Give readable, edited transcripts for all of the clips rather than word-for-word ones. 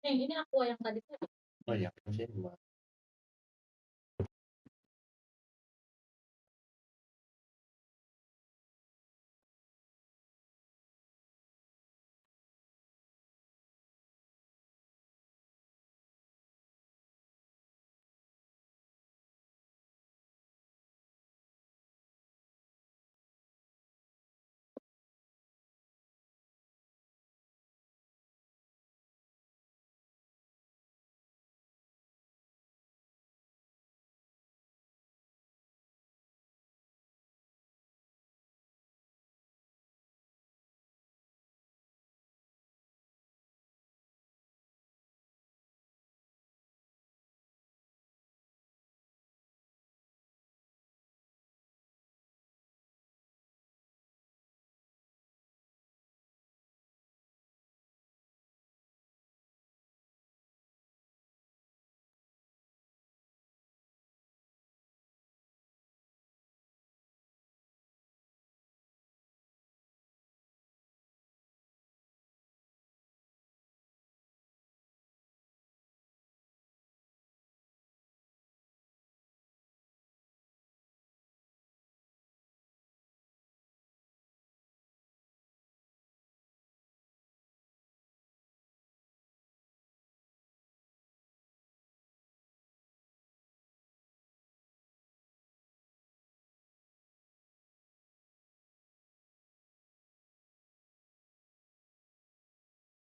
Ini aku yang tadi. Oh iya, masih dua.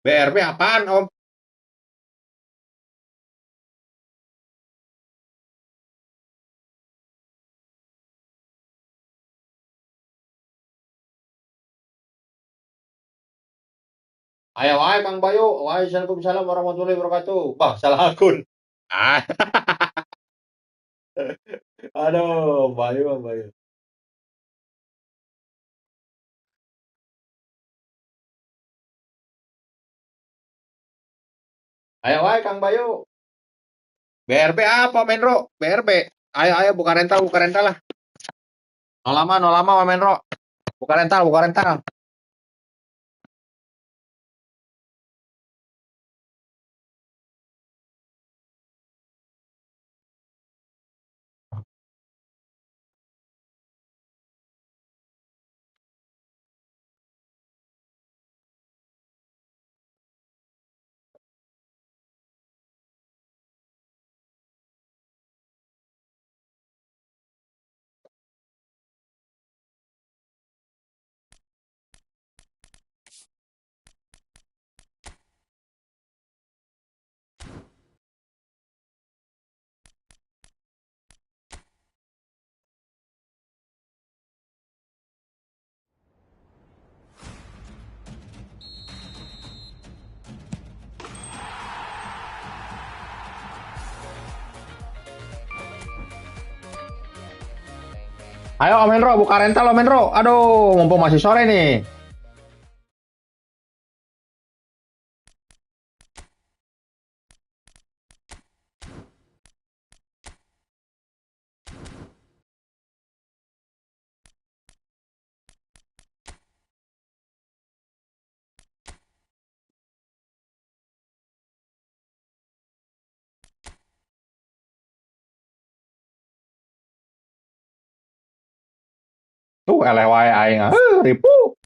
BRB apaan, Om? Ayo, ayo Kang Bayu. Waalaikumsalam warahmatullahi wabarakatuh. Bah, salah akun. Ah, aduh, Bayu, Bayu. Ayo, ayo Kang Bayu. BRB apa, Menro? BRB. Ayo, ayo, buka rental lah. No lama, Menro. Buka rental, buka rental. Ayo, Menro, buka rental, Menro. Aduh, mumpung masih sore nih. Tuh eleh wae aing. Ripu.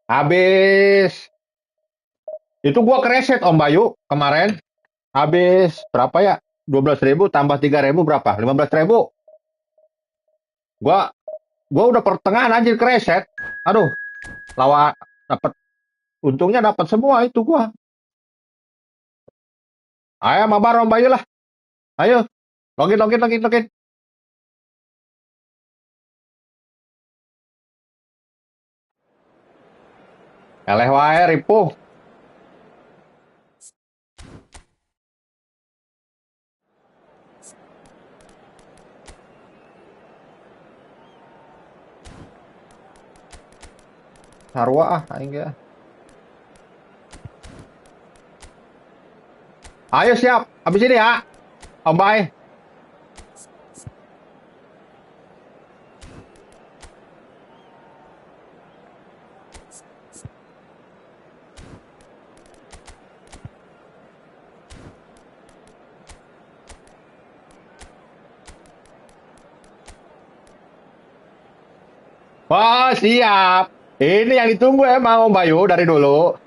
Habis. Itu gua kereset Om Bayu kemarin. Habis berapa ya? 12.000 tambah 3.000 berapa? 15.000. Gua gua udah pertengahan anjir kereset. Aduh, lawa dapat untungnya dapat semua itu gua. Ayo mabar Om Bayu lah. Ayo. Login login login login. Eleh wae ripuh. Sarua aing ge. Ayo siap. Habis ini ya. Om Bay. Wah, siap. Ini yang ditunggu emang Om Bayu dari dulu.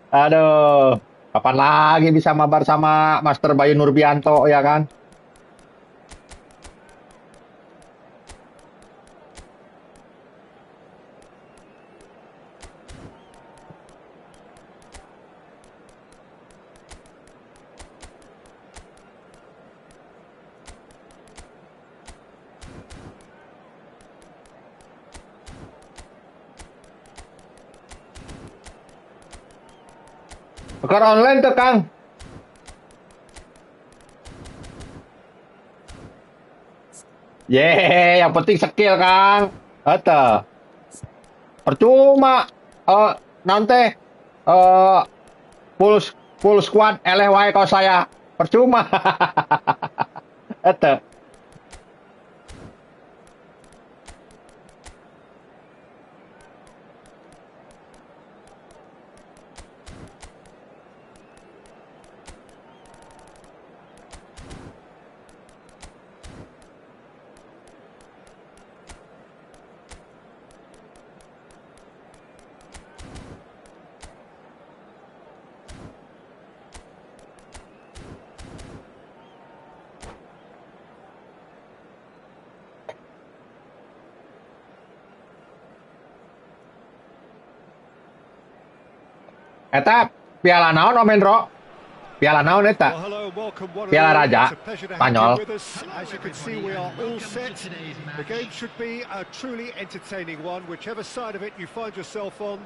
Aduh, kapan lagi bisa mabar sama Master Bayu Nurbianto ya kan? Tukar online tuh Kang. Yeay, yang penting skill Kang. Ata. Percuma nanti eh full full squad eleh wae kalau saya. Percuma. Ata. Eta piala naon Om Hendro? Piala naon eta? Piala Raja Spanyol. As you can see, we are all set. The game should be a truly entertaining one, whichever side of it you find yourself on.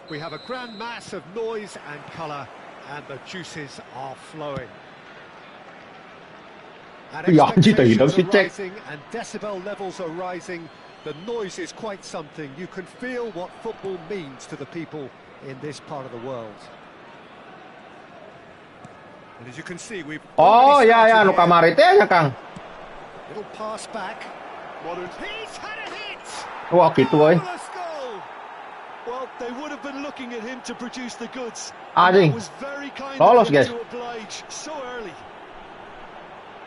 We have a grand mass of noise and colour, and the juices are flowing. And expectations are rising, and decibel levels are rising. The noise is quite something. You can feel what football means to the people in this part of the world. And as you can see, we've Oh ya nu kamari teh ya Kang. Little pass back. He's had a hit. Wah gitu euy. Well, they would have been looking at him to produce the goods. Anjing. Was very kind Lolos of him guys. to oblige so early.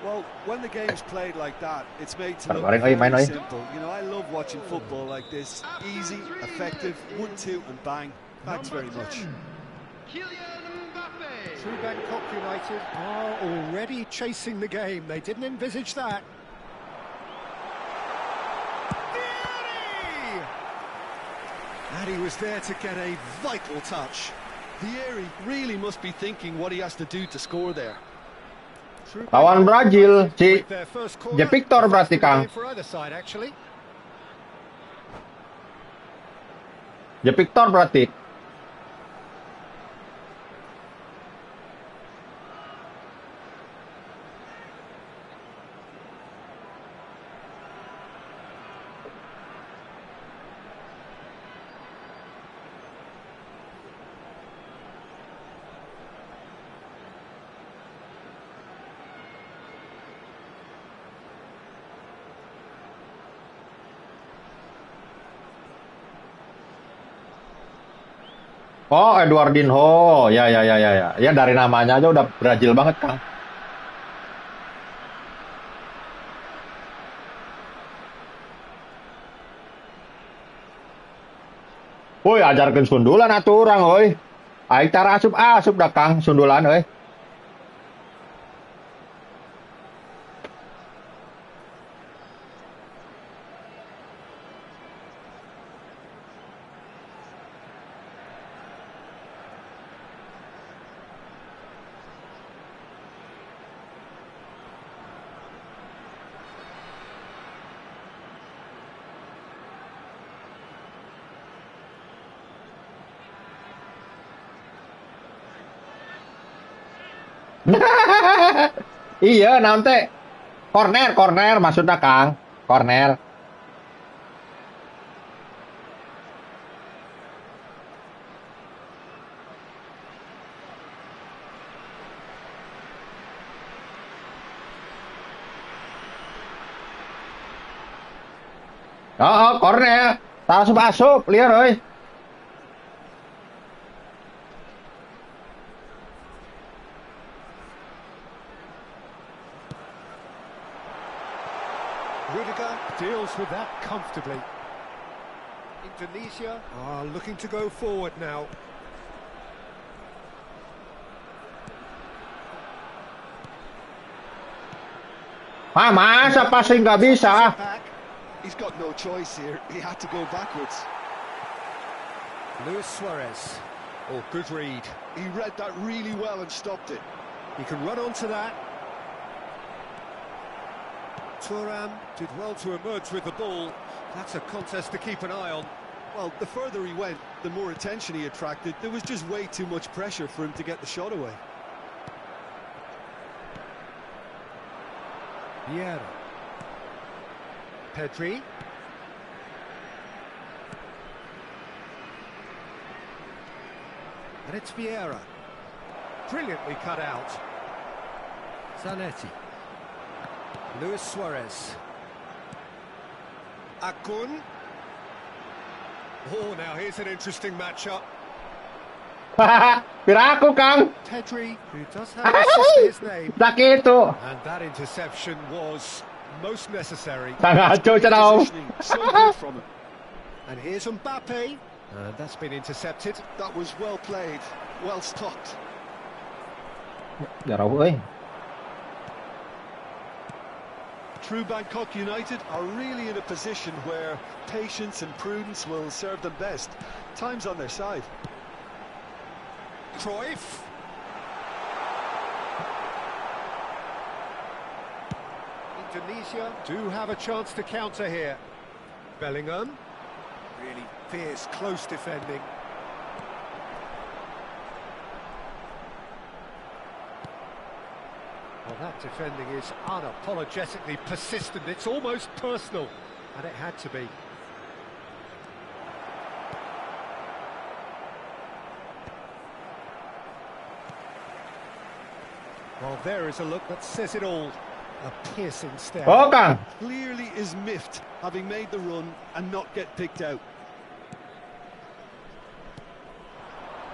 Well, when the game's played like that, it's made to look very simple. You know, I love watching football like this. Easy, effective, 1-2 and bang. Thanks very much. True Bangkok United are already chasing the game. They didn't envisage that. And he was there to get a vital touch. Vieri really must be thinking what he has to do to score there. Lawan Brazil si Je Victor berarti Kang. Je Victor berarti. Oh, Eduardinho. Ya, ya, ya, ya, ya. Ya dari namanya aja udah Brazil banget, Kang. Woi, ajarkan sundulan atuh urang, euy. Aing cara asup-asup dah, Kang, sundulan, euy. Iya, nanti corner, corner maksudnya, Kang. Corner. Oh, corner. Asup-asup, liar, euy. Rudiger deals with that comfortably. Indonesia are looking to go forward now. Ah, masa passing nggak bisa? He's got no choice here. He had to go backwards. Luis Suarez. Oh, good read. He read that really well and stopped it. He can run onto that. Thuram did well to emerge with the ball. That's a contest to keep an eye on. Well, the further he went, the more attention he attracted. There was just way too much pressure for him to get the shot away. Vieira. Pedri. And it's Vieira. Brilliantly cut out. Zanetti. Luis Suarez. Akun. Oh, now here's an interesting matchup. Piraku, Kang. Pedri, who does have an assist to his name. Sakit itu. And that interception was most necessary. Sangaco, Cenau. Positioning, so good from him. And here's Mbappe. And that's been intercepted. That was well played, well stopped. Jarau, euy. True Bangkok United are really in a position where patience and prudence will serve them best. Time's on their side. Cruyff. Indonesia do have a chance to counter here. Bellingham. Really fierce, close defending. Well, that defending is unapologetically persistent. It's almost personal, and it had to be. Well, there is a look that says it all. A piercing stare. Oh, Kang. Clearly is miffed, having made the run and not get picked out.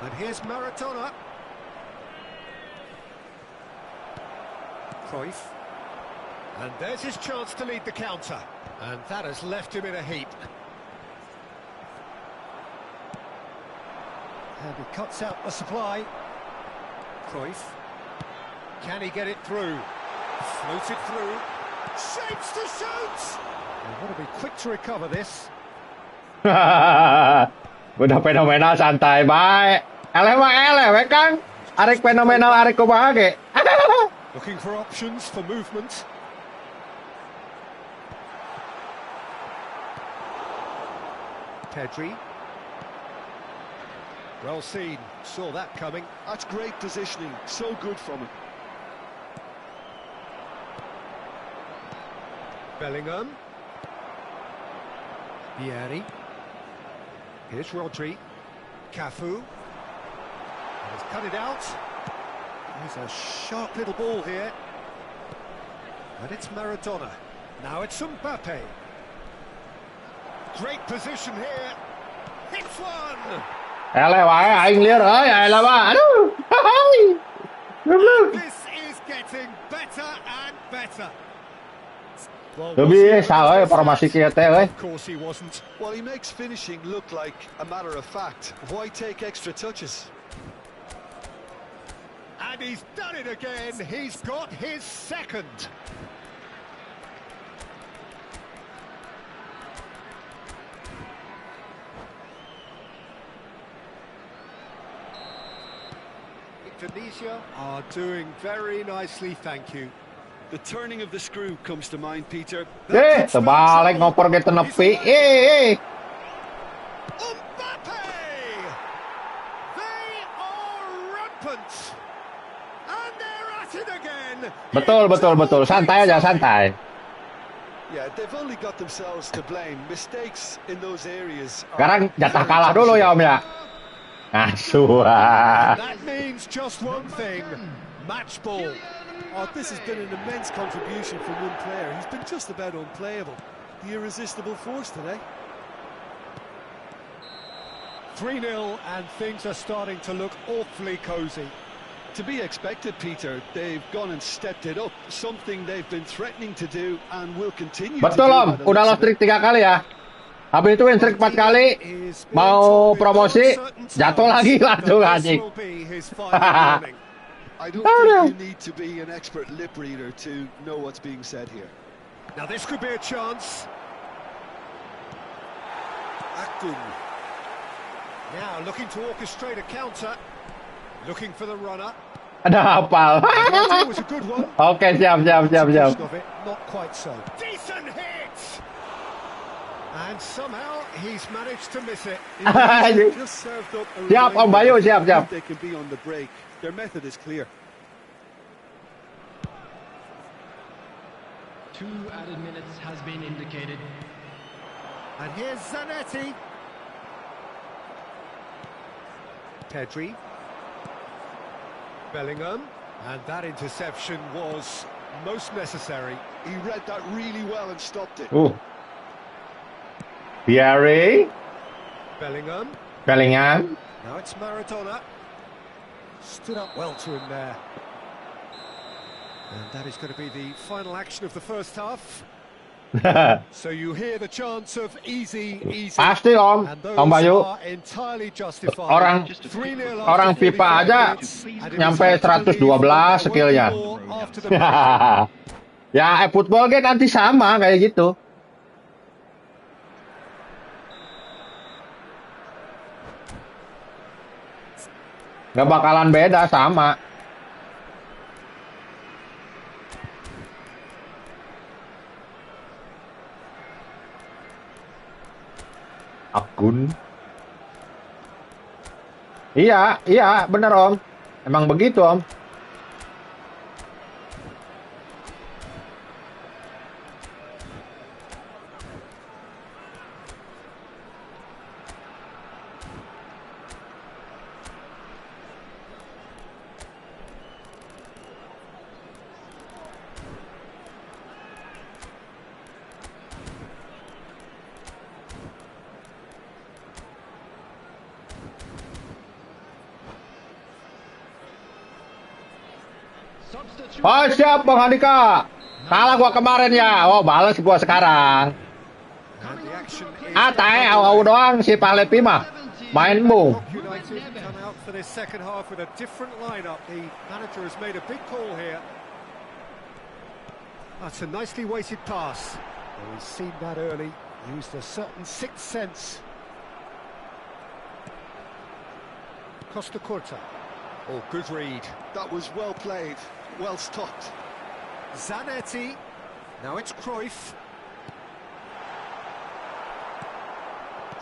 And here's Maradona. Cruyff. And there's his chance to lead the counter. And that has left him in a heap. And he cuts out the supply. Cruyff. Can he get it through? Floated through. Shapes to shoot! They want to be quick to recover this. Udah fenomenal, santai baik. Eleh mah eleh, we, Kang. Arek fenomenal, arek kumaha ge. Looking for options for movement. Pedri. Well seen, saw that coming. That's great positioning, so good from him. Bellingham. Vieri. Here's Rodri. Cafu. And he's cut it out. There's a sharp little ball here. And it's Maradona. Now it's Mbappe. Great position here. Hits one! Ele wae aing lieur euy, ele mah. Aduh. Goblok. This is getting better and better. Well, Teu was he bisa euy relentless, formasi that? kieu teh euy. Of course he wasn't. Well, he makes finishing look like a matter of fact. Why take extra touches? And he's done it again. He's got his second. Indonesia are doing very nicely, thank you. The turning of the screw comes to mind, Peter. Terbalik ngoper ke tenepi. Mbappe! They are rampant. And they're at it again. Betul. Santai aja, santai. Yeah, they've only got themselves to blame. Mistakes in those areas. Sekarang jatah kalah dulu ya, Om ya. Ngasuh. That means just one thing. Match ball. Oh, this has been an immense contribution from one player. He's been just about unplayable. The irresistible force today. 3-0 and things are starting to look awfully cosy. To be expected, Peter. They've gone and stepped it up. Something they've been threatening to do and will continue Betul, to do. Om. Udah lost streak 3 kali ya. Habis itu win streak 4 kali. Mau promosi, jatuh lagi langsung anjing. I don't think you need to be an expert lip reader to know what's being said here. Now this could be a chance. Akun. Now looking to orchestrate a counter. Looking for the runner. Ada hafal. It was a good one. Oke, siap. Of it, not quite so. Decent hit! And somehow he's managed to miss it. Just served up a Siap, Om Bayu, siap. They can be on the break. Their method is clear. 2 added minutes has been indicated. And here's Zanetti. Pedri. Bellingham. And that interception was most necessary. He read that really well and stopped it. Pierre. Bellingham. Now it's Maradona. Stood up well to him there. And that is going to be the final action of the first half. So you hear the chants of easy. Pasti, Om. Om Bayu. Orang FIFA aja nyampe 112 skillnya. Ya, eFootball kan nanti sama kayak gitu. Gak bakalan beda, sama. Akun. Iya, bener Om. Emang begitu Om. Oh siap Bang Andika. Kalah gua kemarin ya. Oh balas gua sekarang. Tai au doang si Palepi mah. Mainmu. That's a nicely weighted pass. We've seen that early. Used a certain sixth sense. Costa Curta. Oh, good read. That was well played. Well stopped. Zanetti. Now it's Cruyff.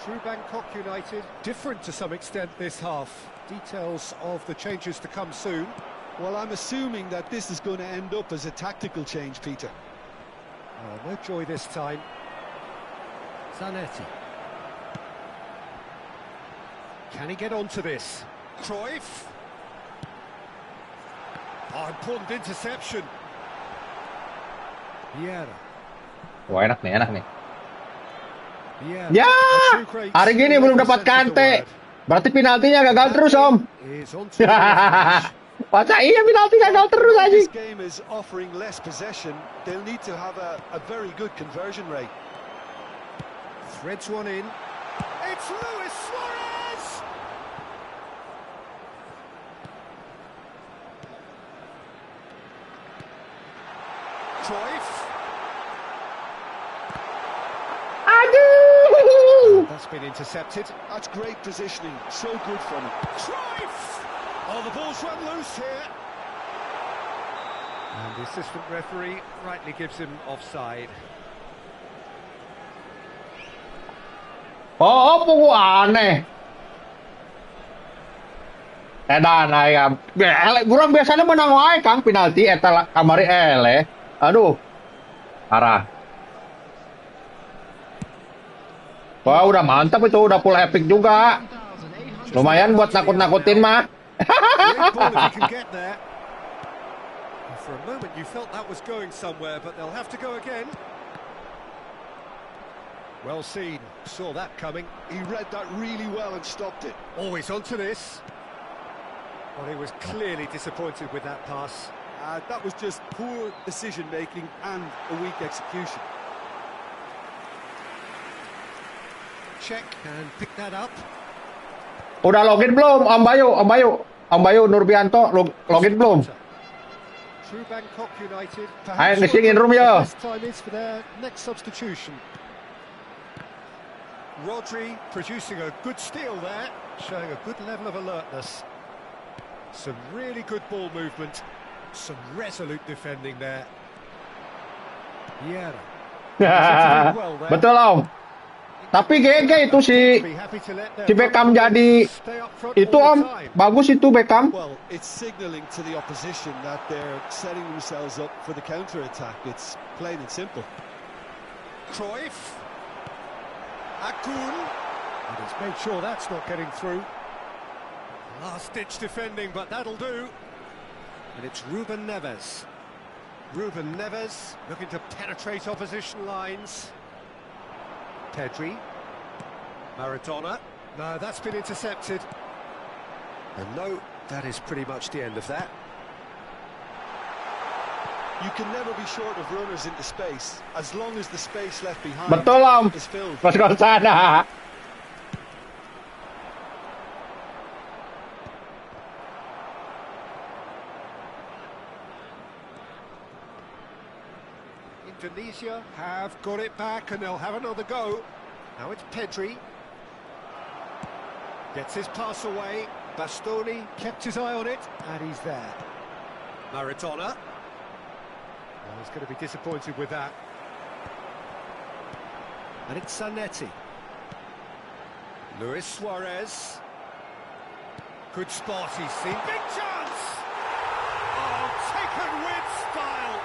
True Bangkok United. Different to some extent this half. Details of the changes to come soon. Well, I'm assuming that this is going to end up as a tactical change, Peter. Oh, no joy this time. Zanetti. Can he get onto this? Cruyff. Oh, important interception. Vieira. Wah enak nih. Ya, hari gini belum dapat Cantik. Berarti penaltinya gagal terus, Om. Is on to the finish. Masa iya penalti gagal terus If aja. this game is offering less possession, they'll need to have a very good conversion rate. Threads one in. It's Luis Suarez! Cruyff. Aduh. That's been intercepted. That's great positioning, so good from him. Cruyff! Oh, the ball's run loose here. And the assistant referee rightly gives him offside. Oh, apa aneh. Edan aya. Ele urang biasanya menang wae Kang penalti eta kamari ele. Aduh. Parah. Wah, udah mantap itu, udah full epic juga. Lumayan buat nakut-nakutin mah. Great ball if you can get there. For a moment you felt that was going somewhere, but they'll have to go again. Well seen, saw that coming. He read that really well and stopped it. Always onto this. Well, he was clearly disappointed with that pass. That was just poor decision-making and a weak execution. Check and pick that up. Udah login belum Om Bayu? Om Bayu Nurbianto login belum? True Bangkok United. Ayo ngesingin room ya. This time is for their next substitution. Rodri producing a good steal there, showing a good level of alertness. Some really good ball movement, some resolute defending there. Yeah. Betul Om. Tapi GG itu si Beckham jadi itu Om, bagus itu Beckham. Well, it's signaling to the opposition that they're setting themselves up for the counter-attack. It's plain and simple. Cruyff. Akun. And he's made sure that's not getting through. Last-ditch defending, but that'll do. And it's Ruben Neves. Ruben Neves looking to penetrate opposition lines. Pedri. Maradona. No, that's been intercepted. And no, that is pretty much the end of that. You can never be short of runners into space, as long as the space left behind Betul Om. is filled. Suasana. Indonesia have got it back and they'll have another go. Now it's Pedri. Gets his pass away. Bastoni kept his eye on it and he's there. Maradona. Oh, he's going to be disappointed with that. And it's Zanetti. Luis Suarez. Good spot, he's seen. Big chance! Oh, taken with style.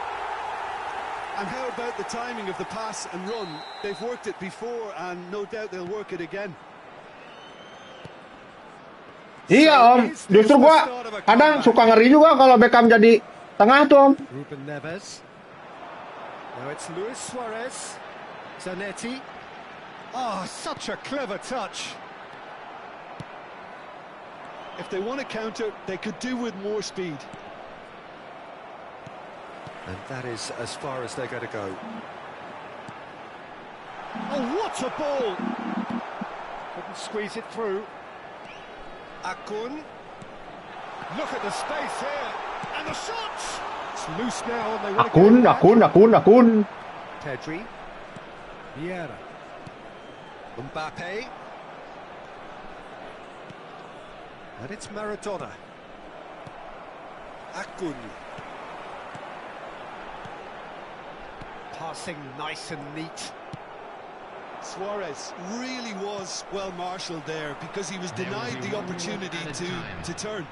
And how about the timing of the pass and run? They've worked it before and no doubt they'll work it again. Iya Om, justru gua kadang suka ngeri juga kalau Beckham jadi tengah tuh Om. Ruben Neves. Now it's Luis Suarez. Zanetti. Oh, such a clever touch. If they want to counter, they could do with more speed. And that is as far as they're going to go. Oh, what a ball! Couldn't squeeze it through. Akun. Look at the space here. And the shot! It's loose now and they want to get it back. Akun. Pedri. Vieira. Mbappe. And it's Maradona. Akun. Passing nice and neat. Suarez really was well marshalled there because he was denied the opportunity to turn.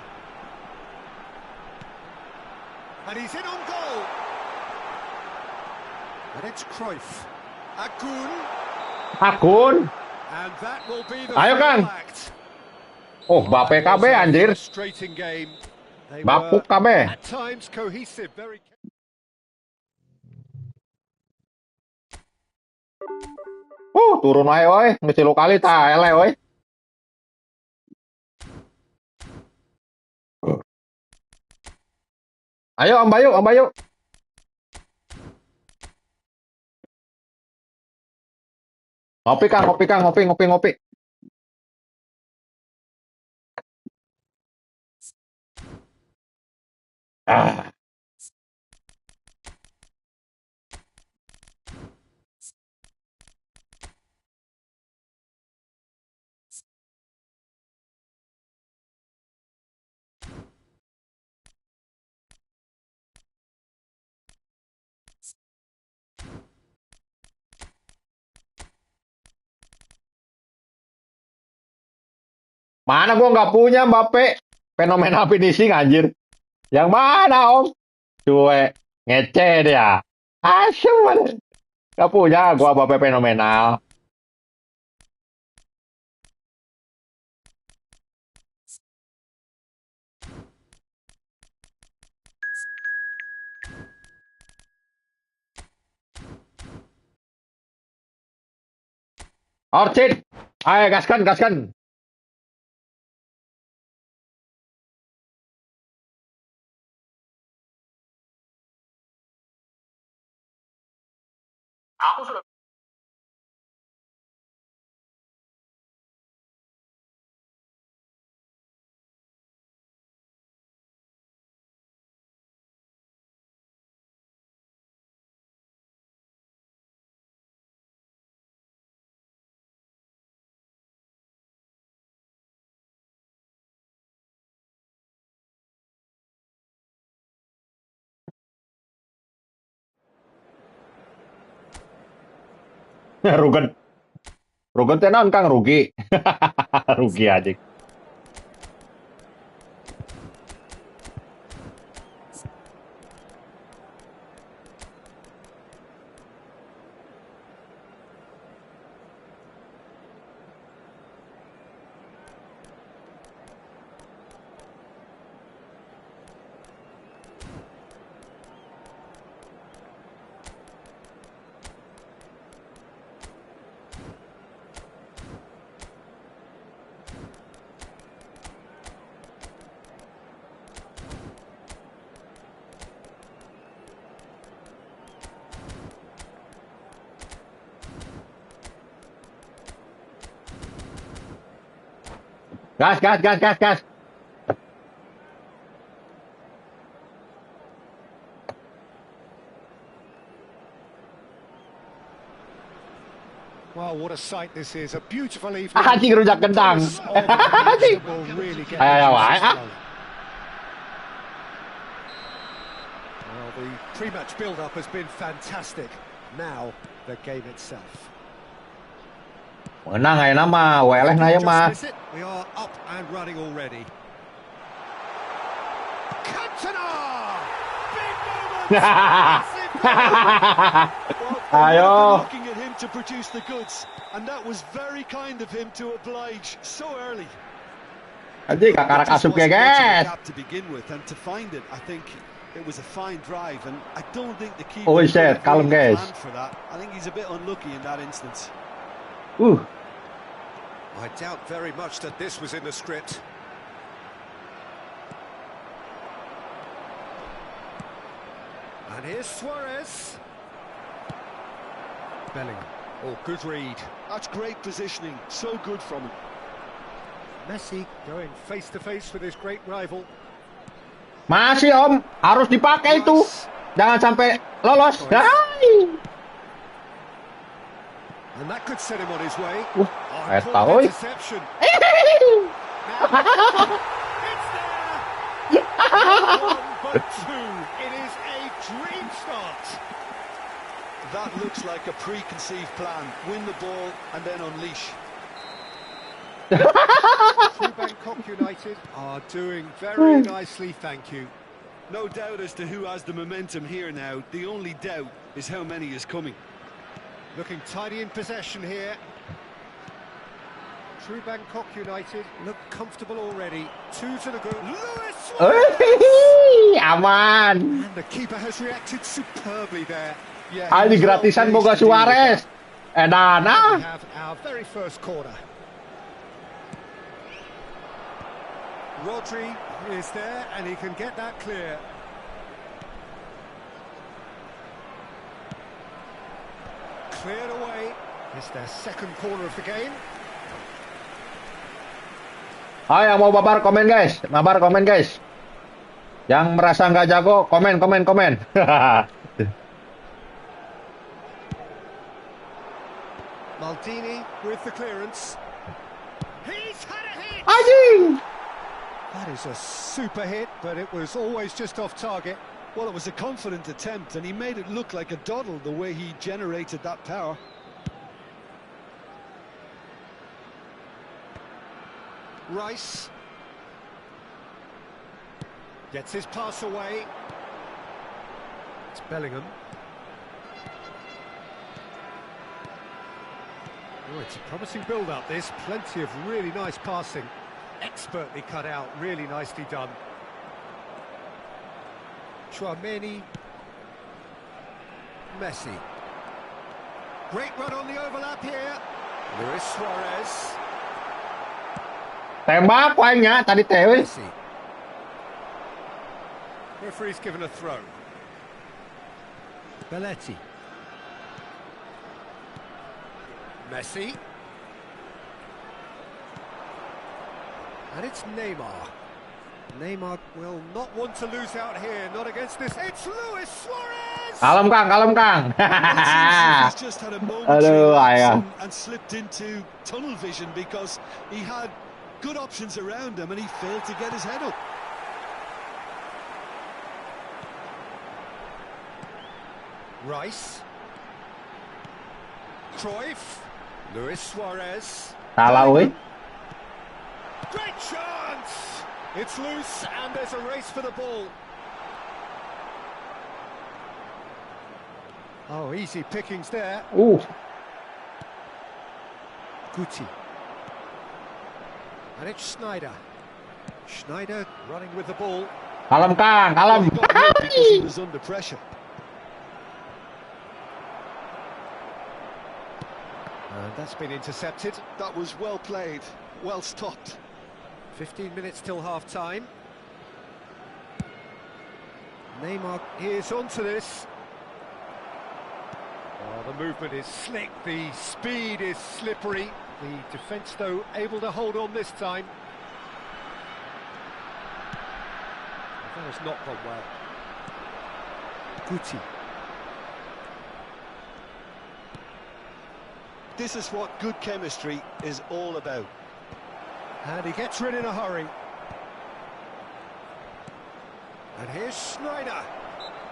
And he's in on goal. And it's Cruyff. Akun. And that will be the Ayo, Kang. final act. Oh, Bape KB anjir. Frustrating game. They Bapuk were KB. at times cohesive, very. Turun wae oi, ngecilu kali ta ele oi. Ayo Om Bayu, Om Bayu. Ngopi Kang, ngopi Kang, ngopi, ngopi, ngopi. Ah. Mana gua nggak punya Mbappe. Fenomena finishing anjir. Yang mana Om? Cuek. Ngece dia. Asem mana? Gak punya gua Mbappe fenomenal. Orchid. Ayo gaskan, gaskan. Rugen. Rugen tenan Kang rugi. Rugi aja. Gas, gas, gas, gas, gas. Well, what a sight this is. A beautiful evening. Anjing rujak gendang. Anjing. Ayo, ayo. Well, the pre-match build-up has been fantastic. Now, the game itself. Menang ayo nama, weleh na ya mah. We are up and running already. Cantik! Big moment! Ayo. Looking at him to produce the goods, and that was very kind of him to oblige so early. Anjing kakak asup ya guys. To begin with, and to find it, I think it was a fine drive, and I don't think the keeper. Oh shit, kalem guys. For that, I think he's a bit unlucky in that instance. I doubt very much that this was in the script. And here's Suarez. Belling. Oh, good read. That's great positioning. So good from him. Messi going face-to-face with his great rival. Masih Om, harus dipakai itu. Jangan sampai lolos. Hai. And that could set him on his way. Interception. It's there. Not one, but two. It is a dream start. That looks like a preconceived plan. Win the ball and then unleash. Bangkok United are doing very nicely, thank you. No doubt as to who has the momentum here now. The only doubt is how many is coming. Looking tidy in possession here. True Bangkok United look comfortable already. 2 to the good. Luis Suarez! Aman. And the keeper has reacted superbly there. Yeah, Ini gratisan boga Suarez. Edana. We have our very first corner. Rodri is there and he can get that clear. Cleared away. It's their second corner of the game. Ayo yang mau mabar komen guys, mabar komen guys. Yang merasa nggak jago komen. Maldini with the clearance. He's had a hit! Anjing! That is a super hit, but it was always just off target. Well, it was a confident attempt, and he made it look like a doddle the way he generated that power. Rice gets his pass away. It's Bellingham. Oh, it's a promising build-up, this. Plenty of really nice passing. Expertly cut out, really nicely done. Chouameni. Messi. Great run on the overlap here. Luis Suarez. Tembak poinnya tadi teh. Messi. Referee's given a throw. Belletti. Messi. And it's Neymar. Neymar will not want to lose out here, not against this. It's Luis Suarez! Kalem Kang. He's just had a momentary lapse and slipped into tunnel vision because he had good options around him and he failed to get his head up. Rice. Cruyff. Luis Suarez. Salah weh. Great chance! It's loose and there's a race for the ball. Oh, easy pickings there. Guti. And it's Schneider. Schneider running with the ball. Kalem Kang, kalem. He got hit because he was under pressure. And that's been intercepted. That was well played, well stopped. 15 minutes till half-time. Neymar is onto this. Oh, the movement is slick, the speed is slippery. The defence, though, able to hold on this time. That has not gone well. Guti. This is what good chemistry is all about. And he gets rid in a hurry. And here's Schneider.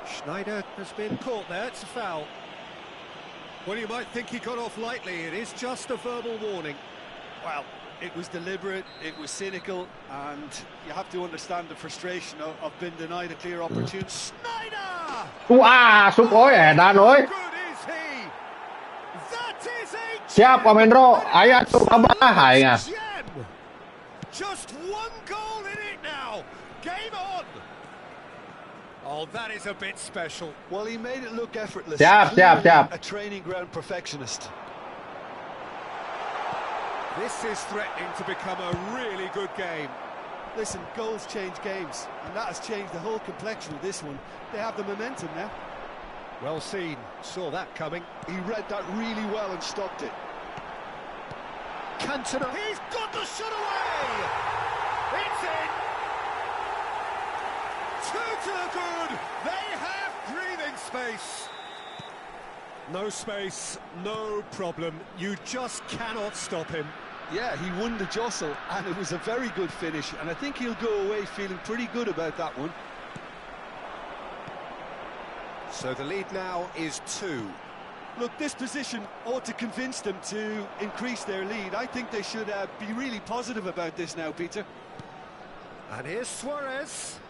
Schneider has been caught there, it's a foul. Well, you might think he got off lightly, it is just a verbal warning. Well, it was deliberate, it was cynical, and you have to understand the frustration of being denied a clear opportunity. Schneider! Suk oi, edan oi. How good is he? That is a Siap Komendro, ayo tuh kabah aing. gem! Just one goal in it now. Game on. Oh, that is a bit special. Well, he made it look effortless. Siap. A training ground perfectionist. This is threatening to become a really good game. Listen, goals change games, and that has changed the whole complexion of this one. They have the momentum now. Well seen. Saw that coming. He read that really well and stopped it. Cantona. He's got the shot away! It's in! Two to the good! They have breathing space! No space, no problem. You just cannot stop him. Yeah, he won the jostle, and it was a very good finish, and I think he'll go away feeling pretty good about that one. So the lead now is 2. Look, this position ought to convince them to increase their lead. I think they should be really positive about this now, Peter. And here's Suarez.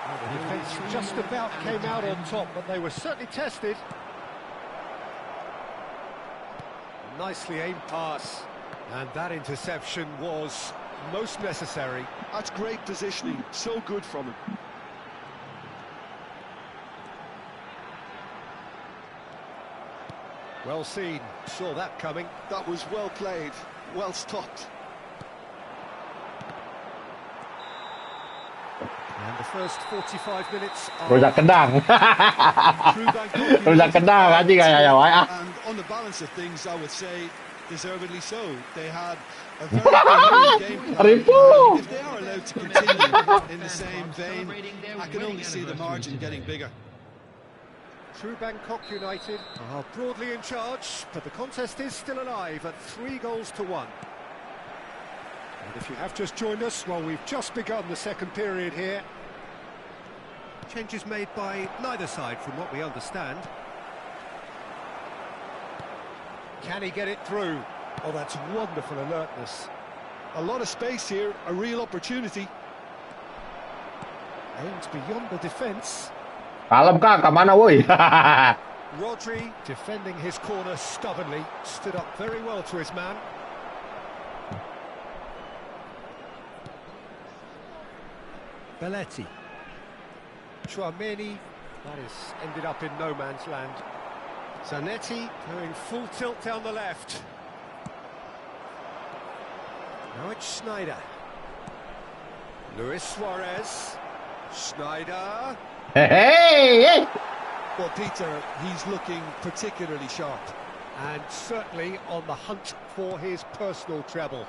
Well, the defence just about came out on top, but they were certainly tested. Nicely aimed pass. And that interception was most necessary. That's great positioning, so good from him. Well seen, saw that coming. That was well played, well stopped. And the first 45 minutes Rujak kendang. True Rujak kendang anjing kayak ya wae ah. And on the balance of things, I would say deservedly so. They had a very coherent game plan. If they are allowed to continue in the same vein, I can only see the margin getting bigger. True Bangkok United are broadly in charge, but the contest is still alive at 3-1. And if you have just joined us, well, we've just begun the second period here. Changes made by neither side from what we understand. Can he get it through? Oh, that's wonderful alertness. A lot of space here, a real opportunity. Aimed beyond the defence. Kalem Kang, kemana woi? Rodri defending his corner stubbornly, stood up very well to his man. Belletti. Chouameni, that is ended up in no man's land. Zanetti going full tilt down the left. Now it's Schneider. Luis Suarez. Schneider. Hey. Well, Peter, he's looking particularly sharp. And certainly on the hunt for his personal treble.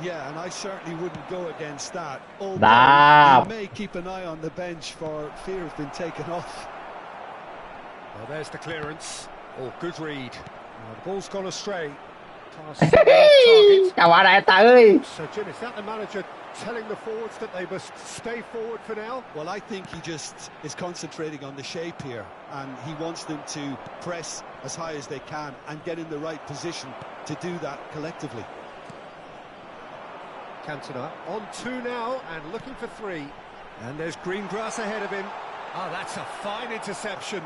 Yeah, and I certainly wouldn't go against that. Although Nah. he may keep an eye on the bench for fear of being taken off. Well, there's the clearance. Oh, good read. Oh, the ball's gone astray. Pass off Kawan eta euy. target. So, Jim, is that the manager telling the forwards that they must stay forward for now? Well, I think he just is concentrating on the shape here, and he wants them to press as high as they can and get in the right position to do that collectively. Cantona on 2 now and looking for 3. And there's green grass ahead of him. Oh, that's a fine interception.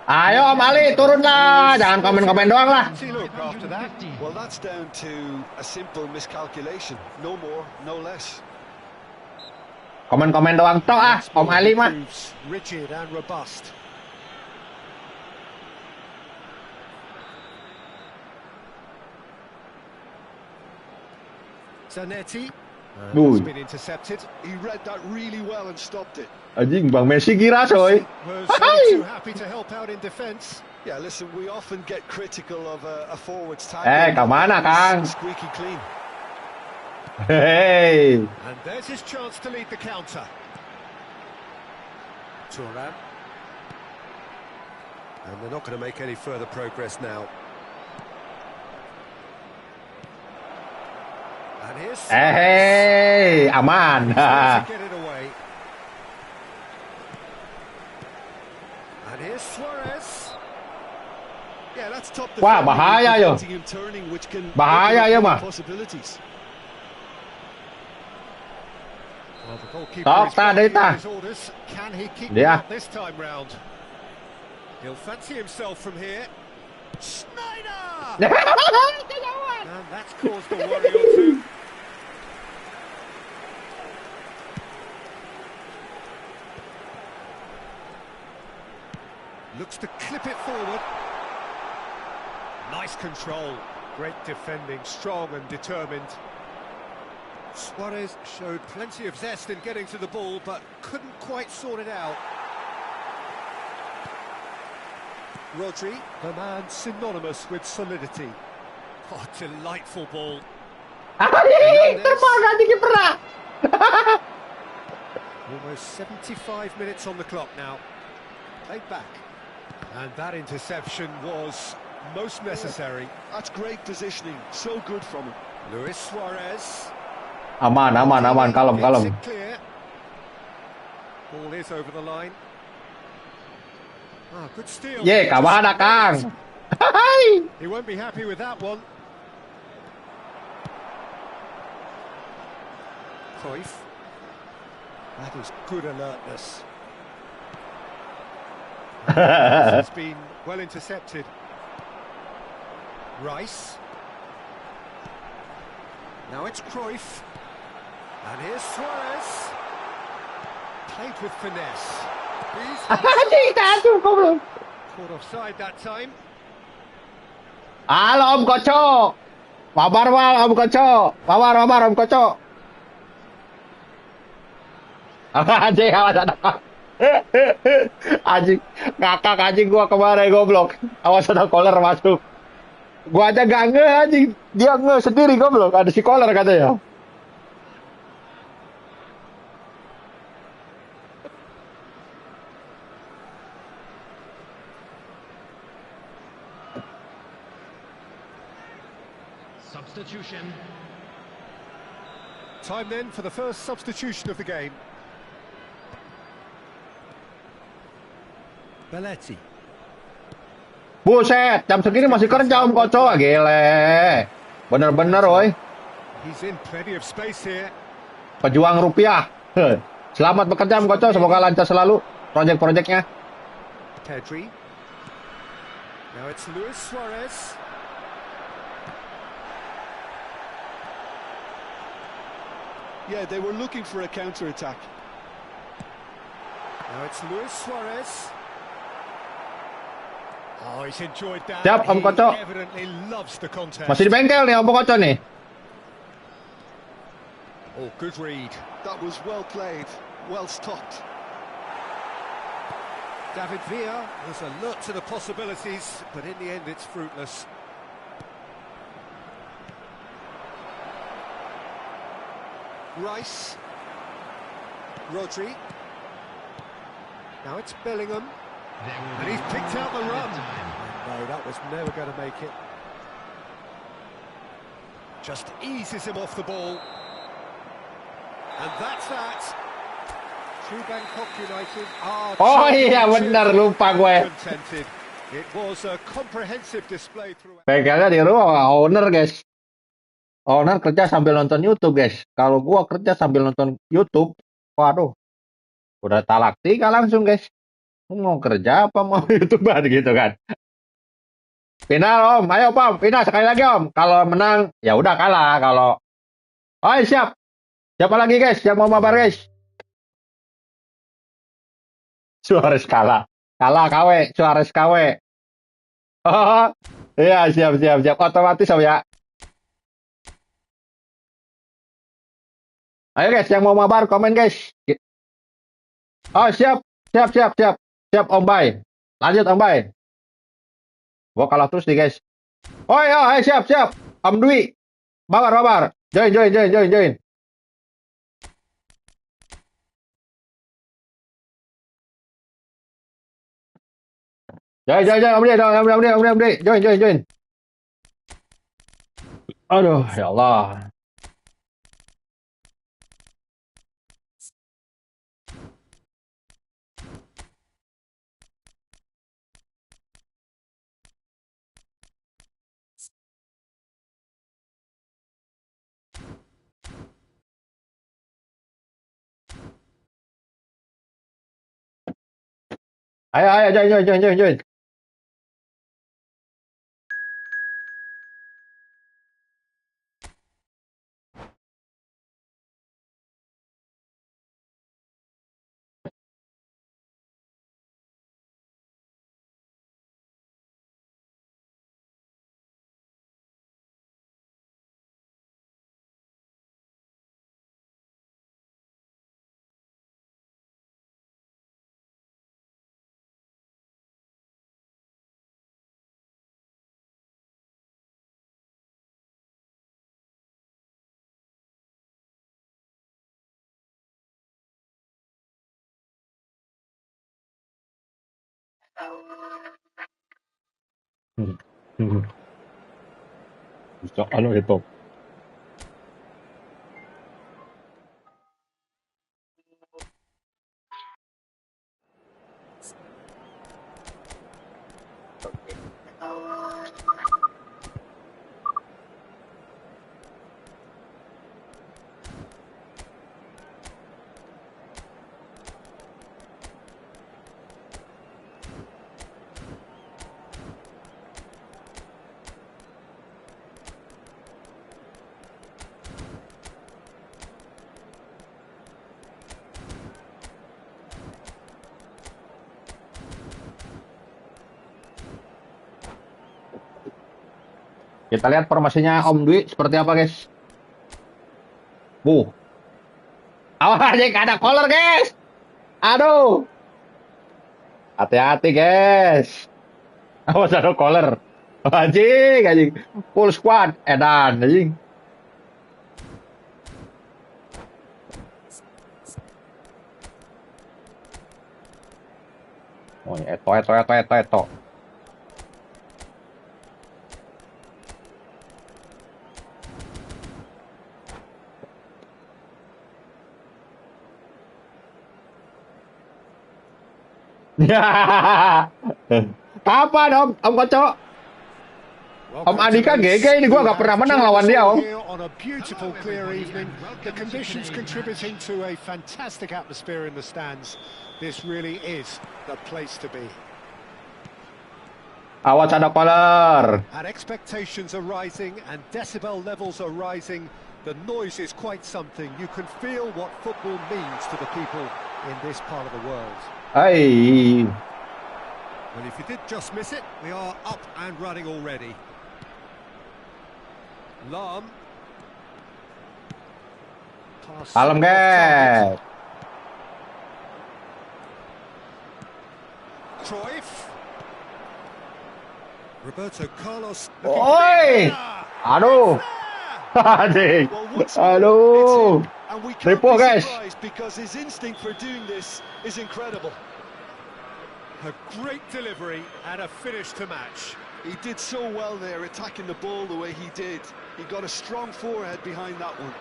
Ayo Om Ali, turun lah. Jangan komen-komen doang lah. Look after that. Well, that's down to a simple miscalculation. No more, no less. Komen-komen doang tok ah, Om Ali mah. Rigid and robust. Zanetti. Has been intercepted. He read that really well and stopped it. Anjing Bang Messi kira coy. Was only too happy to help out in defence. Yeah, listen, we often get critical of a forward's tackle. Kemana Kang? Squeaky clean. Hey. And there's his chance to lead the counter. Thuram. And they're not going to make any further progress now. And here's Hey, aman. to get it away. And here's Suarez. Yeah, that's top Wah, bahaya yo. Bahaya ya mah. Possibilities. Well, the goalkeeper Top is ta, following ta. his orders. Can he keep Dia. them up this time round? He'll fancy himself from here. Schneider! And that's caused a worry or two. Looks to clip it forward. Nice control. Great defending, strong and determined. Suarez showed plenty of zest in getting to the ball, but couldn't quite sort it out. Rodri, the man synonymous with solidity. Oh, delightful ball. Terbang anjing kiper. Almost 75 minutes on the clock now. Played back. And that interception was most necessary. That's great positioning. So good from him. Luis Suarez. Aman, kalem. Gets it clear. Ball is over the line. Ah, good steal. Ye, kemana Kang? He won't be happy with that one. Cruyff. That is good alertness. It's been well intercepted. Rice. Now it's Cruyff. And here's Suarez. Played with finesse. Caught offside that time. Halo Om Koco. Mabar Om Koco. Mabar Om Koco. Anjing, awas ada. Anjing, ngakak anjing gua kemarin goblok. Awas ada caller masuk. Gua aja gak nge anjing. Dia nge sendiri goblok. Ada si caller katanya. Substitution. Time then for the first substitution of the game. Belletti. Buset, jam segini masih kerja Om Koco. Gile. Bener-bener, woy. He's in plenty of space here. Pejuang rupiah. Selamat bekerja Om Koco. Semoga lancar selalu proyek-proyeknya. Pedri. Now it's Luis Suarez. Yeah, they were looking for a counter-attack. Now it's Luis Suarez. Oh, he's enjoyed that. Siap, Om He Koco. evidently loves the contest. Masih di bengkel nih Om Koco nih. Oh, good read. That was well played, well stopped. David Villa has alert to the possibilities, but in the end it's fruitless. Rice. Rodri. Now it's Bellingham. And he's picked out the run. No, that was never going to make it. Just eases him off the ball. And that's that. True Bangkok United are... Oh iya bener, lupa gue. contented. It was a comprehensive display throughout. Bengkelnya di rumah owner guys. Owner kerja sambil nonton YouTube guys. Kalau gua kerja sambil nonton YouTube, waduh, udah talak 3 langsung guys. Mau kerja apa mau YouTuber gitu kan? Final Om, ayo Om, final sekali lagi Om. Kalau menang ya udah kalah. Kalau, oh siap, siapa lagi guys? Yang mau mabar guys? Suarez kalah, KW, Suarez KW. Oh iya siap siap siap, otomatis Om ya. Ayo guys, yang mau mabar komen guys. Oh siap, siap, siap, siap, siap Om Bay. Lanjut Om Bay. Gua kalah terus nih guys. Oh iya, siap, siap. Om Dwi, mabar, mabar. Join, join, join, join, join. Join, join, join, Om Dwi, Om Dwi, join, join, join. Aduh, ya Allah. Ayo, ayo, join, join, join, join, join. Bisa, anu itu. Kita lihat formasinya Om Dwi seperti apa guys. Awas anjing, ada collar, guys. Aduh. Hati-hati, guys. Awas ada collar. Anjing, anjing. Full squad, edan, anjing. Oh, eto. Kapan Om Kocok? Om Andika GG ini gua gak pernah menang lawan dia, Om. On a beautiful clear evening, the conditions contributing to a fantastic atmosphere in the stands. This really is the place to be. Awas ada collar. And expectations are rising and decibel levels are rising. The noise is quite something. You can feel what football means to the people in this part of the world. Hey. Well, if you did just miss it, we are up and running already. Lam. Malam, guys. Cruyff. Roberto Carlos. Oi. Aduh. Anjing. Aduh. Triple, guys. Because his instinct for doing this is incredible. A great delivery and a finish to match. He did so well there, attacking the ball the way he did. He got a strong forehead behind that one.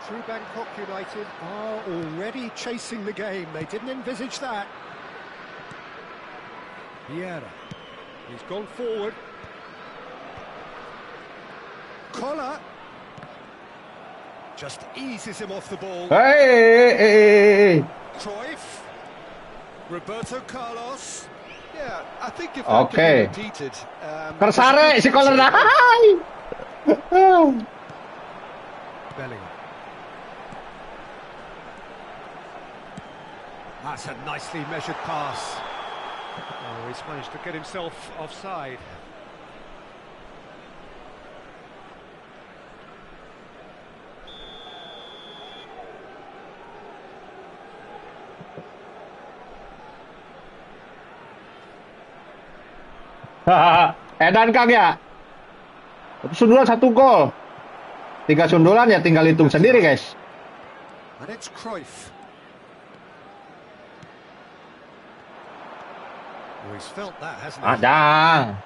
True Bangkok United are already chasing the game. They didn't envisage that. Vieira. He's gone forward. Collar. Just eases him off the ball. Hey. Cruyff. Roberto Carlos. Yeah, I think if that could be repeated. Tersare si collar dah. Bellingham. That's a nicely measured pass. Oh, he's managed to get himself offside. Edan Kang ya. Sundulan 1 gol. 3 sundulan ya tinggal hitung sendiri, guys. And it's Cruyff. Well, he's felt that, hasn't he? Ada.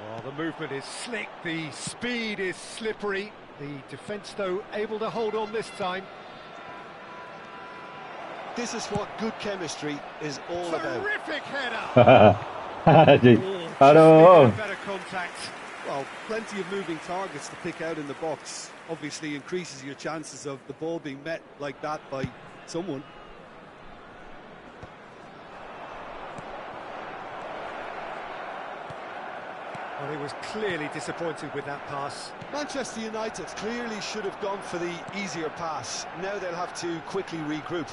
Well, the movement is slick, the speed is slippery. The defence, though, able to hold on this time. This is what good chemistry is all about. Terrific header! Aduh. Better contact. Well, plenty of moving targets to pick out in the box. Obviously increases your chances of the ball being met like that by someone. Well, he was clearly disappointed with that pass. Manchester United clearly should have gone for the easier pass. Now they'll have to quickly regroup.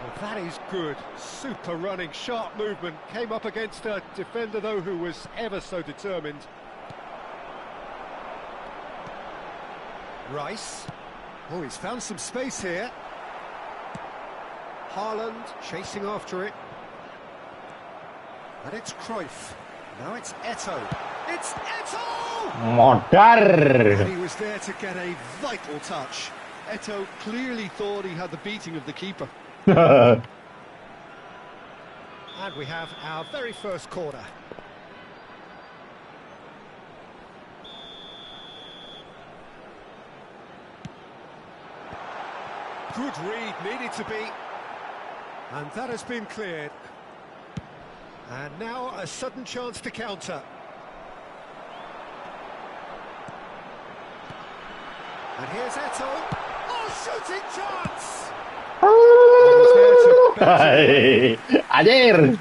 Well, that is good. Super running, sharp movement. Came up against a defender, though, who was ever so determined. Rice. Oh, he's found some space here. Haaland chasing after it. And it's Cruyff. Now it's Eto'o. It's Eto'o! Modar. He was there to get a vital touch. Eto'o clearly thought he had the beating of the keeper. And we have our very first corner. Good read, needed to be. And that has been cleared. And now a sudden chance to counter. And here's Eto'o. Oh, shooting chance! Anjir.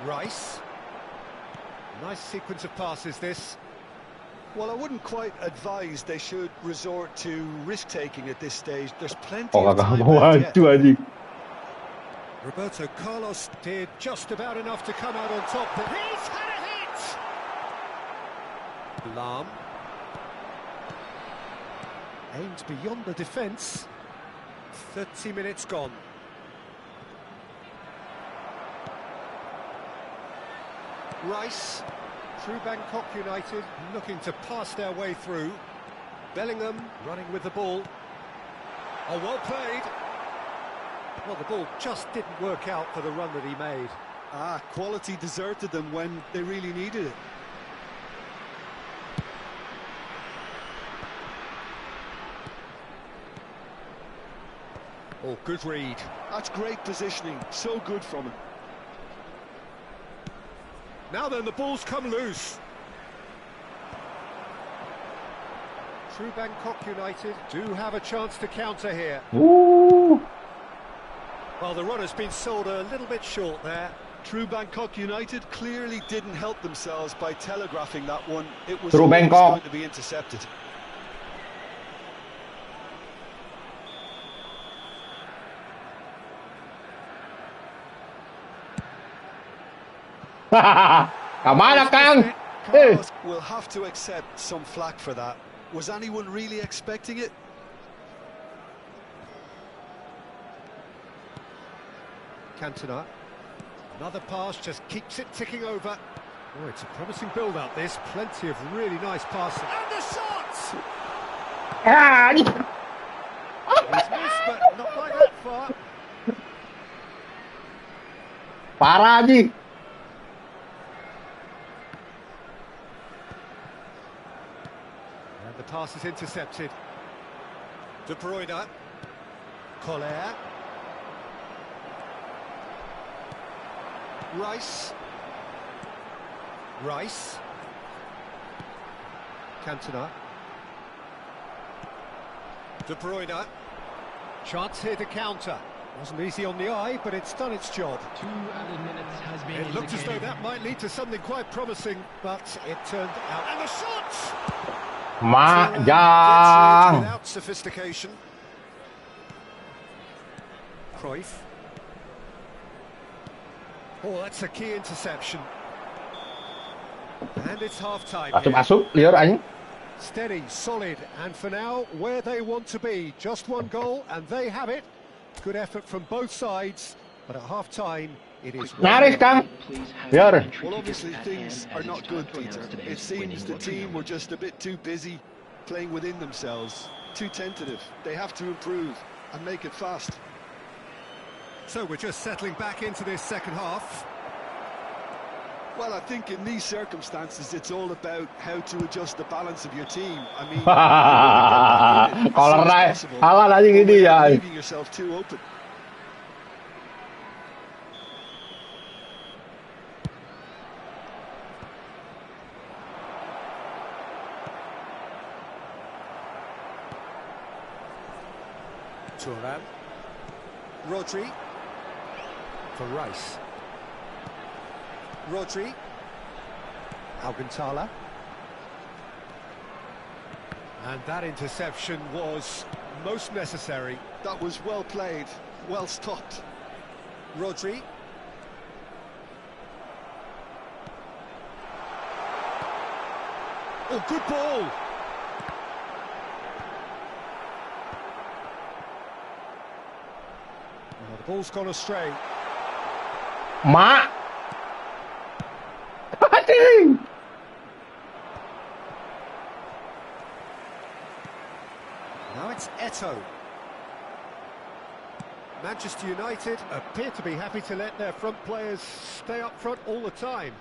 Rice. Nice sequence of passes, this. Well, I wouldn't quite advise they should resort to risk-taking at this stage. There's plenty of time left yet. Roberto Carlos did just about enough to come out on top, but he's had a hit! Malam. Aimed beyond the defence. 30 minutes gone. Rice, through Bangkok United, looking to pass their way through. Bellingham running with the ball. Oh, well played. Well, the ball just didn't work out for the run that he made. Quality deserted them when they really needed it. Oh, good read. That's great positioning, so good from him. Now then, the ball's come loose. True Bangkok United do have a chance to counter here. Ooh. Well, the run has been sold a little bit short there. True Bangkok United clearly didn't help themselves by telegraphing that one. It was True always Bangkok going to be intercepted. Kemana, Kang? Carlos will have to accept some flack for that. Was anyone really expecting it? Cantona. Another pass just keeps it ticking over. Oh, it's a promising build-up, this. Plenty of really nice passing. And the shots! He's missed, but not by that far. Parah, Ji. And the pass is intercepted. De Bruyne. Collier. Rice. Cantona. De Bruyne. Chance here to counter. Wasn't easy on the eye, but it's done its job. 2 added minutes has been It looked as though that might lead to something quite promising, but it turned out. And the shots! Majang. Without sophistication. Cruyff. Oh, that's a key interception. And it's half-time. Masuk, liar anjing. Steady, solid, and for now, where they want to be. Just one goal, and they have it. Good effort from both sides, but at half-time, it is... Nyaris, Kang. Liar. Well, obviously things are not good, Peter. It seems the team were just a bit too busy playing within themselves, too tentative. They have to improve and make it fast. So we're just settling back into this second half. Well, I think in these circumstances, it's all about how to adjust the balance of your team. I mean, Kalau halal aja gini ya. leaving yourself too open. Turan. Rodri. For Rice. Rodri. Alcantara. And that interception was most necessary. That was well played, well stopped. Rodri. Oh, good ball. Oh, the ball's gone astray. Mak. Anjing. Now it's Eto'o. Manchester United appear to be happy to let their front players stay up front all the time.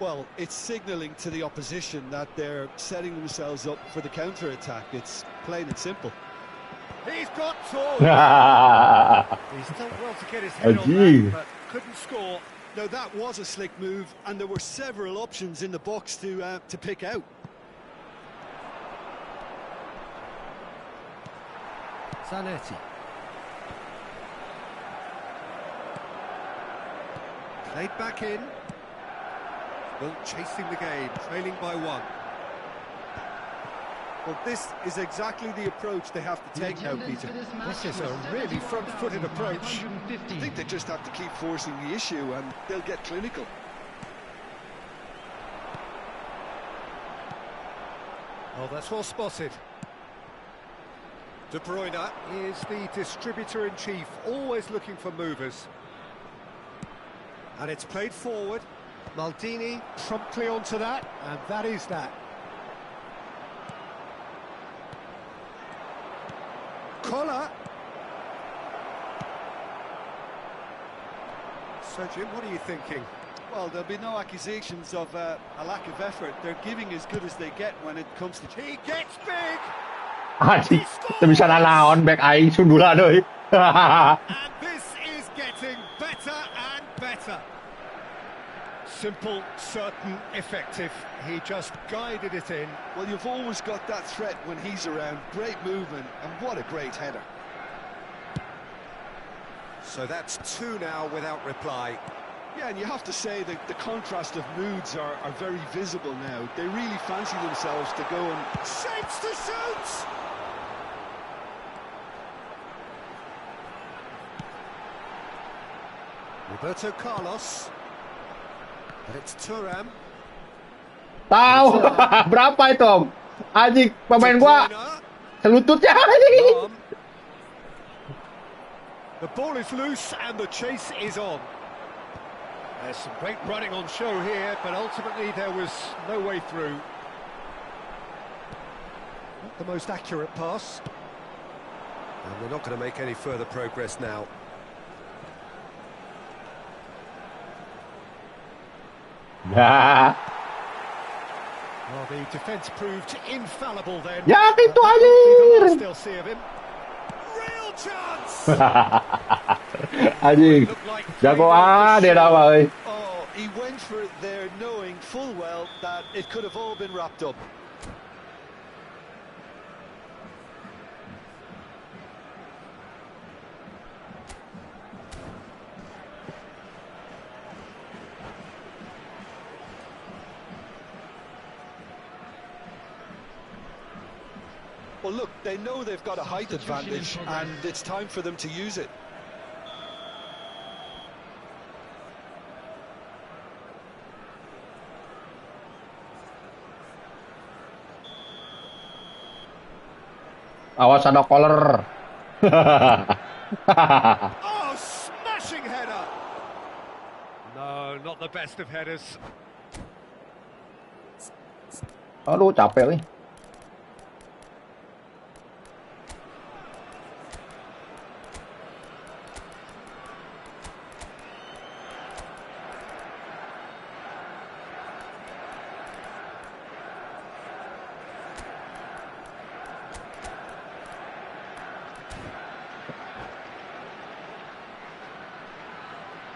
Well, it's signalling to the opposition that they're setting themselves up for the counter-attack. It's plain and simple. He's got tall. He's done well to get his head on that, but couldn't score. No, that was a slick move, and there were several options in the box to pick out. Zanetti. Played back in. Well, chasing the game, trailing by 1. Well, this is exactly the approach they have to take now, Peter. This is a really front-footed approach. I think they just have to keep forcing the issue and they'll get clinical. Oh, that's well spotted. De Bruyne is the distributor-in-chief, always looking for movers. And it's played forward. Maldini promptly onto that, and that is that. Collar. So, Jim, what are you thinking? Well, there'll be no accusations of a lack of effort. They're giving as good as they get when it comes to... He gets big! Anjing, bisa naon back aing sundula deui. And this is getting better and better. Simple, certain, effective. He just guided it in. Well, you've always got that threat when he's around. Great movement, and what a great header. So that's two now without reply. Yeah, and you have to say that the contrast of moods are very visible now. They really fancy themselves to go and... Shapes to shoot! Roberto Carlos. And it's Thuram. Tahu berapa itu Om? Anjing, pemain gua selututnya anjing. The ball is loose and the chase is on. There's some great running on show here, but ultimately there was no way through. Not the most accurate pass. And we're not going to make any further progress now. Ya, Well, the defence proved infallible then. ya itu But anjir. we'll still see of him. Real chance! Anjing, jagoan dia dah euy. Oh, he went for it there knowing full well that it could have all been wrapped up. Well, look, they know they've got a height advantage, and it's time for them to use it. Awas ada collar. Oh, smashing header! No, not the best of headers. Aduh, capek nih.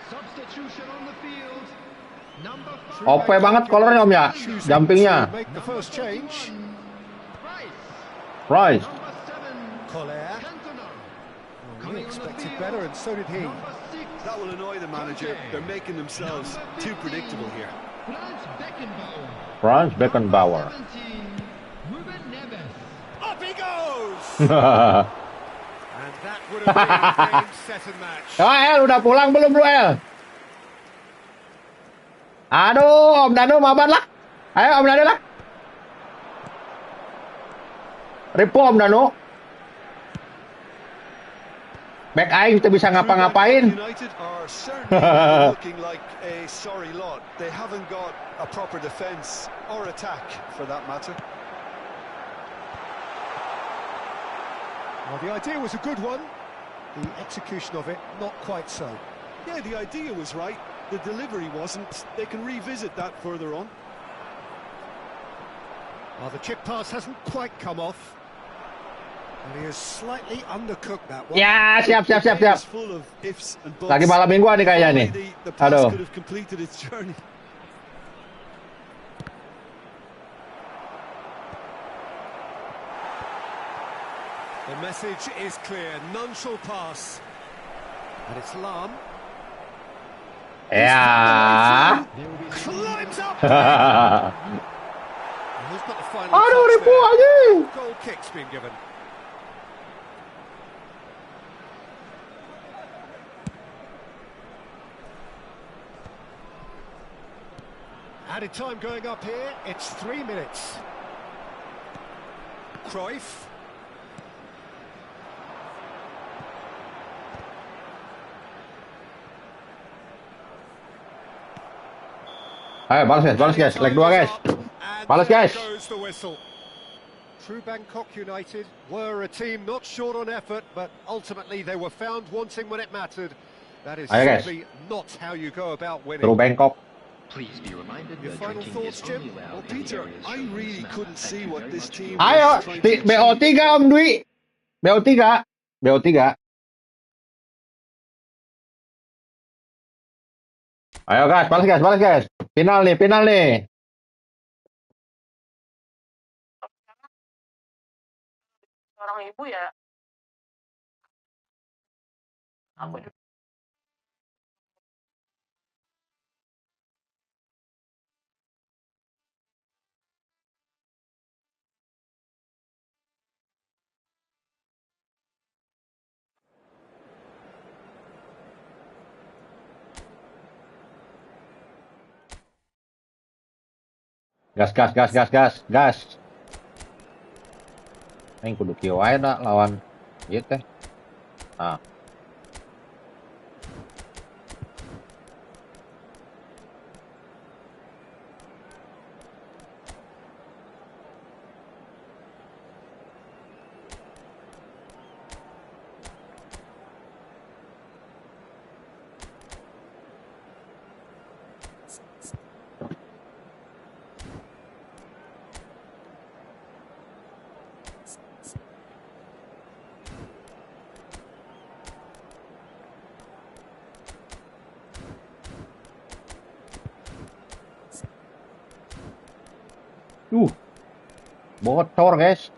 Substitution on the field. Number 5. OP banget collarnya Om ya, jumpingnya. Make the first change. Price. Number 7. Collier. He expected better, and so did he. Number 6. That will annoy the manager. They're making themselves too predictable here. Franz Beckenbauer. 17. Ruben Neves. Up he goes! And that would have been game, set and match. El, udah pulang belum lu El? Aduh, Om Danu mabar lah. Ayo Om Danu lah. Ripu Om Danu. Back aing kita bisa ngapa-ngapain. United are certainly looking like a sorry lot. They haven't got a proper defence or attack, for that matter. Well, the idea was a good one. The execution of it, not quite so. Yeah, the idea was right. The delivery wasn't. They can revisit that further on. Well, the chip pass hasn't quite come off. And he has slightly undercooked that one. Ya, siap. It's full of ifs and buts. Lagi malam minggu nih kayaknya nih. The pass Aduh. could have completed its journey. The message is clear. None shall pass. And it's Lam. Ya. Climbs up. Who's got the final Aduh, touch ribu there? anjing. Goal kick's been given. Added time going up here. It's 3 minutes. Cruyff. Ayo, balas guys. Leg 2 guys. Balas guys. Goes the whistle. True Bangkok United were a team not short on effort, but ultimately they were found wanting when it mattered. That is Ayo, guys. simply not how you go about winning. Seru Bangkok. Please be reminded Your that final drinking thoughts, is Jim? only allowed Well, in the Peter, areas I shown in really this map. couldn't Thank see you what very this much. team Ayo, was trying to achieve. BO3 Om Dwi. BO3. BO3. Ayo guys, balas guys. Final nih. Orang ibu ya aku juga. Gas. Ini kudu kieu wae da lawan ieu teh. Nah. Bocor guys.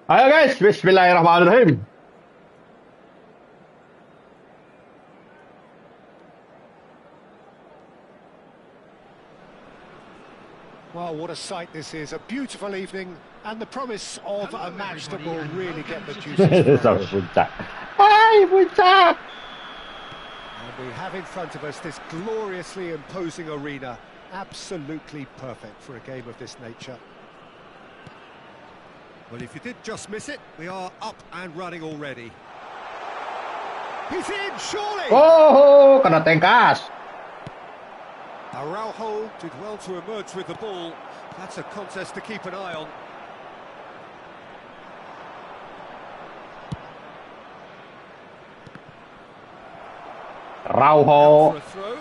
Ayo guys, bismillahirrahmanirrahim. Well, what a sight this is. A beautiful evening and the promise of a match that will really get the juices Sampai flowing. puncak. Hai puncak. And we have in front of us this gloriously imposing arena. Absolutely perfect for a game of this nature. Well, if you did just miss it, we are up and running already. He's in, surely! Oh, kena tengkas. Araujo did well to emerge with the ball. That's a contest to keep an eye on. Out Rauho. for a throw.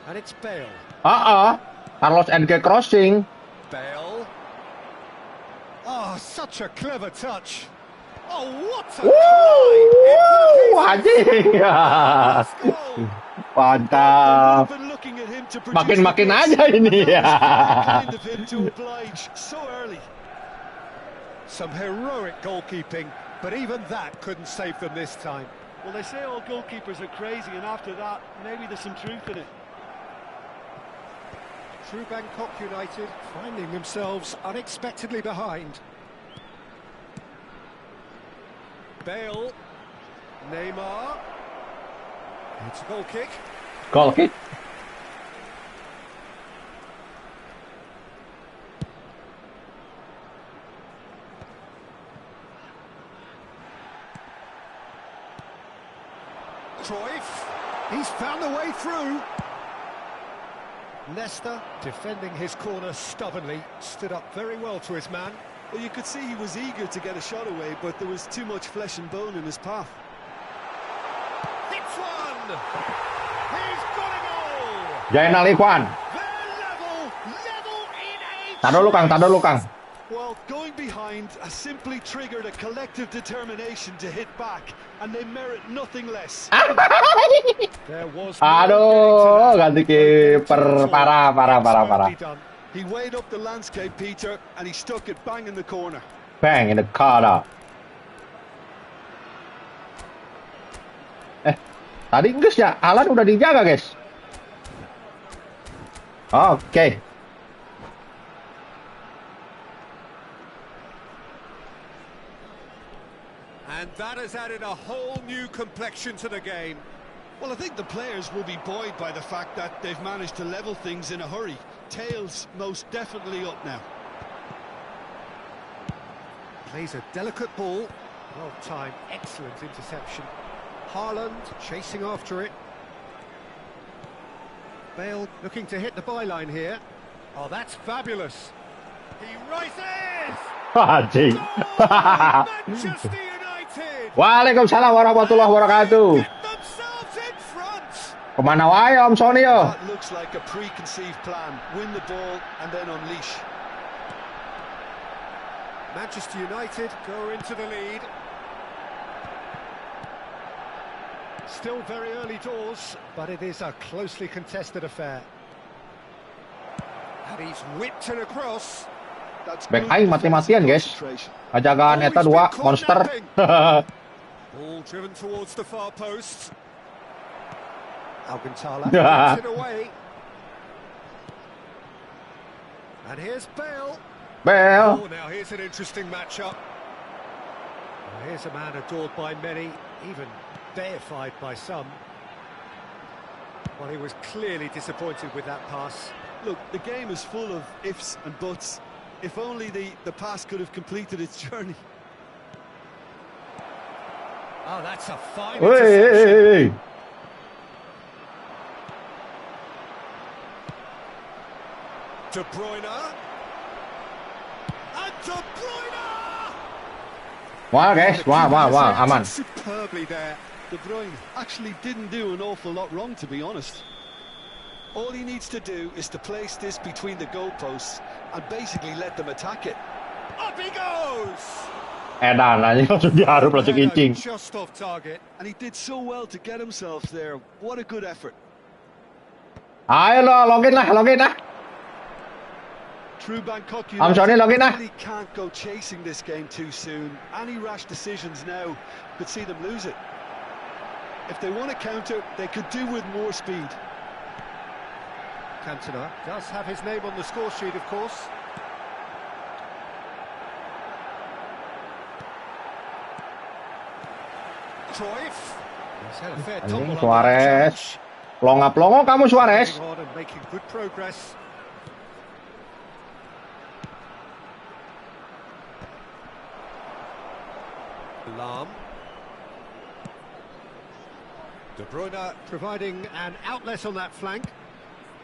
And it's Bale. Carlos NK crossing. Bale. Oh, such a clever touch. Oh, what a Anjing. Mantap. Been looking at him to produce Makin-makin the aja ini ya. kind of him to oblige so early. Some heroic goalkeeping, but even that couldn't save them this time. Well, they say all goalkeepers are crazy, and after that, maybe there's some truth in it. True Bangkok United finding themselves unexpectedly behind. Bale. Neymar. It's a goal kick. Goal kick. Cruyff. He's found the way through. Leicester defending his corner stubbornly, stood up very well to his man. Well, you could see he was eager to get a shot away, but there was too much flesh and bone in his path. Hits one! He's got a goal! Jainal Ikhwan. They're level in a... Tar dulu Kang. Well, going behind has simply triggered a collective determination to hit back, and they merit nothing less. There was Aduh, ganti kiper. Parah. He weighed up the landscape, Peter, and he stuck it bang in the corner. Bang in the corner. Tadi Inggris ya, Alan udah dijaga, guys. Oke. And that has added a whole new complexion to the game. Well, I think the players will be buoyed by the fact that they've managed to level things in a hurry. Tails most definitely up now. Plays a delicate ball. Well timed, excellent interception. Haaland chasing after it. Bale looking to hit the byline here. Oh, that's fabulous. He rises! Anjing. Manchester United! Waalaikumsalam warahmatullahi wabarakatuh. Get themselves in front! Kemana wae Om Sony yo? That looks like a preconceived plan. Win the ball and then unleash. Manchester United go into the lead. Still very early doors, but it is a closely contested affair. And he's whipped it across. That's Back good aing mati-matian, guys. concentration. Kajagaan eta dua monster. Ball driven towards the far post. Alcantara gets it away. And here's Bale. Bel. Oh, now here's an interesting matchup. Well, here's a man adored by many, even deified by some. Well, he was clearly disappointed with that pass. Look, the game is full of ifs and buts. If only the pass could have completed its journey. Oh, that's a fine Hey. interception. De Bruyne. And De Bruyne! Wah guys, wah, aman. Superbly there. De Bruyne actually didn't do an awful lot wrong, to be honest. All he needs to do is to place this between the goalposts and basically let them attack it. Up he goes! Edan aja langsung diharup langsung incing. Just off target. And he did so well to get himself there. What a good effort. Ayo lo, login lah. True Bangkok I'm sorry, United login na. really can't go chasing this game too soon. Any rash decisions now could see them lose it. If they want to counter, they could do with more speed. Cantona does have his name on the score sheet, of course. Cruyff. He's had a fair tumble on that Suarez. challenge. Pelongo kamu Suarez. Moving on and making good progress. Lam. De Bruyne providing an outlet on that flank.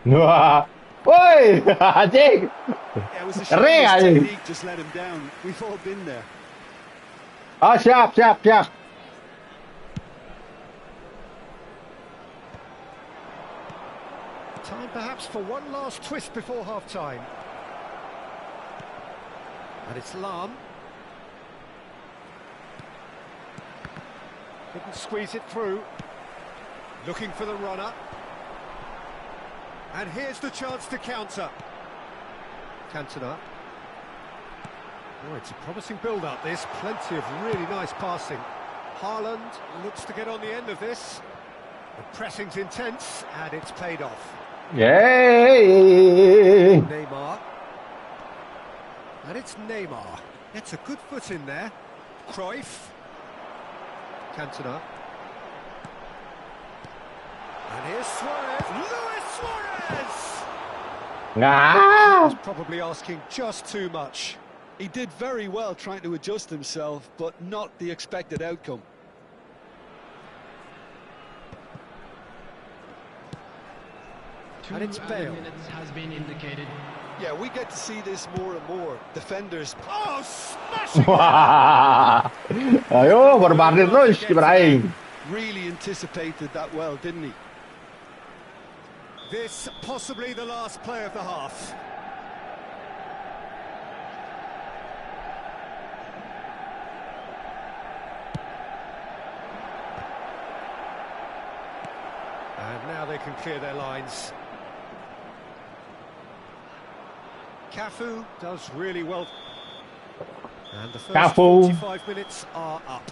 Wah. Woi, anjing. Yeah, it was a shame Keren, his anjing. technique just let him down. We've all been there. Ah, siap. Time perhaps for one last twist before half-time. And it's Lam. Couldn't squeeze it through. Looking for the runner. And here's the chance to counter. Cantona. Oh, it's a promising build-up, this. Plenty of really nice passing. Haaland looks to get on the end of this. The pressing's intense, and it's paid off. Yay. Neymar. And it's Neymar. Gets a good foot in there. Cruyff. Cantona. And here's Suarez. Luis Suarez! Nah. He's probably asking just too much. He did very well trying to adjust himself, but not the expected outcome. And it's Bale. Minutes has been indicated. Yeah, we get to see this more and more. Defenders. Oh, smashing it! Wah. Ayo, berbardir terus kiper aing. Really anticipated that well, didn't he? This possibly the last play of the half. And now they can clear their lines. Cafu does really well. And the first Cafu. 45 minutes are up.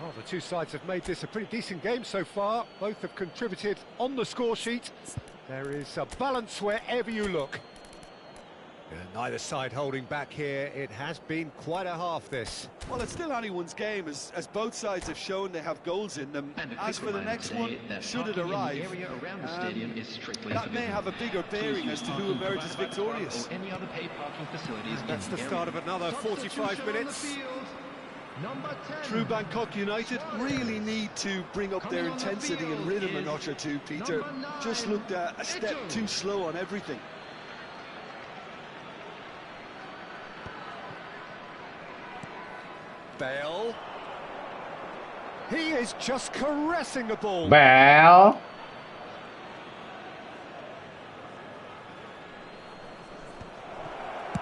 Well, the two sides have made this a pretty decent game so far. Both have contributed on the score sheet. There is a balance wherever you look. And neither side holding back here. It has been quite a half, this. Well, it's still anyone's game, as both sides have shown they have goals in them. As for the next one, should it arrive, that may have a bigger bearing as to who emerges victorious. Any other paid parking facilities. That's the start of another 45 minutes. Number 10. True Bangkok United really need to bring up their intensity and rhythm a notch or two, Peter. Just looked a step too slow on everything. Bale. He is just caressing the ball. Bel.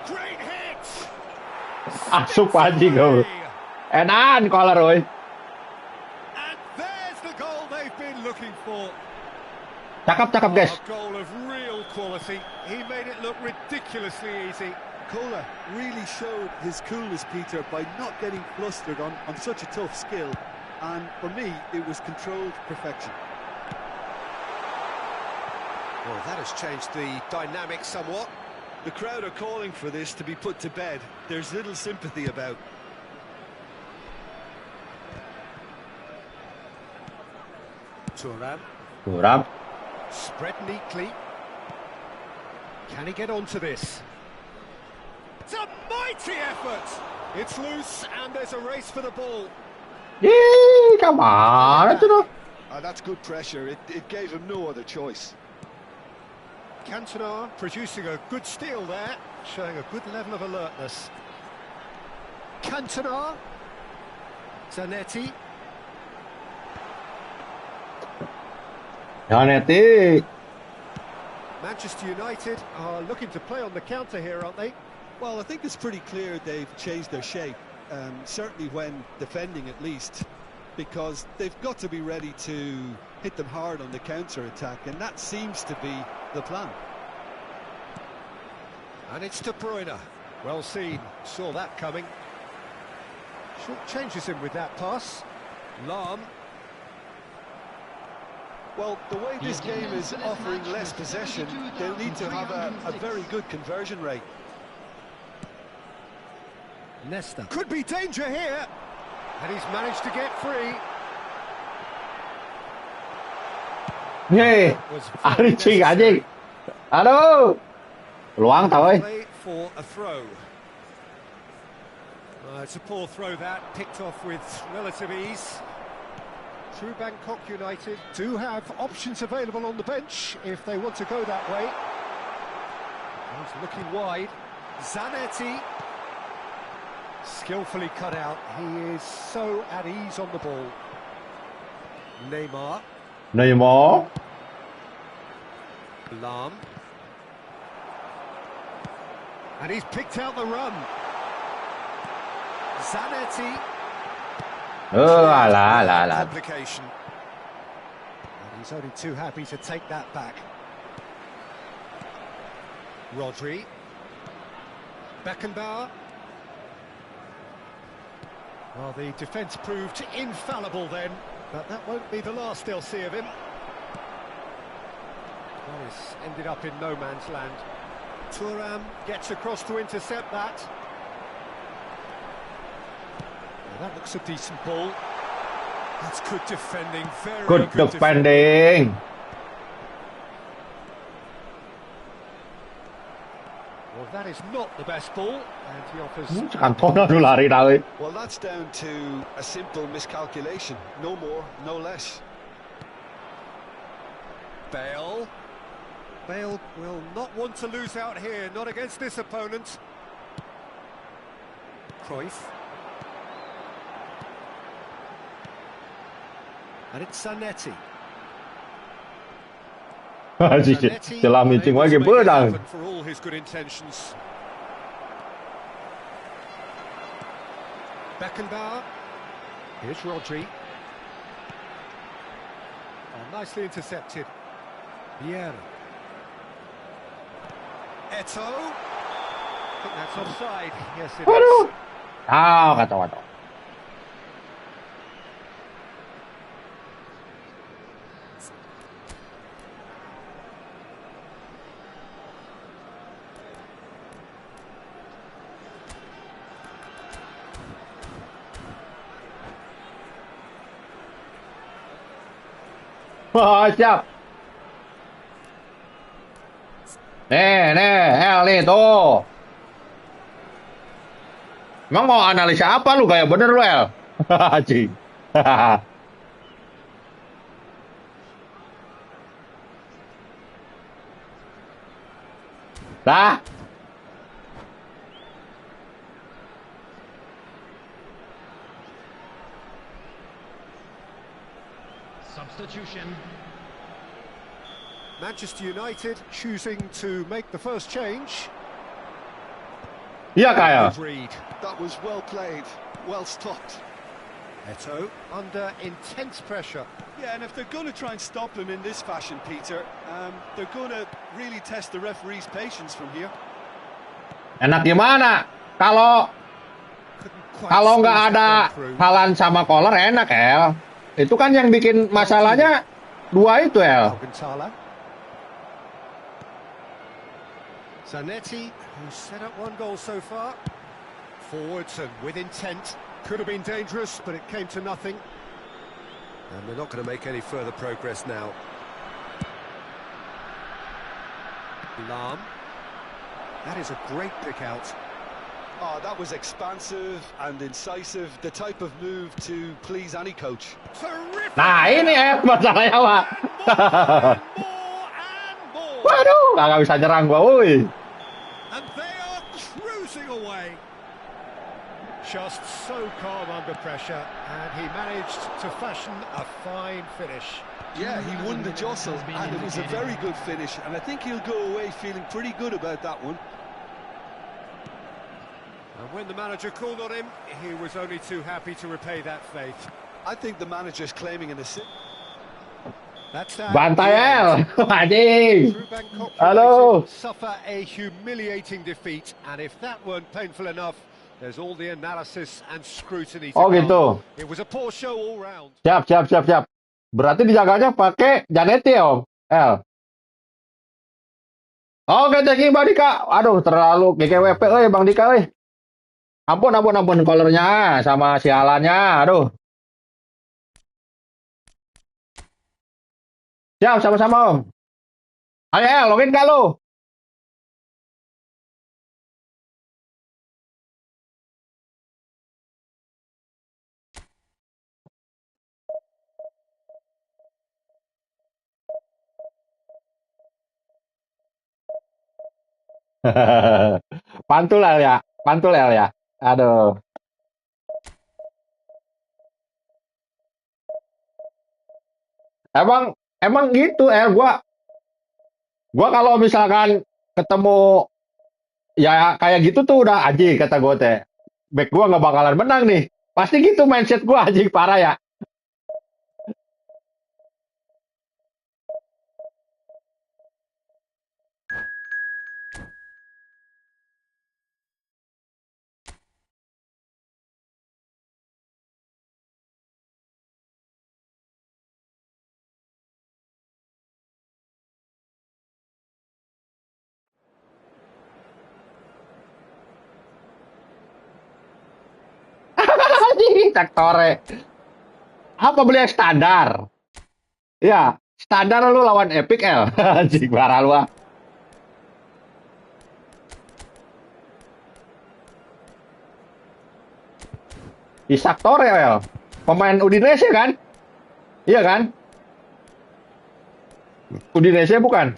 Great hit. Asup anjing kau. Enak collar oi. And there's the goal they've been looking for. Cakep guys. A goal of real quality. He made it look ridiculously easy. Kohler really showed his coolness, Peter, by not getting flustered on such a tough skill. And for me, it was controlled perfection. Well, that has changed the dynamic somewhat. The crowd are calling for this to be put to bed. There's little sympathy about. Thuram. Kurang. Spread neatly. Can he get onto this? It's a mighty effort! It's loose and there's a race for the ball. Ih, kemana tuh tuh? That's good pressure. It gave him no other choice. Cantona producing a good steal there, showing a good level of alertness. Cantona. Zanetti. Cantik. Manchester United are looking to play on the counter here, aren't they? Well, I think it's pretty clear they've changed their shape, certainly when defending at least, because they've got to be ready to hit them hard on the counter-attack, and that seems to be the plan. And it's De Bruyne. Well seen, saw that coming. Short changes him with that pass. Lahm. Well, the way this game is offering less possession, they'll need to have a very good conversion rate. Nesta. Could be danger here. And he's managed to get free. Hei, anjing anjing. Aduh. Luang tau oi. Play for a throw. It's a poor throw that, picked off with relative ease. True Bangkok United do have options available on the bench if they want to go that way. He's looking wide. Zanetti. Skillfully cut out. He is so at ease on the ball. Neymar. Neymar. Lahm. And he's picked out the run. Zanetti. Alah. Complication. And he's only too happy to take that back. Rodri. Beckenbauer. Well, the defence proved infallible then, but that won't be the last they'll see of him. Well, he's ended up in no man's land. Thuram gets across to intercept that. Well, that looks a decent ball. That's good defending, very Good defending. defending. Well, that is not the best ball, and he offers... Kantong aduh lari dah oi. Well, that's down to a simple miscalculation. No more, no less. Bale. Bale will not want to lose out here, not against this opponent. Cruyff. And it's Zanetti. Celah mincing lagi pedang. For all his good intentions. Beckenbauer. Here's Rodri. Oh, nicely intercepted. Vieira. Eto. I think that's offside. Yes, it is. Kata-kata. Wah, siap. Nih, El nih tuh. Emang mau analisa apa lu? Kayak bener lu, El. Anjing. Dah. Substitution. Manchester United choosing to make the first change. Iya, Kyle. That was well played, well stopped. Eto under intense pressure. Yeah, and if they're going to try and stop him in this fashion, Peter, they're going to really test the referee's patience from here. Enak gimana? Kalau nggak ada halan sama collar enak, El. Itu kan yang bikin masalahnya dua itu, El. Zanetti, who's set up one goal so far. Forwards and with intent. Could have been dangerous, but it came to nothing. And they're not going to make any further progress now. Lam. That is a great pick out. Oh, that was expansive and incisive. The type of move to please any coach. Terrific! Nah, ini masalahnya, Pak. Waduh, nggak bisa nyerang gua, woi. And they are cruising away. Just so calm under pressure, and he managed to fashion a fine finish. Yeah, he won the jostle, and it was a very good finish, and I think he'll go away feeling pretty good about that one. And when the manager called on him, he was only too happy to repay that faith. I think the manager's claiming an assist. That's that. Bantai, El. Anjing. Halo. Suffer a humiliating defeat, and if that weren't painful enough, there's all the analysis and scrutiny to Oh, come. gitu. It was a poor show all round. Siap. Berarti dijaganya pakai Zanetti, Om. El. Oke, thank you, Bang Dika. Aduh, terlalu GGWP, Bang Dika, Ampun, kolornya sama sialannya. Aduh. Siap, sama-sama, Om. Ayo, El, login gak lu? Pantul, El ya. Aduh. Emang gitu, El. Gua kalau misalkan ketemu ya kayak gitu tuh udah anjing kata gue teh. Back gua nggak bakalan menang nih. Pasti gitu mindset gua anjing parah ya. Sektore. Apa beli yang standar? Ya, standar lu lawan Epic L. Anjing parah lu. Isak Torel, pemain Udinese kan? Iya kan? Udinese bukan?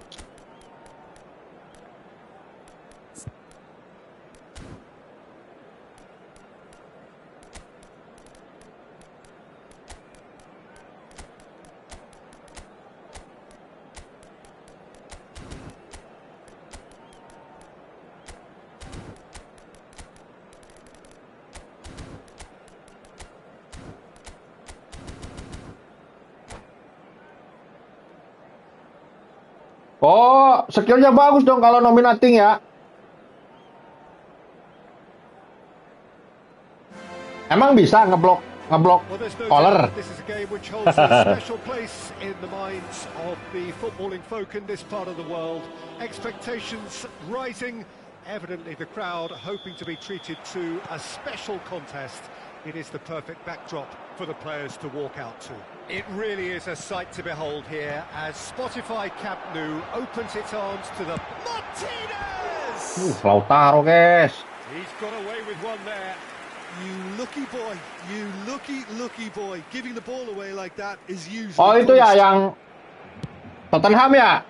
Oh, skillnya bagus dong kalau nominating ya. Emang bisa ngeblok Well, there's no collar? doubt this is a game which holds a special place in the minds of the footballing folk in this part of the world. Expectations rising, evidently the crowd hoping to be treated to a special contest. It is the perfect backdrop for the players to walk out to. It really is a sight to behold here as Spotify Camp Nou opens its arms to the Martinez! Lautaro, guys. He's got away with one there. You lucky boy, you lucky boy. Giving the ball away like that is usually Oh, itu ya punished. yang Tottenham ya?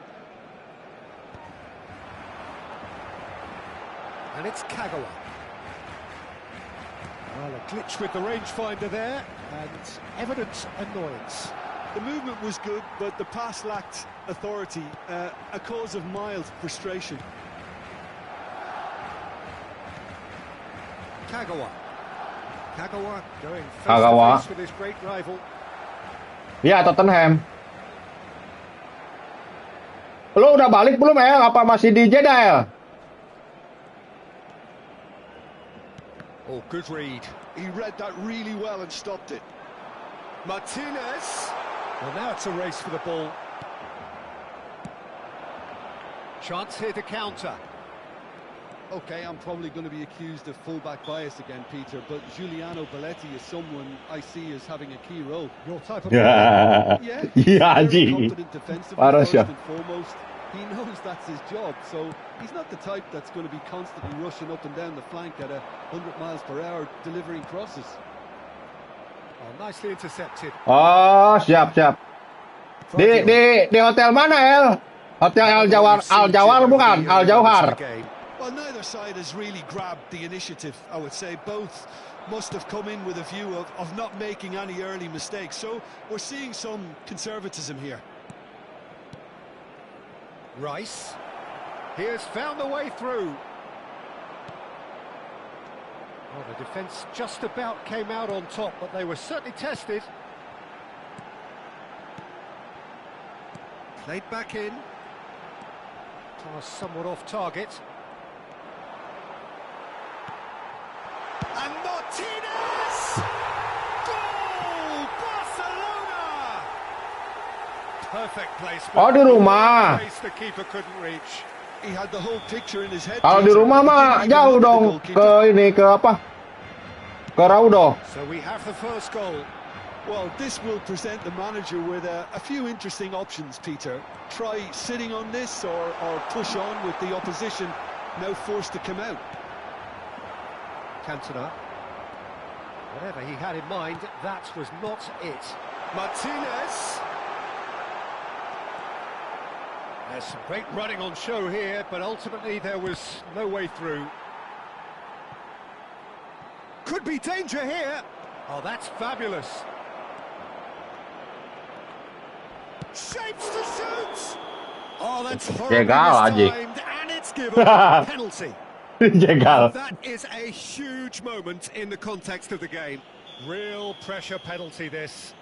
And it's Kagawa. Well, a glitch with the rangefinder there, and evident annoyance. The movement was good, but the pass lacked authority, a cause of mild frustration. Kagawa going face Kagawa. to face with his great rival. Iya, Tottenham. Lo udah balik belum, El? Apa masih di Jeddah, El? Oh, good read. He read that really well and stopped it. Martinez. Well, now it's a race for the ball. Chance here to counter. Okay, I'm probably going to be accused of fullback bias again, Peter, but Giuliano Belletti is someone I see as having a key role. Your type of Ya, Yeah, iya very anjing. competent defensively Parah first sih. and foremost. He knows that's his job, so he's not the type that's going to be constantly rushing up and down the flank at 100 miles per hour, delivering crosses. Oh, nicely intercepted. Oh, siap. Di hotel mana, El? Hotel Al Jawar bukan? Al Jauhar. Well, neither side has really grabbed the initiative, I would say. Both must have come in with a view of not making any early mistakes. So we're seeing some conservatism here. Rice. He has found the way through. Well, the defence just about came out on top, but they were certainly tested. Played back in. Pass somewhat off target. And Martinez! Goal! Barcelona! Perfect placement. Oh, di rumah. Place the keeper couldn't reach. He had the whole picture in his head. Kalau di Peter, rumah but he mah didn't even jauh look at the dong goalkeeper. ke Raudo. So we have the first goal. Well, this will present the manager with a few interesting options, Peter. Try sitting on this or push on with the opposition now forced to come out. Cantona. Whatever he had in mind, that was not it. Martinez. There's some great running on show here, but ultimately there was no way through. Could be danger here. Oh, that's fabulous. Shapes to shoot. Oh, that's horribly mistimed, and it's given a penalty. Jegal. That is a huge moment in the context of the game. Real pressure penalty, this.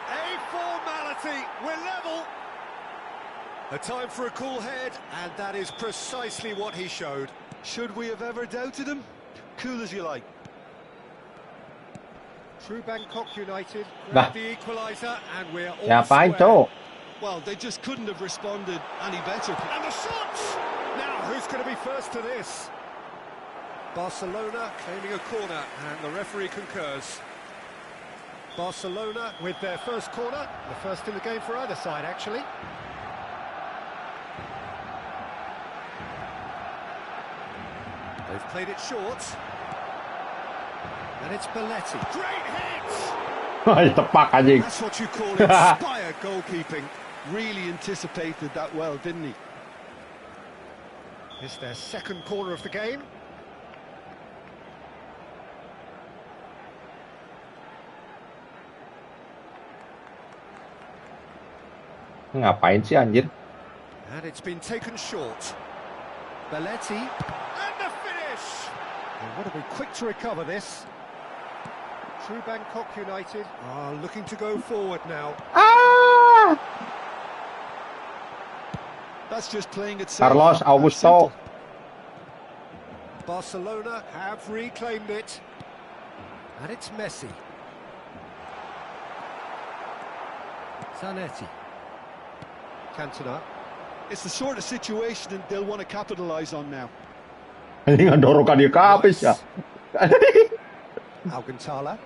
A formality, we're level. A time for a cool head, and that is precisely what he showed. Should we have ever doubted him? Cool as you like. True Bangkok United Nah. grab the equaliser, and we're all Ngapain, square. Cok? Well, they just couldn't have responded any better. And the shot! Now, who's going to be first to this? Barcelona claiming a corner, and the referee concurs. Barcelona with their first corner, the first in the game for either side, actually. They've played it short. And it's Belletti. Great hit! Tepak anjing. That's what you call inspired goalkeeping. Really anticipated that well, didn't he? It's their second corner of the game. Ngapain sih anjir? And it's been taken short. Belletti. And the finish! They want to be quick to recover this. True Bangkok United are looking to go forward now. That's just playing it safe. Carlos Augusto. Barcelona have reclaimed it. And it's Messi. Zanetti. Cantona. It's the sort of situation that they'll want to capitalise on now. Ini ngedorokan dia ke habis ya. Alcantara.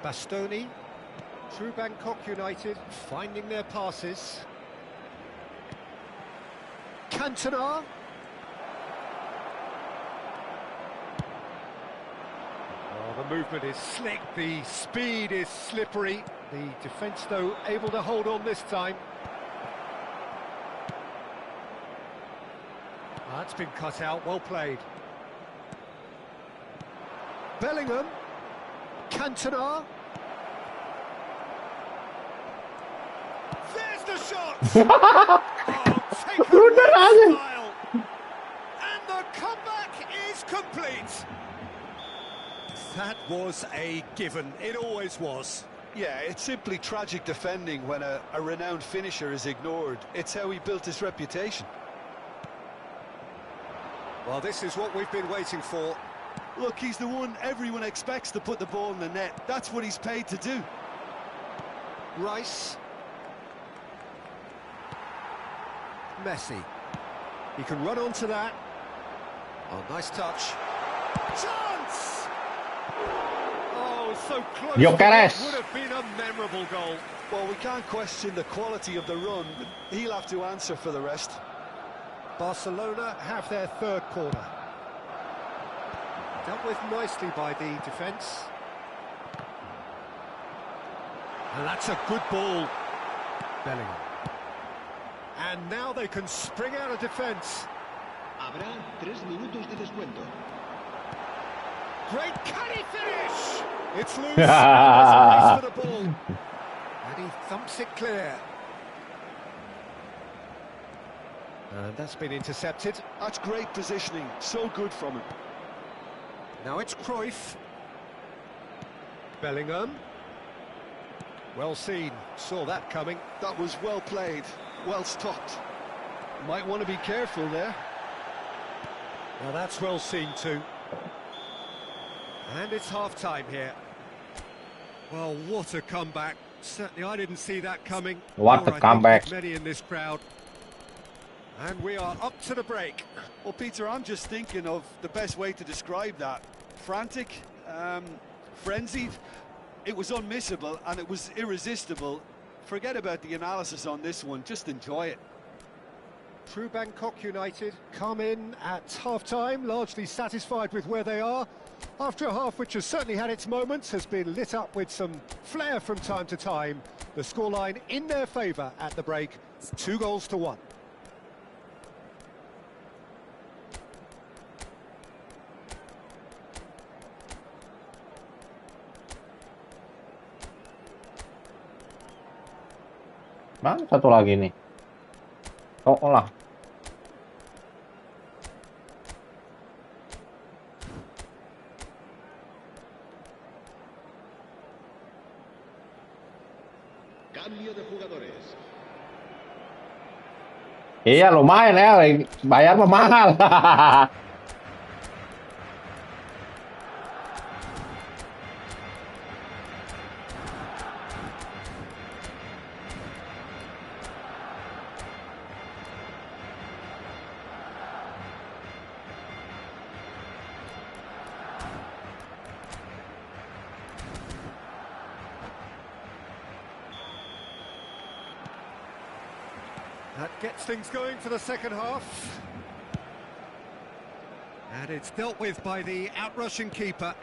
Bastoni. True Bangkok United finding their passes. Cantona. Oh, the movement is slick, the speed is slippery. The defence, though, able to hold on this time. That's been cut out, well played. Bellingham. Cantona. There's the shot! Oh, take a style. And the comeback is complete. That was a given, it always was. Yeah, it's simply tragic defending when a renowned finisher is ignored. It's how he built his reputation. Well, this is what we've been waiting for. Look, he's the one everyone expects to put the ball in the net. That's what he's paid to do. Rice. Messi. He can run onto that. Oh, nice touch. Chance! Oh, so close. Gyökeres. Would have been a memorable goal. Well, we can't question the quality of the run, but he'll have to answer for the rest. Barcelona have their third corner. Dealt with nicely by the defence. And that's a good ball. Bellingham. And now they can spring out of defence. Habrá 3 minutos de descuento. Great, can he finish? It's loose. There's a race for the ball. And he thumps it clear. And that's been intercepted. That's great positioning. So good from him. Now it's Cruyff. Bellingham. Well seen. Saw that coming. That was well played. Well stopped. Might want to be careful there. Now that's well seen too. And it's half-time here. Well, what a comeback. Certainly I didn't see that coming. What a comeback. Many in this crowd. And we are up to the break. Well, Peter, I'm just thinking of the best way to describe that. Frantic, frenzied. It was unmissable and it was irresistible. Forget about the analysis on this one, just enjoy it. True Bangkok United come in at half-time, largely satisfied with where they are. After a half which has certainly had its moments, has been lit up with some flair from time to time. The scoreline in their favour at the break, 2-1. Mana satu lagi nih? Oh lah. Cambio de jugadores. Iya lumayan ya, bayar mah mahal. That gets things going for the second half. And it's dealt with by the outrushing keeper.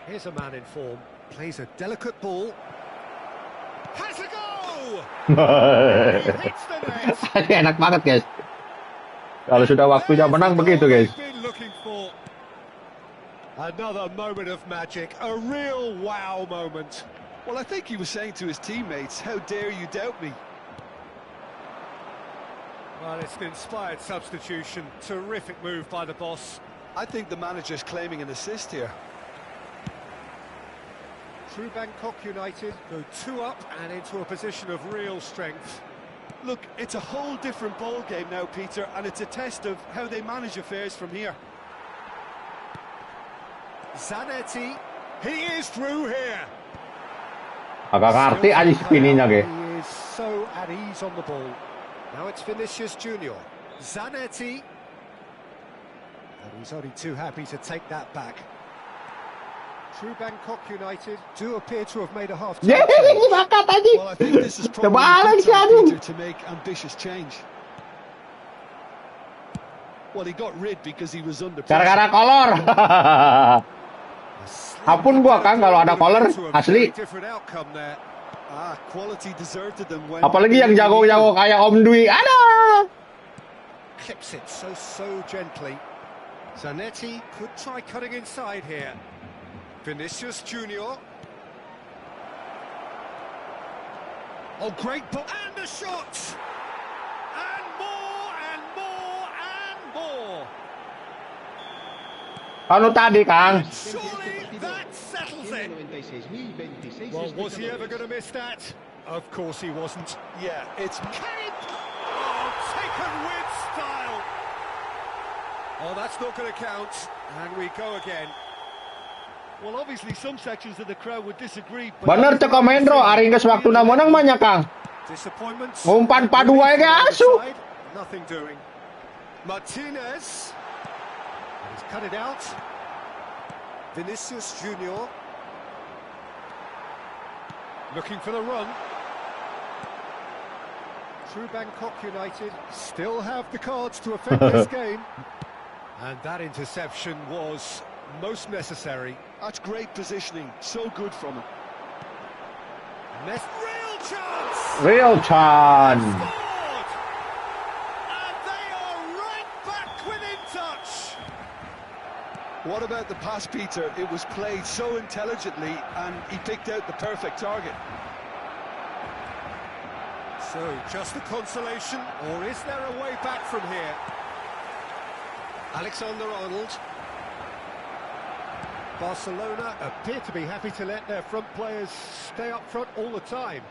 Here's a man in form. Plays a delicate ball. Has a go! He hits the net. Enak banget guys. Kalau sudah waktunya menang begitu guys. Been looking for another moment of magic, a real wow moment. Well, I think he was saying to his teammates, how dare you doubt me? Well, it's an inspired substitution. Terrific move by the boss. I think the manager's claiming an assist here. Through Bangkok United, go 2 up and into a position of real strength. Look, it's a whole different ball game now, Peter, and it's a test of how they manage affairs from here. Zanetti, he is through here. Agak ngerti aja spinnya, ge. He is so at ease on the ball. Now it's Vinicius Junior. Zanetti. And he's only too happy to take that back. True Bangkok United do appear to have made a half-time change. Bakat aja. Well, I think this is probably Terbalik a good time, SYAHDU. Peter, to make ambitious change. Well, he got rid because he was under pressure. Gara-gara kolor. Ampun gua Kang kalau ada kolor asli. Quality deserted them when Apalagi yang jago-jago kayak Om Dwi. Ada. Clips it so gently. Zanetti could try cutting inside here. Vinicius Junior. Oh, great ball. And the shot! And more, and more, and more! Anu tadi, Kang. Surely that settles it! Well, was he ever going to miss that? Of course he wasn't. Yeah, it's Cape! Oh, taken with style! Oh, that's not going to count. And we go again. Well, obviously some sections of the crowd would disagree. Bener cek Komendro, ari geus waktuna menang mah nya, Kang. Disappointments. Ngumpan padu wae ge asu. Nothing doing. Martinez. He's cut it out. Vinicius Junior. Looking for the run. True Bangkok United still have the cards to affect this game. And that interception was most necessary. That's great positioning. So good from him. Real chance! Real chance. Scored! And they are right back within touch. What about the pass, Peter? It was played so intelligently and he picked out the perfect target. So, just the consolation, or is there a way back from here? Alexander-Arnold. Barcelona appear to be happy to let their front players stay up front all the time.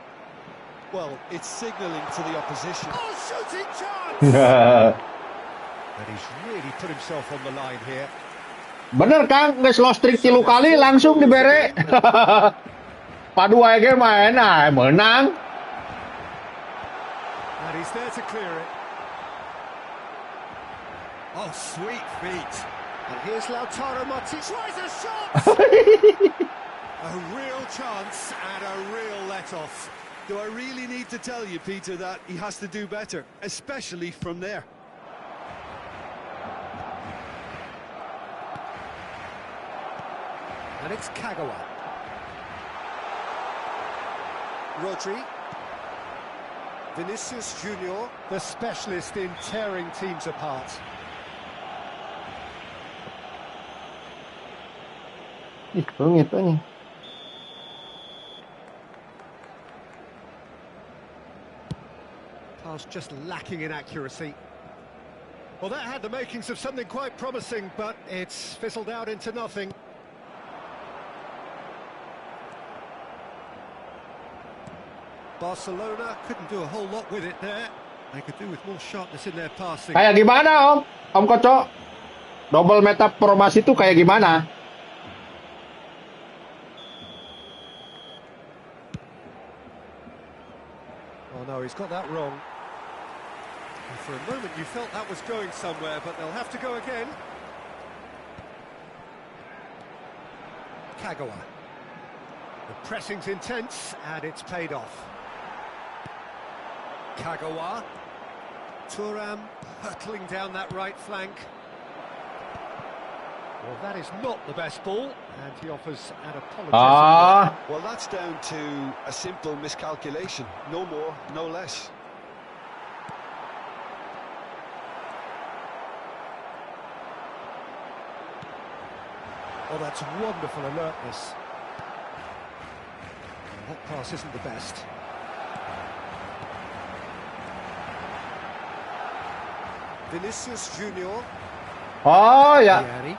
Well, it's signalling to the opposition. Oh, shooting chance! And he's really put himself on the line here. Bener, Kang, geus lost trik 3 kali langsung dibere. Padu wae ge main menang. And he's there to clear it. Oh, sweet feet. And here's Lautaro Martinez. Tries a shot! A real chance and a real let-off. Do I really need to tell you, Peter, that he has to do better, especially from there? And it's Kagawa. Rodri. Vinicius Junior, the specialist in tearing teams apart. Itu nih. Pass just lacking in accuracy. Well, that had the makings of something quite promising, but it's fizzled out into nothing. Barcelona couldn't do a whole lot with it there. They could do with more sharpness in their passing. Kayak gimana, Om Koco? Double meta formasi itu kayak gimana? Oh no, he's got that wrong. And for a moment you felt that was going somewhere, but they'll have to go again. Kagawa. The pressing's intense, and it's paid off. Kagawa. Thuram hurtling down that right flank. Well, that is not the best ball, and he offers an apology. Well, that's down to a simple miscalculation. No more, no less. Oh, that's wonderful alertness. Well, that pass isn't the best. Vinicius Junior. Oh ya, Vianney,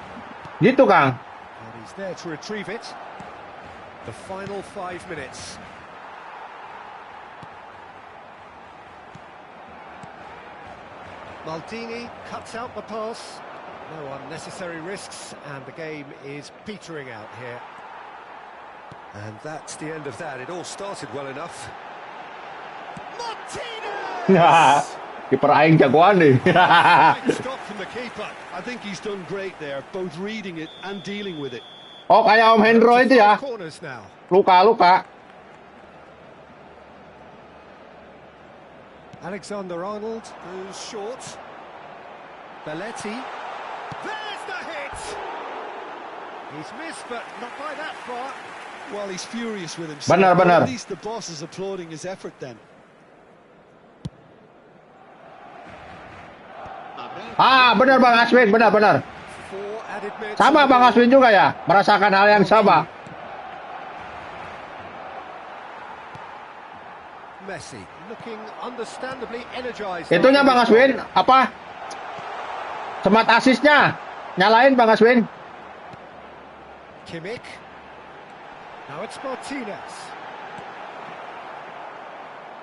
gitu Kang. and he's there to retrieve it. The final 5 minutes. Maldini cuts out the pass. No unnecessary risks, and the game is petering out here. And that's the end of that. It all started well enough. Nah, Martinez! kiper aing jagoan nih. Great stop from the keeper. I think he's done great there, both reading it and dealing with it. Oh, kayak Om Hendro To itu ya. five corners now. Luka-luka. Alexander-Arnold goes short. Belletti. There's the hit! He's missed, but not by that far. Well, he's furious with himself. Benar, but benar. At least the boss is applauding his effort then. Ah, benar Bang Aswin, benar-benar. 4 added minutes. Sama Bang Aswin juga ya, merasakan hal yang sama. Messi looking understandably energized. Itunya Bang Aswin, apa? Semat asisnya. Nyalain Bang Aswin. Kimmich. Now it's Martinez.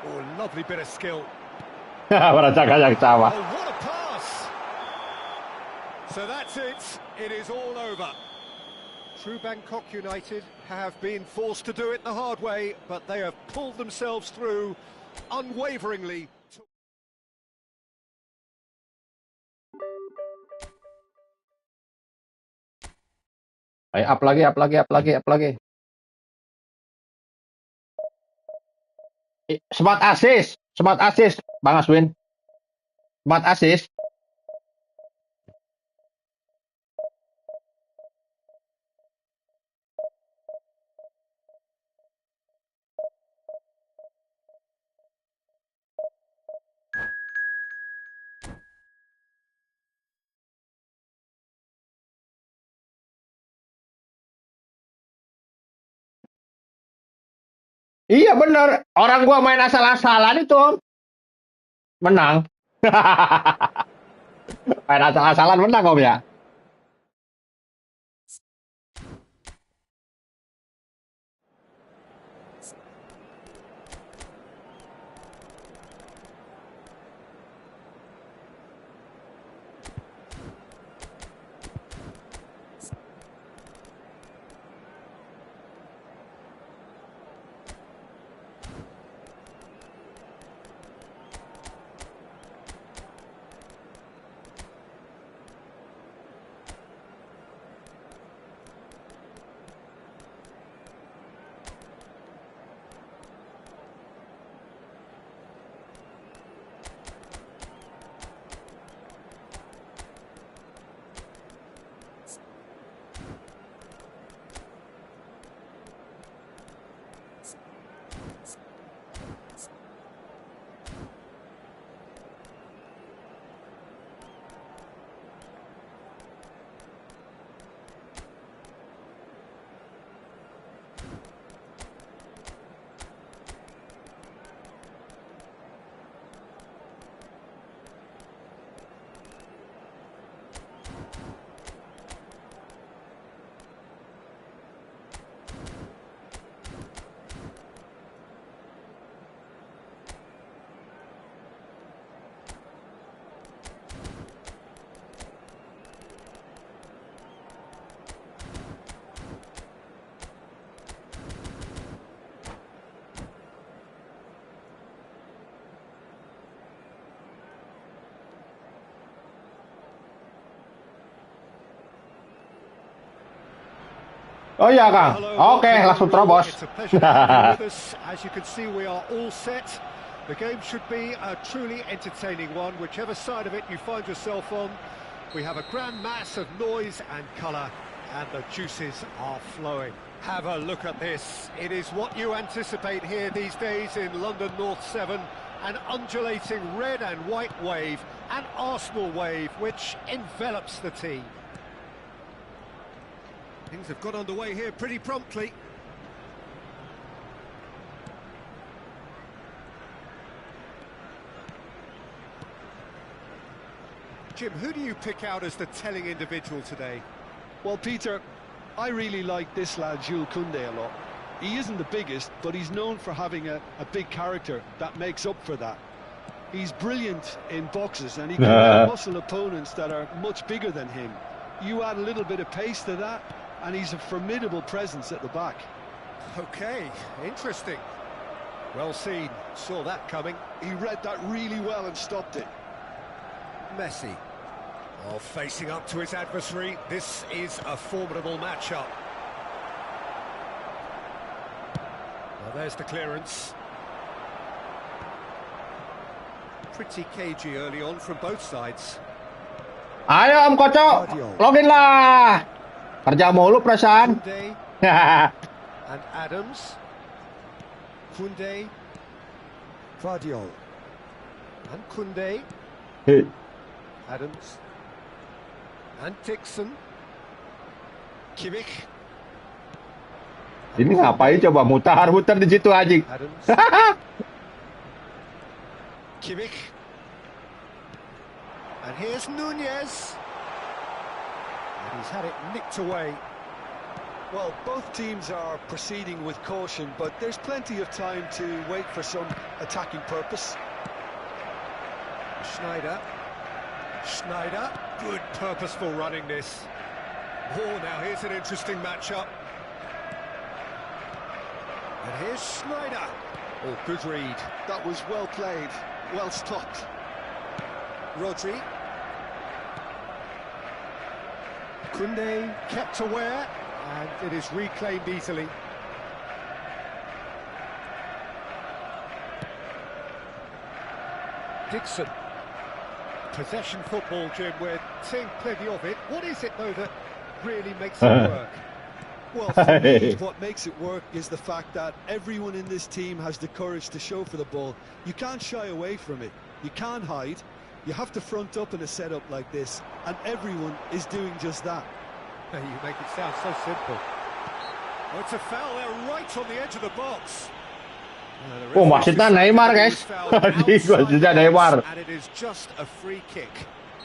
Oh, lovely bit of skill. Merasakan yang sama. Oh, what a pass! So that's it. It is all over. True Bangkok United have been forced to do it the hard way, but they have pulled themselves through unwaveringly. Ayo up lagi. Smart assist, Bang Aswin. Smart assist. Iya bener, orang gua main asal-asalan itu Om. Menang. Main asal-asalan menang Om ya. Oh iya Kang. Oke, langsung terobos. It's a pleasure to have you with us. As you can see, we are all set. The game should be a truly entertaining one, whichever side of it you find yourself on. We have a grand mass of noise and colour, and the juices are flowing. Have a look at this. It is what you anticipate here these days in London North 7. An undulating red and white wave, an Arsenal wave, which envelops the team. Things have got underway here pretty promptly. Jim, who do you pick out as the telling individual today? Well, Peter, I really like this lad, Jules Koundé, a lot. He isn't the biggest, but he's known for having a big character that makes up for that. He's brilliant in boxes, and he can outmuscle opponents that are much bigger than him. You add a little bit of pace to that, and he's a formidable presence at the back. Okay, interesting. Well seen, saw that coming. He read that really well and stopped it. Messi. Oh, facing up to his adversary. This is a formidable matchup. Well, there's the clearance. Pretty cagey early on from both sides. Ayo Om Koco, login lah. Kerja mulu perasaan. Koundé and Adams. Koundé. Guardiola. And Koundé. Adams. And Dixon. Kimmich. Ini ngapain coba mutar-mutar di situ anjing. Adams. Kimmich. And here's Nunez. And he's had it nicked away. Well, both teams are proceeding with caution, but there's plenty of time to wait for some attacking purpose. Schneider. Schneider. Good purposeful running this. Oh, now here's an interesting matchup. And here's Schneider. Oh, good read. That was well played, well stopped. Rodri. Koundé kept aware, and it is reclaimed easily. Dixon. Possession football, Jim, we're seeing plenty of it. What is it, though, that really makes it work? Well, for me, what makes it work is the fact that everyone in this team has the courage to show for the ball. You can't shy away from it. You can't hide. You have to front up in a setup like this, and everyone is doing just that. Hey, you make it sound so simple. Oh, it's a foul there, right on the edge of the box. Oh, maksudnya Neymar, guys. Maksudnya Neymar. And it is just a free kick.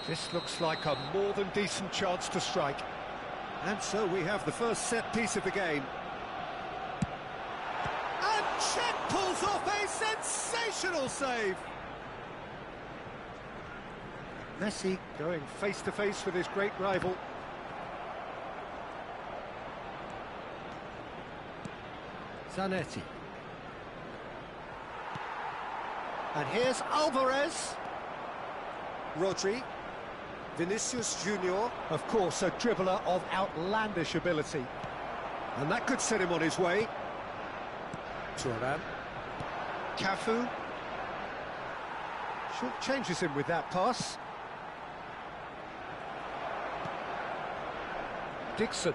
This looks like a more than decent chance to strike. And so we have the first set piece of the game. And Chet pulls off a sensational save. Messi going face to face with his great rival. Zanetti. And here's Alvarez. Rodri. Vinicius Junior, of course, a dribbler of outlandish ability. And that could set him on his way. Turan. Cafu. Short changes him with that pass. Dixon.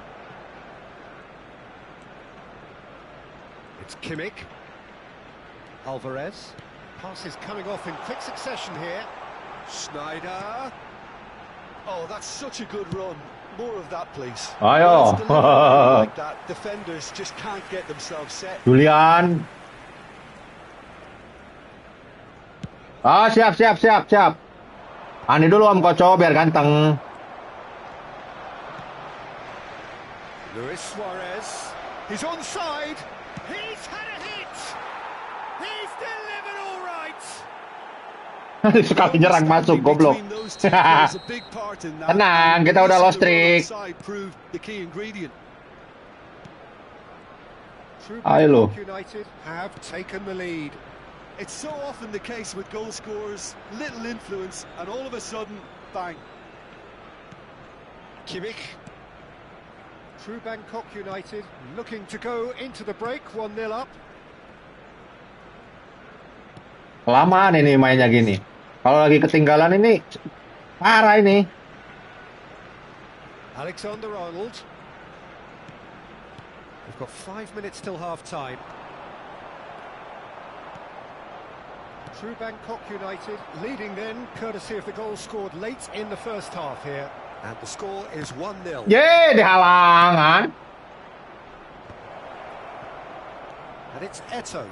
It's Kimmich. Alvarez. Pass is coming off in quick succession here. Schneider. Oh, that's such a good run. More of that, please. Ayo. Like that, defenders just can't get themselves set. Julian. Ah, siap. Ani dulu Om Koco biar ganteng. Luis Suarez. He's onside. He's had a hit. He's delivered all right. Sekali nyerang masuk, goblok. Tenang, kita udah lost trik. Ayo lo. United have taken the lead. It's so often the case with goal scorers, little influence, and all of a sudden, bang. Kimmich. True Bangkok United looking to go into the break, 1-0 up. Kelamaan ini mainnya gini. Kalau lagi ketinggalan ini parah ini. Alexander-Arnold. We've got 5 minutes till half-time. True Bangkok United leading then, courtesy of the goal scored late in the first half here. And the score is 1-0. Yeay, dihalangan. And it's Eto.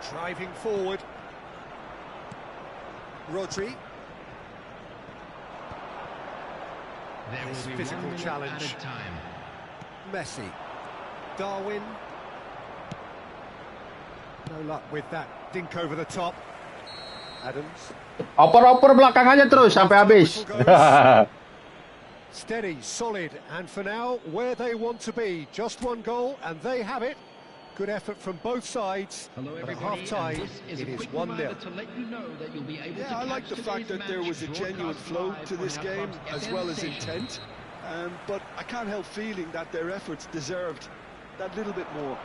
Driving forward. Rodri. Nice physical challenge. Messi. Darwin. No luck with that dink over the top. Adams. Oper-oper belakang aja terus sampai habis. Steady, solid, and for now, where they want to be. Just one goal, and they have it. Good effort from both sides. But at half-time, it is 1-0. Yeah, I like the fact that there was a genuine flow to this game, as well as intent. But I can't help feeling that their efforts deserved that little bit more.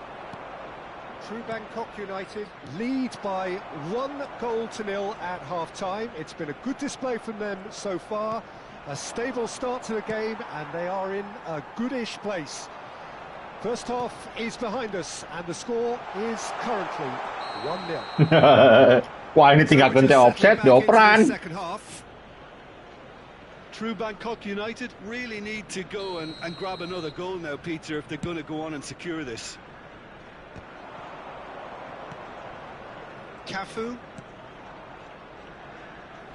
True Bangkok United lead by 1-0 at half-time. It's been a good display from them so far. A stable start to the game, and they are in a goodish place. First half is behind us, and the score is currently 1-0. Wah, ini tinggal ganti offset, dioperan. True Bangkok United really need to go and grab another goal now, Peter, if they're going to go on and secure this. Cafu.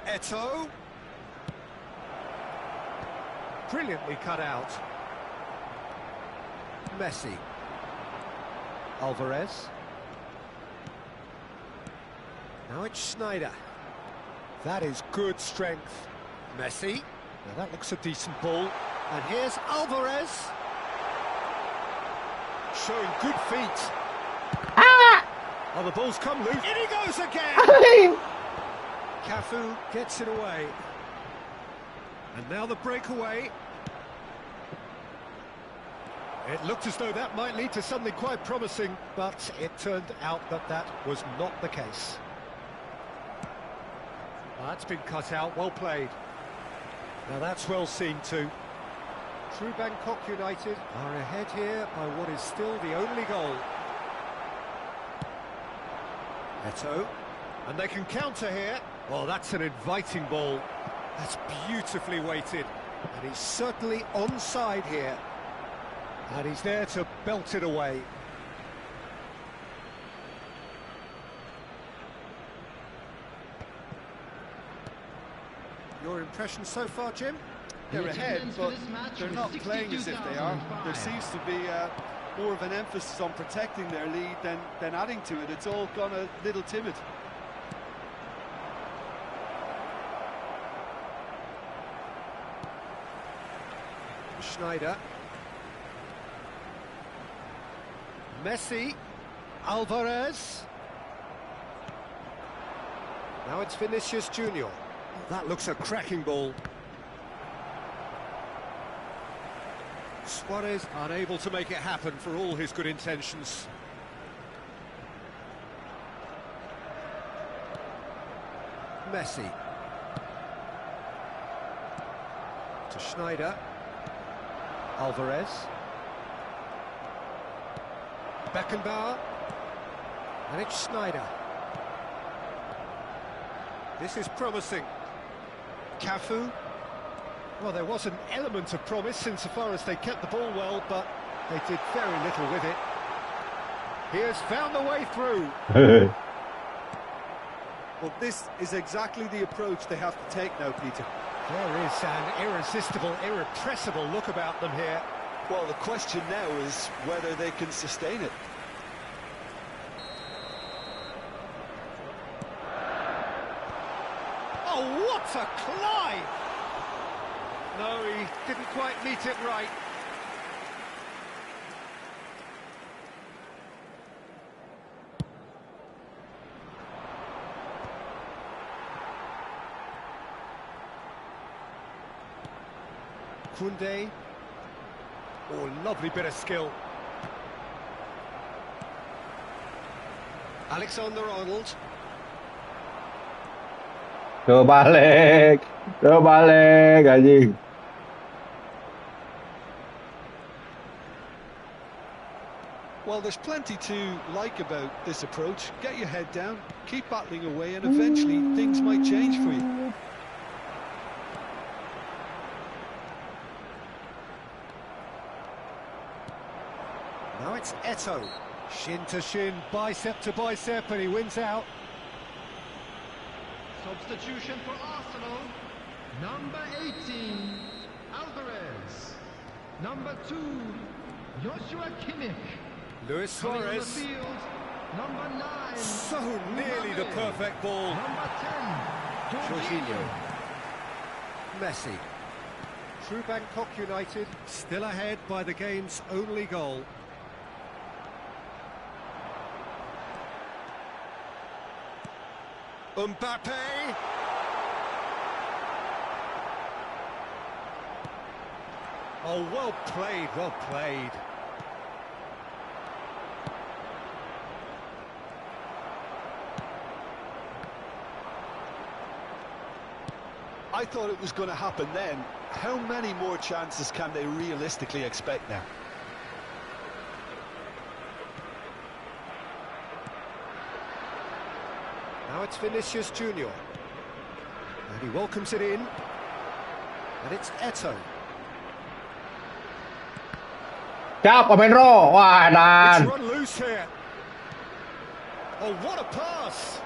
Eto'o. Brilliantly cut out. Messi. Alvarez. Now it's Schneider. That is good strength. Messi. Now that looks a decent ball. And here's Alvarez. Showing good feet. Oh, the ball's come loose. In he goes again! Cafu gets it away. And now the breakaway. It looked as though that might lead to something quite promising, but it turned out that that was not the case. That's been cut out, well played. Now that's well seen too. True Bangkok United are ahead here by what is still the only goal. Eto'o, and they can counter here. Well, that's an inviting ball. That's beautifully weighted, and he's certainly onside here. And he's there to belt it away. Your impression so far, Jim? They're ahead, but they're not playing as if they are. There seems to be more of an emphasis on protecting their lead than adding to it. It's all gone a little timid. Schneider. Messi. Alvarez. Now it's Vinicius Junior. That looks a cracking ball. Suarez unable to make it happen for all his good intentions. Messi. To Schneider. Alvarez. Beckenbauer. And it's Schneider. This is promising. Cafu. Well, there was an element of promise insofar as they kept the ball well, but they did very little with it. He has found the way through. Well, this is exactly the approach they have to take now, Peter. There is an irresistible, irrepressible look about them here. Well, the question now is whether they can sustain it. Oh, what a climb! No, he didn't quite meet it right. Kunde. Oh, lovely bit of skill. Alexander-Arnold. Terbalik anjing. Well, there's plenty to like about this approach. Get your head down, keep battling away, and eventually things might change for you. Now it's Eto'o. Shin to shin, bicep to bicep, and he wins out. Substitution for Arsenal, number 18, Alvarez. Number 2, Joshua Kimmich. Luis Suarez. Field, number 9. So nearly the perfect ball. Number 10, Jorginho. Messi. True Bangkok United still ahead by the game's only goal. Mbappe. Oh, well played, well played. I thought it was going to happen then. How many more chances can they realistically expect now? Now it's Vinicius Junior. And he welcomes it in. And it's Eto. Siap, Omenro. Wah, It's dan. run loose here. Oh, what a pass!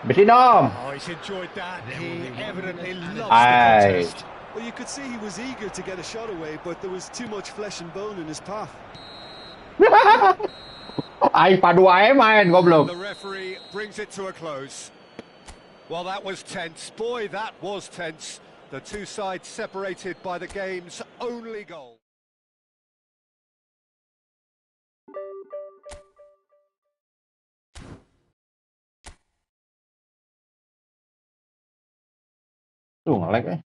Besi dom. Oh, he's enjoyed that. He evidently loves the Aye. contest. Well, you could see he was eager to get a shot away, but there was too much flesh and bone in his path. Ay, padu ae main, goblok. The referee brings it to a close. Well, that was tense. Boy, that was tense. The two sides separated by the game's only goal. Tuh, nge-lag eh.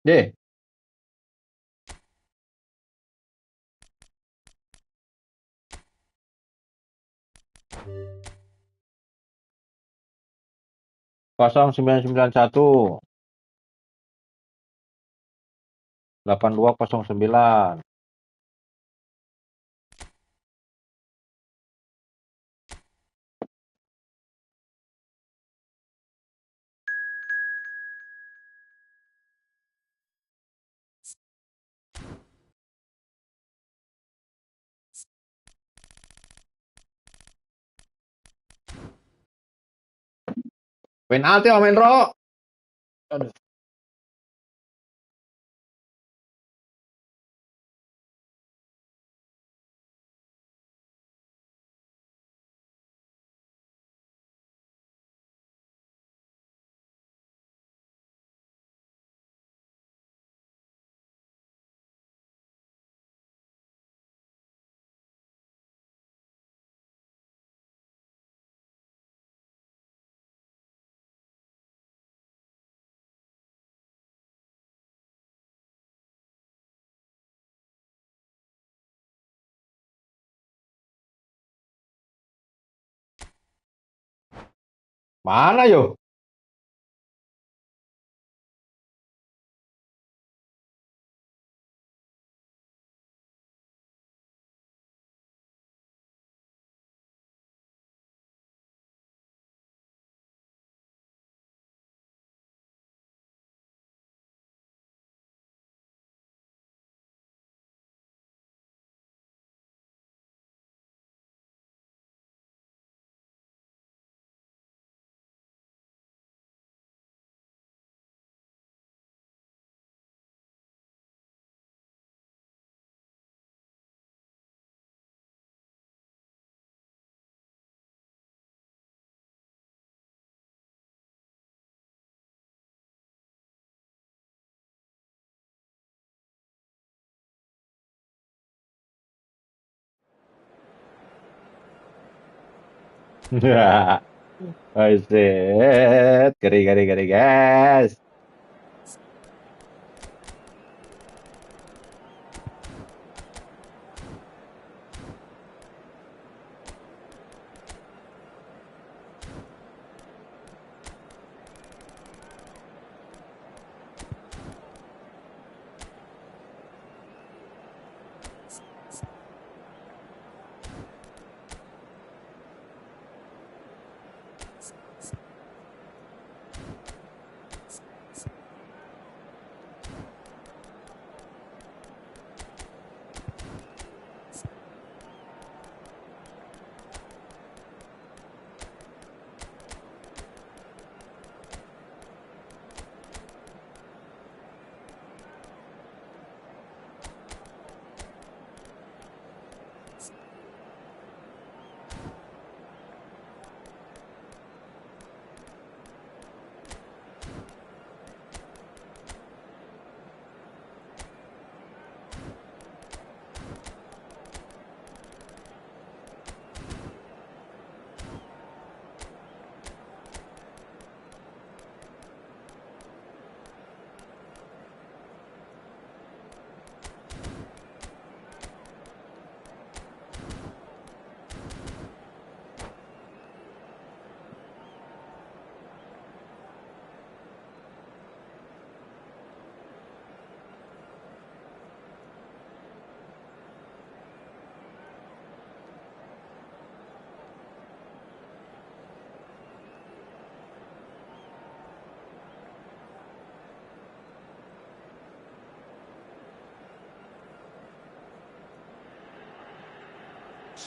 Deh. Kosong 991 8209. Penalti, Omenro. Aduh. Mana yo? Buset. Geri, guys.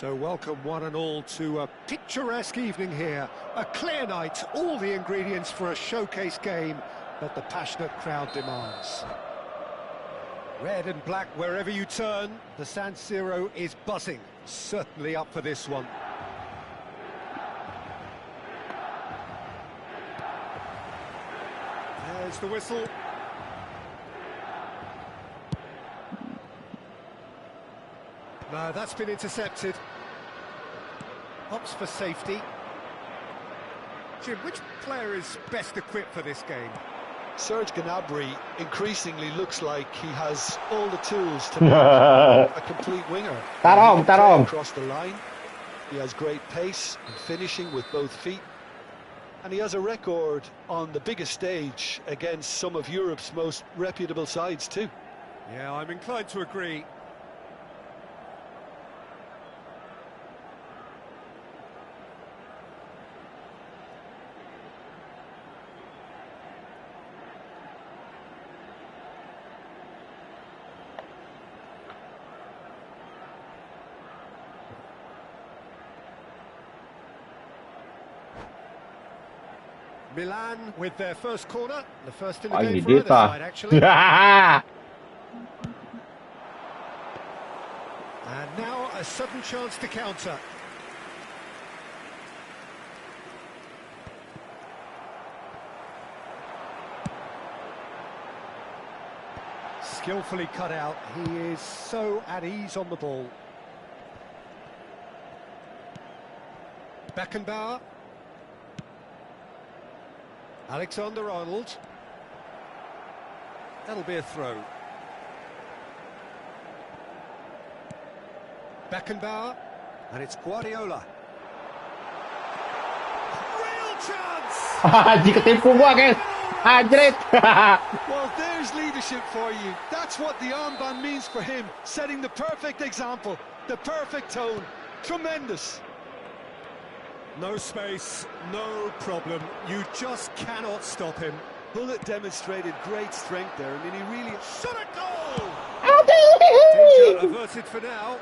So welcome one and all to a picturesque evening here. A clear night, all the ingredients for a showcase game that the passionate crowd demands. Red and black wherever you turn, the San Siro is buzzing. Certainly up for this one. There's the whistle. No, that's been intercepted. Opts for safety. Jim, which player is best equipped for this game? Serge Gnabry increasingly looks like he has all the tools to make a complete winger. He can play across the line. He has great pace and finishing with both feet. And he has a record on the biggest stage against some of Europe's most reputable sides too. Yeah, I'm inclined to agree. Milan with their first corner, the first in the game for either side, actually. And now a sudden chance to counter. Skillfully cut out. He is so at ease on the ball. Beckenbauer. Alexander-Arnold. That'll be a throw. Beckenbauer, and it's Guardiola. Real chance! Ketipu gua, guys. Anjrit. Well, there's leadership for you. That's what the armband means for him. Setting the perfect example, the perfect tone. Tremendous. No space, no problem. You just cannot stop him. Bullet demonstrated great strength there. I mean, he really Shot a goal! Danger averted for now.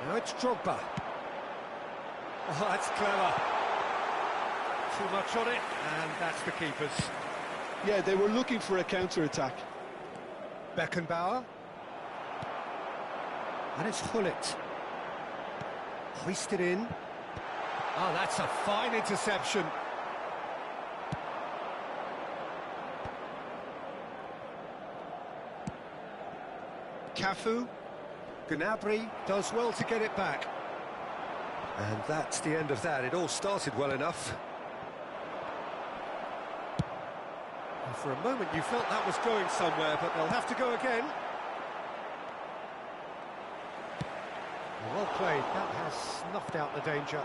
Now it's Drogba. Oh, that's clever. Too much on it, and that's the keeper's. Yeah, they were looking for a counter-attack. Beckenbauer. And it's Hullet. Hoisted in. Oh, that's a fine interception. Cafu. Gnabry does well to get it back. And that's the end of that. It all started well enough. For a moment you felt that was going somewhere, but they'll have to go again. Well played, that has snuffed out the danger.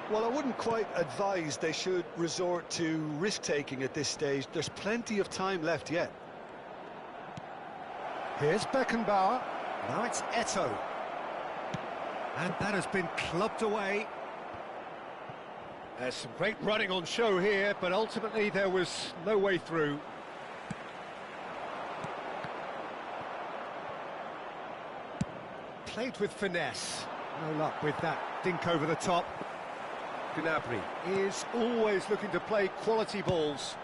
Well, I wouldn't quite advise they should resort to risk-taking at this stage. There's plenty of time left yet. Here's Beckenbauer, now it's Eto'o. And that has been clubbed away. There's some great running on show here, but ultimately there was no way through. Played with finesse. No luck with that dink over the top. Gnabry is always looking to play quality balls.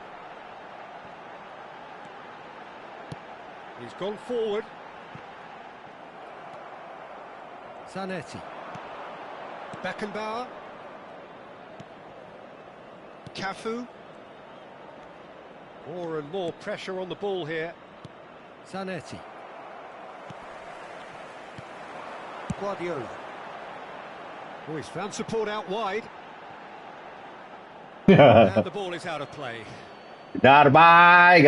He's gone forward. Zanetti. Beckenbauer. Cafu. More and more pressure on the ball here. Zanetti. Guardiola. Oh, he's found support out wide. And the ball is out of play. Terbaik.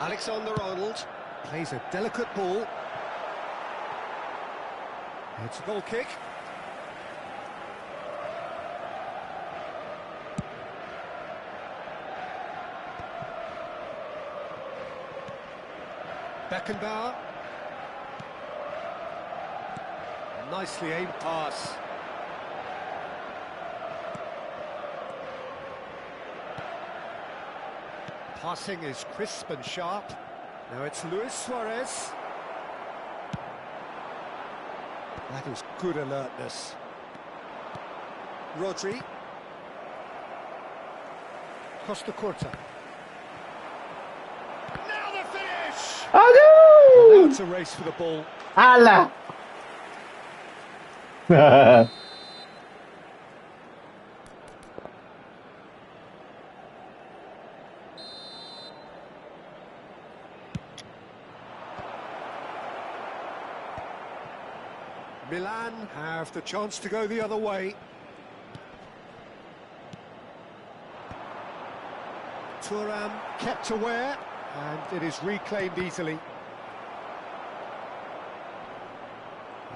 Alexander-Arnold plays a delicate ball. It's a goal kick. Beckenbauer. nicely aimed pass. Passing is crisp and sharp. Now it's Luis Suarez. That is good alertness. Rodri. Costa Curta. Now the finish! Now Aduh! it's a race for the ball. Alah. Milan have the chance to go the other way. Thuram kept aware, and it is reclaimed easily.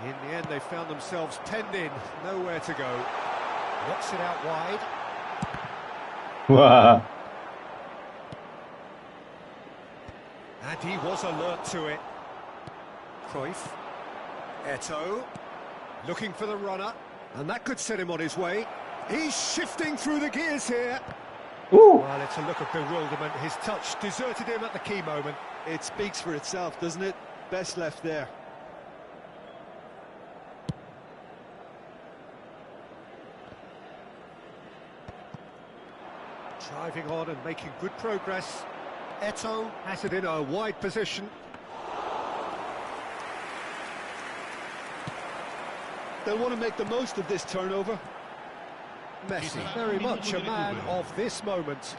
In the end, they found themselves penned in, nowhere to go. Knocks it out wide. Wah. And he was alert to it. Cruyff. Eto'o. Looking for the runner. And that could set him on his way. He's shifting through the gears here. Ooh. Well, it's a look of bewilderment. His touch deserted him at the key moment. It speaks for itself, doesn't it? Best left there. Driving on and making good progress. Eto'o has it in a wide position. They'll want to make the most of this turnover. Messi, very much a man of this moment.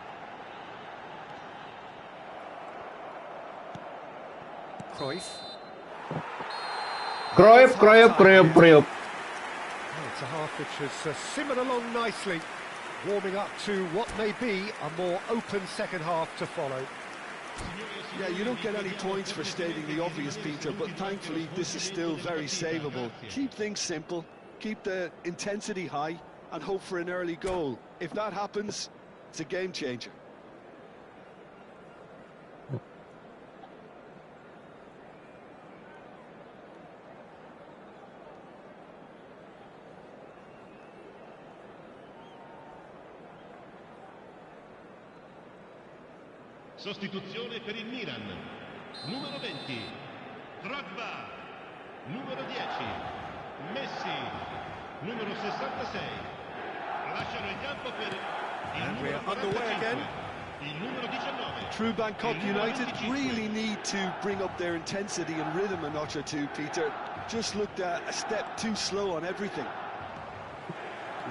Cruyff. Kroyop, kroyop, kroyop, kroyop. It's a half which has simmered along nicely, warming up to what may be a more open second half to follow. Yeah, you don't get any points for stating the obvious, Peter, but thankfully this is still very savable. Keep things simple, keep the intensity high, and hope for an early goal. If that happens, it's a game changer. Sostituzione per il Milan. Numero 20, Drogba. Numero 10, Messi. Numero 66. Lasciano il campo per il And we're numero underway 45. again. Il numero 19. True Bangkok United really need to bring up their intensity and rhythm a notch or two, Peter. Just looked a step too slow on everything.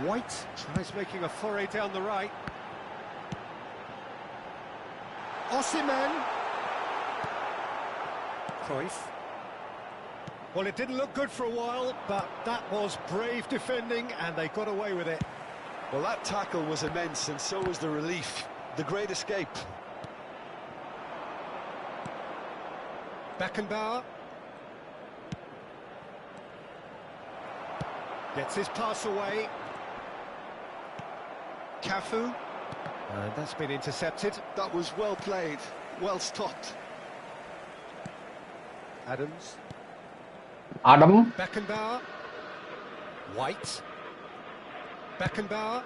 White tries making a foray down the right. Osimhen. Cruyff. Well, it didn't look good for a while, but that was brave defending, and they got away with it. Well, that tackle was immense, and so was the relief. The great escape. Beckenbauer. Gets his pass away. Cafu. And that's been intercepted. That was well played, well stopped. Adams. Adam. Beckenbauer. White. Beckenbauer.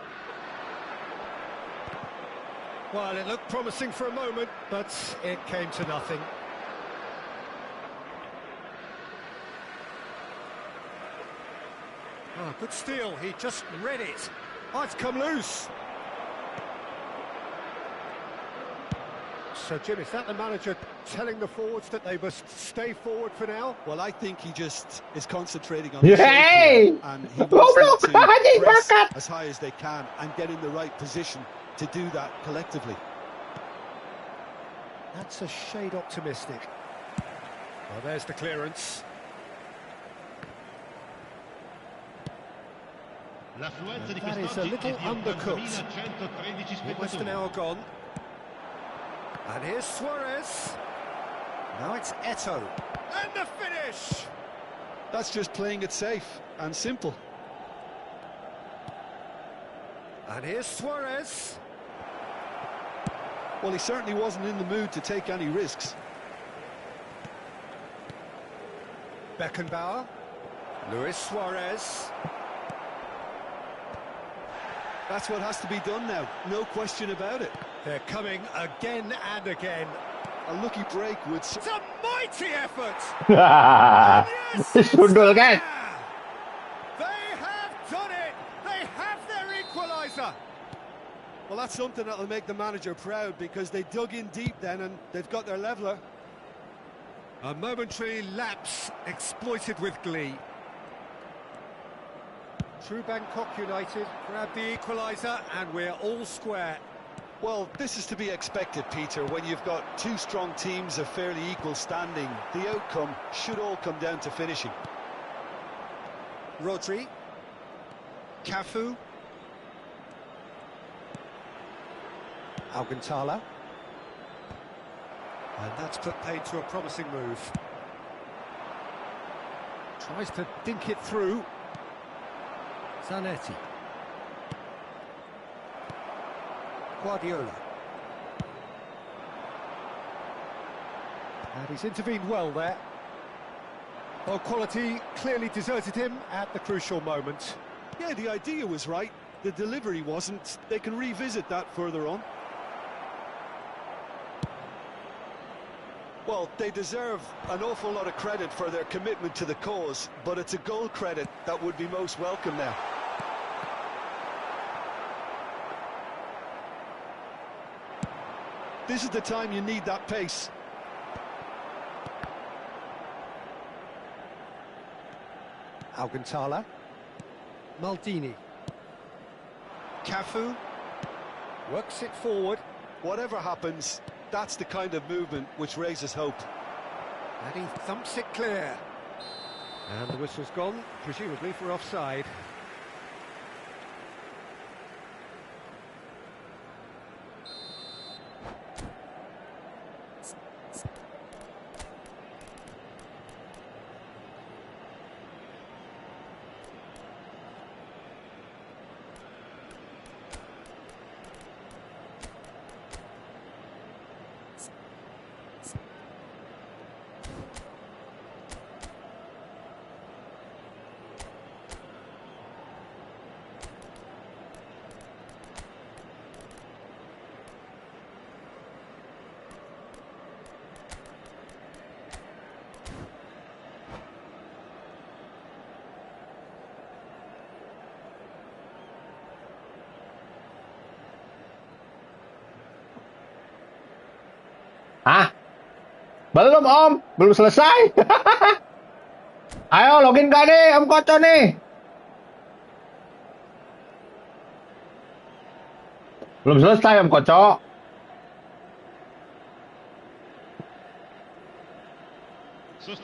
Well, it looked promising for a moment, but it came to nothing. Oh, good steal. He just read it. Oh, it's come loose. So, Jim, is that the manager telling the forwards that they must stay forward for now? Well, I think he just is concentrating on Yay! the shape and he wants them Goblok! to press Bakat! as high as they can and get in the right position to do that collectively. That's a shade optimistic. Well, there's the clearance. That is a little undercooked. Almost an hour gone. And here's Suarez. Now it's Eto'o. And the finish! That's just playing it safe and simple. And here's Suarez. Well, he certainly wasn't in the mood to take any risks. Beckenbauer. Luis Suarez. That's what has to be done now, no question about it. They're coming again and again. A lucky break would... It's a mighty effort! Sundul kan? They have done it! They have their equaliser! Well, that's something that'll make the manager proud, because they dug in deep then and they've got their leveller. A momentary lapse exploited with glee. True Bangkok United grab the equaliser and we're all square. Well, this is to be expected, Peter, when you've got two strong teams of fairly equal standing. The outcome should all come down to finishing. Rodri. Cafu. Alcantara. And that's put paid to a promising move. Tries to dink it through. Zanetti. Guardiola. And he's intervened well there. Well, quality clearly deserted him at the crucial moment. Yeah, the idea was right. The delivery wasn't. They can revisit that further on. Well, they deserve an awful lot of credit for their commitment to the cause, but it's a goal credit that would be most welcome now. This is the time you need that pace. Alcantara. Maldini. Cafu. Works it forward. Whatever happens, that's the kind of movement which raises hope. And he thumps it clear. And the whistle's gone, presumably for offside. Hah? Belum Om, belum selesai. Ayo login gak nih Om Koco nih? Belum selesai Om Koco. So,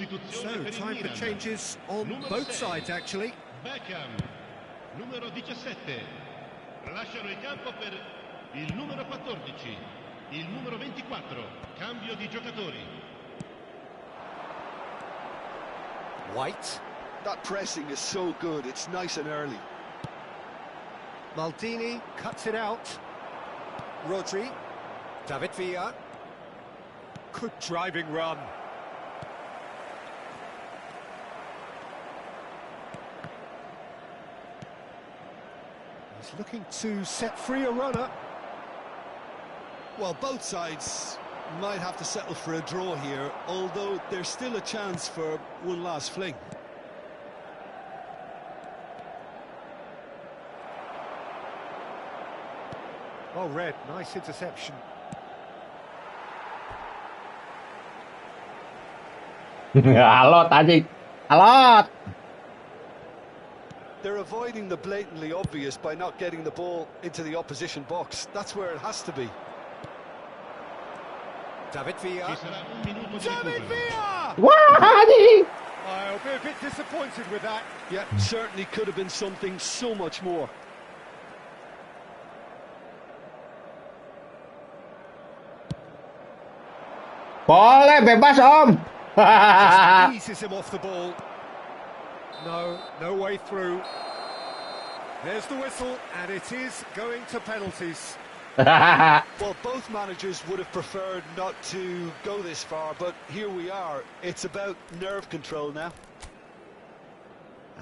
time for changes on both sides, actually. Beckham, numero 17. Lasciano il campo per il numero 14. Il numero 24, cambio di giocatori. White. That pressing is so good, it's nice and early. Maldini cuts it out. Rodri. David Villa. Good driving run. He's looking to set free a runner. Well, both sides might have to settle for a draw here, although there's still a chance for one last fling. Oh, Red, nice interception. Alot anjing. Alot. They're avoiding the blatantly obvious by not getting the ball into the opposition box. That's where it has to be. David Villa. Ci sarà un minuto di David recupero. Villa! Wah anjing. I'll be a bit disappointed with that. Yeah, certainly could have been something so much more. Boleh bebas Om. Just eases him off the ball. No way through. There's the whistle, and it is going to penalties. Well, both managers would have preferred not to go this far, but here we are. It's about nerve control now.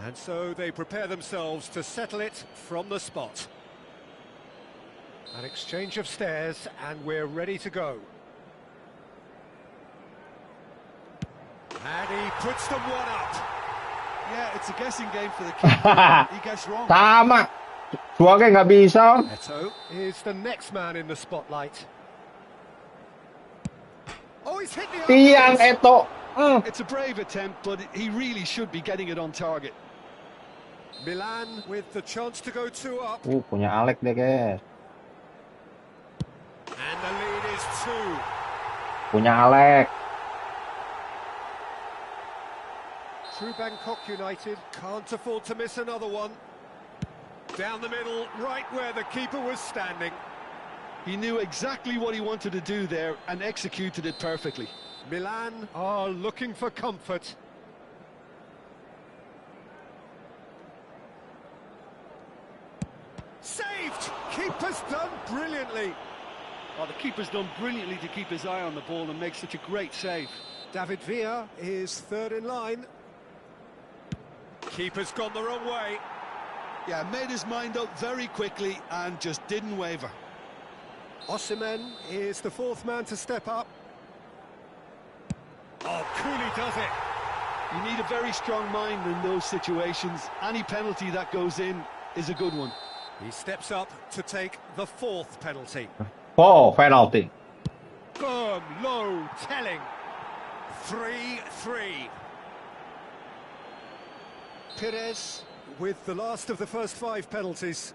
And so they prepare themselves to settle it from the spot. An exchange of stares, and we're ready to go. And he puts them one up. Yeah, it's a guessing game for the keeper. He gets wrong. Sama. Suaranya nggak bisa. Eto is the next man in the spotlight. Oh, he's hit the Tiang Eto. It's a brave attempt, but he really should be getting it on target. Milan with the chance to go 2 up. Punya Alek deh, guys. And the lead is 2. Punya Alek. Through Bangkok United, can't afford to miss another one. Down the middle, right where the keeper was standing. He knew exactly what he wanted to do there and executed it perfectly. Milan are looking for comfort. Saved! Keeper's done brilliantly. Oh, the keeper's done brilliantly to keep his eye on the ball and make such a great save. David Villa is third in line. Keeper's gone the wrong way. Yeah, made his mind up very quickly and just didn't waver. Osimhen is the fourth man to step up. Oh, Cooley does it. You need a very strong mind in those situations. Any penalty that goes in is a good one. He steps up to take the 4th penalty. Oh, penalty. Firm, low, telling. 3-3. Perez with the last of the first 5 penalties.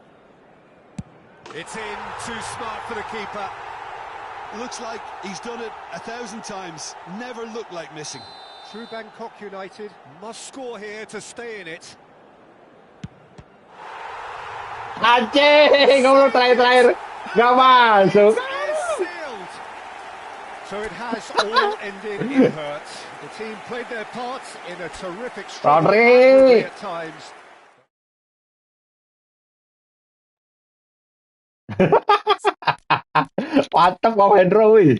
It's in, too smart for the keeper. Looks like he's done it 1,000 times. Never looked like missing. Through Bangkok United, must score here to stay in it. Anjing, kamu terakhir-terakhir nggak masuk. Is sealed. So it has all ended in hurt. The team played their parts in a terrific struggle Rodri. at times. Mantap Pak Hendro, wih.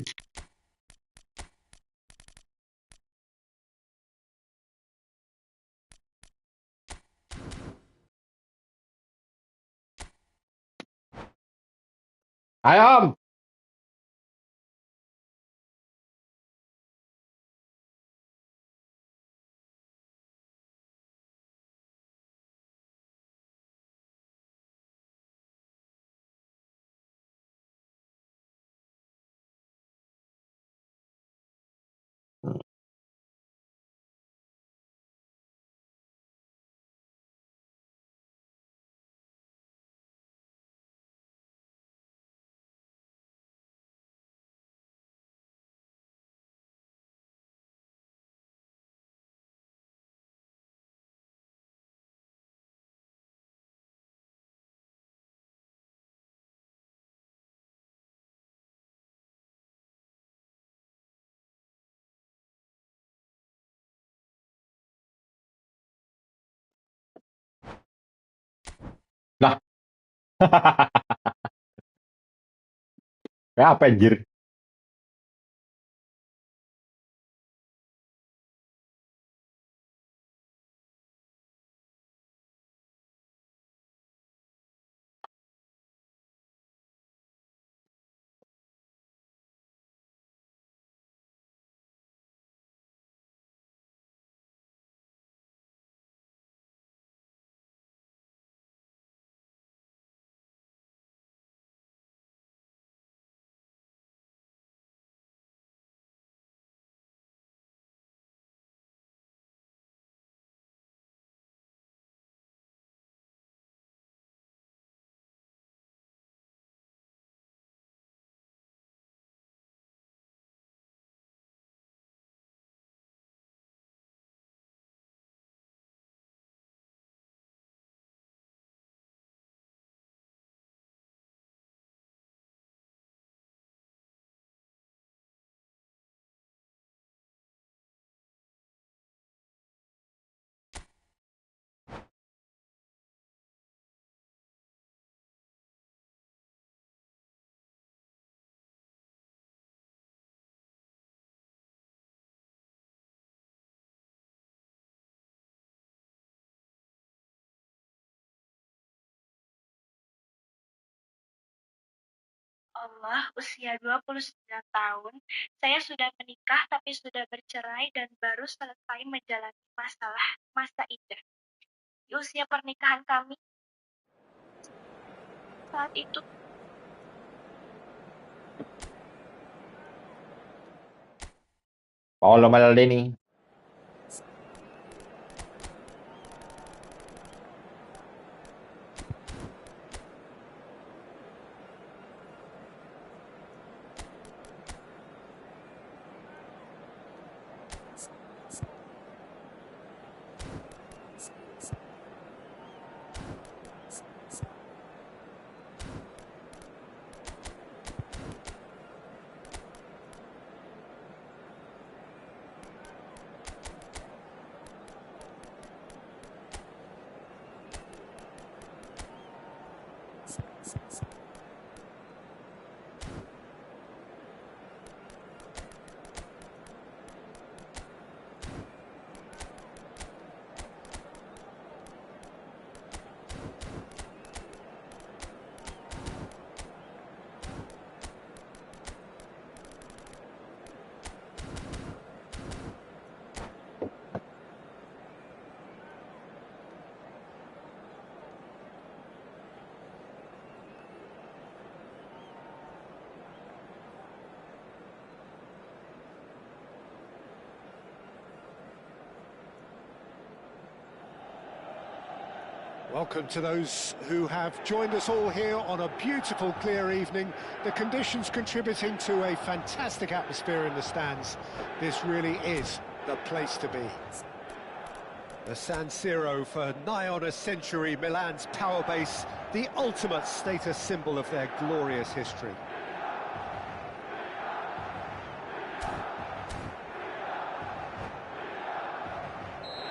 Ayo, Om. Lah. Ya, apa anjir? Allah, usia 29 tahun. Saya sudah menikah tapi sudah bercerai dan baru selesai menjalani masa idah. Di usia pernikahan kami saat itu Paolo Maldini. Welcome to those who have joined us all here on a beautiful, clear evening. The conditions contributing to a fantastic atmosphere in the stands. This really is the place to be. The San Siro for nigh on a century, Milan's power base, the ultimate status symbol of their glorious history.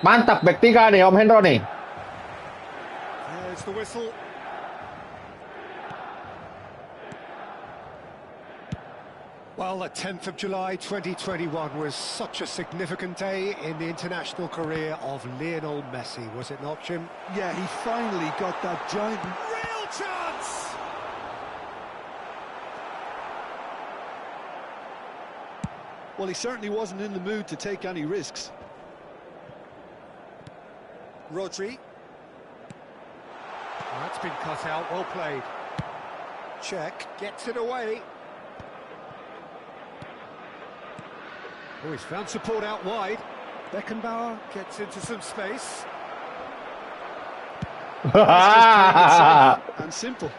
Mantap back 3 nih Om Hendro nih. There's the whistle. Well, the 10th of July 2021 was such a significant day in the international career of Lionel Messi, was it not, Jim? Yeah, he finally got that giant... Real chance! Well, he certainly wasn't in the mood to take any risks. Rodri. That's been cut out, well played. Check, gets it away. Oh, he's found support out wide. Beckenbauer gets into some space. That's just playing it safe and simple.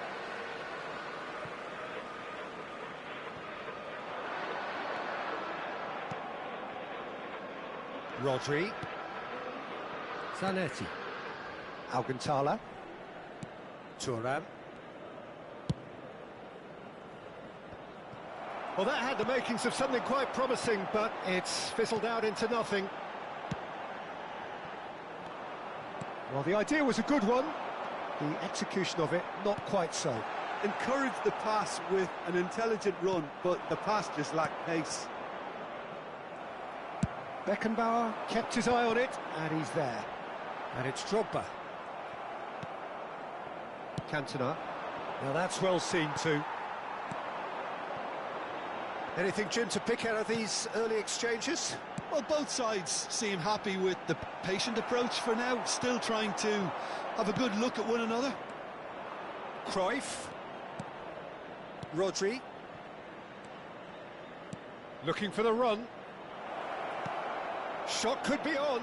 Rodri. Zanetti. Alcantara. Thuram. Well, that had the makings of something quite promising, but it's fizzled out into nothing. Well, the idea was a good one. The execution of it, not quite so. Encouraged the pass with an intelligent run, but the pass just lacked pace. Beckenbauer kept his eye on it, and he's there. And it's Drogba. Cantona. Now that's well seen too. Anything, Jim, to pick out of these early exchanges? Well, both sides seem happy with the patient approach for now, still trying to have a good look at one another. Cruyff. Rodri. Looking for the run. Shot could be on.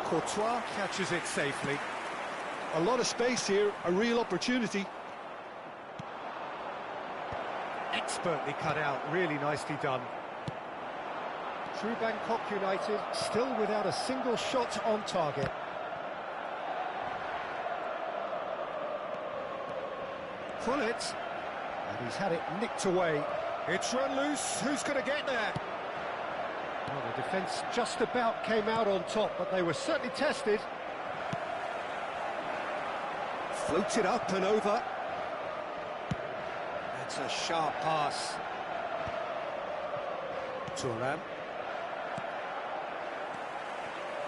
Courtois catches it safely. A lot of space here, a real opportunity. Expertly cut out, really nicely done. True Bangkok United still without a single shot on target. Krullet, and he's had it nicked away. It's run loose, who's going to get there? Well, the defence just about came out on top, but they were certainly tested. Floats it up and over. That's a sharp pass. Thuram.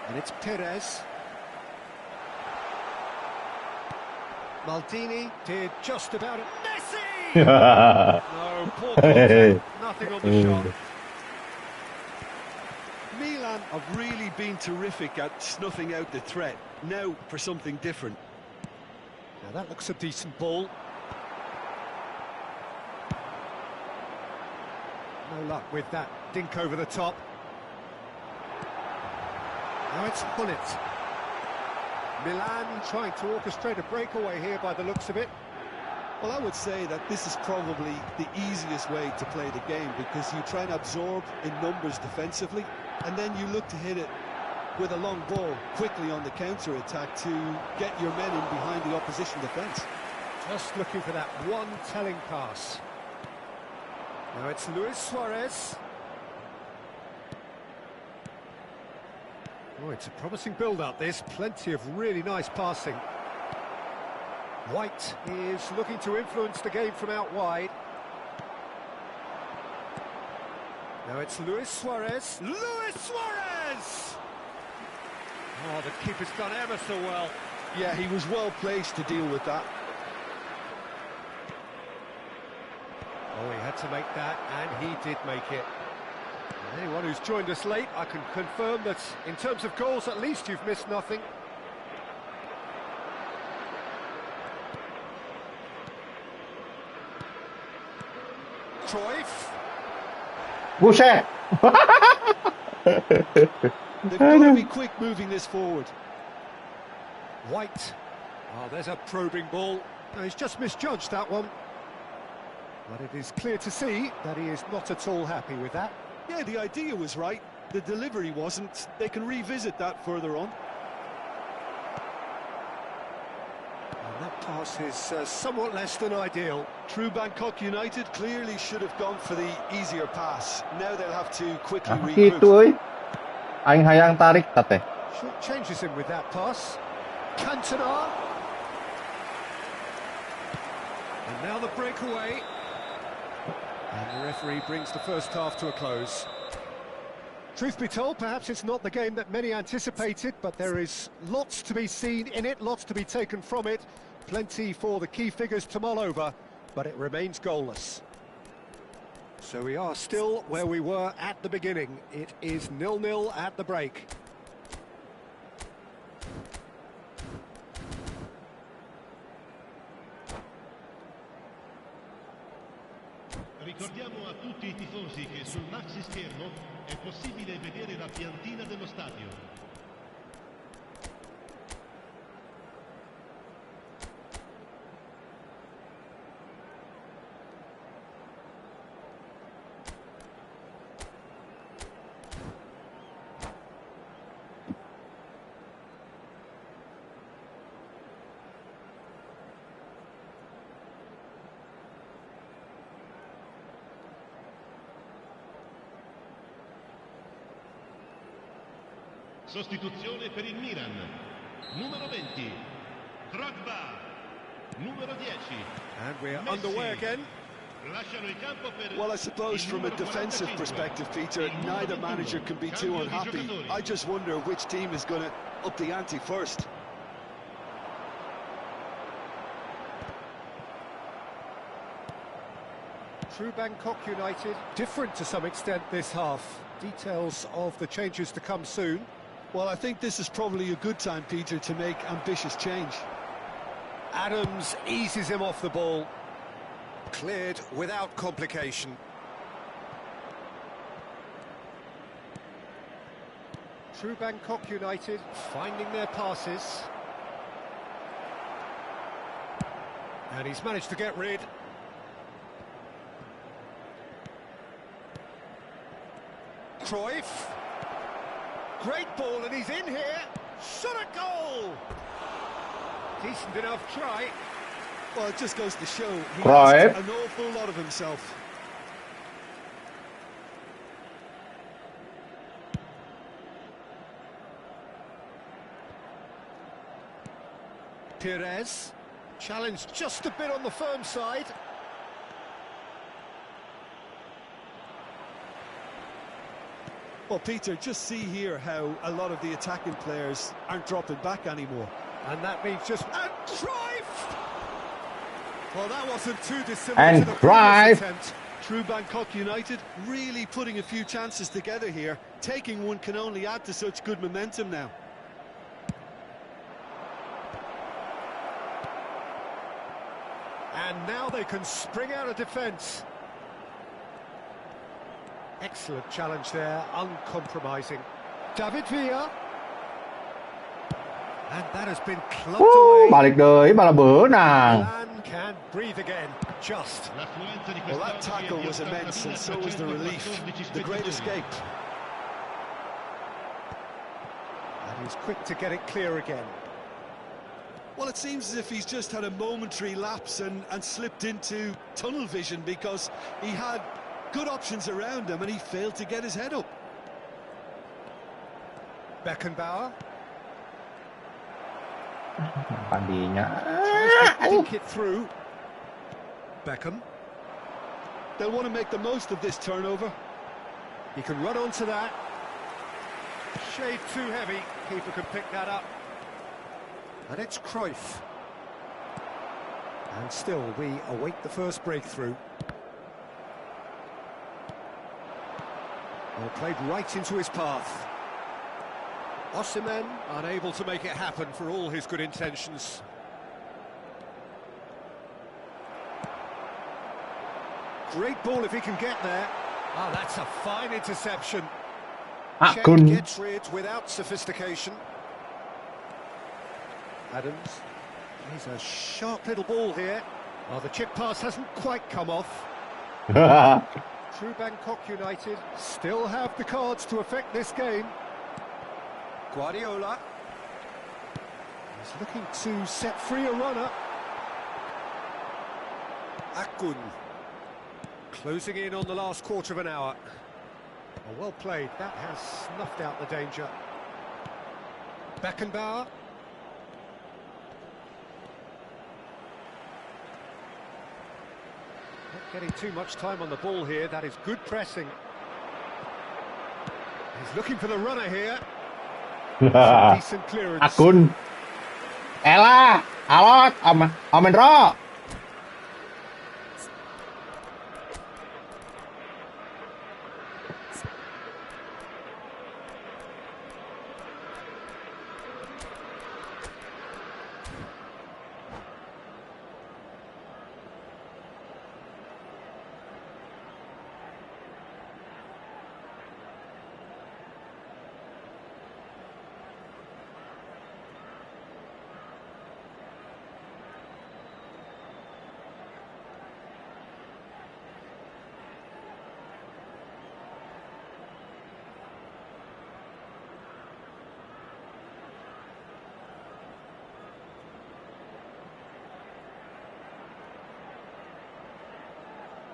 And it's Perez. Maldini did just about it. Messi! No, poor contact. Nothing on the shot. Milan have really been terrific at snuffing out the threat. Now for something different. Now that looks a decent ball. No luck with that dink over the top. Now it's Bullet. Milan trying to orchestrate a breakaway here by the looks of it. Well, I would say that this is probably the easiest way to play the game, because you try and absorb in numbers defensively, and then you look to hit it with a long ball quickly on the counter-attack to get your men in behind the opposition defence. Just looking for that one telling pass. Now it's Luis Suarez. Oh, it's a promising build-up, this. Plenty of really nice passing. White is looking to influence the game from out wide. Now it's Luis Suarez. Luis Suarez! Oh, the keeper's done ever so well. Yeah, he was well placed to deal with that. Oh, he had to make that, and he did make it. And anyone who's joined us late, I can confirm that in terms of goals, at least you've missed nothing. Cruyff. Buset. They've got to be quick moving this forward. White. Oh, there's a probing ball. No, he's just misjudged that one. But it is clear to see that he is not at all happy with that. Yeah, the idea was right. The delivery wasn't. They can revisit that further on. And that pass is somewhat less than ideal. True Bangkok United clearly should have gone for the easier pass. Now they'll have to quickly regroup. Gitu, oi. Aing hayang tarik tate. Short changes him with that pass. Cantona. And now the breakaway. And the referee brings the first half to a close. Truth be told, perhaps it's not the game that many anticipated, but there is lots to be seen in it, lots to be taken from it. Plenty for the key figures to mull over, but it remains goalless. So we are still where we were at the beginning. It is 0-0 at the break. Ricordiamo a tutti i tifosi che sul maxi schermo è possibile vedere la piantina dello stadio. Sostituzione per il Milan. Numero 20, Drogba. Numero 10. And we're Messi. underway again. Lasciano il campo per Well, I suppose from a defensive perspective, Peter, neither manager can be too unhappy. I just wonder which team is going to up the ante first. True Bangkok United, different to some extent this half. Details of the changes to come soon. Well, I think this is probably a good time, Peter, to make ambitious change. Adams eases him off the ball. Cleared without complication. True Bangkok United finding their passes. And he's managed to get rid. Cruyff. Great ball, and he's in here. Shot a goal! Decent enough try. Well, it just goes to show he Right. has an awful lot of himself. Perez. Challenged just a bit on the firm side. Well, Peter, just see here how a lot of the attacking players aren't dropping back anymore. And that means just... And Cruyff! Well, that wasn't too dissimilar And to the drive. previous attempt. True Bangkok United really putting a few chances together here. Taking one can only add to such good momentum now. And now they can spring out of defence. Excellent challenge there, uncompromising. David Villa. And that has been clubbed away. Balik deui malah beunang. Milan can breathe again, just. Well, that tackle was immense, and so was the relief. The great escape. And he's quick to get it clear again. Well, it seems as if he's just had a momentary lapse and slipped into tunnel vision, because he had good options around him and he failed to get his head up. Beckenbauer. Pandinya. Think it through. Beckham. They'll want to make the most of this turnover. He can run onto that. Shade too heavy. Keeper can pick that up. And it's Cruyff. And still we await the first breakthrough. Well, played right into his path. Osimhen unable to make it happen for all his good intentions. Great ball if he can get there. Oh, that's a fine interception. Czech gets rid without sophistication. Adams. He's a sharp little ball here. Oh, the chip pass hasn't quite come off. True Bangkok United still have the cards to affect this game. Guardiola. He's looking to set free a runner. Akun. Closing in on the last quarter of an hour. Oh, well played. That has snuffed out the danger. Beckenbauer. Not getting too much time on the ball here. That is good pressing. He's looking for the runner here. Decent clearance. Akun. Elah, alot, Omen Ro.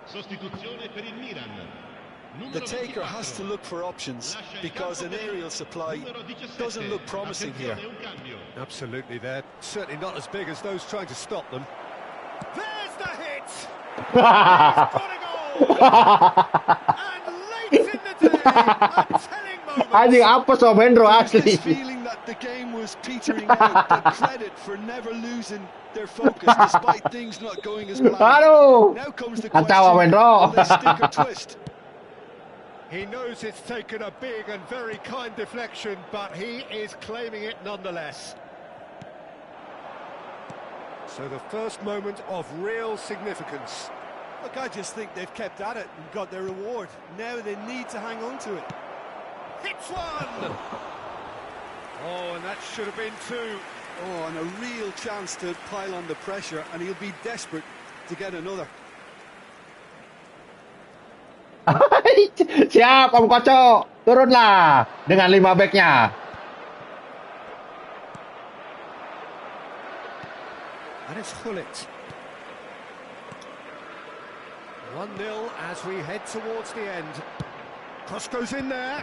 Sostituzione per il Milan. The taker has to look for options, because an aerial supply doesn't look promising here. Absolutely, they're certainly not as big as those trying to stop them. There's the hit! He's got a goal! And late in the day, a telling moment. Anjing apa Omen Ro This asli. feeling that the game was petering out, but credit for never losing their focus despite things not going as planned. Aduh. Now comes the Kacau Omen question, Ro. will they stick or twist? He knows it's taken a big and very kind deflection, but he is claiming it nonetheless. So the first moment of real significance. Look, I just think they've kept at it and got their reward. Now they need to hang on to it. Hits one! Oh, and that should have been two. Oh, and a real chance to pile on the pressure, and he'll be desperate to get another. Siap Om Koco, turunlah dengan 5 back-nya. And it's Gullit. 1-0 as we head towards the end. Cross goes in there.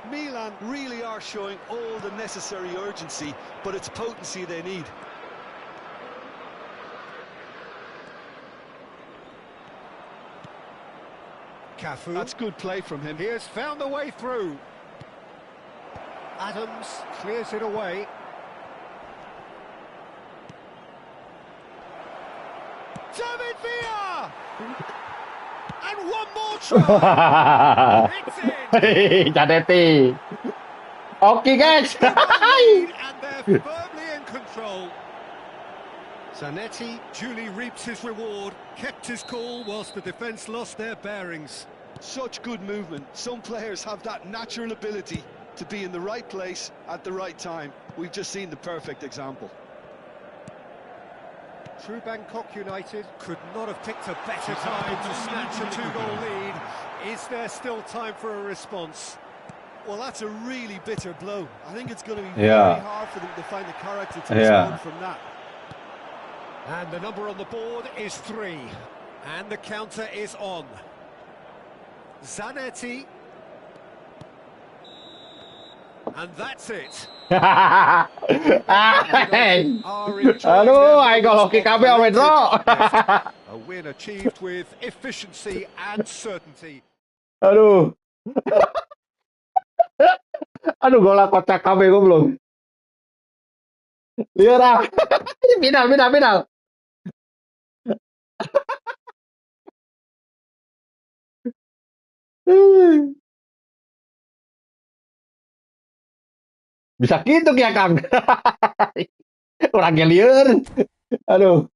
Milan really are showing all the necessary urgency, but it's potency they need. Cafu. That's good play from him. He has found the way through. Adams clears it away. David Villa! And one more try! It's in! Cantik. Oke guys. And they're firmly in control. Zanetti duly reaps his reward, kept his cool whilst the defence lost their bearings. Such good movement. Some players have that natural ability to be in the right place at the right time. We've just seen the perfect example. True Bangkok United could not have picked a better time to snatch a two-goal lead. Is there still time for a response? Well, that's a really bitter blow. I think it's going to be Yeah. very hard for them to find the character to Yeah. respond from that. And the number on the board is 3. And the counter is on. Zanetti. And that's it. Aduh, ayo hoki kabeh ame draw. A win achieved with efficiency and certainty. Aduh. Aduh, gola kocak kabeh goblok. Lihat ah. Final. Bisa gitu ya, Kang. Orangnya liar. Aduh.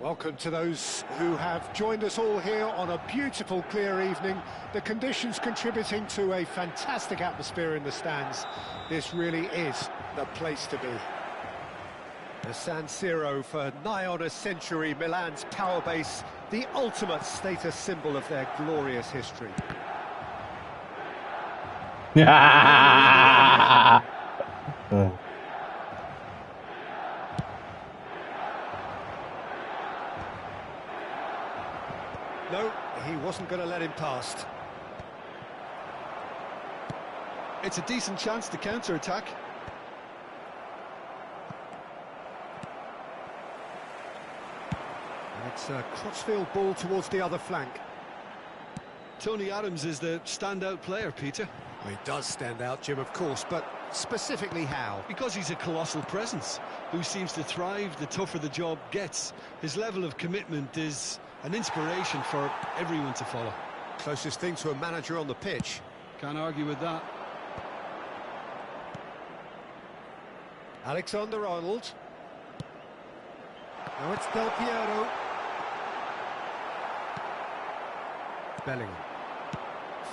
Welcome to those who have joined us all here on a beautiful, clear evening. The conditions contributing to a fantastic atmosphere in the stands. This really is the place to be. The San Siro for nigh on a century, Milan's power base, the ultimate status symbol of their glorious history. No, he wasn't going to let him past. It's a decent chance to counter-attack. It's a crossfield ball towards the other flank. Tony Adams is the standout player, Peter. Well, he does stand out, Jim, of course, but specifically how? Because he's a colossal presence who seems to thrive the tougher the job gets. His level of commitment is an inspiration for everyone to follow. Closest thing to a manager on the pitch. Can't argue with that. Alexander-Arnold. Now it's Del Piero. Bellingham.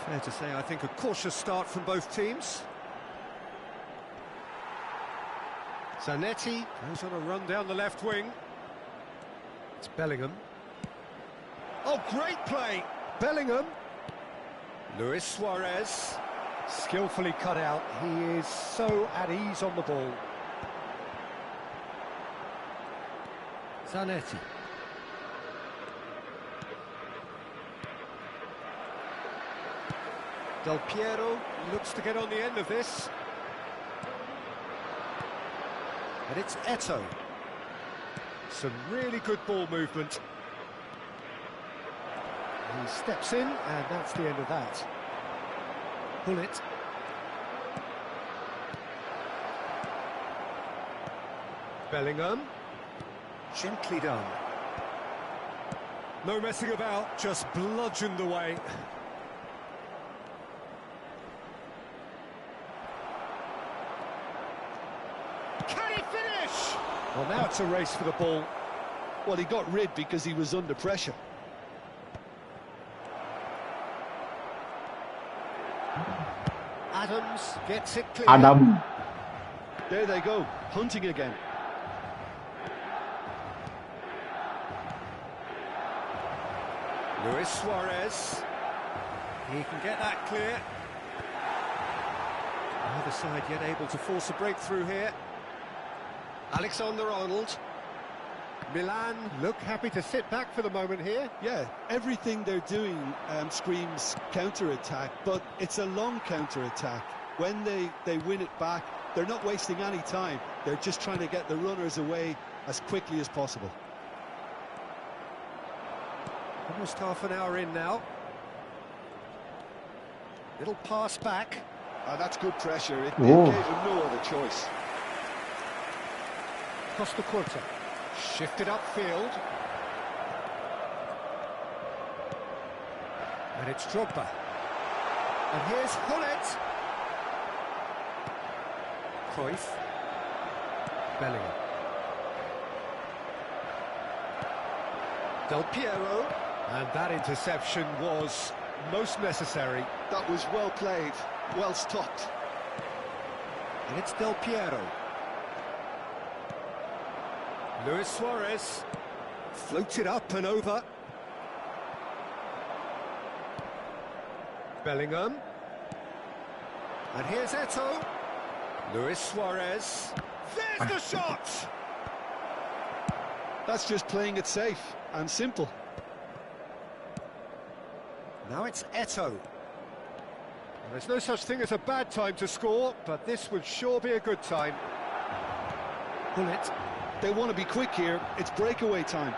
Fair to say, I think, a cautious start from both teams. Zanetti goes on a run down the left wing. It's Bellingham. Oh, great play! Bellingham. Luis Suarez. Skillfully cut out. He is so at ease on the ball. Zanetti. Del Piero looks to get on the end of this. And it's Eto'o. Some really good ball movement. He steps in, and that's the end of that. Pull it. Bellingham. Gently done. No messing about, just bludgeoned away. Can he finish? Well, now it's a race for the ball. Well, he got rid because he was under pressure. Adams gets it clear. Adam. There they go, hunting again. Luis Suarez. He can get that clear. Neither side yet able to force a breakthrough here. Alexander-Arnold. Milan look happy to sit back for the moment here. Yeah, everything they're doing screams counter-attack, but it's a long counter-attack. When they win it back, they're not wasting any time. They're just trying to get the runners away as quickly as possible. Almost half an hour in now. Little pass back. That's good pressure. It gave Ooh. them no other choice. Costa Curta. Shifted upfield. And it's Drogba. And here's Hullet. Cruyff. Bellingham. Del Piero. And that interception was most necessary. That was well played, well stopped. And it's Del Piero. Luis Suarez. Floats it up and over. Bellingham. And here's Eto'o. Luis Suarez. There's the shot! That's just playing it safe and simple. Now it's Eto'o. There's no such thing as a bad time to score, but this would sure be a good time. Pull it. They want to be quick here. It's breakaway time.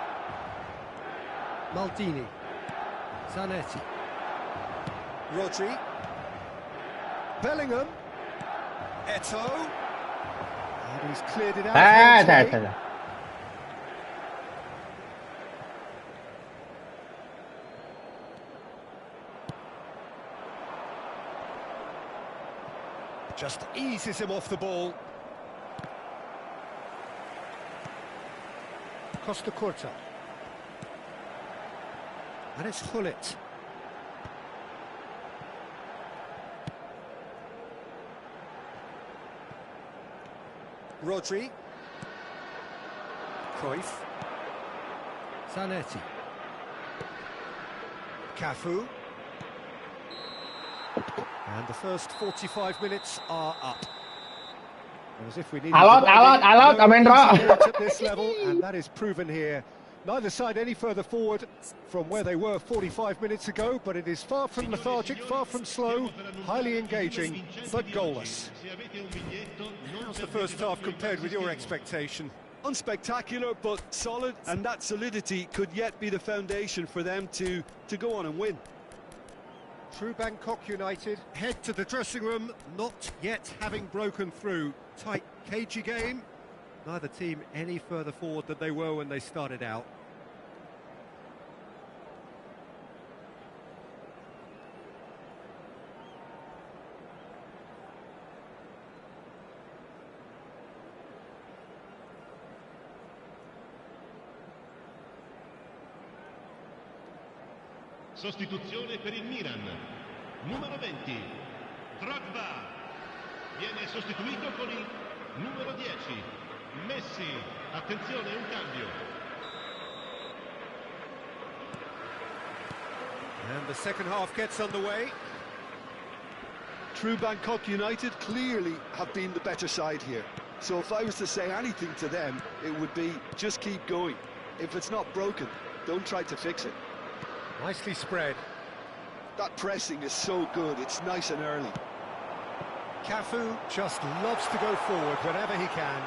Maldini. Zanetti. Rodri. Bellingham. Eto'o. And he's cleared it out. eventually. Just eases him off the ball. Costa Curta. And it's Hullet. Rodri. Cruyff. Zanetti. Cafu. And the first 45 minutes are up. As if we needed Alot, Amendra. at this level, and that is proven here. Neither side any further forward from where they were 45 minutes ago, but it is far from lethargic, far from slow, highly engaging, but goalless. How's the first half compared with your expectation? Unspectacular, but solid, and that solidity could yet be the foundation for them to go on and win. True Bangkok United head to the dressing room, not yet having broken through. Tight, cagey game. Neither team any further forward than they were when they started out. Sostituzione per il Milan. Numero 20, Drogba. Viene sostituito con il numero 10, Messi. Attenzione, un cambio. And the second half gets underway. True Bangkok United clearly have been the better side here. So if I was to say anything to them, it would be just keep going. If it's not broken, don't try to fix it. Nicely spread. That pressing is so good, it's nice and early. Cafu just loves to go forward whenever he can.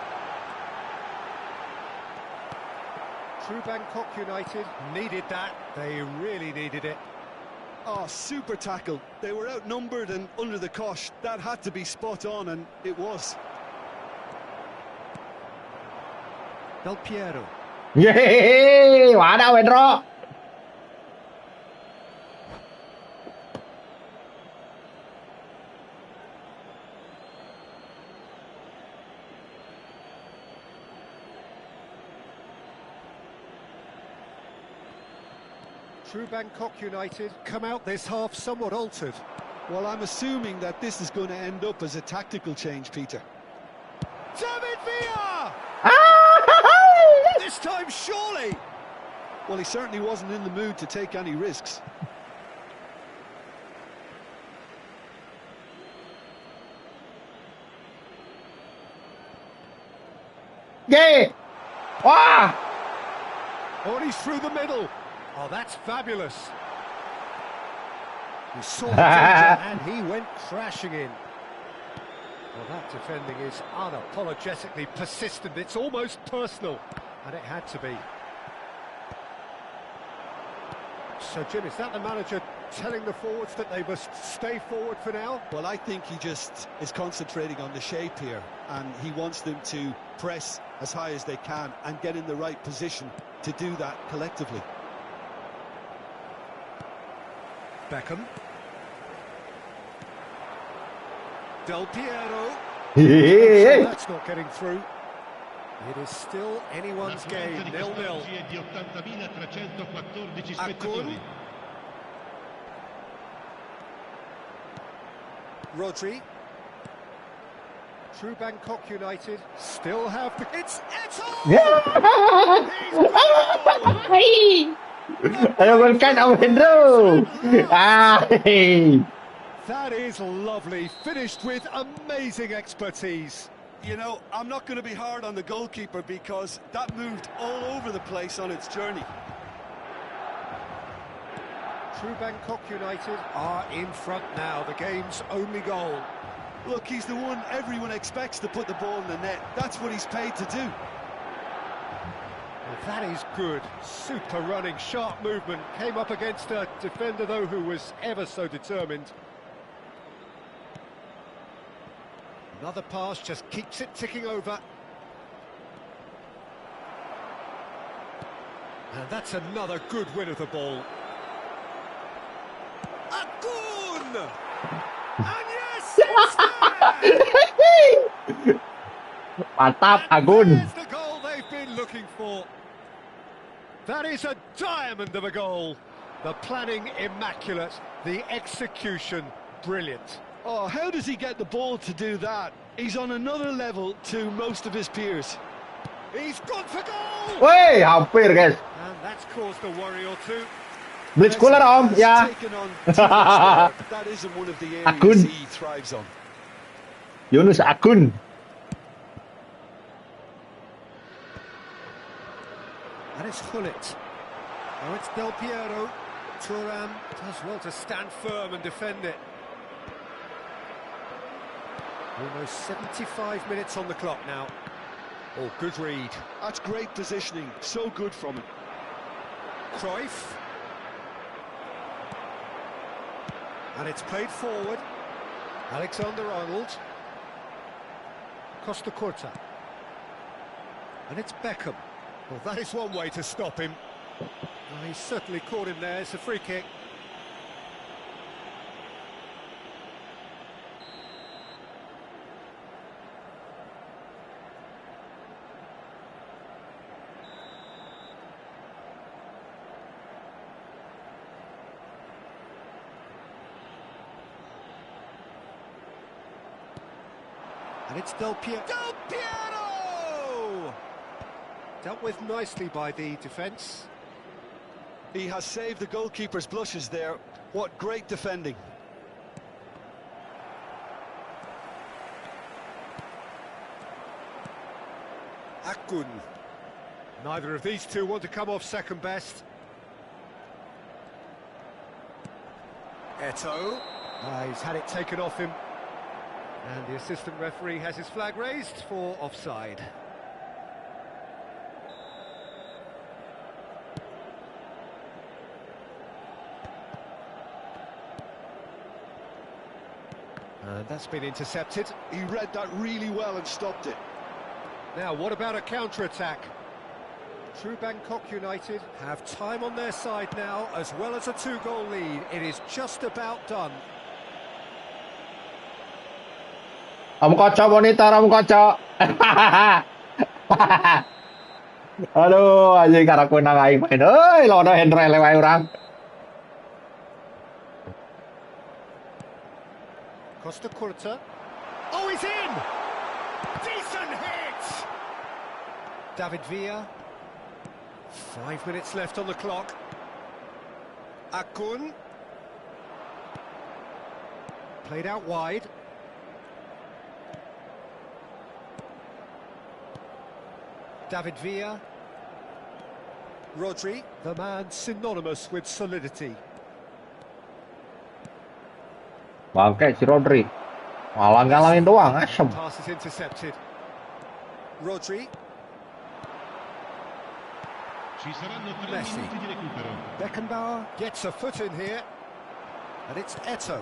True Bangkok United needed that. They really needed it. Oh, super tackle. They were outnumbered and under the cosh. That had to be spot on, and it was. Del Piero. Yeay, wadah Pedro. True Bangkok United come out this half somewhat altered. Well, I'm assuming that this is going to end up as a tactical change, Peter. David Villa! This time, surely! Well, he certainly wasn't in the mood to take any risks. Yeay. Wah. Oh, he's through the middle. Oh, that's fabulous. He saw the danger and he went crashing in. Well, that defending is unapologetically persistent. It's almost personal, and it had to be. So, Jim, is that the manager telling the forwards that they must stay forward for now? Well, I think he just is concentrating on the shape here, and he wants them to press as high as they can and get in the right position to do that collectively. Beckham. Del Piero. Yeay. That's not getting through. It is still anyone's game, 0-0. Di 80.314 Akun. spettatori. Rodri. True Bangkok United still have the... It's Eto'o! Ayo golkan sama Pedro. That is lovely, finished with amazing expertise. You know, I'm not going to be hard on the goalkeeper because that moved all over the place on its journey. True Bangkok United are in front now, the game's only goal. Look, he's the one everyone expects to put the ball in the net. That's what he's paid to do. Well, that is good. Super running, sharp movement. Came up against a defender, though, who was ever so determined. Another pass just keeps it ticking over. And that's another good win of the ball. Akun! And yes, it's there! Mantap, And Agun. there's the goal they've been looking for. That is a diamond of a goal. The planning immaculate, the execution brilliant. Oh, how does he get the ball to do that? He's on another level to most of his peers. He's gone for goal! Woi, hampir guys. And that's caused a worry or two. Blitz cooler om, Has ya. taken on too much there. That isn't one of the areas Akun. he thrives on. Yunus Akun. And it's Hullet. Oh, it's Del Piero. Thuram does well to stand firm and defend it. Almost 75 minutes on the clock now. Oh, good read. That's great positioning. So good from him. Cruyff. And it's played forward. Alexander-Arnold. Costa Curta. And it's Beckham. Well, that is one way to stop him. Oh, he's certainly caught him there. It's a free kick. And it's Del Piero. Del Piero! Dealt with nicely by the defence. He has saved the goalkeeper's blushes there. What great defending. Akun. Neither of these two want to come off second best. Eto. He's had it taken off him. And the assistant referee has his flag raised for offside. And that's been intercepted. He read that really well and stopped it. Now, what about a counter-attack? True Bangkok United have time on their side now, as well as a two-goal lead. It is just about done. Om kocok monitor, om kocok. Aduh, anjing karena kunang aing main. Euy, lono Hendra lewat orang. Costa Curta. Oh, he's in! Decent hit! David Villa. 5 minutes left on the clock. Akun. Played out wide. David Villa. Rodri, the man synonymous with solidity. Bangke si Rodri. Malah ngalangin doang, asem. Pass is intercepted. Rodri. Ci saranno 3 Messi. minuti di recupero. Beckenbauer gets a foot in here. And it's Eto.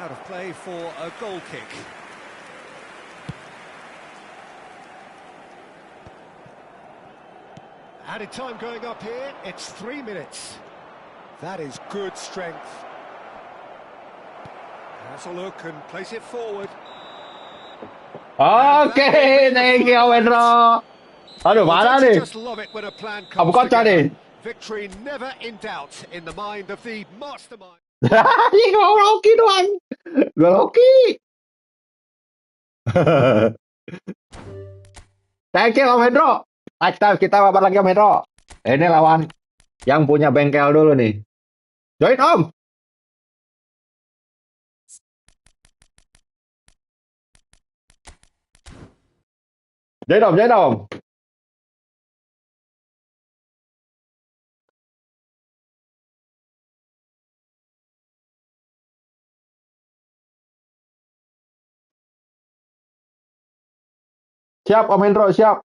Out of play for a goal kick. Added time going up here, it's 3 minutes. That is good strength. Has a look and plays it forward. Oke, thank you, Wendro. Aduh, mana nih? Just love it when a plan Kamu comes kocok nih. together. Victory never in doubt in the mind of the mastermind. Ih, gol Loki doang. Gol Loki. Thank you, Om Hendro. Next time kita mabar lagi, Om Hendro. Ini lawan yang punya bengkel dulu nih. Join, Om. Join, Om, join, Om. Siap, Om Hendro, siap.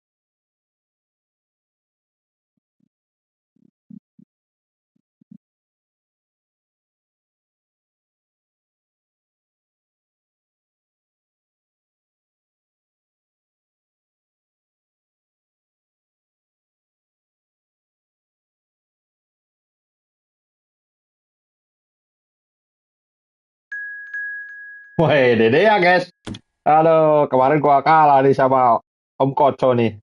Woi, Dede ya, guys. Aduh, kemarin gua kalah nih sama Om Koco nih.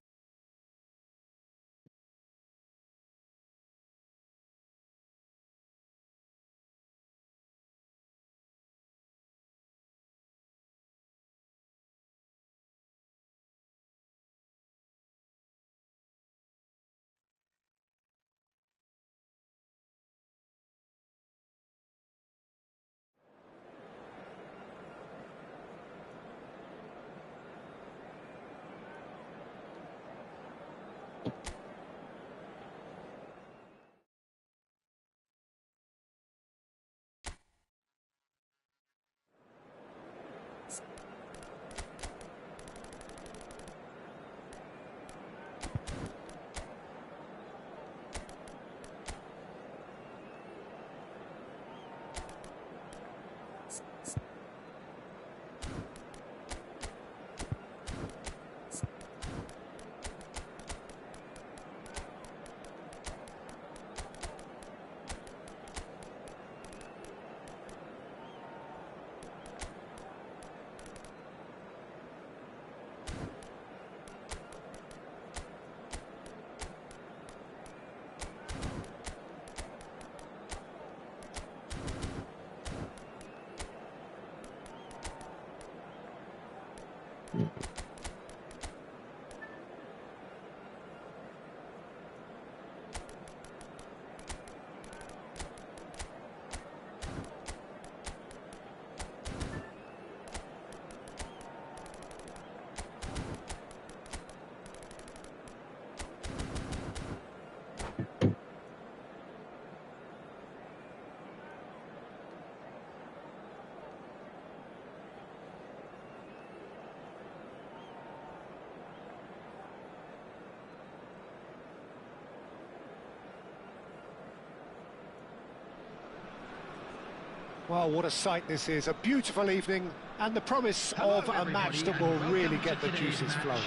Well, what a sight this is. A beautiful evening and the promise of a match that will really get the juices flowing.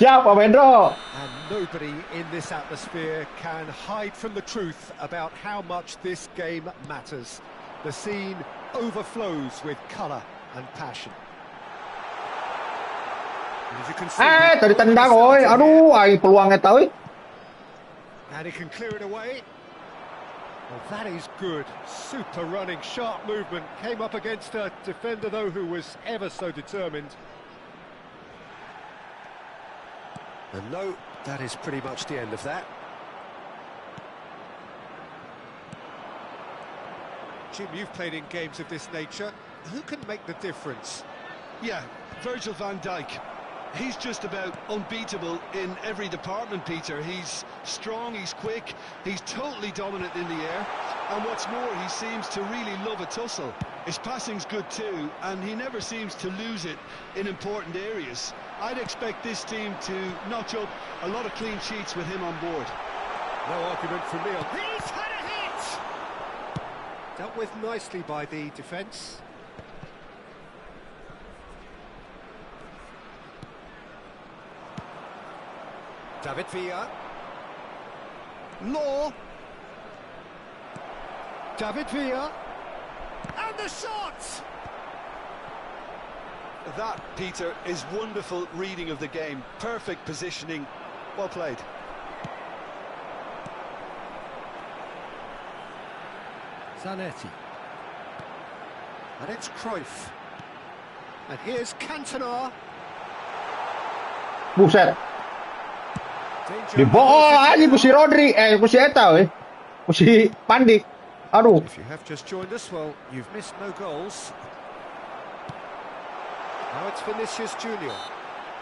Siapa, Pedro? And nobody in this atmosphere can hide from the truth about how much this game matters. The scene overflows with colour and passion. And as you can see, Tadi tendang, oi. Aduh, ai peluangnya tahu. and he can clear it away. Well, that is good. Super running, sharp movement. Came up against a defender, though, who was ever so determined. And no, that is pretty much the end of that. Jim, you've played in games of this nature. Who can make the difference? Yeah, Virgil van Dijk. He's just about unbeatable in every department, Peter. He's strong, he's quick, he's totally dominant in the air. And what's more, he seems to really love a tussle. His passing's good too, and he never seems to lose it in important areas. I'd expect this team to notch up a lot of clean sheets with him on board. No argument from me on. He's had a hit! Dealt with nicely by the defence. David Villa. Law. David Villa. And the shot! That, Peter, is wonderful reading of the game. Perfect positioning. Well played. Zanetti. And it's Cruyff. And here's Cantona. Buset. Dibohong aja ku si Rodri, ku si Eta, ku si Pandik. Aduh. If you have just joined us, well, you've missed no goals. Now it's Vinicius Junior.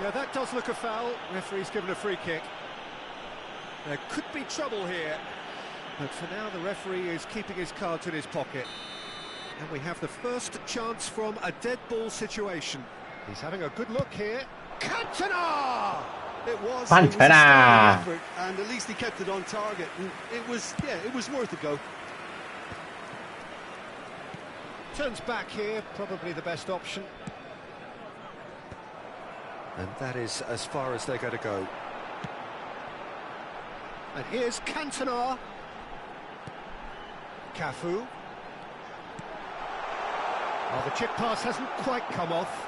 Yeah, that does look a foul. Referee's given a free kick. There could be trouble here, but for now the referee is keeping his cards in his pocket. And we have the first chance from a dead ball situation. He's having a good look here. Cantona! It was Cantona. a strong effort, and at least he kept it on target. And it was worth a go. Turns back here, probably the best option. And that is as far as they're going to go. And here's Cantona. Cafu. Oh, the chip pass hasn't quite come off.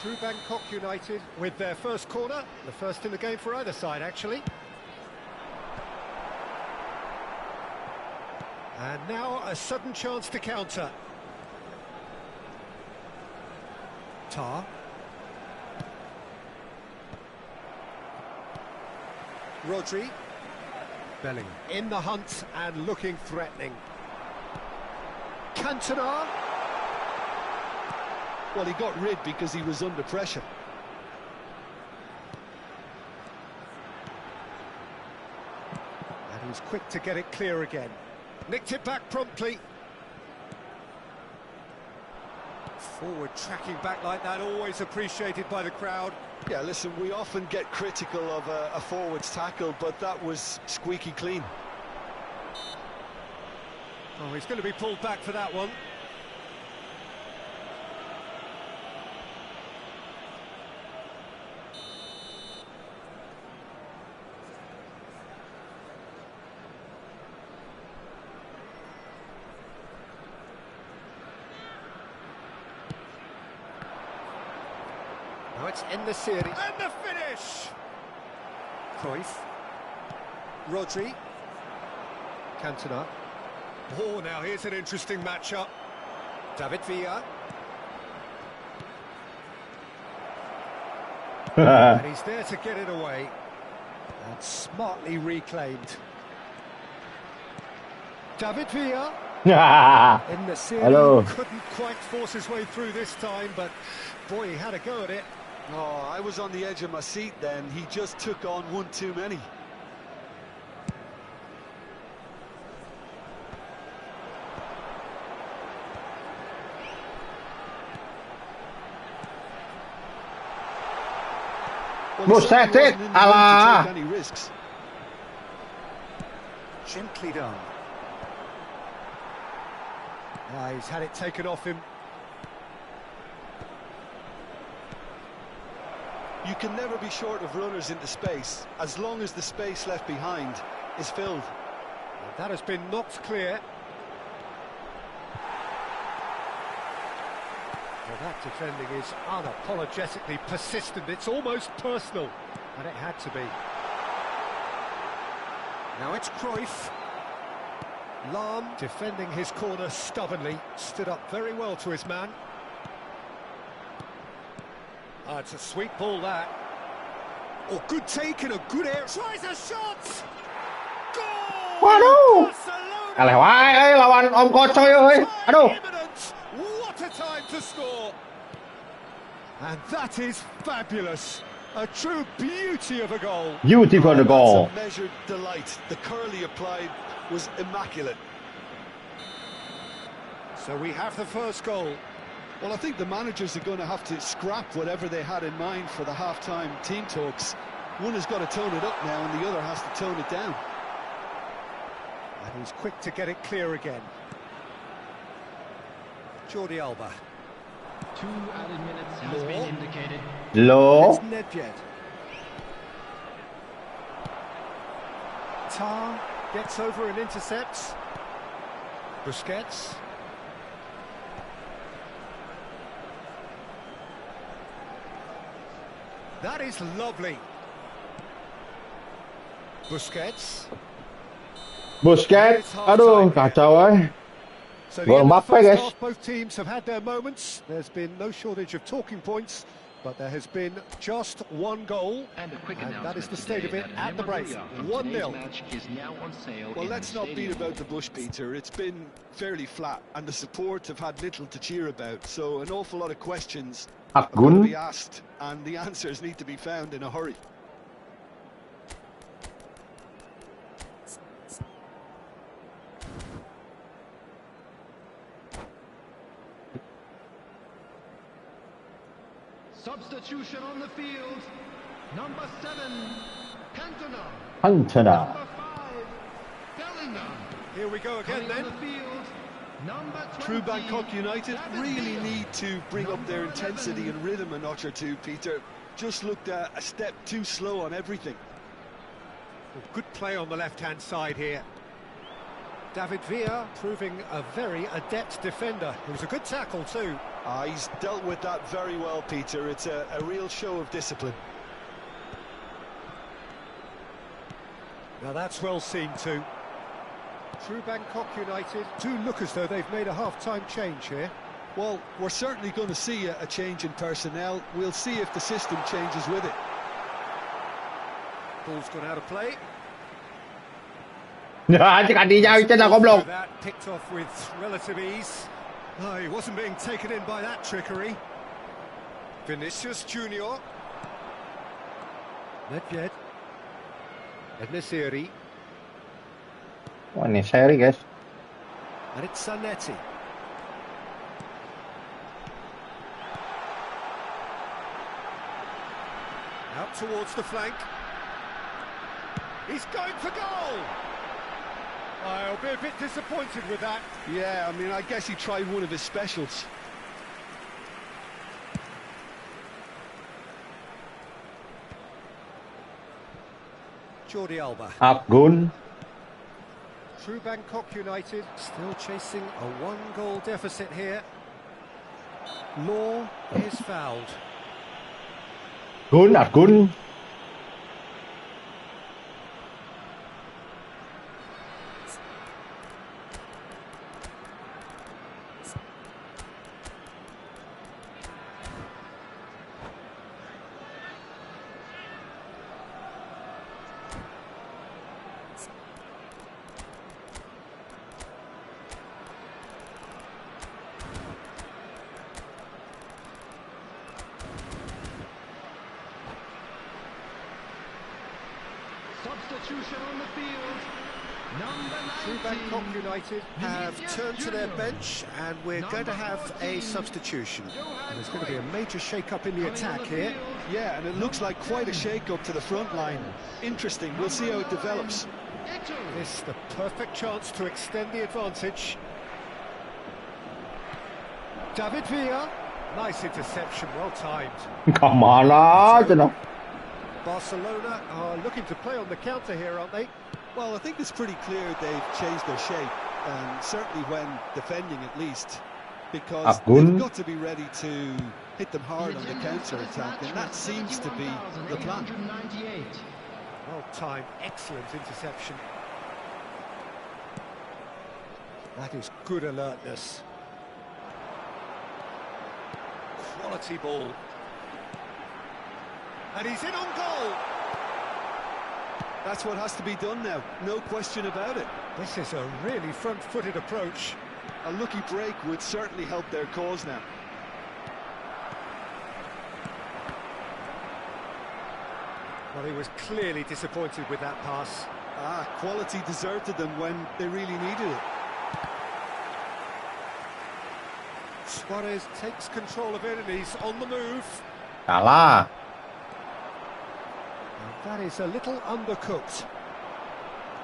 Through Bangkok United with their first corner, the first in the game for either side, actually. And now a sudden chance to counter. Tar. Rodri. Belling in the hunt and looking threatening. Cantona. Well, he got rid because he was under pressure. And he's quick to get it clear again. Nicked it back promptly. Forward tracking back like that, always appreciated by the crowd. Yeah, listen, we often get critical of a forward's tackle, but that was squeaky clean. Oh, he's going to be pulled back for that one. Now it's in the series. And the finish! Cruyff. Rodri. Cantona. Oh, now here's an interesting matchup. David Villa. And he's there to get it away. And smartly reclaimed. David Villa. In the series, couldn't quite force his way through this time, but boy, he had a go at it. Oh, I was on the edge of my seat then. He just took on one too many. Buset it, alah. Any risks. Gently done. He's had it taken off him. You can never be short of runners into space, as long as the space left behind is filled. That has been knocked clear. Well, that defending is unapologetically persistent. It's almost personal, and it had to be. Now it's Cruyff. Lahm defending his corner stubbornly, stood up very well to his man. It's a sweet ball, that. Oh, good take and a good air. Tries a shot! Goal! Waduh! Kalah wae lawan Om Kocoy euy. Aduh. What a time to score! And that is fabulous. A true beauty of a goal. Beauty for the goal. That's a measured delight. The curl he applied was immaculate. So we have the first goal. Well, I think the managers are going to have to scrap whatever they had in mind for the half-time team talks. One has got to tone it up now, and the other has to tone it down. And he's quick to get it clear again. Jordi Alba. 2 added minutes has been indicated. Low. It's Nedved. Tar gets over and intercepts. Busquets. That is lovely. Busquets. Aduh, kacau So Gol Mbappe, guys. half, both teams have had their moments. There's been no shortage of talking points, but there has been just one goal, And a quick and that is the state of it announcement at the break. today that 1-0. match is now on sale. Well, in let's the not beat stadium. about the bush, Peter. It's been fairly flat, and the support have had little to cheer about. So an awful lot of questions are going to be asked, and the answers need to be found in a hurry. Substitution on the field. Number 7, Cantona. Cantona. Number 5, Bellingham. Here we go again Coming on then. the field. Number 20. True Bangkok United David really Villa. need to bring up their Number intensity 11. and rhythm a notch or two, Peter. Just looked a step too slow on everything. Good play on the left-hand side here. David Villa proving a very adept defender. It was a good tackle too. He's dealt with that very well, Peter. It's a real show of discipline. Now that's well seen too. Through Bangkok United do look as though they've made a half-time change here. Well, we're certainly going to see a change in personnel. We'll see if the system changes with it. Ball's gone out of play. Cik adinya itu dah goblok. That picked off with relative ease. No, he wasn't being taken in by that trickery. Vinicius Junior. Nedved. Ednesiri. Wah, ini seri, guys. And it's Zanetti. Out towards the flank. He's going for goal! I'll be a bit disappointed with that. Yeah, I mean, I guess he tried one of his specials. Jordi Alba. Abgun. Through Bangkok United, still chasing a one-goal deficit here. Law is fouled. Abgun. Substitution on the field. Number 19. Bangkok United have turned to their bench, and we're going to have a substitution. And there's going to be a major shake-up in the attack here. Yeah, and it looks like quite a shake-up to the front line. Interesting, we'll see how it develops. This is the perfect chance to extend the advantage. David Villa, nice interception, well timed. Kemana aja dong. Barcelona are looking to play on the counter here, aren't they? Well, I think it's pretty clear they've changed their shape, and certainly when defending at least, because they've got to be ready to hit them hard on the counter-attack, and that seems to be the plan. Well timed, excellent interception. That is good alertness. Quality ball. And he's in on goal. That's what has to be done now, no question about it. This is a really front-footed approach. A lucky break would certainly help their cause now. Well, he was clearly disappointed with that pass. Quality deserted them when they really needed it. Suarez takes control of it and he's on the move. Kalah. And that is a little undercooked.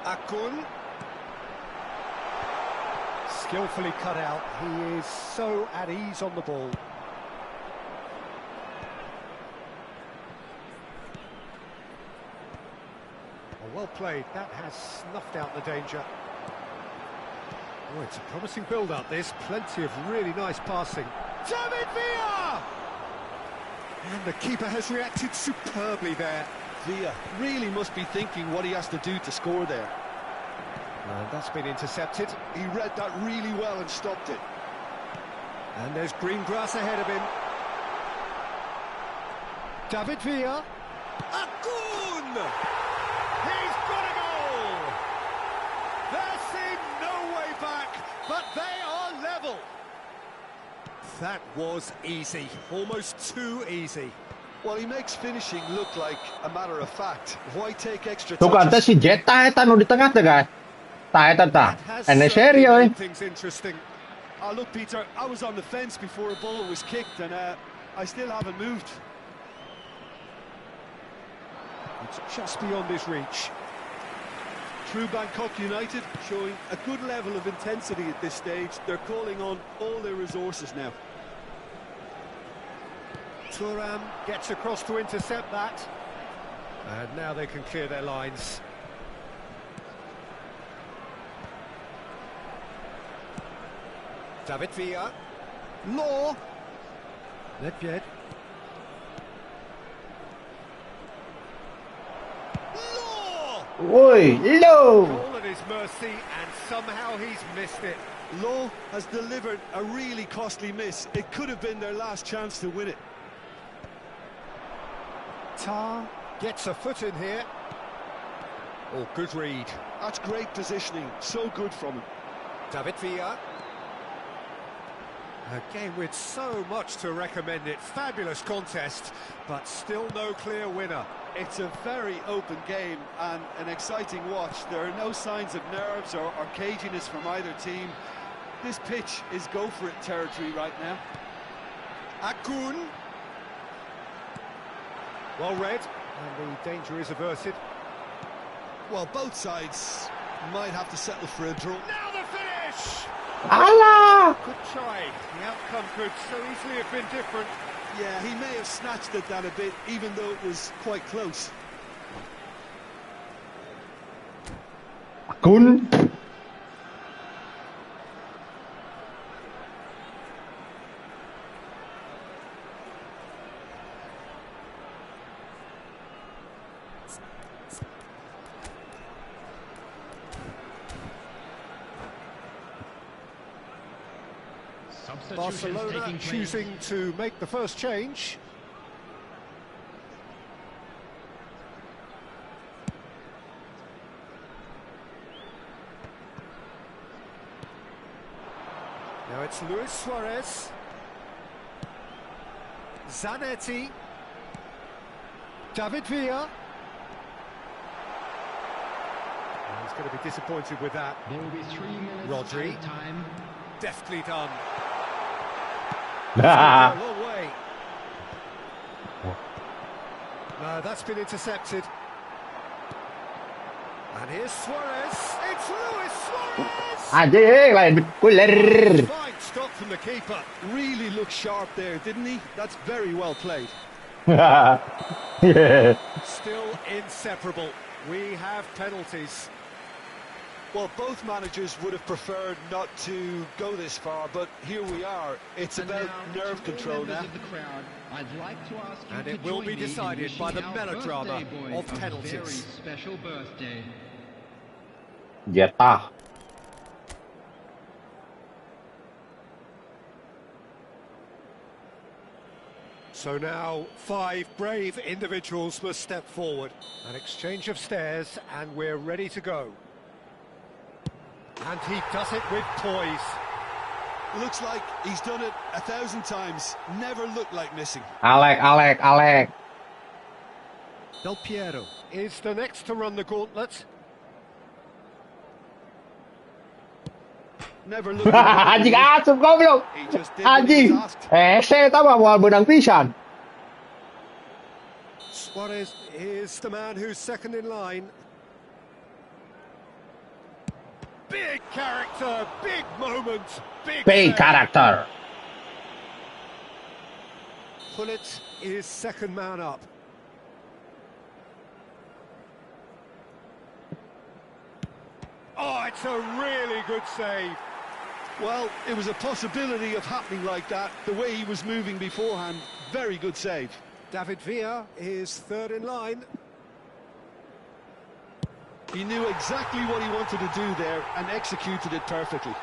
Akun. Skillfully cut out. He is so at ease on the ball. Well played. That has snuffed out the danger. Oh, it's a promising build-up, this. Plenty of really nice passing. David Villa! And the keeper has reacted superbly there. Villa really must be thinking what he has to do to score there. And that's been intercepted. He read that really well and stopped it. And there's green grass ahead of him. David Villa. Akun! He's got a goal! There seemed no way back, but they are level. That was easy, almost too easy. Well, he makes finishing look like a matter of fact. Why take extra Tuh kan touches? si Jeta eta nu di tengah teh guys. Tah eta tah. Ene seri euy. Things interesting. Look, Peter, I was on the fence before a ball was kicked, and I still haven't moved. It's just beyond his reach. True Bangkok United showing a good level of intensity at this stage. They're calling on all their resources now. Thuram gets across to intercept that. And now they can clear their lines. David Villa. Law. Nedved. Law! Woi, lo. All at his mercy, and somehow he's missed it. Law has delivered a really costly miss. It could have been their last chance to win it. Tar gets a foot in here. Oh, good read. That's great positioning. So good from him. David Villa. A game with so much to recommend it. Fabulous contest, but still no clear winner. It's a very open game and an exciting watch. There are no signs of nerves or caginess from either team. This pitch is go-for-it territory right now. Akun. Well read, and the danger is averted. Well, both sides might have to settle for a draw. Now the finish! Alah. Good try. The outcome could so easily have been different. Yeah, he may have snatched at that a bit, even though it was quite close. Akun. Barcelona choosing to make the first change. Now it's Luis Suarez. Zanetti. David Villa. going to be disappointed with that. There will be 3 minutes Rodri. added time. Deftly done. It's gonna go a long way. No, that's been intercepted. And here's Suarez. It's Luis Suarez. Anjing, lain kuler. Fine stop from the keeper. Really looked sharp there, didn't he? That's very well played. Yeah. Still inseparable. We have penalties. Well, both managers would have preferred not to go this far, but here we are. It's And about now, nerve to all control members now. of the crowd, I'd like to ask you And to it will join be me in decided by the wishing our melodrama birthday boy of a penalties. very special birthday. Jatah. So now 5 brave individuals must step forward. An exchange of stares and we're ready to go. And he does it with poise. Looks like he's done it 1,000 times. Never looked like missing. Alek. Del Piero is the next to run the gauntlet. Never looked Anjing like asup goblok. He just did what he Anjing. was asked. Saya tahu mau benang pisan. Suarez is the man who's second in line. Big character, big moment, big Big save. character. Pullet is second man up. Oh, it's a really good save. Well, it was a possibility of happening like that. The way he was moving beforehand, very good save. David Villa is third in line. He knew exactly what he wanted to do there and executed it perfectly.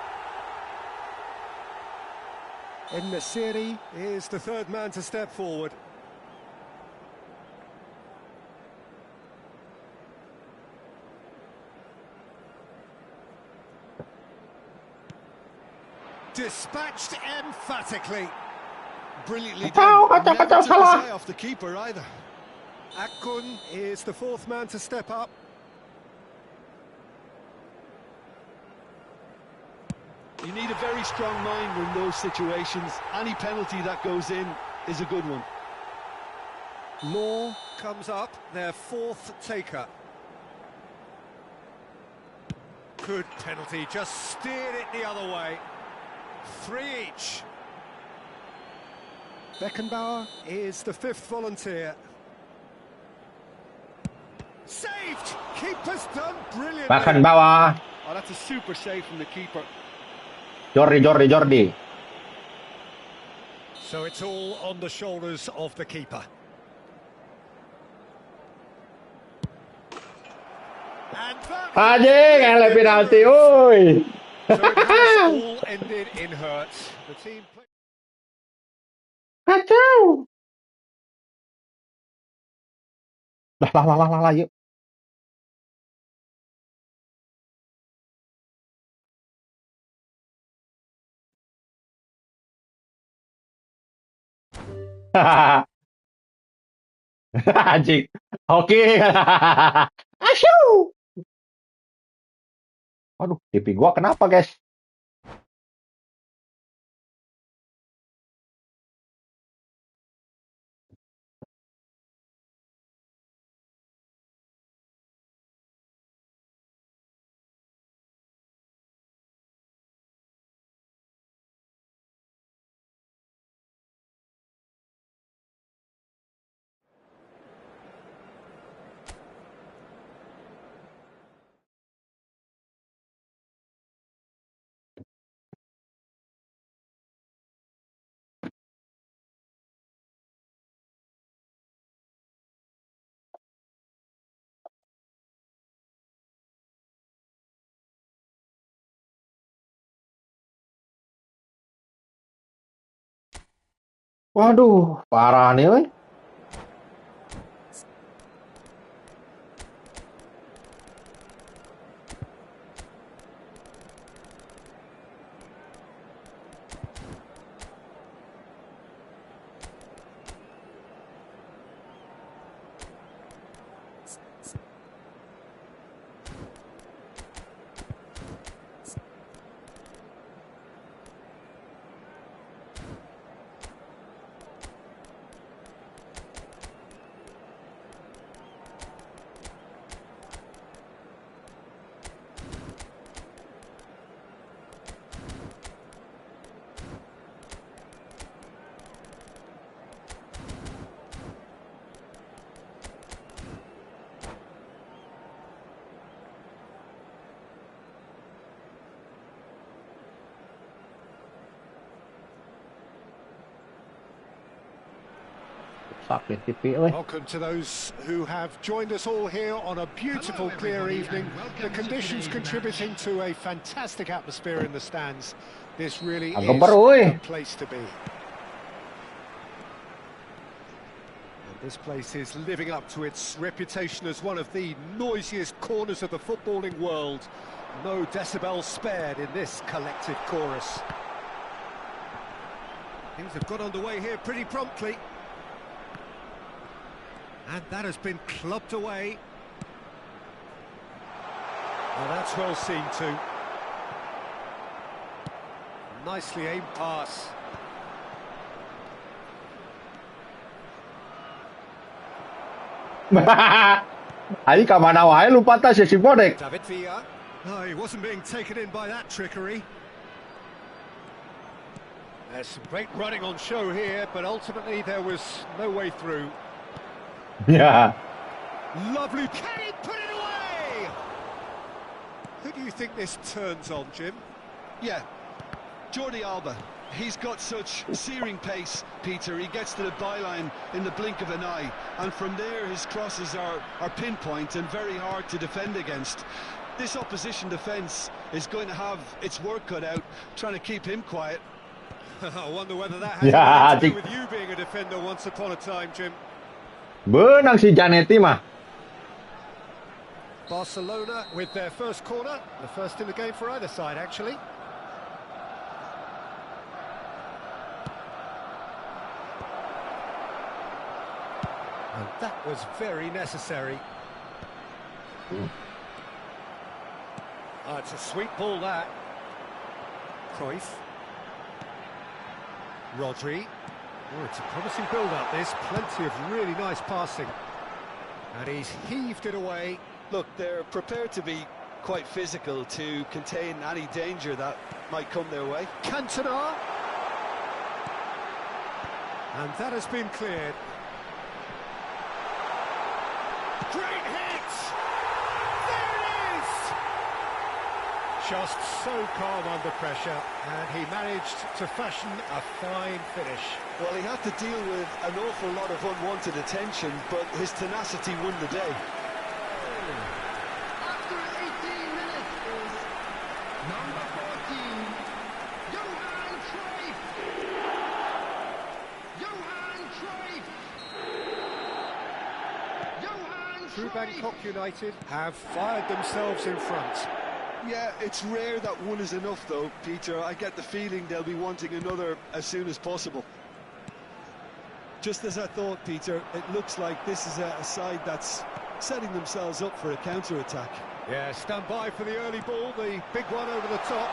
En-Nesyri is the third man to step forward. Dispatched emphatically. Brilliantly Kacau, done. kacau, Never kacau, took his salah. eye off the keeper either. Akun is the fourth man to step up. You need a very strong mind in those situations. Any penalty that goes in is a good one. Law comes up, their fourth taker. Good penalty, just steered it the other way. 3 each. Beckenbauer is the fifth volunteer. Saved! Keeper's done brilliantly. Bahkan bawah. Oh, that's a super save from the keeper. Jordi. So it's all on the shoulders of the keeper. And that Anjing, ele penalti, oi. So it has all ended in hurts. The team play Kacau. Lah, yuk. Anjing. Oke. Asyuu. Aduh, TV gua kenapa, guys? Waduh, parah nih, woi. Sakit pipi euy. Welcome to those who have joined us all here on a beautiful, clear evening. The conditions contributing to a fantastic atmosphere in the stands. This really is the place to be. And this place is living up to its reputation as one of the noisiest corners of the footballing world. No decibels spared in this collective chorus. Things have got underway here pretty promptly. And that has been clubbed away. Well, that's well seen too. Nicely aimed pass. Ayo ka mana wae lupa tas si Bodek. David Villa. No, he wasn't being taken in by that trickery. There's some great running on show here, but ultimately there was no way through. Yeah. Lovely, can he put it away? Who do you think this turns on, Jim? Yeah, Jordi Alba. He's got such searing pace, Peter. He gets to the byline in the blink of an eye, and from there his crosses are pinpoint and very hard to defend against. This opposition defence is going to have its work cut out, trying to keep him quiet. I wonder whether that has anything to do with you being a defender once upon a time, Jim. Benang si Janetti mah. Barcelona with their first corner, the first in the game for either side, actually. And that was very necessary. Oh, it's a sweet ball, that. Cruyff. Rodri. Oh, it's a promising build-up, this. Plenty of really nice passing. And he's heaved it away. Look, they're prepared to be quite physical to contain any danger that might come their way. Cantona. And that has been cleared. Great hit! There it is! Just so calm under pressure, and he managed to fashion a fine finish. Well, he had to deal with an awful lot of unwanted attention, but his tenacity won the day. After 18 minutes is number 14, Johan Cruyff. Johan Cruyff. Johan True Cruyff. Bangkok United have fired themselves in front. Yeah, it's rare that one is enough, though, Peter. I get the feeling they'll be wanting another as soon as possible. Just as I thought, Peter, it looks like this is a side that's setting themselves up for a counter-attack. Yeah, stand by for the early ball, the big one over the top.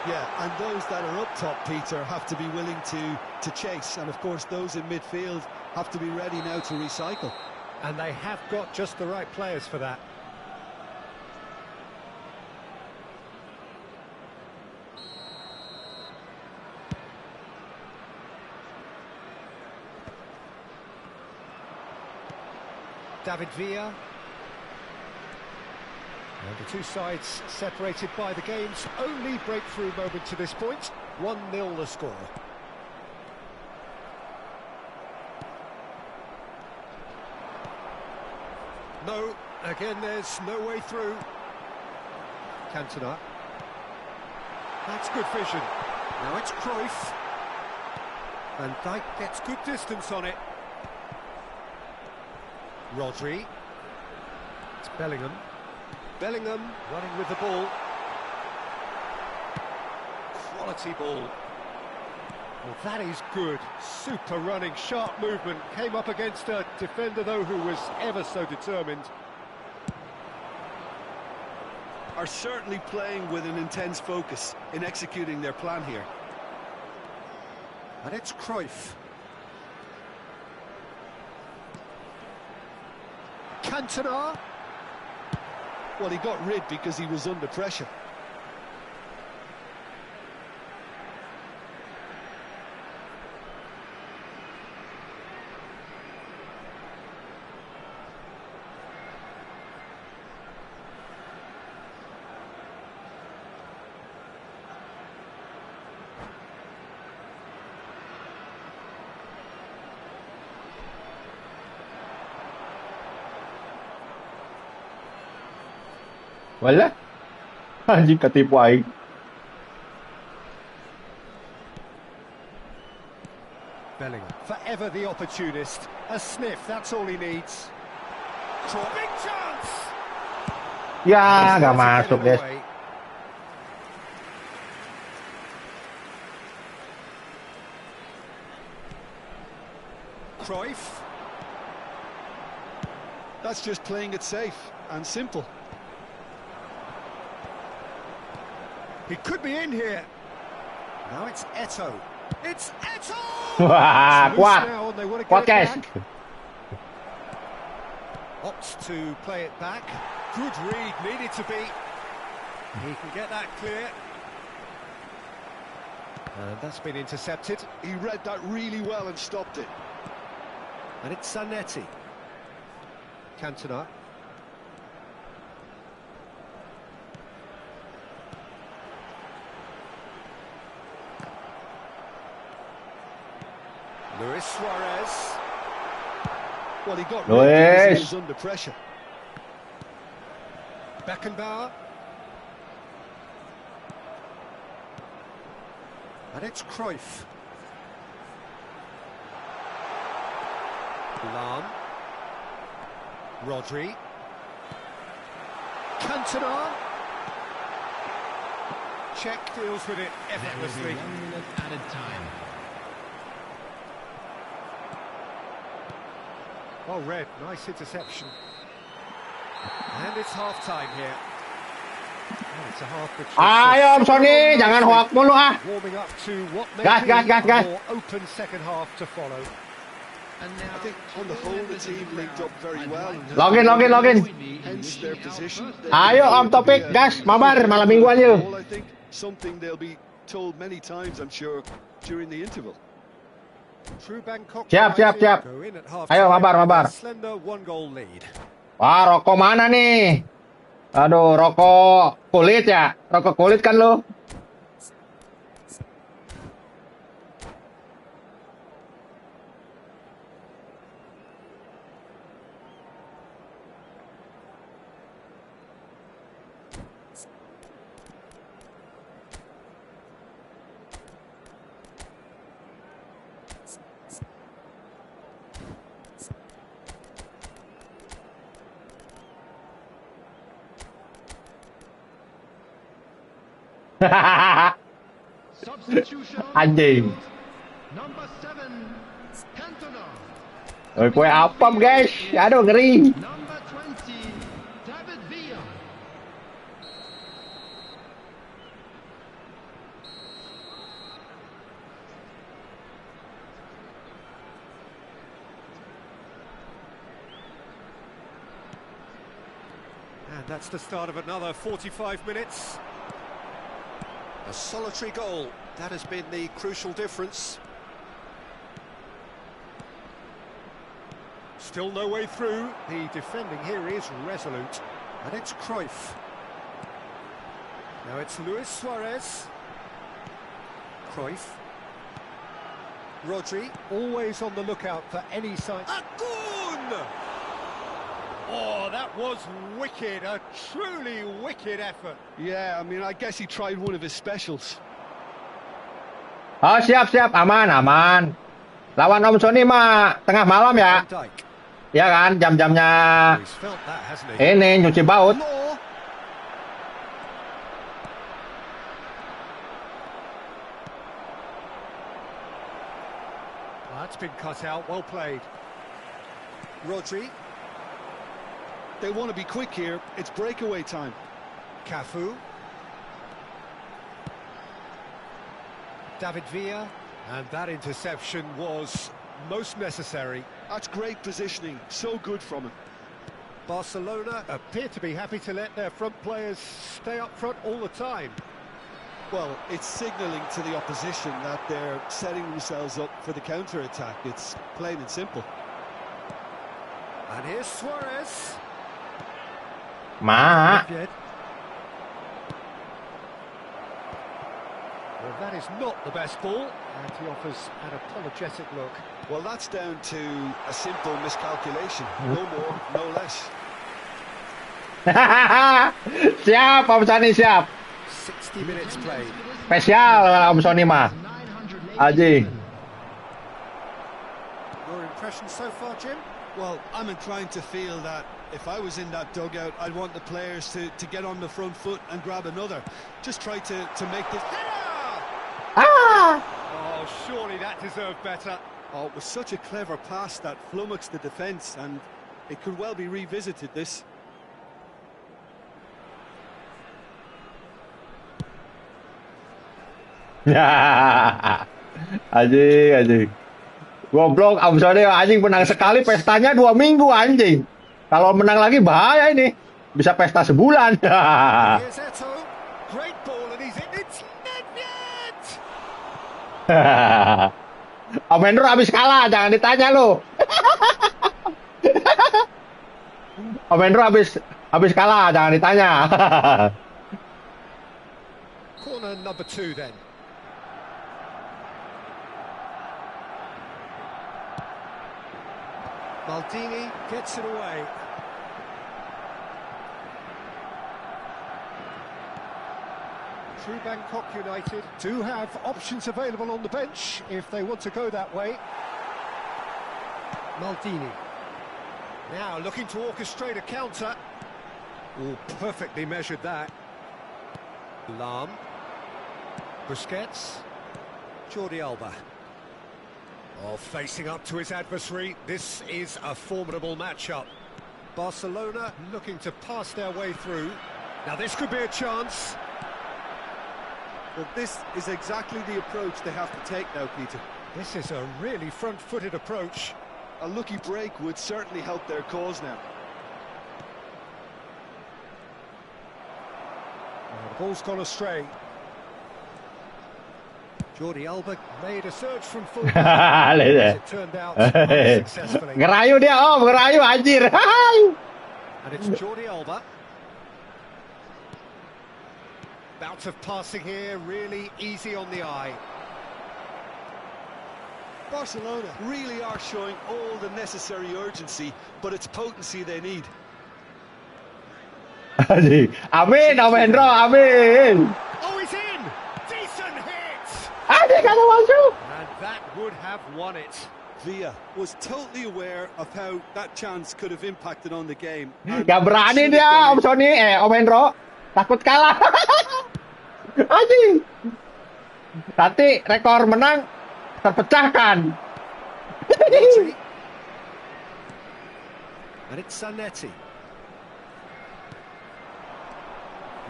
Yeah, and those that are up top, Peter, have to be willing to chase. And, of course, those in midfield have to be ready now to recycle. And they have got just the right players for that. David Villa. And the two sides separated by the game's only breakthrough moment to this point. 1-0 the score. No, again there's no way through. Cantona. That's good vision. Now it's Cruyff. And Dijk gets good distance on it. Rodri. It's Bellingham. Bellingham running with the ball. Quality ball. Well, that is good. Super running, sharp movement. Came up against a defender, though, who was ever so determined. Are certainly playing with an intense focus in executing their plan here. And it's Cruyff. Cantona. Well, he got rid because he was under pressure. Walah. Anjing ketipu aing. Bellingham, forever the opportunist. A sniff, that's all he needs. Big chance! Ya, nggak masuk, guys. Cruyff. That's just playing it safe and simple. He could be in here. Now it's Eto'o. It's Eto'o! Wah, kuat. Kuat, guys. Opts to play it back. Good read, needed to be. He can get that clear. And that's been intercepted. He read that really well and stopped it. And it's Zanetti. Cantona. Luis Suarez. Well, he got Luis. rid of his under pressure. Beckenbauer. And it's Cruyff. Lan. Rodri. Cantona. Czech deals with it effortlessly. 1 minute added time. Well read, nice interception. And it's half-time here. Oh, it's a half between. Ayo, Sony, jangan hoak mulu ah. Warming up to what may Gas, be gas, gas, gas. a more open second half to follow. And now, I think on the whole the team linked up very well. Login. Hence their position. Ayo, Om Topik, gas, mabar, malam minggu aja. I think something they'll be told many times, I'm sure, during the interval. True Bangkok. Siap. Go in at Ayo, half-time mabar. with a slender one-goal lead. Wah, rokok mana nih? Aduh, rokok kulit ya? Rokok kulit kan lo? substitution. Anjing. Number 7, Cantona. Oi, kue apam guys? Aduh, ngeri. Number 20, David Villa. And that's the start of another 45 minutes. A solitary goal. That has been the crucial difference. Still no way through. The defending here is resolute. And it's Cruyff. Now it's Luis Suarez. Cruyff. Rodri, always on the lookout for any sign. Agun! Oh, that was wicked. A truly wicked effort. Yeah, I mean, I guess he tried one of his specials. Oh, siap. Aman. Lawan Om Sony mah tengah malam ya. Cantik. Ya kan, jam-jamnya He's felt that, hasn't he? ini nyuci baut. Law. That's been cut out. Well played. Rodri. They want to be quick here. It's breakaway time. Cafu. David Villa. And that interception was most necessary. That's great positioning. So good from him. Barcelona appear to be happy to let their front players stay up front all the time. Well, it's signalling to the opposition that they're setting themselves up for the counter-attack. It's plain and simple. And here's Suarez. Ma. Well, that is not the best ball, and he offers an apologetic look. Well, that's down to a simple miscalculation. No more, no less. Siap, Om Sony siap. 60 minutes played. Spesial Om Sony mah. Anjing. Your impression so far, Jim? Well, I'm inclined to feel that if I was in that dugout, I'd want the players to get on the front foot and grab another. Just try to make this... Ah! Oh, surely that deserved better. Oh, it was such a clever pass that flummoxed the defence, and it could well be revisited, this. Anjing. Goblok, Om Sony anjing menang sekali pestanya 2 minggu anjing. Kalau menang lagi bahaya ini. Bisa pesta sebulan. Here's Eto. Great ball and he's in. It's net. Om Hendro habis kalah, jangan ditanya lu. Om Hendro habis kalah, jangan ditanya. Corner number 2 then. Maldini gets it away. True Bangkok United do have options available on the bench if they want to go that way. Maldini. Now looking to orchestrate a counter. Oh, perfectly measured that. Lam. Busquets. Jordi Alba. Oh, facing up to his adversary. This is a formidable matchup. Barcelona looking to pass their way through. Now this could be a chance. Well, this is exactly the approach they have to take now, Peter. This is a really front-footed approach. A lucky break would certainly help their cause now. Oh, the ball's gone astray. Jordi Alba made a surge from full. As it turned out unsuccessfully. Ngerayu dia, Om, ngerayu anjir. And it's Jordi Alba. Bout of passing here, really easy on the eye. Barcelona really are showing all the necessary urgency, but it's potency they need. Amin, Om Hendro, amin. Oh, he's in! Decent hit! Anjing, kagak masuk. And that would have won it. Villa was totally aware of how that chance could have impacted on the game. Gak berani dia, Om Sony, Om Hendro. Takut kalah. Anjing. Nanti rekor menang terpecahkan. And it's Zanetti.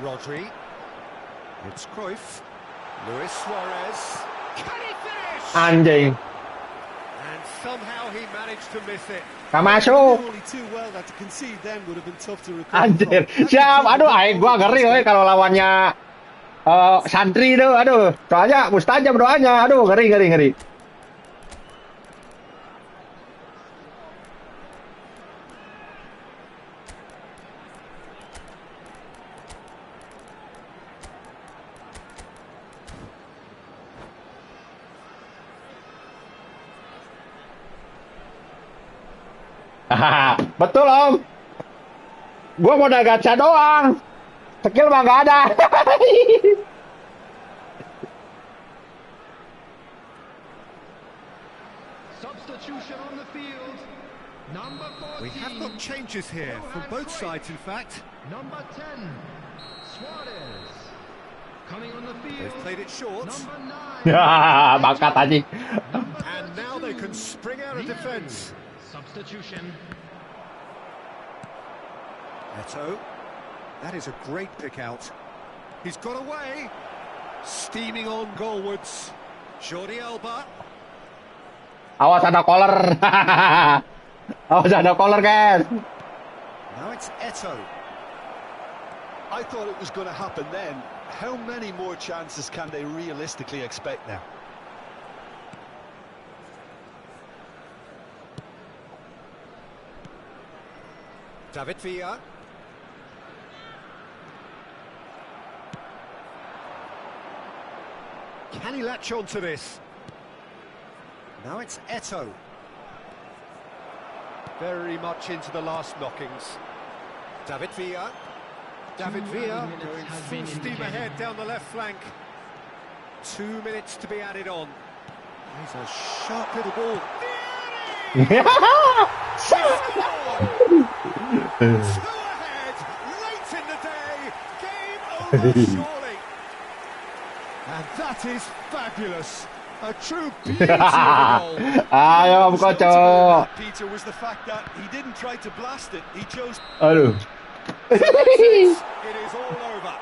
Rodri. It's Cruyff. Luis Suarez. Can he finish? Anjing. And somehow he managed to miss it. Gak masuk. Only too well that to concede then would have been tough to recover. Anjir. Siap. Aduh, gua ngeri kalau lawannya santri tuh. Aduh. Soalnya mustajab doanya. Aduh, ngeri. Betul, Om. Gua mau gacha doang. Skill mah nggak ada. Substitution on the field. Number 14. We have got changes here from both sides, in fact. Number 10. Suarez. Coming on the field. They've played it short. Number 9. Ya, bakat anjing. And now they can spring out of defence. Substitution. Eto. That is a great pick out. He's got away. Steaming on goalwards. Jordi Alba. Awas ada collar. Awas ada collar, guys. Now it's Eto. I thought it was going to happen then. How many more chances can they realistically expect now? David Villa. Can he latch on to this? Now it's Eto. Very much into the last knockings. David Villa. David Villa going full steam ahead down the left flank. 2 minutes to be added on. He's a sharp little ball. Two ahead, late in the day. Game over surely. And that is fabulous. A true beauty of a goal. Ayo, Om Kocok. Peter, was the fact that he didn't try to blast it. He chose. Aduh. So that's it. It is all over.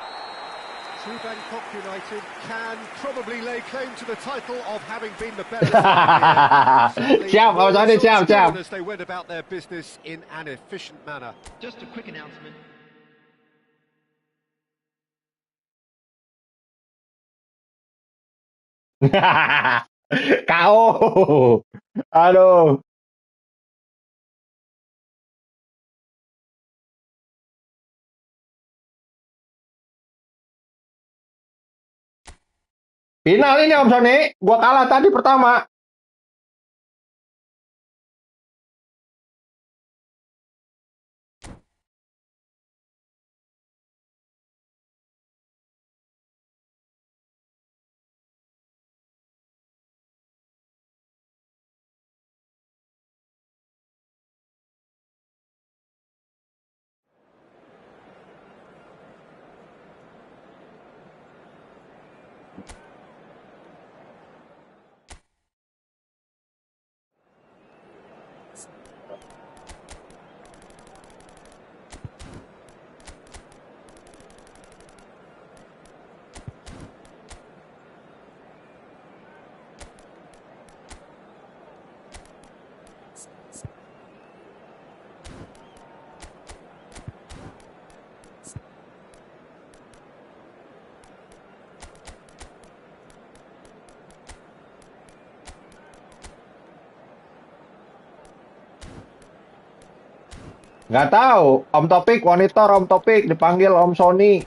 True Bangkok United can probably lay claim to the title of having been the better side here. Siap, Om Sony, siap. As they went about their business in an efficient manner. Just a quick announcement. KO. Aduh. Final ini Om Sony, gua kalah tadi pertama. Nggak tahu, Om Topik, monitor Om Topik, dipanggil Om Sony.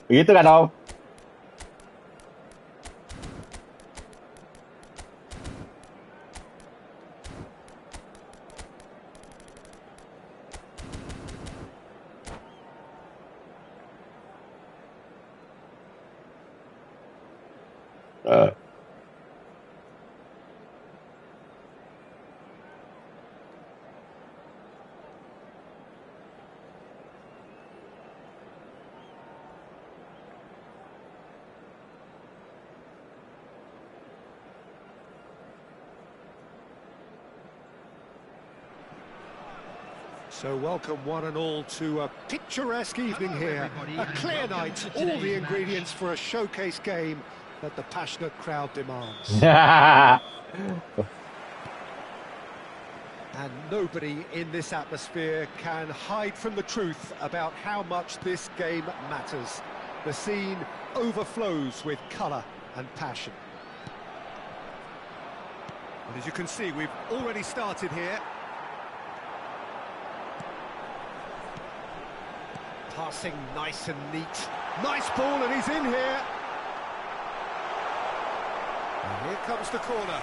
Begitu kan Om? So welcome one and all to a picturesque evening here. A clear night, all the ingredients for a showcase game that the passionate crowd demands. And nobody in this atmosphere can hide from the truth about how much this game matters. The scene overflows with colour and passion. And as you can see, we've already started here. Passing nice and neat. Nice ball, and he's in here. And here comes the corner.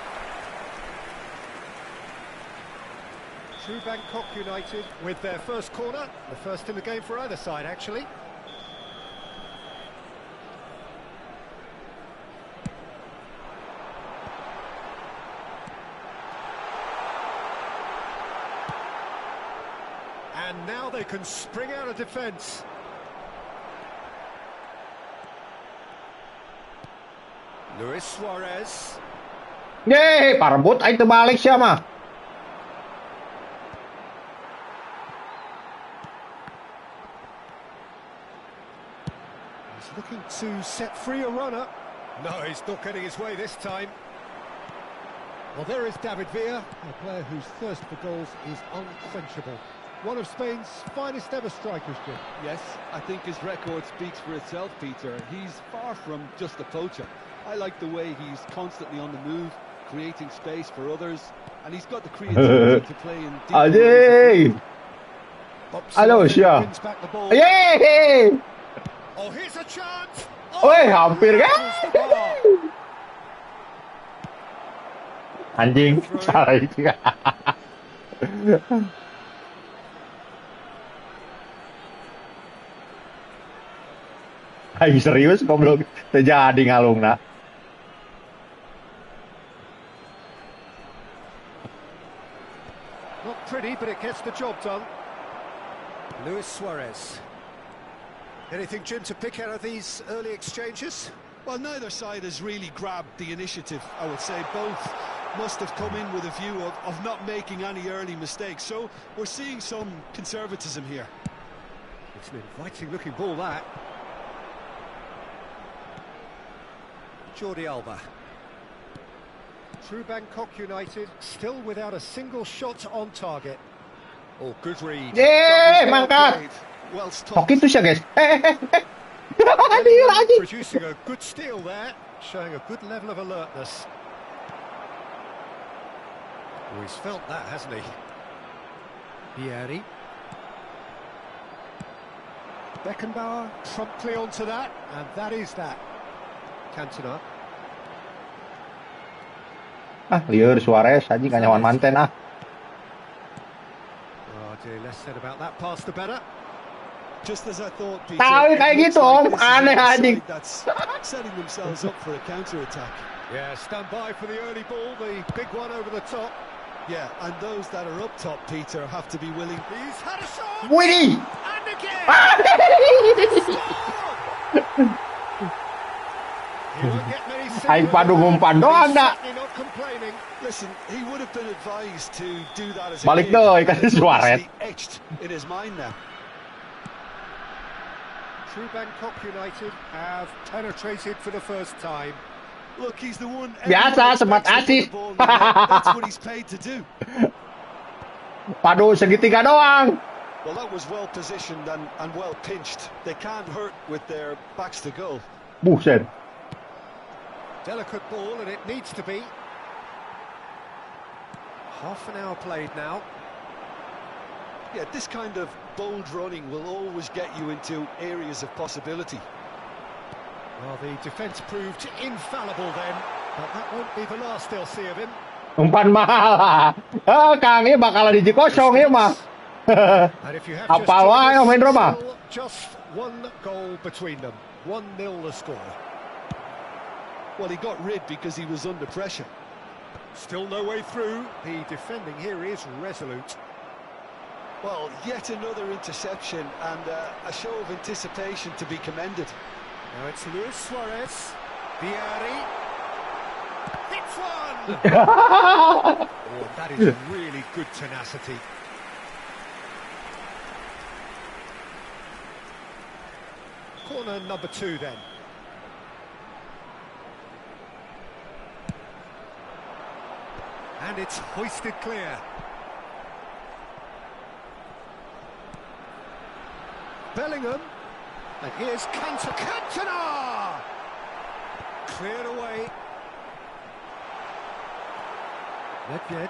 True Bangkok United with their first corner. The first in the game for either side, actually. And now they can spring out of defence. Luis Suarez. Yeay, parebut aing teu balik sia mah. He's looking to set free a runner. No, he's not getting his way this time. Well, there is David Villa, a player whose thirst for goals is unquenchable. One of Spain's finest ever strikers, Jim. Yes, I think his record speaks for itself, Peter. He's far from just a poacher. I like the way he's constantly on the move, creating space for others, and he's got the creativity to play in deep Aduh. Halo, Syah. Yeay. Oh, here's a chance. Woi, hampir kan? Anjing, salah itu. Aing serius goblok terjadi ngalungna. Not pretty, but it gets the job done. Luis Suarez. Anything, Jim, to pick out of these early exchanges? Well, neither side has really grabbed the initiative, I would say. Both must have come in with a view of not making any early mistakes. So we're seeing some conservatism here. It's an inviting-looking ball, that. Jordi Alba. True Bangkok United, still without a single shot on target. Oh, good read. Mangkat. Well stopped. Kok itu sih, guys? Producing a good steal there, showing a good level of alertness. Oh, he's felt that, hasn't he? Vieri. Beckenbauer promptly onto that, and that is that. Cantona. Liur Suarez aja gak nyawan manten Oh dear, less said about that pass the better. Just as I thought, Peter. Tahu kayak gitu, Om. Aneh anjing. That's setting themselves up for a counter-attack. Yeah, stand by for the early ball, the big one over the top. Yeah, and those that are up top, Peter, have to be willing. He's had a shot! Wih. And again! You won't get many Aing padu ngumpan doang dah. certainly not complaining. Listen, he would have been advised to do that as a Balik kid. deh, kan It's Suarez. obviously etched in his mind now. True Bangkok United have penetrated for the first time. Look, he's the one. Biasa, semat asis. That's what he's paid to do. Padu segitiga doang. Well, that was well positioned and well pinched. They can't hurt with their backs to goal. Buset. Delicate ball, and it needs to be. Half an hour played now. Yeah, this kind of bold running will always get you into areas of possibility. Well, the defence proved infallible then, but that won't be the last they'll see of him. Umpan mahal. Kang ini bakalan hiji kosong ya mah. And if you have Apal wae main Roma. just one goal between them. 1-0 the score. Well, he got rid because he was under pressure. Still no way through. The defending here is resolute. Well, yet another interception and a show of anticipation to be commended. Now it's Luis Suarez. Vieri. Hits one! Oh, that is really good tenacity. Corner number 2 then. And it's hoisted clear. Bellingham. And here's Cantona! Cleared away. Nedved.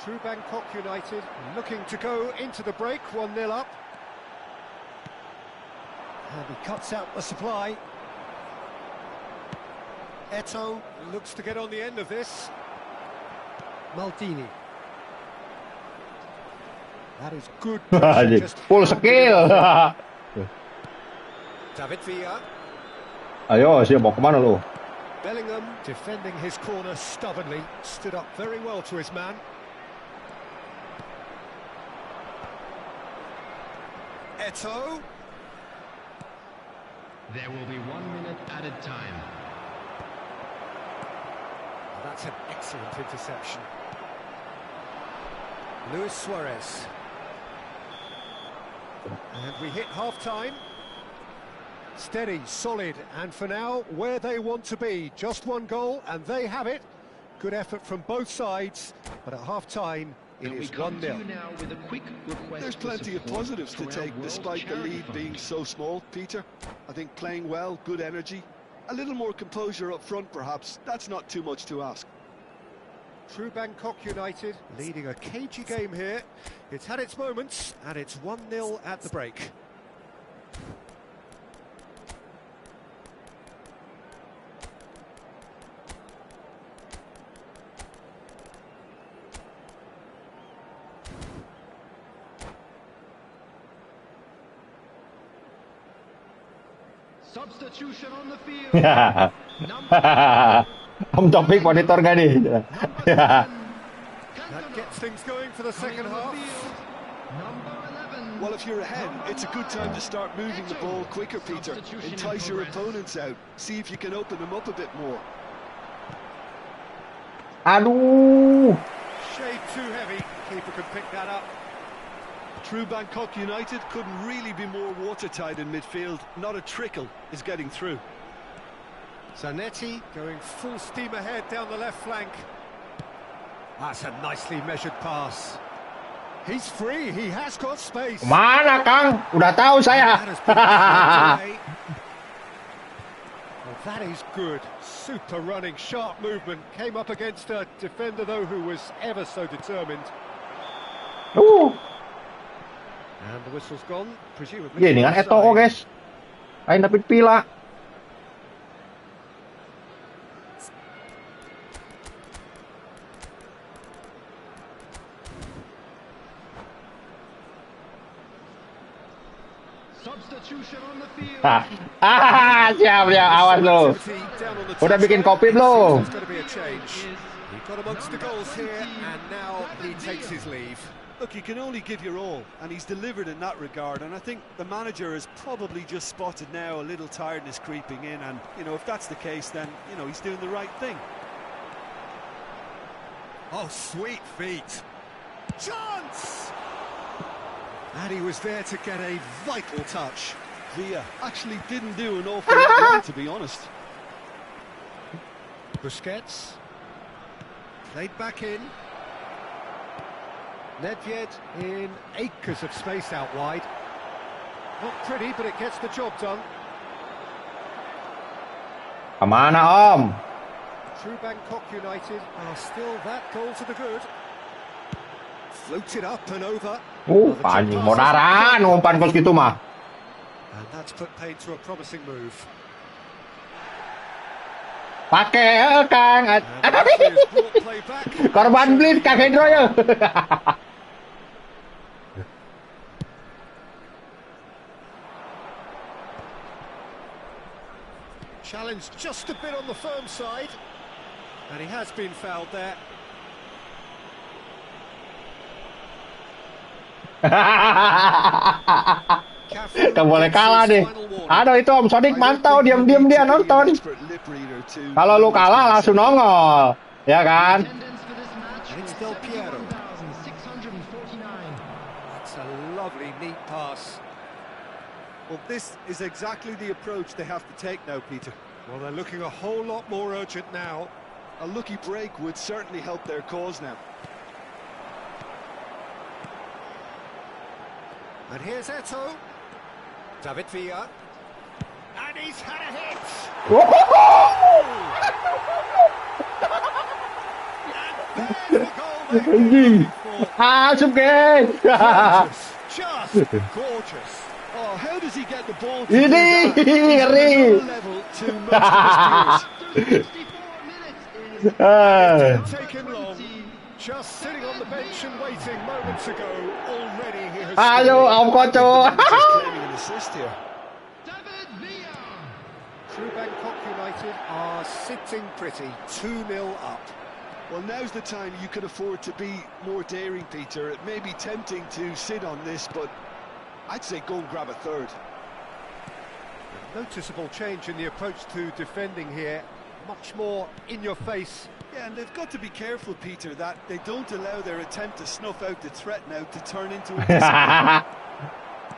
True Bangkok United looking to go into the break, 1-0 up. And he cuts out the supply. Eto'o looks to get on the end of this. Maldini. That is good. Just Full skill. David Villa. Ayo, siap mau kemana lu? Bellingham defending his corner stubbornly. Stood up very well to his man. Eto'o. There will be 1 minute added time. That's an excellent interception. Luis Suarez. And we hit half-time. Steady, solid, and for now, where they want to be. Just one goal, and they have it. Good effort from both sides, but at half-time, it is 1-0. There's plenty of positives to take, despite the lead being so small, Peter. I think playing well, good energy. A little more composure up front, perhaps. That's not too much to ask. True Bangkok United leading a cagey game here. It's had its moments, and it's 1-0 at the break. Substitution on the field. Om Topik monitor gak nih? That gets things going for the second half. Well, if you're ahead, it's a good time to start moving the ball quicker, Peter. Entice your opponents out. See if you can open them up a bit more. Aduh. Shade too heavy. Keeper could pick that up. True Bangkok United couldn't really be more watertight in midfield. Not a trickle is getting through. Zanetti going full steam ahead down the left flank. That's a nicely measured pass. He's free, he has got space. Mana Kang? Udah tahu saya. That has been knocked away. Well, that is good. Super running, sharp movement. Came up against a defender, though, who was ever so determined. And the whistle's gone, presumably. Gini kan Eto'o guys. Lain dapat pila. Substitution on the field. Siap ya, awas lo. Udah bikin kopi belum? He got amongst the goals here, and now he takes his leave. Look, you can only give your all, and he's delivered in that regard, and I think the manager has probably just spotted now a little tiredness creeping in, and, you know, if that's the case, then, you know, he's doing the right thing. Oh, sweet feet. Chance! And he was there to get a vital touch. Villa actually didn't do an awful lot wrong, to be honest. Busquets. Played back in. Nedved in acres of space out wide. Not pretty, but it gets the job done. Kemana Om? True Bangkok United are still that goal to the good. Floated up and over. Anjing modaran umpan kos gitu mah. And that's put paid to a promising move. Pakai Kang. Korban blitz Kang Hendro ya. Challenge just a bit on the firm side. And he has been fouled there. Gak boleh kalah deh. Aduh itu Om Sodik mantau diam-diam dia nonton. Kalau lu kalah langsung nongol, ya kan? That's a lovely neat pass. Well, this is exactly the approach they have to take now, Peter. Well, they're looking a whole lot more urgent now. A lucky break would certainly help their cause now. And here's Eto. David Villa. And he's had a hit. Just gorgeous. Oh, how does he get the ball to Ini ngeri. Take him long. Just sitting on the bench and waiting moments ago. Already he has. Ayo, Om Koco. claiming an assist here. True Bangkok United are sitting pretty, 2-0 up. Well, now's the time you could afford to be more daring, Peter. It may be tempting to sit on this, but I'd say go and grab a third. Noticeable change in the approach to defending here. Much more in your face. Yeah, and they've got to be careful, Peter, that they don't allow their attempt to snuff out the threat now to turn into a discipline.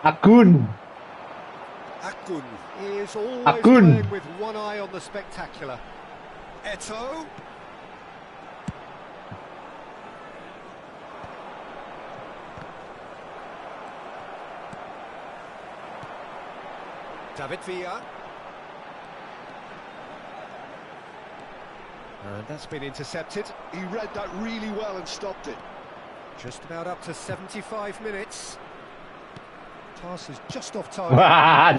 Akun. Akun is always Akun. playing with one eye on the spectacular. Eto. David Villa. And that's been intercepted. He read that really well and stopped it. Just about up to 75 minutes. Pass is just off Wah, target.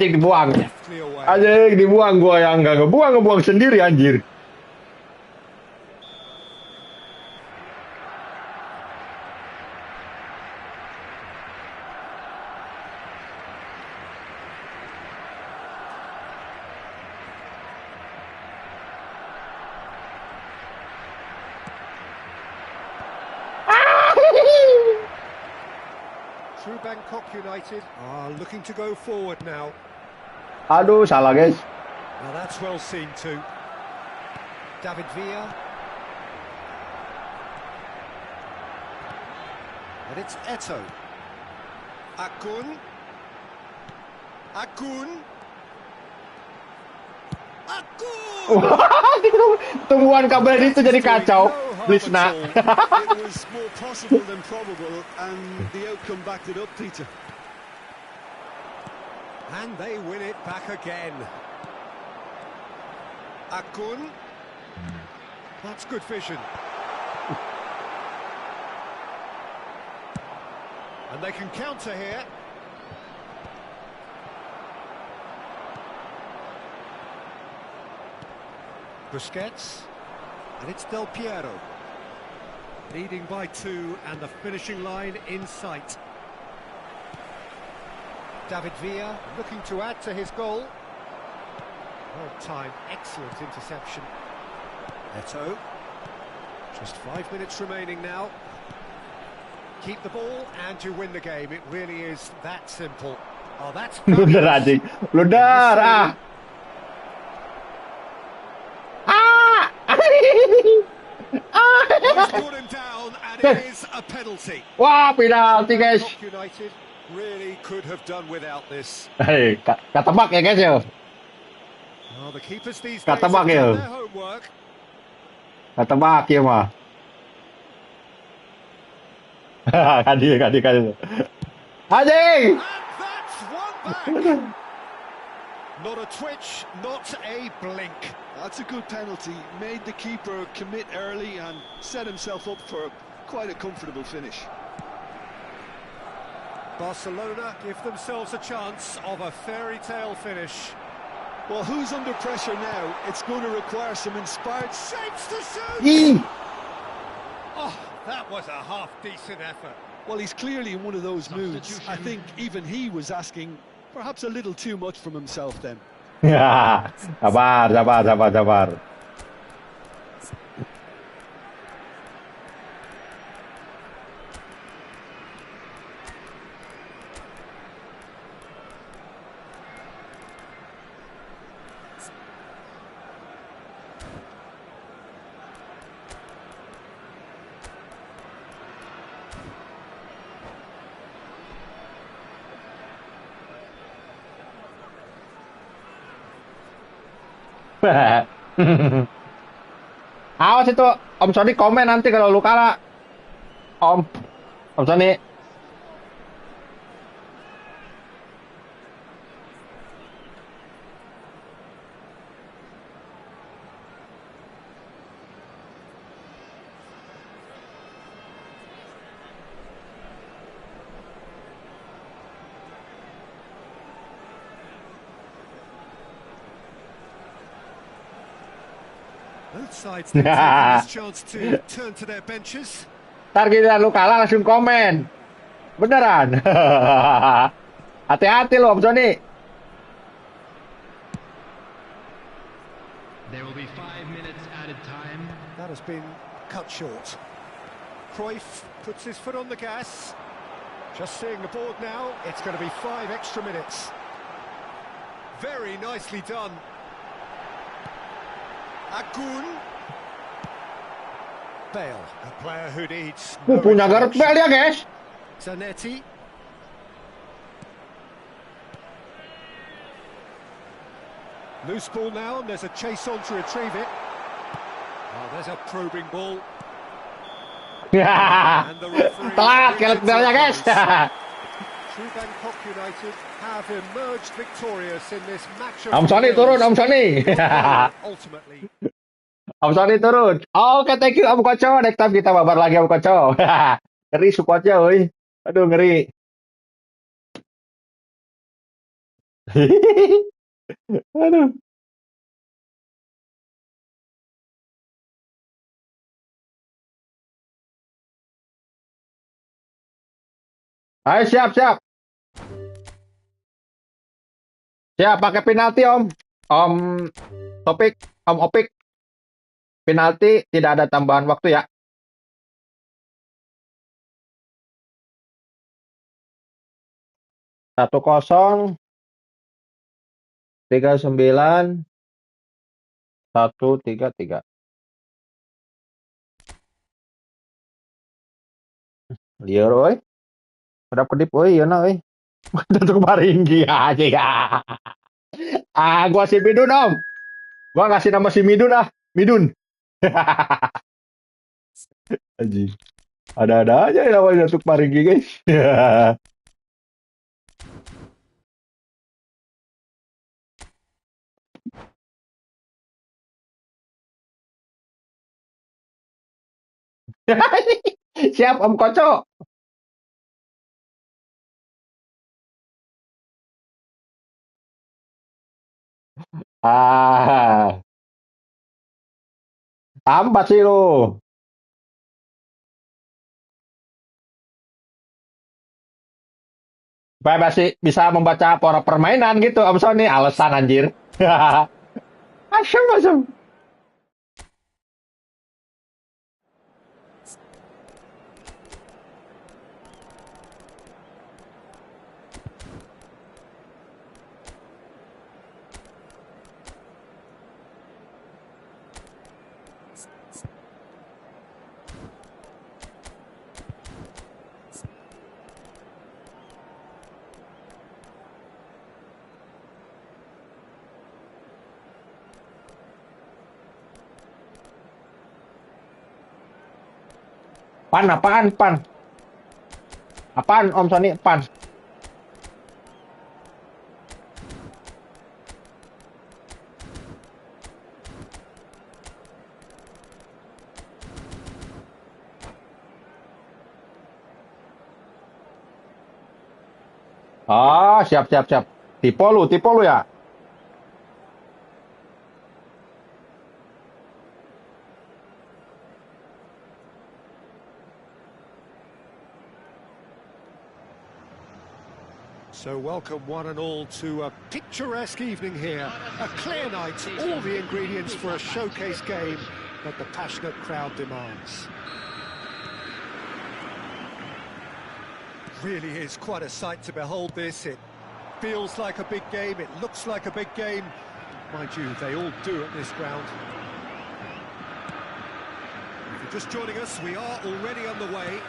anjing dibuang. Deftly away. Anjing dibuang gua yang enggak ngebuang sendiri anjir. through Bangkok United are looking to go forward now. Aduh, salah guys. Now that's well seen too. David Villa. And it's Eto. Akun. Akun. Tumbuhan kabel itu jadi kacau. Blisna. It was more possible than probable, and the outcome backed it up, Peter. And they win it back again. Akun. That's good vision. And they can counter here. Busquets. And it's Del Piero. Leading by 2 and the finishing line in sight. David Villa looking to add to his goal. Well timed, excellent interception. Eto. Just 5 minutes remaining now. Keep the ball and you win the game. It really is that simple. Oh, that's Luder anjing. Luder. Ah. He's got him down and it is a penalty. Wah, penalti guys. United really could have done without this. Hei, katebak ya guys ya. Oh, the keepers these days have Katebak done ya. their homework. Katebak ya mah. Kadi. Anjing. And that's one back. Not a twitch, not a blink. That's a good penalty. Made the keeper commit early and set himself up for quite a comfortable finish. Barcelona give themselves a chance of a fairy tale finish. Well, who's under pressure now? It's going to require some inspired Shapes to shoot! Oh, that was a half-decent effort. Well, he's clearly in one of those moods. I think even he was asking perhaps a little too much from himself then. Ya, sabar. Awas itu Om Sony komen nanti kalau lu kalah. Om Sony. Both sides taking this chance to turn to their benches. Ntar giliran lu kalah langsung komen. Beneran. Hati-hati lo Om Sony. There will be 5 minutes added time. That has been cut short. Cruyff puts his foot on the gas. Just seeing the board now, it's going to be 5 extra minutes. Very nicely done. Akun. Bale, a player who needs no Punya Gareth Bale ya guys. Zanetti. Loose ball now, and there's a chase on to retrieve it. Oh, there's a probing ball. And the referee Telat Gareth Bale ya guys. True Bangkok United have emerged victorious in this match of Om Sony turun, Om Sony. ultimately. Om Sony turun. Oke, thank you Om Koco. Next time kita mabar lagi Om Koco. Ngeri supportnya, woi. Aduh, ngeri. Aduh. Ayo siap. Siap pakai penalti Om. Om Opik. Penalti tidak ada tambahan waktu ya. 1-0, 3-9, 1-3-3. Liar oi. Kedap kedip oi, yeuna oi. Tutuk Maringgi aja ya. Gua si Midun om. Gua ngasih nama si Midun Midun. Anjing. Ada-ada aja yang namanya Tutuk Maringgi guys. Siap Om Koco. Tambat sih lu. Supaya masih bisa membaca pola permainan gitu Om Sony. Alasan anjir. Asem. Apaan? Apaan Om Sony? Pan. Siap. Tipe lu ya. So welcome one and all to a picturesque evening here. A clear night, all the ingredients for a showcase game that the passionate crowd demands. Really is quite a sight to behold this. It feels like a big game, it looks like a big game. Mind you, they all do at this ground. If you're just joining us, we are already on the way.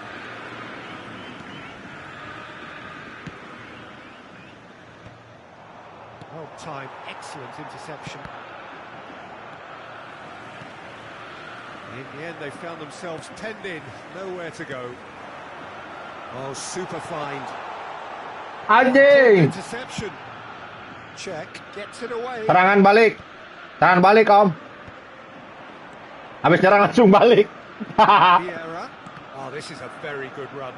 Well timed, excellent interception. In the end, they found themselves penned in, nowhere to go. Oh, super find. Anjing. Interception. Check, gets it away. Serangan balik Om. Habis nyerang langsung balik. Vieira. Oh, this is a very good run.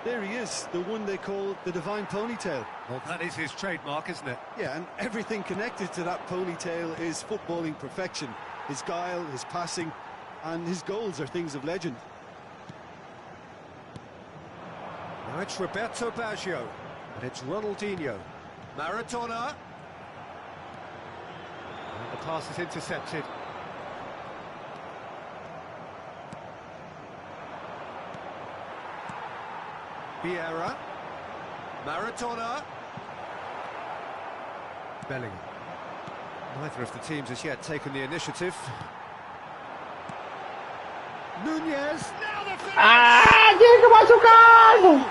There he is, the one they call the divine ponytail. Well, that is his trademark, isn't it? Yeah, and everything connected to that ponytail is footballing perfection. His guile, his passing, and his goals are things of legend. Now it's Roberto Baggio, and it's Ronaldinho. Maradona. And the pass is intercepted. Vieira. Maradona. Bellingham. Neither of the teams has yet taken the initiative. Nunez. Now the finish! Anjing kemasukan.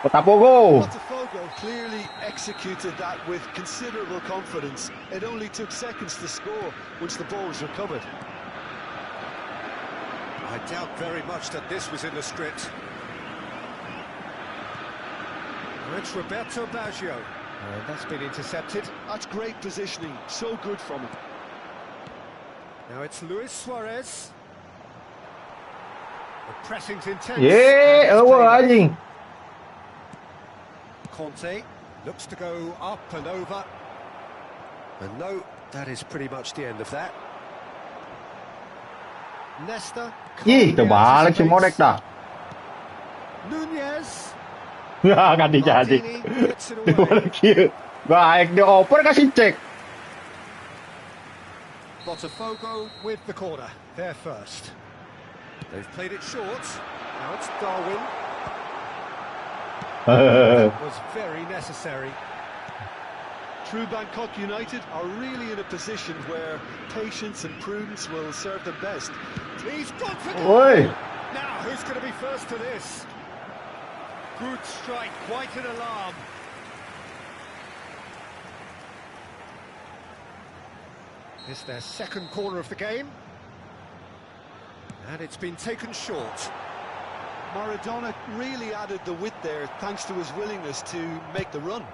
Botafogo. Botafogo clearly executed that with considerable confidence. It only took seconds to score once the ball was recovered. I doubt very much that this was in the script. It's Roberto Baggio. That's been intercepted. That's great positioning, so good from him. Now it's Luis Suarez. The pressing's intense. Anjing. Conte looks to go up and over. And no, that is pretty much the end of that. Nesta. Terbalik si Modek dah. Nunez. Ganti jadi. Gimana kieu? Baik dioper kasih cek. Botafogo with the corner. They're first. They've played it short. Now it's Darwin. That was very necessary. True Bangkok United are really in a position where patience and prudence will serve them best. He's gone for Oi. Now, who's going to be first to this? Good strike, quite an alarm. It's their second corner of the game. And it's been taken short. Maradona really added the width there thanks to his willingness to make the run.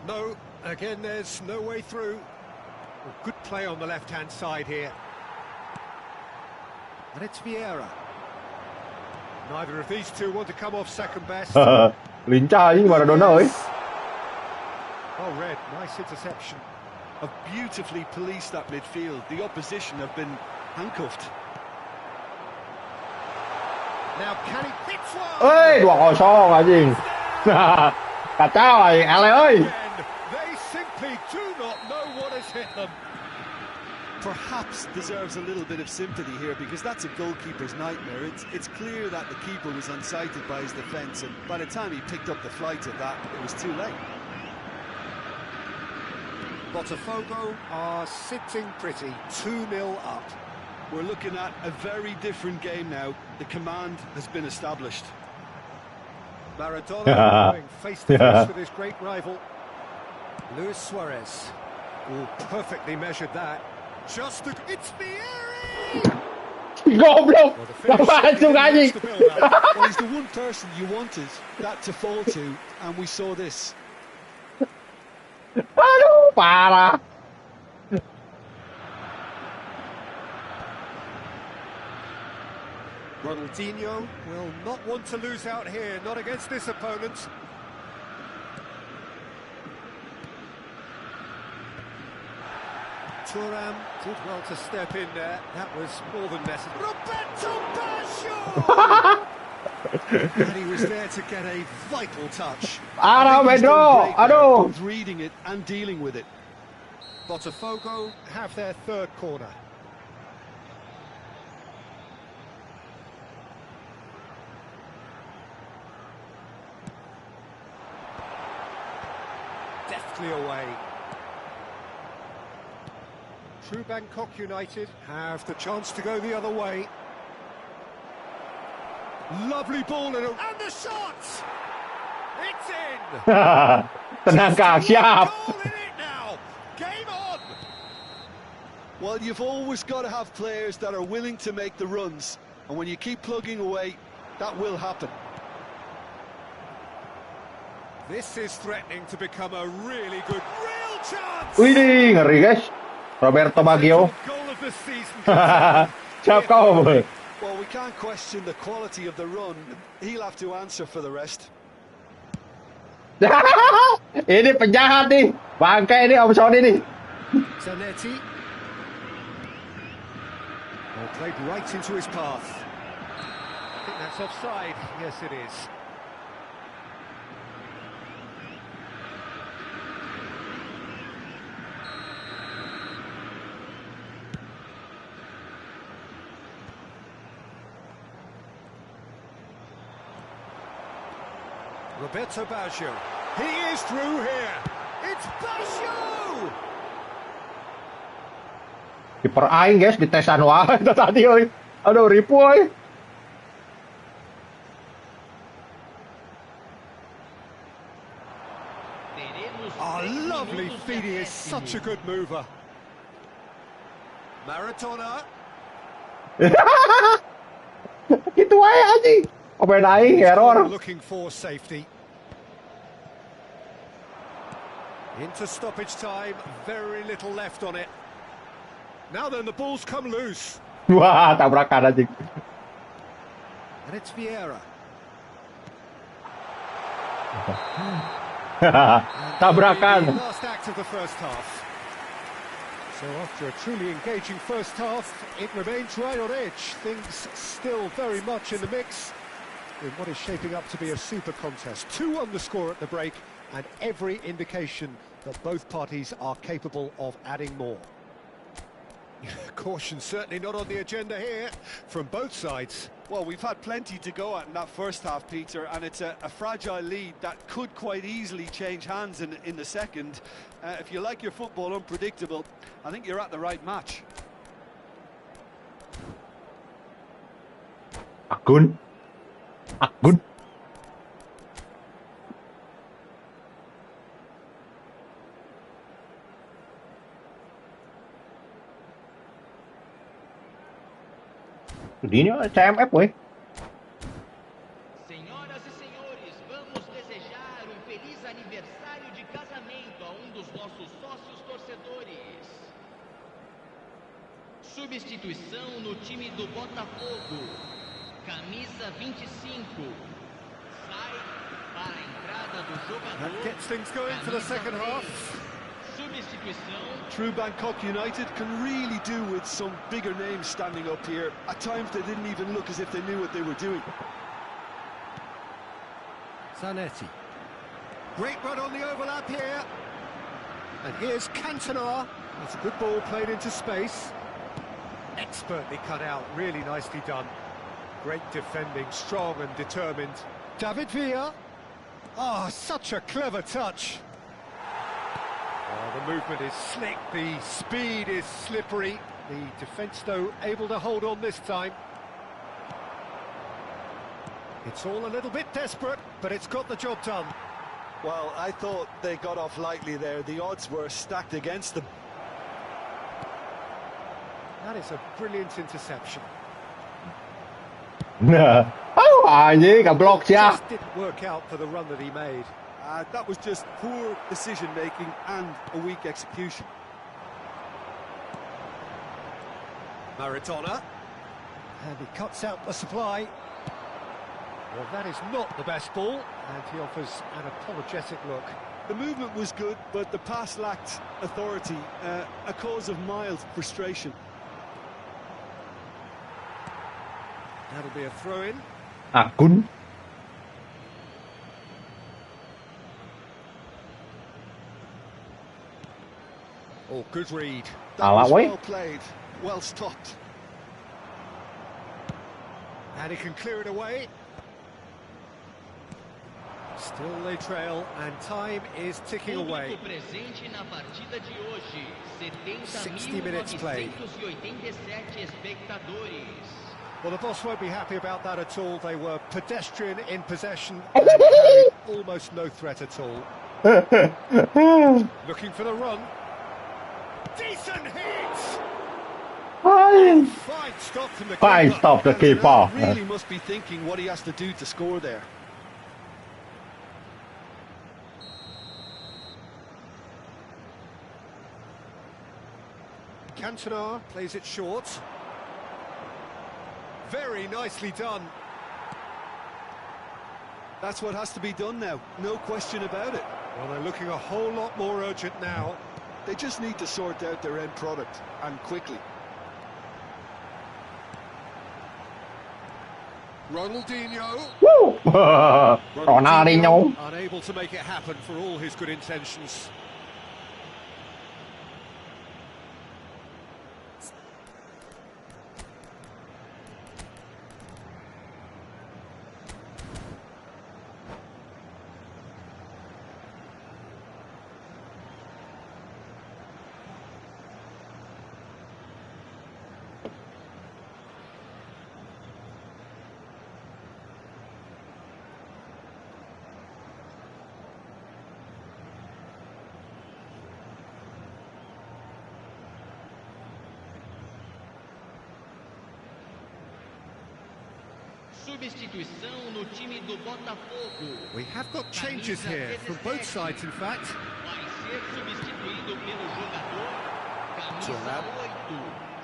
No, again, there's no way through. Well, good play on the left-hand side here. And it's Vieira. Neither of these two want to come off second best. Lincah với Maradona ấy. Oh, Red, nice interception. Have beautifully policed that midfield. The opposition have been handcuffed. Now can he hit one? Ê, đoạt hồi so là gì? Cả cháu này, Ale ơi. They simply do not know what has hit them. Perhaps deserves a little bit of sympathy here because that's a goalkeeper's nightmare. It's clear that the keeper was unsighted by his defence, and by the time he picked up the flight of that, it was too late. Botafogo are sitting pretty, 2-0 up. We're looking at a very different game now. The command has been established. Maradona going face-to-face with his great rival. Luis Suarez. Oh, perfectly measured that. Just the... It's Vieri! Goblok. Apaan tuh anjing? Well, he's the one person you wanted that to fall to, and we saw this. Aduh, parah. Ronaldinho will not want to lose out here, not against this opponent. Thuram did well to step in there. That was more than necessary. Roberto Baggio! And he was there to get a vital touch. Both reading it and dealing with it. Botafogo have their third corner. Deftly away. True Bangkok United have the chance to go the other way. Lovely ball and the shot! It's in! Tenang Kak, siap. Goal in it now! Game on! Well, you've always got to have players that are willing to make the runs, and when you keep plugging away, that will happen. This is threatening to become a really good, real chance! Wih, ngeri guys. Roberto Baggio. Goal of the season. Siap kau. Well, we can't question the quality of the run. He'll have to answer for the rest. Ini penjahat nih. Bangkai ini Om Sony nih. Zanetti. Well, played right into his path. I think that's offside. Yes, it is. Roberto Baggio. He is through here. It's Baggio! Kiper aing guys di tesan wae tadi euy. Aduh ripu euy. Oh, lovely feed. He is such a good mover. Maradona. Gitu wae anjing. Pemain aing error. Looking for safety. Into stoppage time, very little left on it. Now then, the ball's come loose. Wah, tabrakan anjing. And it's Vieira. Tabrakan. The last act of the first half. So after a truly engaging first half, it remains right on edge. Things still very much in the mix in what is shaping up to be a super contest. 2-1 the score at the break, and every indication that both parties are capable of adding more. Caution certainly not on the agenda here from both sides. Well, we've had plenty to go at in that first half, Peter, and it's a fragile lead that could quite easily change hands in the second. If you like your football unpredictable, I think you're at the right match. Akun. Đi nữa, cho em ép quỷ. Senhoras e senhores, vamos desejar feliz aniversário de casamento a dos nossos sócios torcedores. Substituição no time do Botafogo. Camisa 25. Sai para a entrada do jogador. That gets things going for the second half. True Bangkok United can really do with some bigger names standing up here. At times they didn't even look as if they knew what they were doing. Zanetti. Great run on the overlap here. And here's Cantona. It's a good ball played into space. Expertly cut out, really nicely done. Great defending, strong and determined. David Villa. Oh, such a clever touch. Oh, the movement is slick, the speed is slippery. The defence, though, able to hold on this time. It's all a little bit desperate, but it's got the job done. Well, I thought they got off lightly there. The odds were stacked against them. That is a brilliant interception. Cả block chưa? Just didn't work out for the run that he made. That was just poor decision-making and a weak execution. Maradona. And he cuts out the supply. Well, that is not the best ball, and he offers an apologetic look. The movement was good, but the pass lacked authority, a cause of mild frustration. That'll be a throw-in. Akun. Oh, good read. That was well played, well stopped. And he can clear it away. Still they trail, and time is ticking away. 60 minutes played. Well, the boss won't be happy about that at all. They were pedestrian in possession and carried almost no threat at all. Looking for the run. Decent hit! Fine stop from the keeper. Fine stop the keeper. Really must be thinking what he has to do to score there. Cantona plays it short. Very nicely done. That's what has to be done now, no question about it. Well, they're looking a whole lot more urgent now. They just need to sort out their end product, and quickly. Ronaldinho. Woo! Ronaldinho. Unable to make it happen for all his good intentions. Substituição no time do Botafogo. We have got changes here from both sides, in fact. Vai ser substituído pelo jogador camisa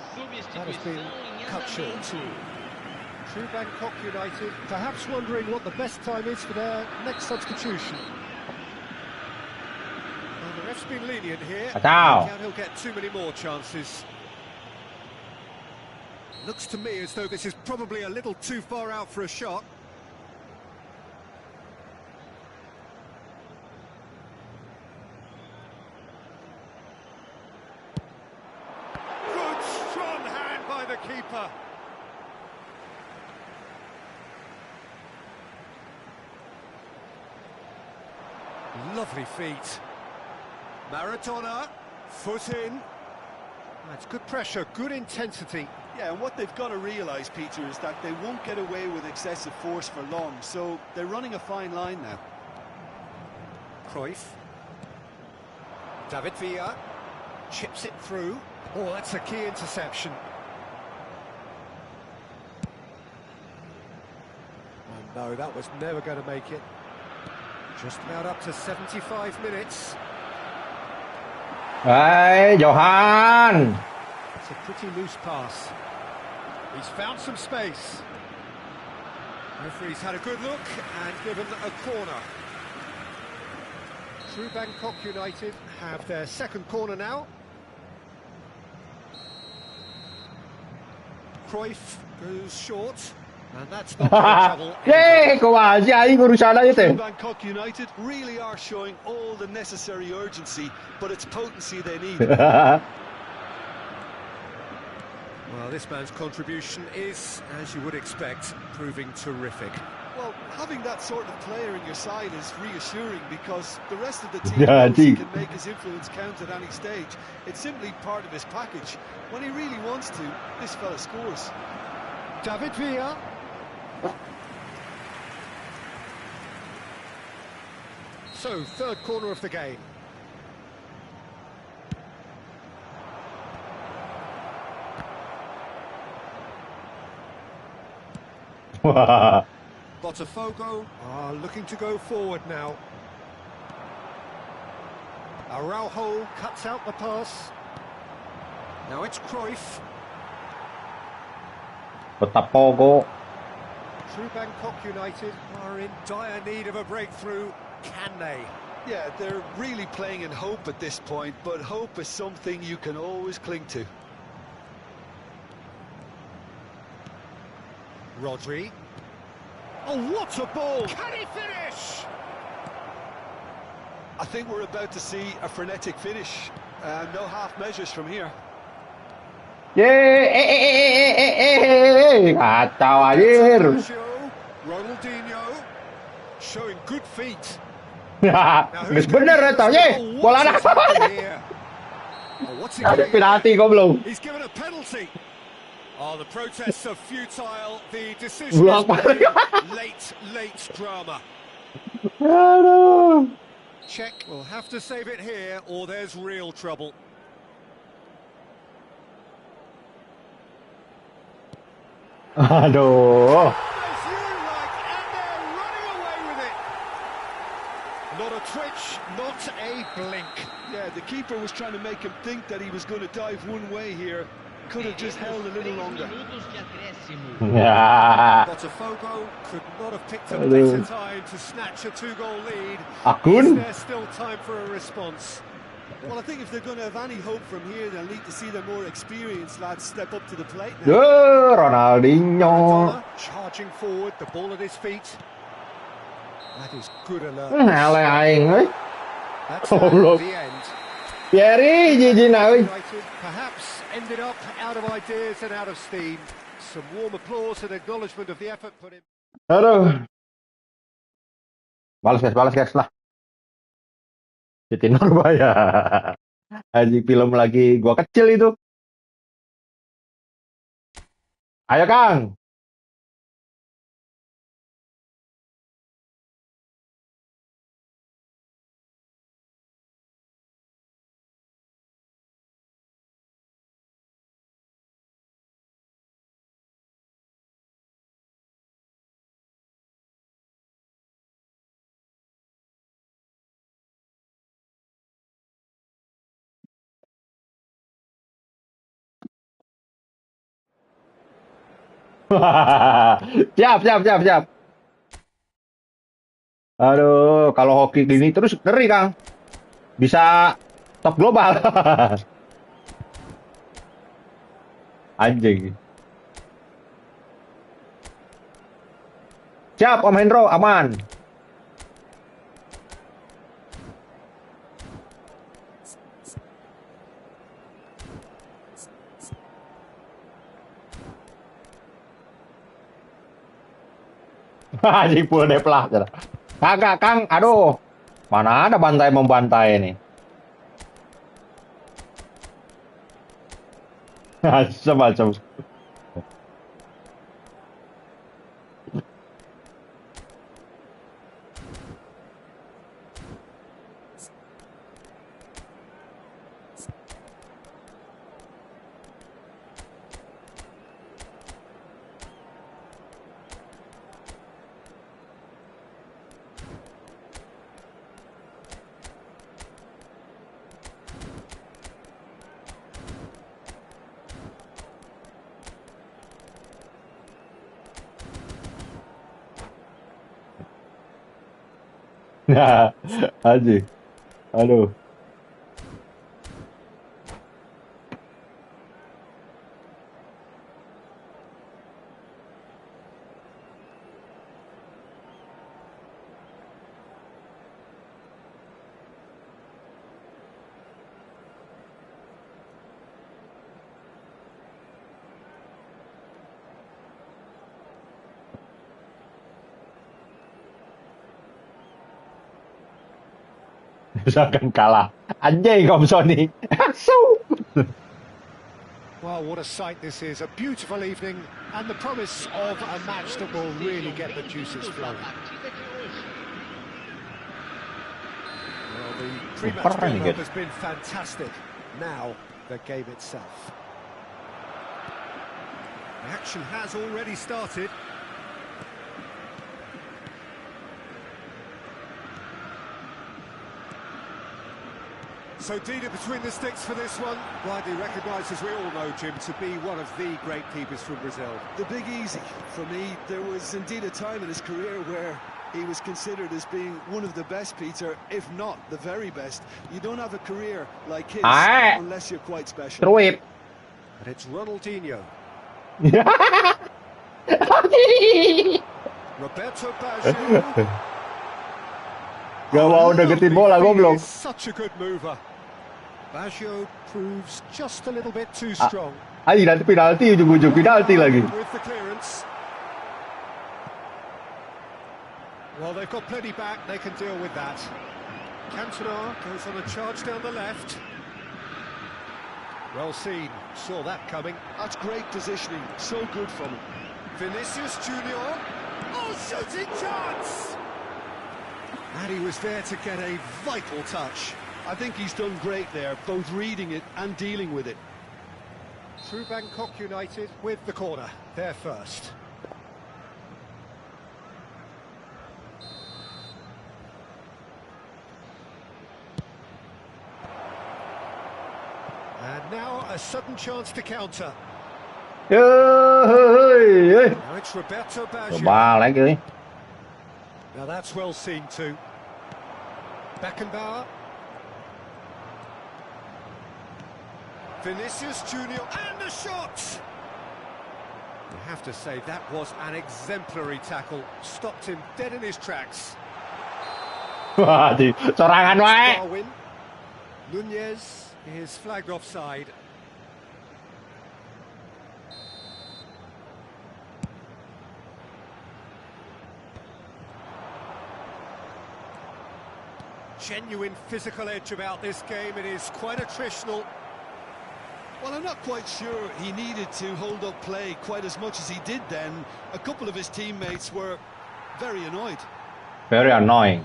8. That has been Substituição em cut short. andamento. True Bangkok United, perhaps wondering what the best time is for their next substitution. Well, the ref's been lenient here. I doubt he'll get too many more chances. Looks to me as though this is probably a little too far out for a shot. Good the keeper. Lovely feet. Maradona, foot in. That's good pressure, good intensity. Yeah, and what they've got to realise, Peter, is that they won't get away with excessive force for long, so they're running a fine line now. Cruyff. David Villa chips it through. Oh, that's a key interception. Oh no, that was never going to make it. Just about up to 75 minutes. Hey, Johan! It's a pretty loose pass. He's found some space. Referee's had a good look and given a corner. Through Bangkok United have their second corner now. Cruyff goes short, and that's not trouble. Yeay, kok masih aing urusan aja teh. Bangkok United really are showing all the necessary urgency, but it's potency they need. Well, this man's contribution is, as you would expect, proving terrific. Well, having that sort of player in your side is reassuring because the rest of the team Yeah, knows he indeed. can make his influence count at any stage. It's simply part of his package. When he really wants to, this fella scores. David Villa. So, third corner of the game. Botafogo are looking to go forward now. Araujo cuts out the pass. Now it's Cruyff. Botafogo. Through Bangkok United are in dire need of a breakthrough. Can they? Yeah, they're really playing in hope at this point, but hope is something you can always cling to. Rodri. Oh, what a ball! Can he finish? I think we're about to see a frenetic finish. No half measures from here. Yeay, kacau anjir. Ronaldinho showing good feet. Geus bener eta, ye. Bola na. What's he Ada doing? penalti goblok. He's given a penalty. Oh, the protests are futile. The decision Buang is made. balik. Late drama. Aduh. Czech will have to save it here, or there's real trouble. Aduh. As you like, and they're running away with it. Not a twitch, not a blink. Yeah, the keeper was trying to make him think that he was going to dive one way here. Could have just held a little longer. Ya. Botafogo could not have picked a better time to snatch a two-goal lead. Akun. Is there still time for a response? Well, I think if they're going to have any hope from here, they'll need to see their more experienced lads step up to the plate now. Duh, Ronaldinho. Maradona charging forward, the ball at his feet. That is good alert. Ngalah aing euy. That's Goblok. the end. Pieri jijina euy. United perhaps ended up out of ideas and out of steam. Some warm applause and acknowledgement of the effort put in. Aduh. Balas guys lah. Siti Nurbaya. Anjing film lagi gua kecil itu. Ayo Kang. Siap. Aduh, kalau hoki gini terus ngeri, Kang. Bisa top global. Anjing. Siap, Om Hendro, aman. Anjing full deplah. Kagak, Kang. Aduh. Mana ada bantai membantai ini. Macam-macam. Nah, anjing. Aduh. Misalkan kalah. Anjing Om Sony. Well, what a sight this is. A beautiful evening and the promise of a match that will really get the juices flowing. Well, the pre-match build-up has been fantastic. Now, the game itself. The action has already started. So Dida between the sticks for this one. Widely recognised, as we all know, Jim, to be one of the great keepers from Brazil. The big easy for me. There was indeed a time in his career where he was considered as being one of the best, Peter, if not the very best. You don't have a career like his unless you're quite special. Throw it. And it's Ronaldinho. Roberto Baggio. Gak mau deketin bola, goblok. Such a good mover. Baggio proves just a little bit too strong. Ayo nanti penalti, ujung-ujung penalti lagi. With the clearance. Well, they've got plenty back, they can deal with that. Cantona goes on a charge down the left. Well seen, saw that coming. That's great positioning, so good from him. Vinicius Junior. Oh, shooting chance! And he was there to get a vital touch. I think he's done great there, both reading it and dealing with it. Through Bangkok United with the corner, there first. And now a sudden chance to counter. Now it's Roberto Baggio. Now that's well seen too. Beckenbauer. Vinicius Junior, and the shot! You have to say that was an exemplary tackle. Stopped him dead in his tracks. Darwin. Nunez is flagged offside. Genuine physical edge about this game. It is quite attritional. Well, I'm not quite sure he needed to hold up play quite as much as he did then. A couple of his teammates were very annoyed. Very annoying.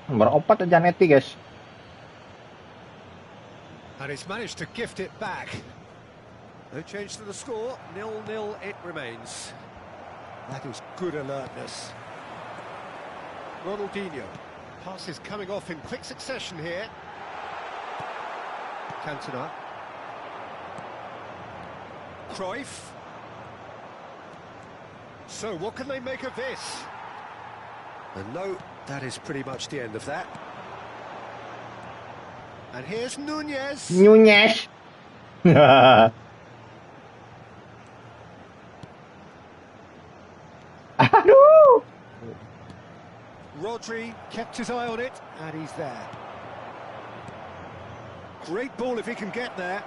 Beropat aja neti, guys. And he's managed to gift it back. No change to the score. 0-0 it remains. That is good alertness. Ronaldinho. Passes coming off in quick succession here. Cantona. Cruyff. So what can they make of this? And no, that is pretty much the end of that. And here's Nunez. Nunez. Aduh. Rodri kept his eye on it, and he's there. Great ball if he can get there.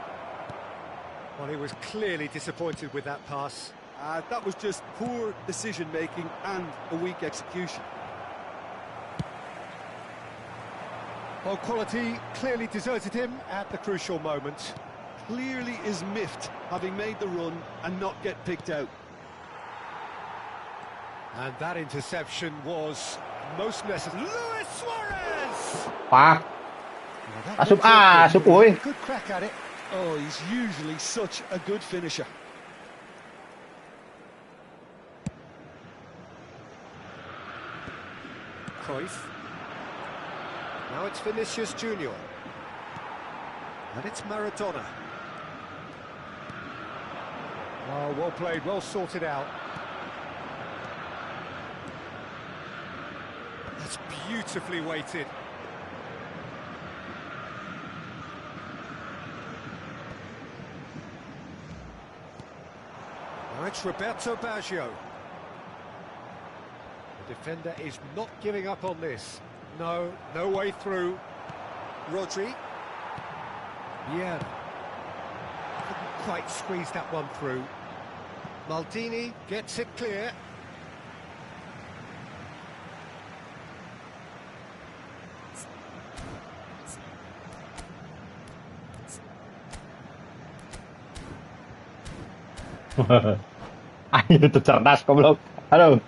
Well, he was clearly disappointed with that pass. That was just poor decision-making and a weak execution. Well, quality clearly deserted him at the crucial moment. Clearly is miffed, having made the run and not get picked out. And that interception was most necessary. Luis Suarez! Pak. Well, Asup, that asup, looked oi. good crack at it. Oh, he's usually such a good finisher. Cruyff. Now it's Vinicius Junior. And it's Maradona. Oh, well played, well sorted out. That's beautifully weighted. Now it's Roberto Baggio. The defender is not giving up on this. No, no way through. Rodri. Yeah. Couldn't quite squeeze that one through. Maldini gets it clear. Ayo itu cerdas goblok. Halo.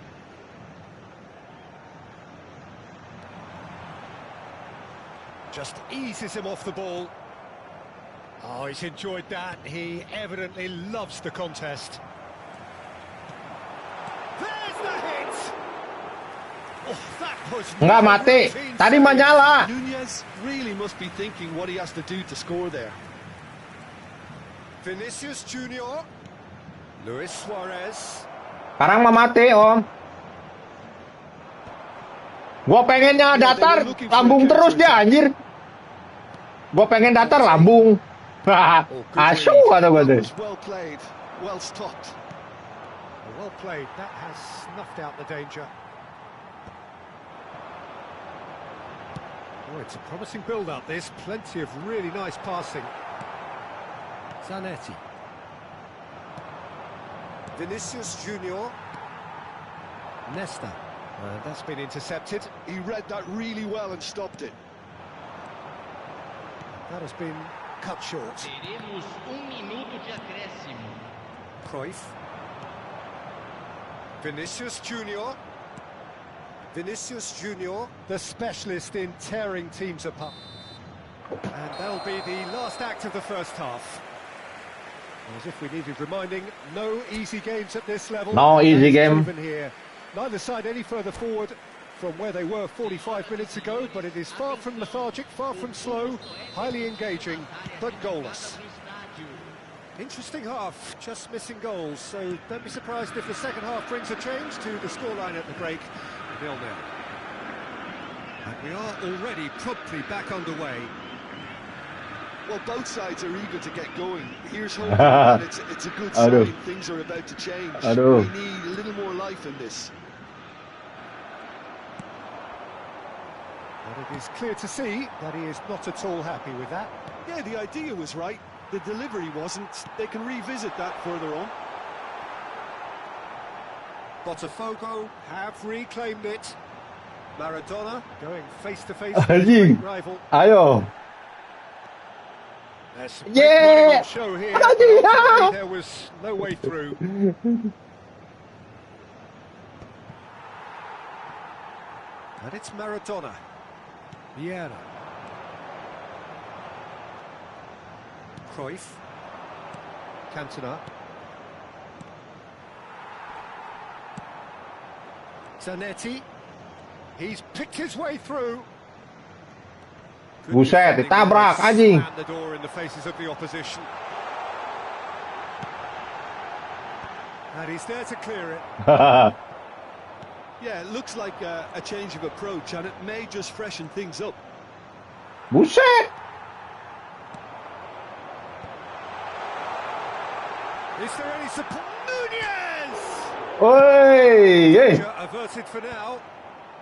Just eases him off the ball. Oh, he's enjoyed that. He evidently loves the contest. There's the hit! Oh, that was Enggak mati. Tadi mah nyala. Nunez really must be thinking what he has to do to score there. Vinicius Junior. Luis Suarez. Sekarang mah mati, Om. Gua pengennya datar, lambung terus dia anjir. Gua pengen datar lambung. Asu kata gua tuh. Well played, well stopped. Well played. That has snuffed out the danger. Oh, it's a promising build-up, this. Plenty of really nice passing. Zanetti. Vinicius Junior. Nesta. That's been intercepted. He read that really well and stopped it. That has been cut short. Teremos minuto de acréscimo. Cruyff. Vinicius Junior. Vinicius Junior, the specialist in tearing teams apart. And that'll be the last act of the first half. As if we needed reminding, no easy games at this level. No easy game. Here. Neither side any further forward from where they were 45 minutes ago, but it is far from lethargic, far from slow, highly engaging, but goalless. Interesting half, just missing goals, so don't be surprised if the second half brings a change to the scoreline at the break, 0-0. And we are already promptly back underway. Well, both sides are eager to get going. Here's hoping that it's a good sign. Things are about to change. We need a little more life in this. But it is clear to see that he is not at all happy with that. Yeah, the idea was right. The delivery wasn't. They can revisit that further on. Botafogo have reclaimed it. Maradona going face-to-face with Anjing. his great rival. Ayo. There's some Yeah. show here, but ultimately there was no way through. And it's Maradona. Vieira. Cruyff. Cantona. Zanetti. He's picked his way through. Buset, ditabrak anjing. Slammed the door in the faces of the opposition. And he's there to clear it. Yeah, it looks like a change of approach, and it may just freshen things up. Buset. Is there any support? Nunez! Oi, hey. Averted for now.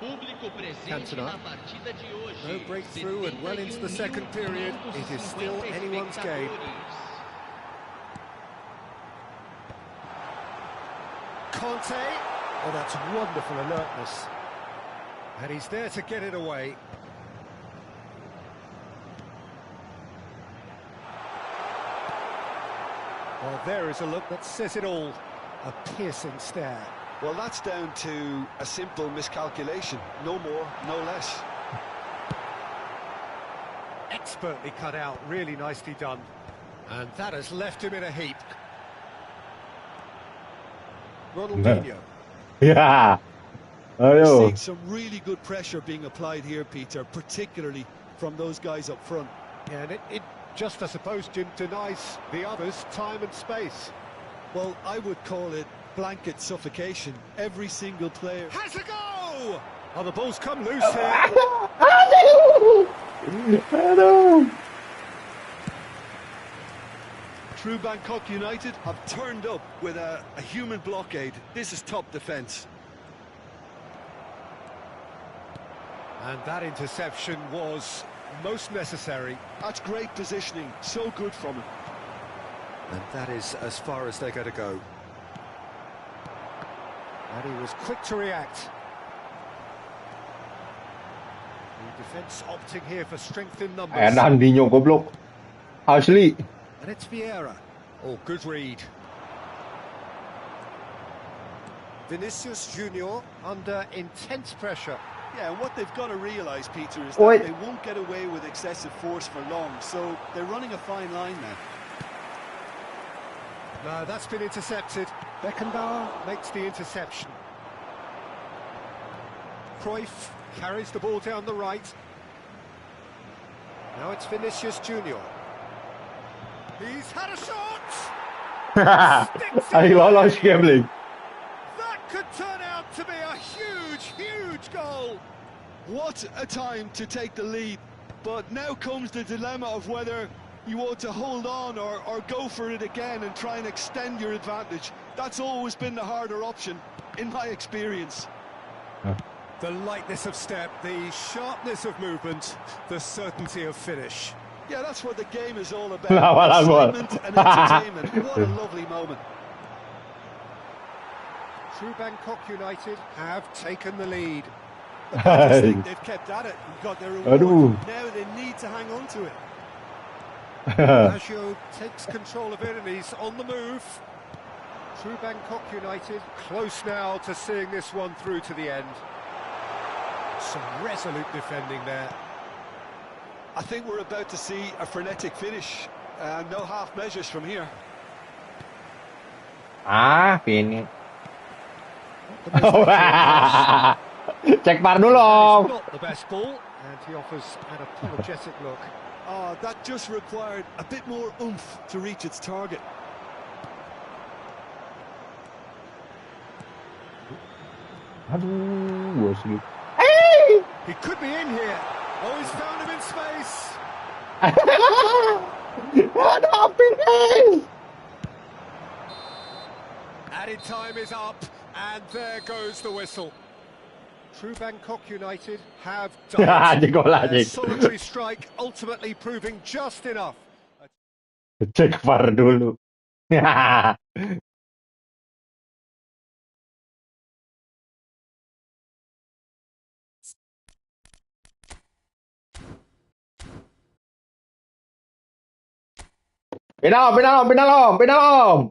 Público presente Cantona. na partida de hoje. No breakthrough and well into the second period. It is still anyone's game. Conte. Oh, that's wonderful alertness. And he's there to get it away. Well, there is a look that says it all. A piercing stare. Well, that's down to a simple miscalculation. No more, no less. Expertly cut out, really nicely done. And that has left him in a heap. Ronaldinho. Ya. We're Ayo. seeing some really good pressure being applied here, Peter, particularly from those guys up front. Yeah, and it just, I suppose, Jim, denies the others time and space. Well, I would call it blanket suffocation. Every single player Has a go! Oh, the ball's come loose here. Aduh. True Bangkok United have turned up with a human blockade. This is top defence. And that interception was most necessary. That's great positioning, so good from him. And that is as far as they're going to go. And he was quick to react. The defence opting here for strength in numbers. Ronaldinho goblok. Asli. And it's Vieira. Oh, good read. Vinicius Junior under intense pressure. Yeah, and what they've got to realise, Peter, is Oi. that they won't get away with excessive force for long, so they're running a fine line now. No, that's been intercepted. Beckenbauer makes the interception. Cruyff carries the ball down the right. Now it's Vinicius Junior. He's had a shot! Sticks it Ay, lolos away. gambling. That could turn out to be a huge, huge goal. What a time to take the lead. But now comes the dilemma of whether you want to hold on or go for it again and try and extend your advantage. That's always been the harder option, in my experience. The lightness of step, the sharpness of movement, the certainty of finish. Yeah, that's what the game is all about. Lawan gol. Excitement and entertainment. What a lovely moment. True Bangkok United have taken the lead. I just think they've kept at it and got their reward. Aduh. Now they need to hang on to it. Agio takes control of it and he's on the move. True Bangkok United close now to seeing this one through to the end. Some resolute defending there. I think we're about to see a frenetic finish. No half measures from here. Fini. Not the most accurate pass. Cek VAR dulu, He's Om. got the best ball and he offers an apologetic look. Oh, that just required a bit more oomph to reach its target. Aduh, bos gitu. He could be in here. Oh, he's found him in space. Aduh, finish. Added time is up, and there goes the whistle. True Bangkok United have done it. Jegol Their lagi. solitary strike ultimately proving just enough. Cek VAR dulu. Pindah, Om, pindah, Om, pindah, Om, pindah, Om.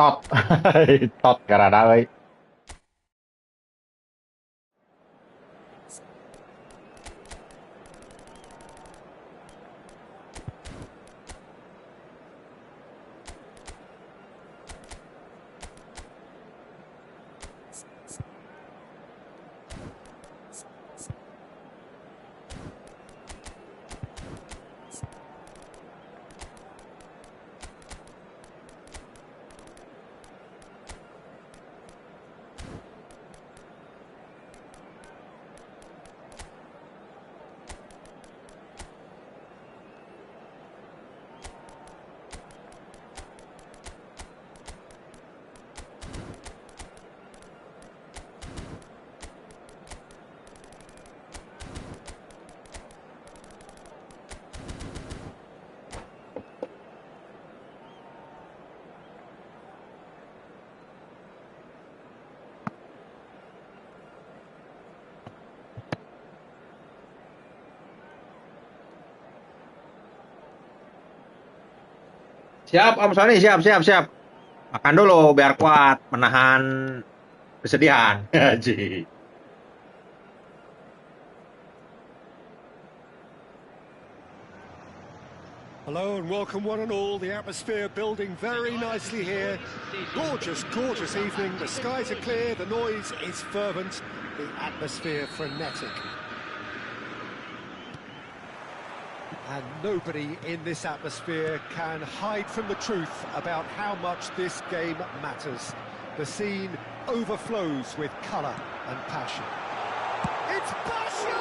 Tot. Tot gara ơi. Siap Om Sony, siap. Makan dulu biar kuat menahan kesedihan. Haji. Hello and welcome one and all. The atmosphere building very nicely here. Gorgeous, gorgeous evening. The skies are clear, the noise is fervent, the atmosphere frenetic. And nobody in this atmosphere can hide from the truth about how much this game matters. The scene overflows with colour and passion. It's Basho!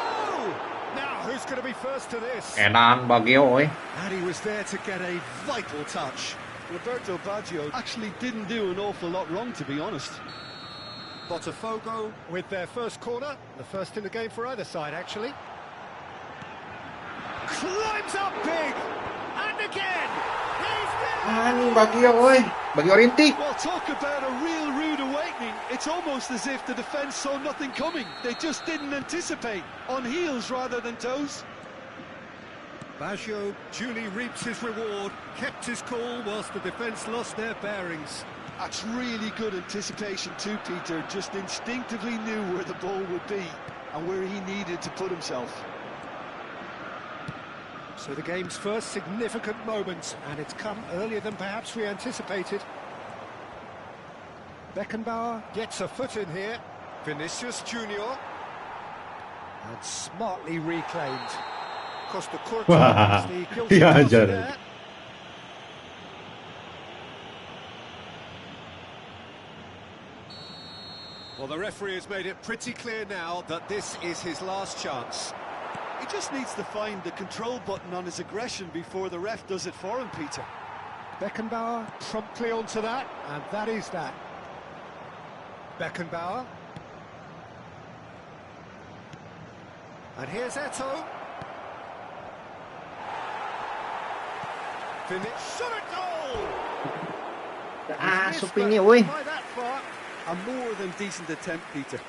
Now, who's going to be first to this? Edan Baggio ơi. And he was there to get a vital touch. Roberto Baggio actually didn't do an awful lot wrong, to be honest. Botafogo with their first corner, the first in the game for either side, actually. Climbs up big, and again, he's there! Baggio ơi, Baggio rintik. Well, talk about a real rude awakening. It's almost as if the defence saw nothing coming. They just didn't anticipate, on heels rather than toes. Baggio duly reaps his reward, kept his cool whilst the defence lost their bearings. That's really good anticipation too, Peter. Just instinctively knew where the ball would be and where he needed to put himself. So the game's first significant moment, and it's come earlier than perhaps we anticipated. Beckenbauer gets a foot in here. Vinicius Junior. And smartly reclaimed. Costa Curta is the guilty party there. Well, the referee has made it pretty clear now that this is his last chance. He just needs to find the control button on his aggression before the ref does it for him, Peter. Beckenbauer promptly onto that, and that is that. Beckenbauer. And here's Eto'o. Finish. Shot at goal! Supingnya oi. By that far. A more than decent attempt, Peter.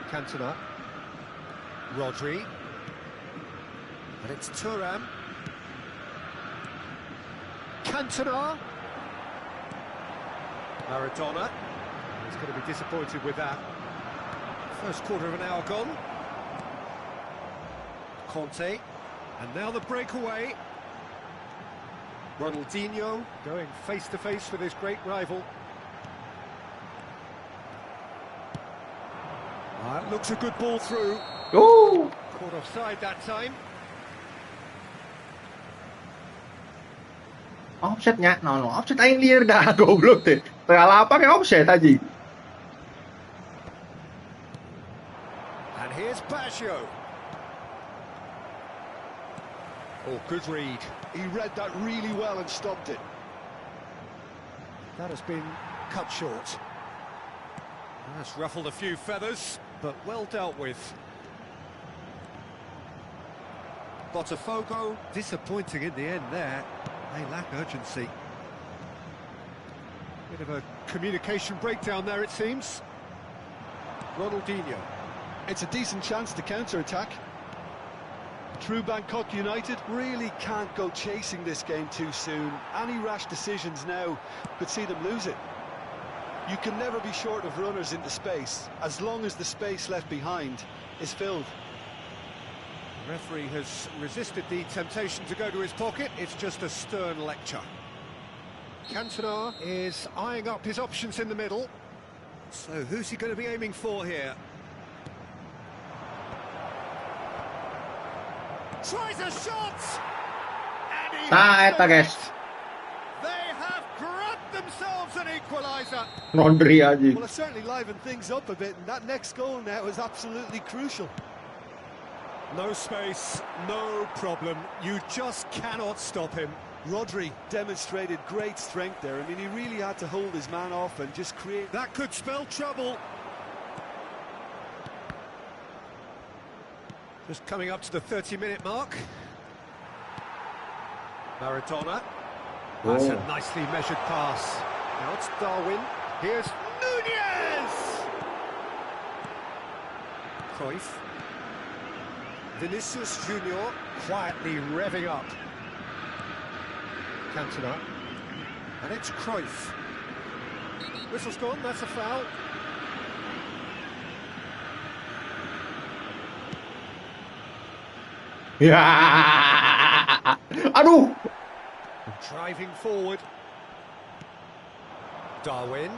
Cantona. Rodri. And it's Thuram. Cantona. Maradona. He's going to be disappointed with that. First quarter of an hour gone. Conte. And now the breakaway. Ronaldinho going face-to-face with his great rival. That looks a good ball through. Ooh. Caught offside that time. Offset nya, no, offset aing liar dah goblok teh. Tengah apa kayak offset aja. And here's Baggio. Oh, good read. He read that really well and stopped it. That has been cut short. That's ruffled a few feathers, but well dealt with. Botafogo, disappointing in the end there. They lack urgency. Bit of a communication breakdown there, it seems. Ronaldinho. It's a decent chance to counter-attack. True Bangkok United really can't go chasing this game too soon. Any rash decisions now could see them lose it. You can never be short of runners into space, as long as the space left behind is filled. The referee has resisted the temptation to go to his pocket. It's just a stern lecture. Cantona is eyeing up his options in the middle. So who's he going to be aiming for here? Tries a shot! And he Eta guys. They have grabbed themselves an equaliser. Rodri aja. Well, it certainly livened things up a bit, and that next goal now is absolutely crucial. No space, no problem. You just cannot stop him. Rodri demonstrated great strength there. I mean, he really had to hold his man off and just create... That could spell trouble. Just coming up to the 30-minute mark. Maradona. That's a nicely measured pass. Now it's Darwin. Here's Nunez! Cruyff. Vinicius Junior quietly revving up. Cantona. And it's Cruyff. Whistle's gone, that's a foul. Ya. Aduh. Driving forward. Darwin.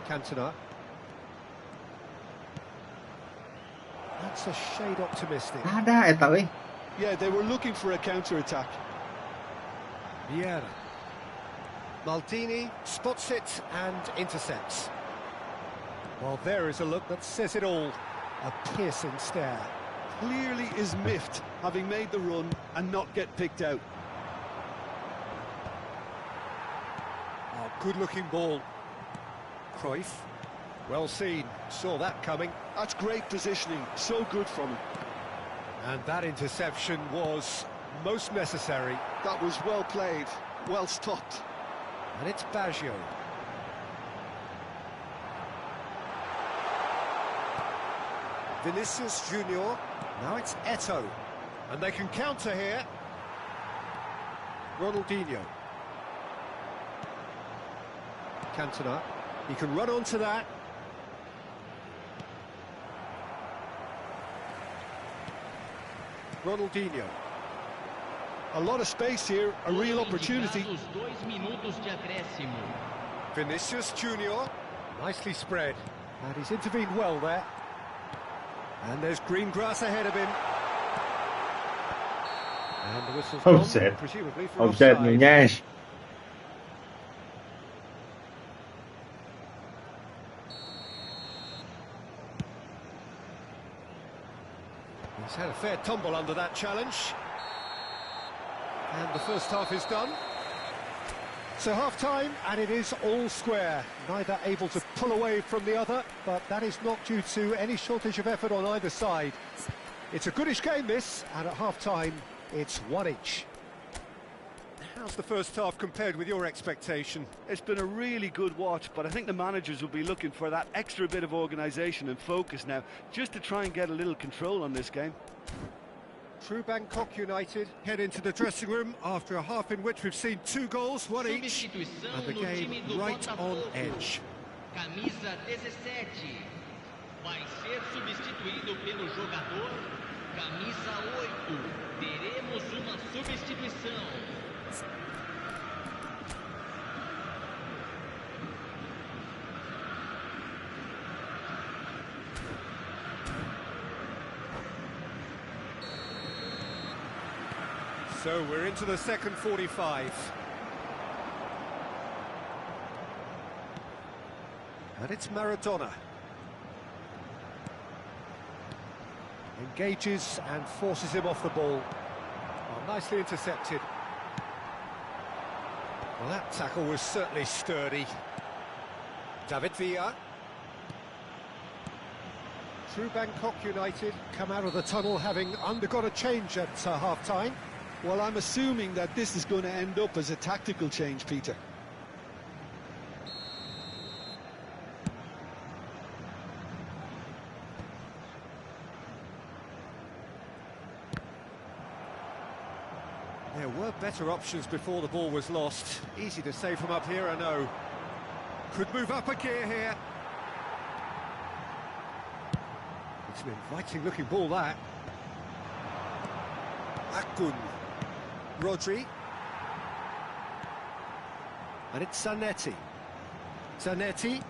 Cantona. That's a shade optimistic. Ada eta euy. Yeah, they were looking for a counter-attack. Vieira. Maldini spots it and intercepts. Well, there is a look that says it all. A piercing stare. Clearly is miffed, having made the run and not get picked out. Oh, good-looking ball. Cruyff. Well seen. Saw that coming. That's great positioning. So good from him. And that interception was most necessary. That was well played, well stopped. And it's Baggio. Vinicius Junior. Now it's Eto'o. And they can counter here. Ronaldinho. Cantona. He can run onto that. Ronaldinho. A lot of space here, a real opportunity. Vinicius Junior. Nicely spread. And he's intervened well there. And there's green grass ahead of him. And the whistle's Offside. gone, presumably for Offside offside. Nunez. He's had a fair tumble under that challenge. And the first half is done. So half-time, and it is all square. Neither able to pull away from the other, but that is not due to any shortage of effort on either side. It's a goodish game, this, and at half-time, it's one each. How's the first half compared with your expectation? It's been a really good watch, but I think the managers will be looking for that extra bit of organisation and focus now, just to try and get a little control on this game. True Bangkok United head into the dressing room after a half in which we've seen 2 goals, one each, and the game right on edge. Camisa 17 vai ser substituído pelo jogador camisa 8. Teremos uma substituição. So we're into the second 45. And it's Maradona. Engages and forces him off the ball. Oh, nicely intercepted. Well, that tackle was certainly sturdy. David Villa. True Bangkok United come out of the tunnel having undergone a change at half-time. Well, I'm assuming that this is going to end up as a tactical change, Peter. better options before the ball was lost. Easy to save from up here, I know. Could move up a gear here. It's an inviting looking ball, that. Akun. Rodri. And it's Zanetti. Zanetti.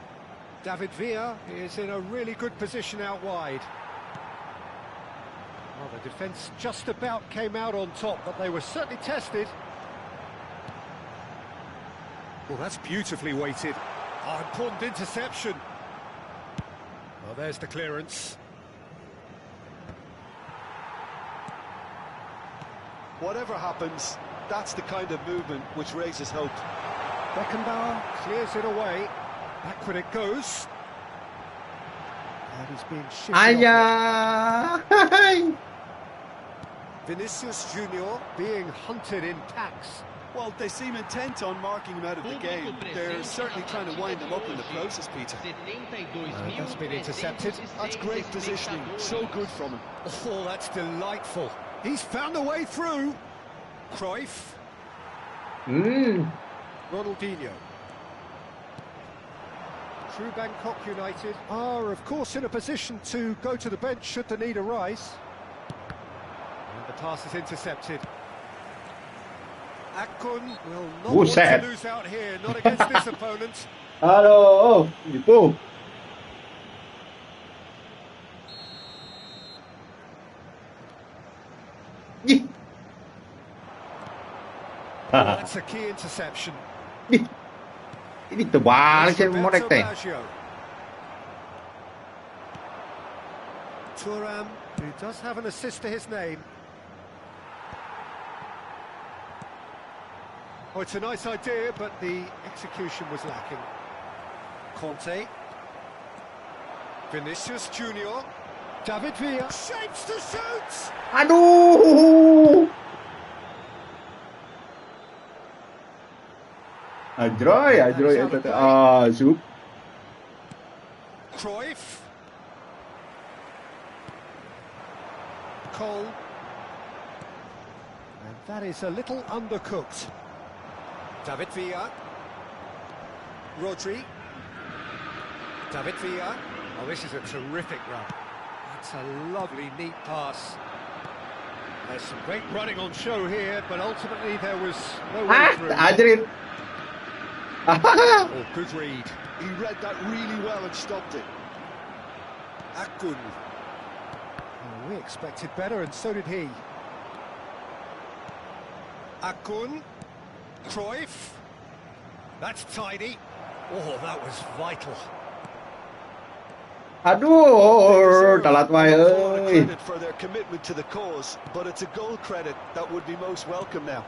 David Villa is in a really good position out wide. Well, the defence just about came out on top, but they were certainly tested. Well, that's beautifully weighted. Oh, important interception. Well, there's the clearance. Whatever happens, that's the kind of movement which raises hope. Beckenbauer clears it away. Back when it goes. And he's being shifted off. Vinicius Junior being hunted in packs. Well, they seem intent on marking him out of the game. They're certainly trying to wind him up in the process, Peter. That's been intercepted. That's great positioning. So good from him. Oh, that's delightful. He's found a way through. Cruyff. Ronaldinho. True Bangkok United are, of course, in a position to go to the bench should the need arise. And the pass is intercepted. Akun will not want to lose out here, not against this opponent. Halo, jitu. That's a key interception. Ini terbalik sih modek teh. Thuram, who does have an assist to his name. Oh, it's a nice idea, but the execution was lacking. Conte. Vinicius Junior. David Villa. Shapes to shoot! Aduh! Ajroy itu Zup. Cruyff. Cole. And that is a little undercooked. David Villa. Rodri. David Villa. Oh, this is a terrific run. That's a lovely, neat pass. There's some great running on show here, but ultimately there was no way through. Ajrin. Oh, good read. He read that really well and stopped it. Akun. Oh, we expected better, and so did he. Akun. Cruyff. That's tidy. Oh, that was vital. Aduh, telat wae euy. Credit for their commitment to the cause, but it's a goal credit that would be most welcome now.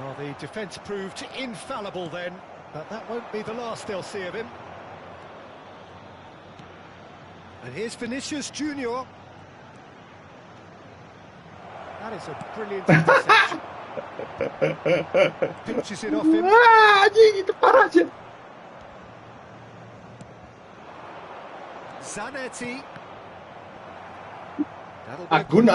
Well, the defence proved infallible then, but that won't be the last they'll see of him. And here's Vinicius Junior. That is a brilliant interception. Pinches it off him. Anjing, itu parah sih. Zanetti. Akun.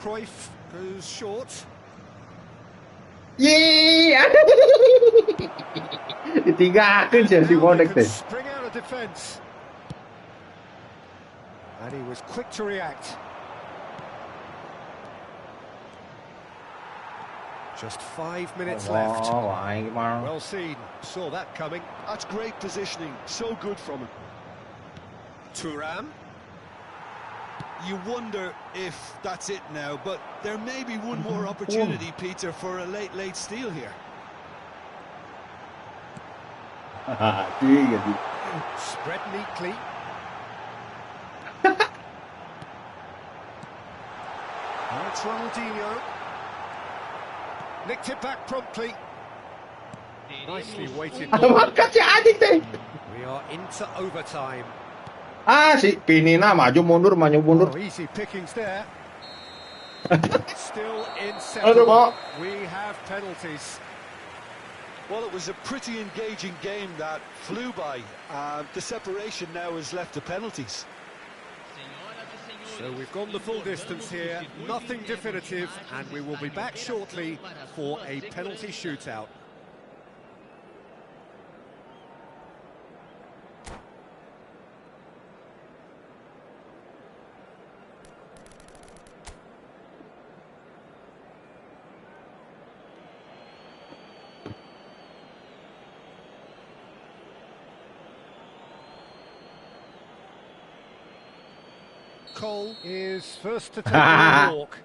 Cruyff goes short. Yeay. Ditinggalkan sih si Modek teh. Spring out of defence. And he was quick to react. Just 5 minutes left. Well seen. Saw that coming. That's great positioning. So good from him. Thuram. You wonder if that's it now, but there may be one more opportunity, Peter, for a late steal here. Spread neatly. Oh, it's Ronaldinho. Nicked it back promptly. Nicely weighted. We are into overtime. Si Pinina maju mundur. Oh, easy pickings there. Still Aduh, inseparable. kok. We have penalties. Well, it was a pretty engaging game that flew by. The separation now is left to penalties. So we've gone the full distance here, nothing definitive, and we will be back shortly for a penalty shootout. Cole is first to take the walk.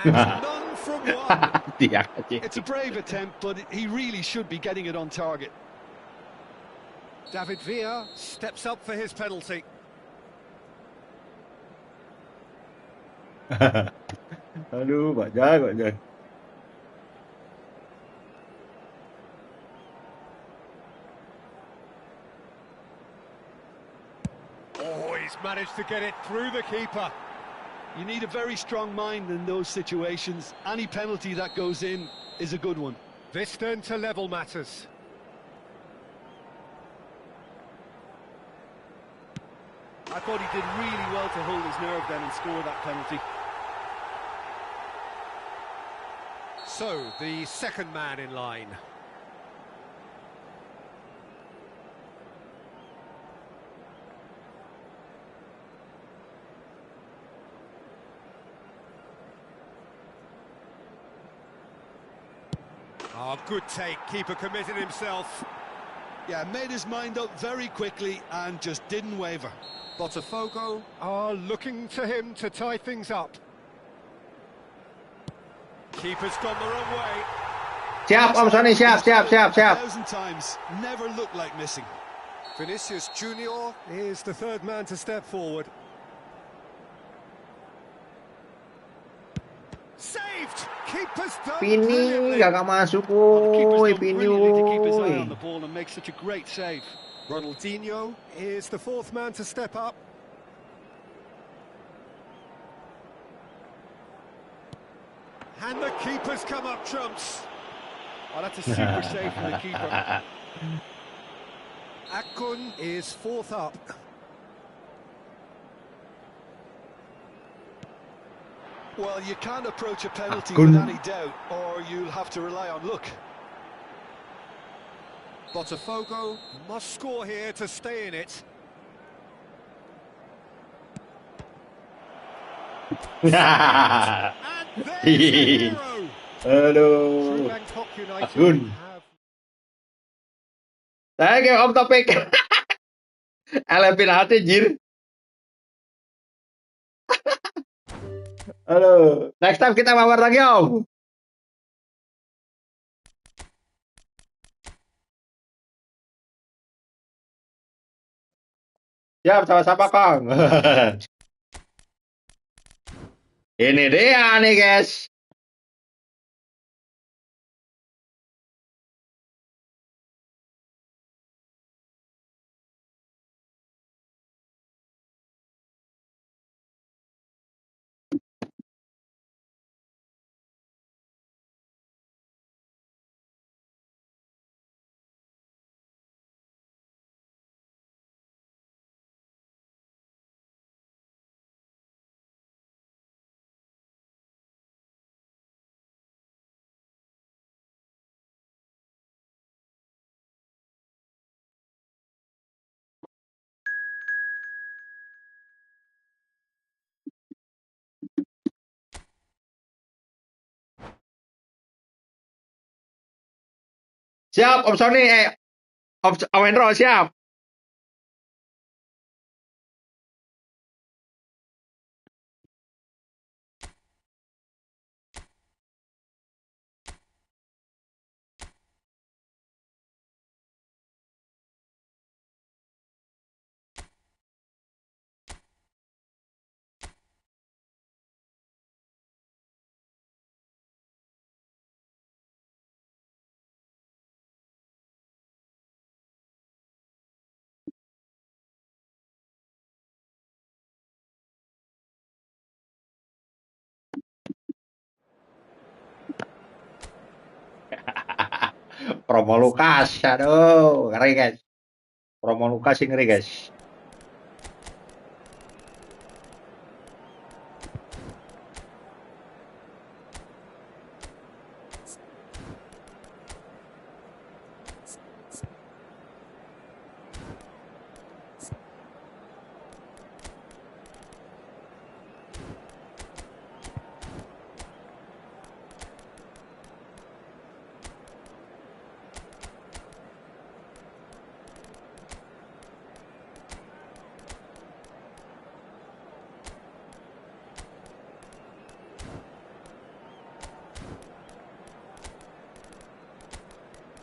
And none from one. It's a brave attempt, but he really should be getting it on target. David Villa steps up for his penalty. Aduh, Pak. Oh, he's managed to get it through the keeper. You need a very strong mind in those situations. Any penalty that goes in is a good one. This then to level matters. I thought he did really well to hold his nerve then and score that penalty. So, the second man in line. Oh, good take. Keeper committed himself. Yeah, made his mind up very quickly and just didn't waver. Botafogo are looking to him to tie things up. Keeper's gone the wrong way. Siap, Om Sony, siap. 1,000 times, never looked like missing. Vinicius Junior is the third man to step forward. Saved! Keeper's done Pini, brilliantly. gak masuk, Well, the keeper's woi, done Pini, brilliantly to keep his eye woi. on the ball and make such a great save. Ronaldinho is the fourth man to step up. And the keeper's come up trumps. Oh, that's a super save from the keeper. Akun is fourth up. Well, you can't approach a penalty Akun. with any doubt, or you'll have to rely on luck. Botafogo must score here to stay in it. And there's the hero. Aduh. Bangkok United Akun. have... Oke, Om topik. Penalti, jir. Aduh. Next time kita mabar lagi, Om. Siap, sama-sama, Kang. Ini dia nih, guys. Siap, Om Sony. Om Hendro, siap. Promo Lukas, aduh, ngeri guys. Promo Lukas sih ngeri guys.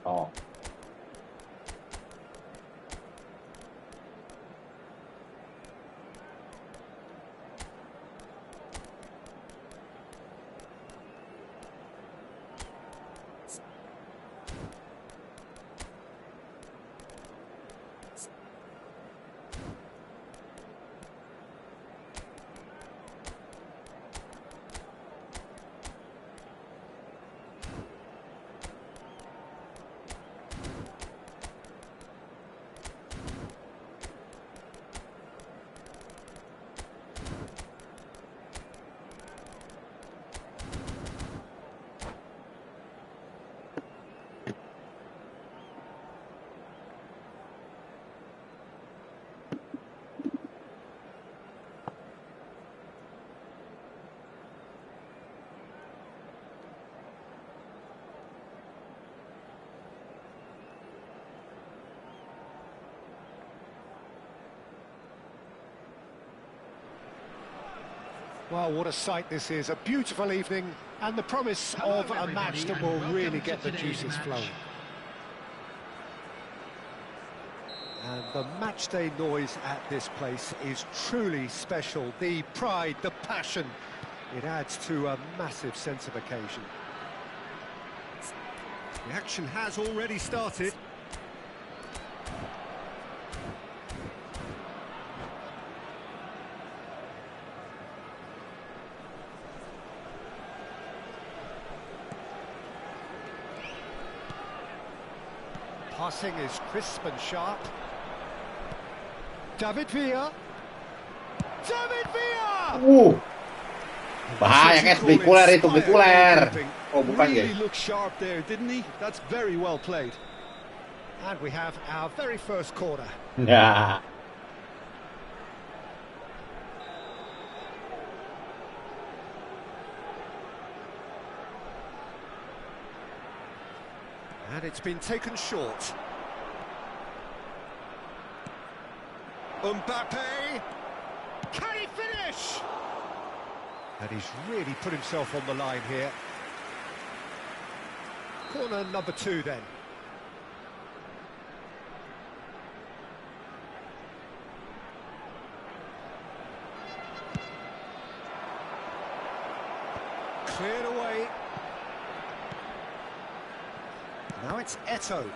Oh. Well, what a sight this is. A beautiful evening and the promise of a match that will really get the juices flowing. And the match day noise at this place is truly special. The pride, the passion, it adds to a massive sense of occasion. The action has already started. Passing is crisp and sharp. David Villa. David Villa! Bahaya guys, bikuler itu, bikuler. Oh, bukan Really guys. looked sharp there, didn't he? That's very well played. And we have our very first corner. Ya. And it's been taken short. Mbappe! Can he finish? And he's really put himself on the line here. Corner number 2 then. Cleared away. Now it's Eto.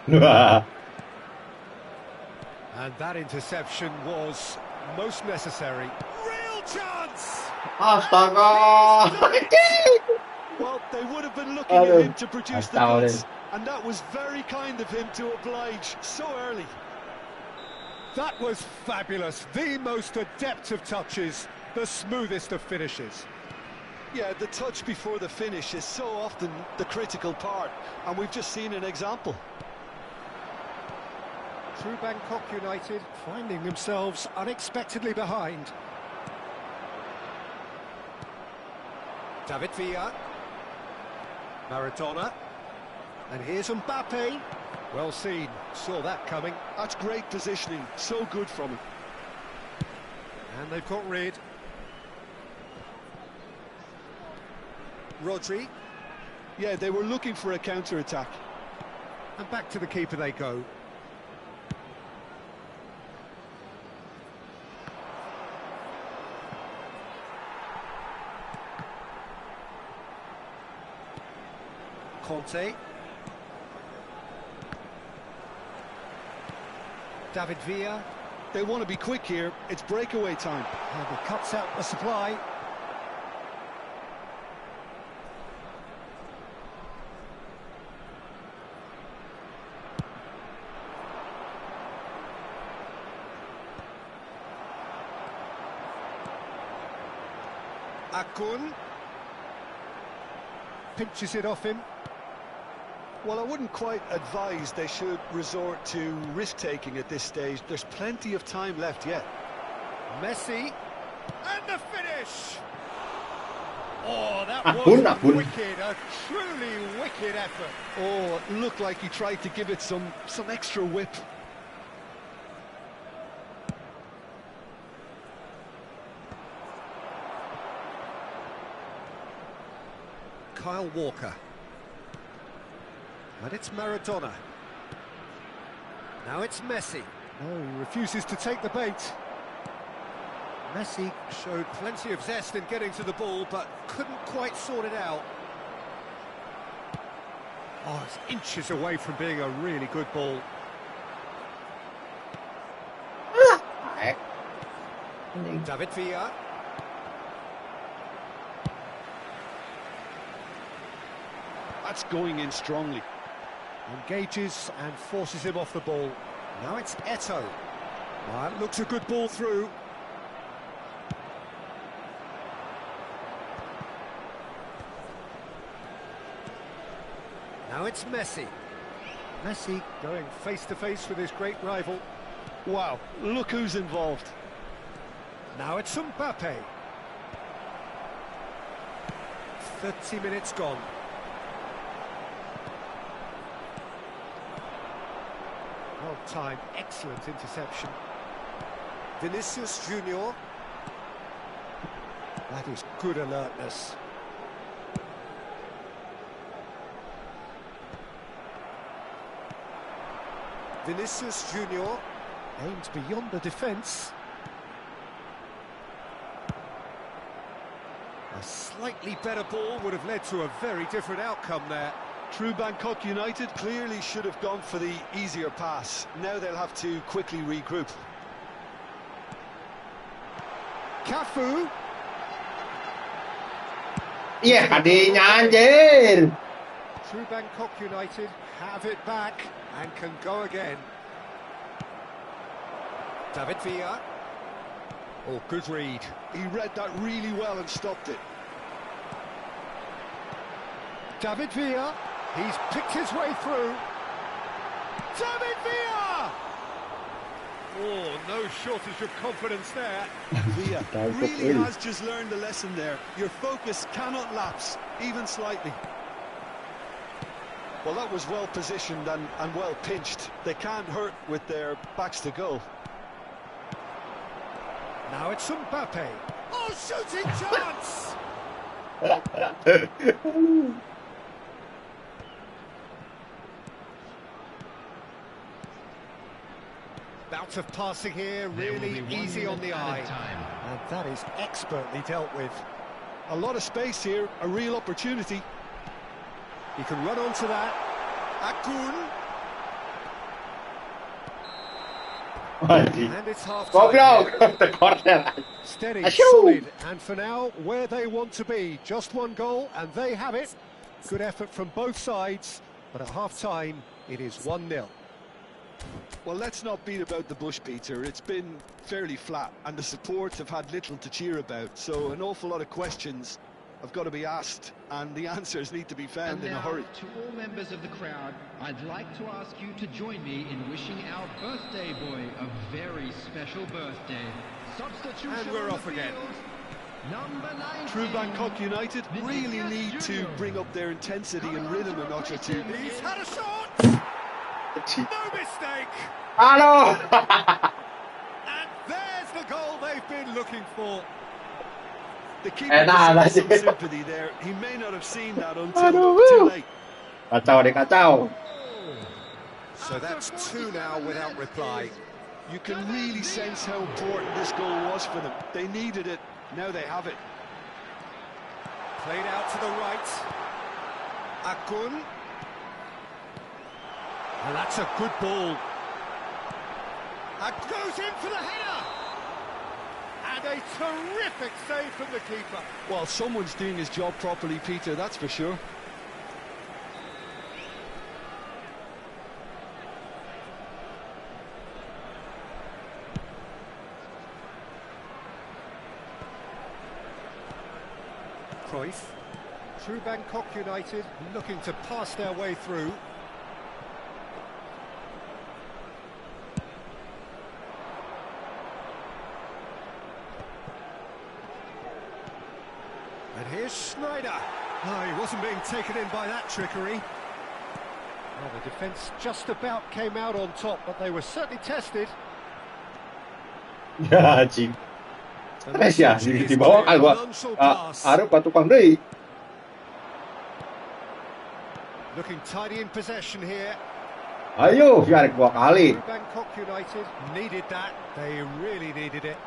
And that interception was most necessary. Real chance! Astaga. Well, they would have been looking at him to produce the Astaga. goods, and that was very kind of him to oblige so early. That was fabulous. The most adept of touches, the smoothest of finishes. Yeah, the touch before the finish is so often the critical part, and we've just seen an example. Through Bangkok United, finding themselves unexpectedly behind. David Villa. Maradona. And here's Mbappe. Well seen, saw that coming. That's great positioning, so good from him. And they've got rid. Rodri. Yeah, they were looking for a counter-attack. And back to the keeper they go. Conte. David Villa. They want to be quick here, it's breakaway time. And he cuts out the supply. Akun pinches it off him. Well, I wouldn't quite advise they should resort to risk-taking at this stage. There's plenty of time left yet. Messi, and the finish! Oh, that Akun, was Akun. wicked, a truly wicked effort. Oh, it looked like he tried to give it some extra whip. Kyle Walker. And it's Maradona. Now it's Messi. No, he refuses to take the bait. Messi showed plenty of zest in getting to the ball, but couldn't quite sort it out. Oh, it's inches away from being a really good ball. David Villa. That's going in strongly. Engages and forces him off the ball. Now it's Eto'o. Well, looks a good ball through. Now it's Messi. Messi going face to face with his great rival. Wow, look who's involved. Now it's Mbappe. 30 minutes gone. Well timed, excellent interception. Vinicius Junior. That is good alertness. Vinicius Junior aims beyond the defence. A slightly better ball would have led to a very different outcome there. True Bangkok United clearly should have gone for the easier pass. Now they'll have to quickly regroup. Cafu. Iya, kadinya anjir. True Bangkok United have it back and can go again. David Villa. Oh, good read. He read that really well and stopped it. David Villa. He's picked his way through. David Villa! Oh, no shortage of confidence there. Villa really has just learned a lesson there. Your focus cannot lapse, even slightly. Well, that was well positioned and well pinched. They can't hurt with their backs to goal. Now it's Mbappe. Oh, shooting chance! Bout of passing here, really easy on the eye. And that is expertly dealt with. A lot of space here, a real opportunity. He can run onto that. Akun. And it's half-time. Steady, solid, and for now, where they want to be. Just one goal, and they have it. Good effort from both sides, but at half-time, it is 1-0. Well, let's not beat about the bush, Peter. It's been fairly flat, and the supports have had little to cheer about. So an awful lot of questions have got to be asked, and the answers need to be found in a hurry. To all members of the crowd, I'd like to ask you to join me in wishing our birthday boy a very special birthday. Substitution. And we're off again. Number 19. True Bangkok United really need to bring up their intensity and rhythm a notch or two. He's had a shot! No mistake! Halo. And there's the goal they've been looking for. The keeper has some sympathy there. He may not have seen that until too late. Kacau deh, kacau. So that's 2 now without reply. You can really sense how important this goal was for them. They needed it. Now they have it. Played out to the right. Akun. And that's a good ball. And goes in for the header. And a terrific save from the keeper. Well, someone's doing his job properly, Peter, that's for sure. Cruyff. True Bangkok United looking to pass their way through. And here's Schneider. No, he wasn't being taken in by that trickery. Well, the defence just about came out on top, but they were certainly tested. Ya, cing. Stres ya, di bawah kan gua. Arep tukang deui. Looking tidy in possession here. Ayo, biar 2 kali. Bangkok United needed that. They really needed it.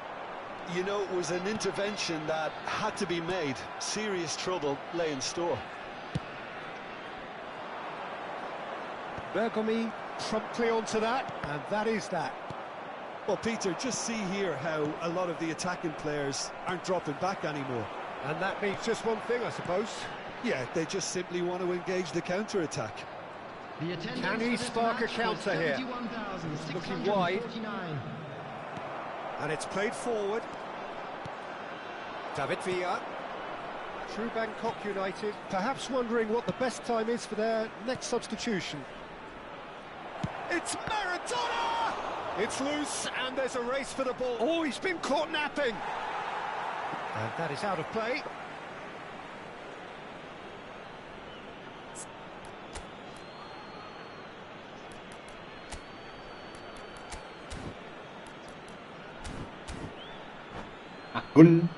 You know, it was an intervention that had to be made. Serious trouble lay in store. Bergomi promptly onto that, and that is that. Well, Peter, just see here how a lot of the attacking players aren't dropping back anymore. And that means just one thing, I suppose. Yeah, they just simply want to engage the counter-attack. Can he spark a counter here? Looking wide. And it's played forward. David Villa. True Bangkok United, perhaps wondering what the best time is for their next substitution. It's Maradona! It's loose, and there's a race for the ball. Oh, he's been caught napping. And that is out of play. Akun.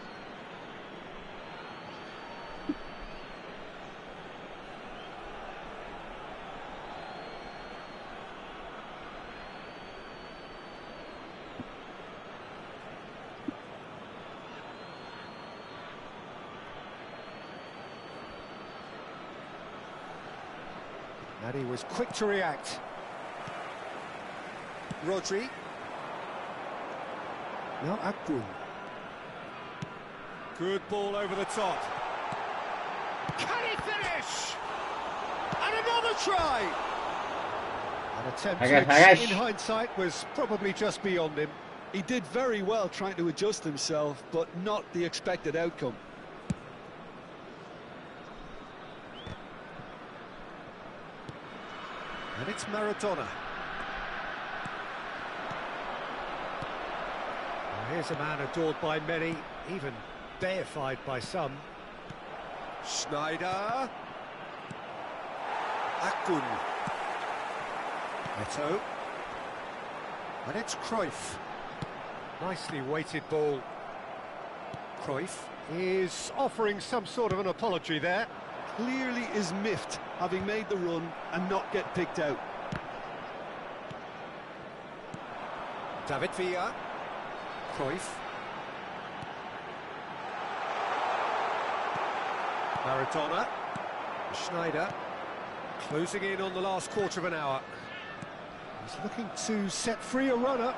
And he was quick to react. Rodri. Now Akun. Good ball over the top. Can he finish? And another try! An attempt which, in hindsight, was probably just beyond him. He did very well trying to adjust himself, but not the expected outcome. And it's Maradona. Well, here's a man adored by many, even deified by some. Schneider. Akun. Eto. And it's Cruyff. Nicely weighted ball. Cruyff is offering some sort of an apology there. Clearly is miffed, having made the run and not get picked out. David Villa. Cruyff. Maradona. Schneider. Closing in on the last quarter of an hour. He's looking to set free a runner.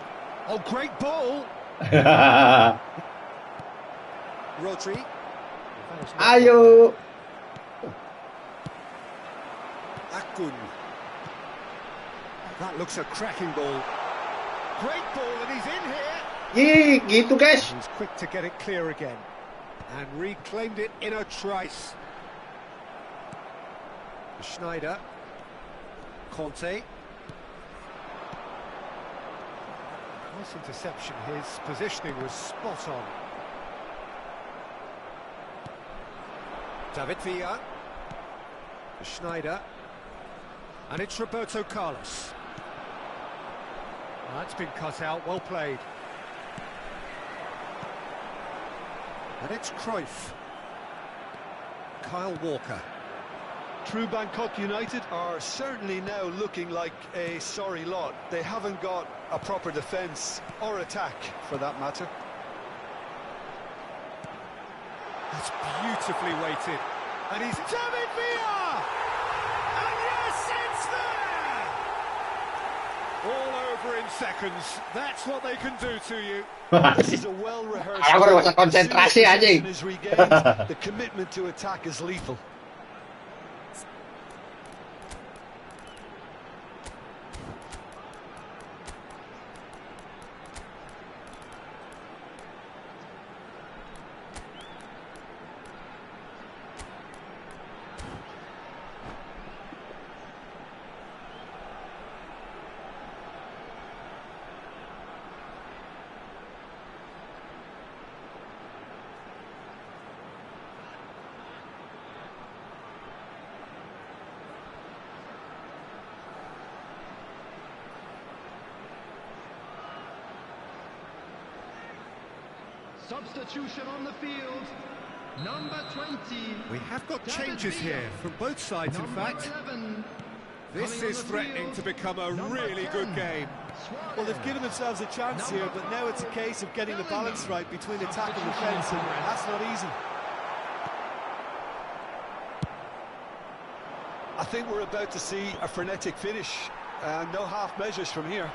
Oh, great ball! Rodri. Ayo. Akun. That looks a cracking ball. Great ball, and he's in here. Gitu guys. He's quick to get it clear again. And reclaimed it in a trice. Schneider. Conte. Nice interception. His positioning was spot on. David Villa. Schneider. And it's Roberto Carlos. That's been cut out, well played. And it's Cruyff. Kyle Walker. True Bangkok United are certainly now looking like a sorry lot. They haven't got a proper defence or attack, for that matter. That's beautifully weighted. And he's David Villa! And yes, it's there! All over in seconds. That's what they can do to you. This is a well-rehearsed. Aku harus konsentrasi anjing. The commitment to attack is lethal. substitution on the field. Number 20. We have got changes here from both sides, in fact. 11. This is threatening to become a really good game. Well, they've given themselves a chance here, but now it's a case of getting the balance right between attack and defence, and that's not easy. I think we're about to see a frenetic finish. No half measures from here.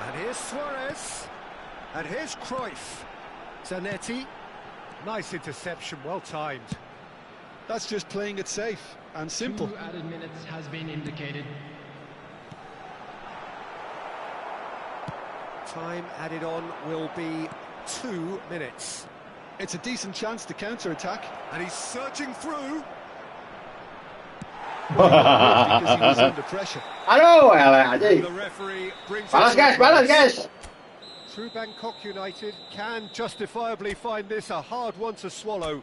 And here's Suarez. And here's Cruyff. Zanetti. Nice interception, well timed. That's just playing it safe and simple. 2 added minutes has been indicated. Time added on will be 2 minutes. It's a decent chance to counter-attack. And he's surging through. Because he was under pressure. Aduh, elah aja. The referee brings Balas guys. True Bangkok United can justifiably find this a hard one to swallow.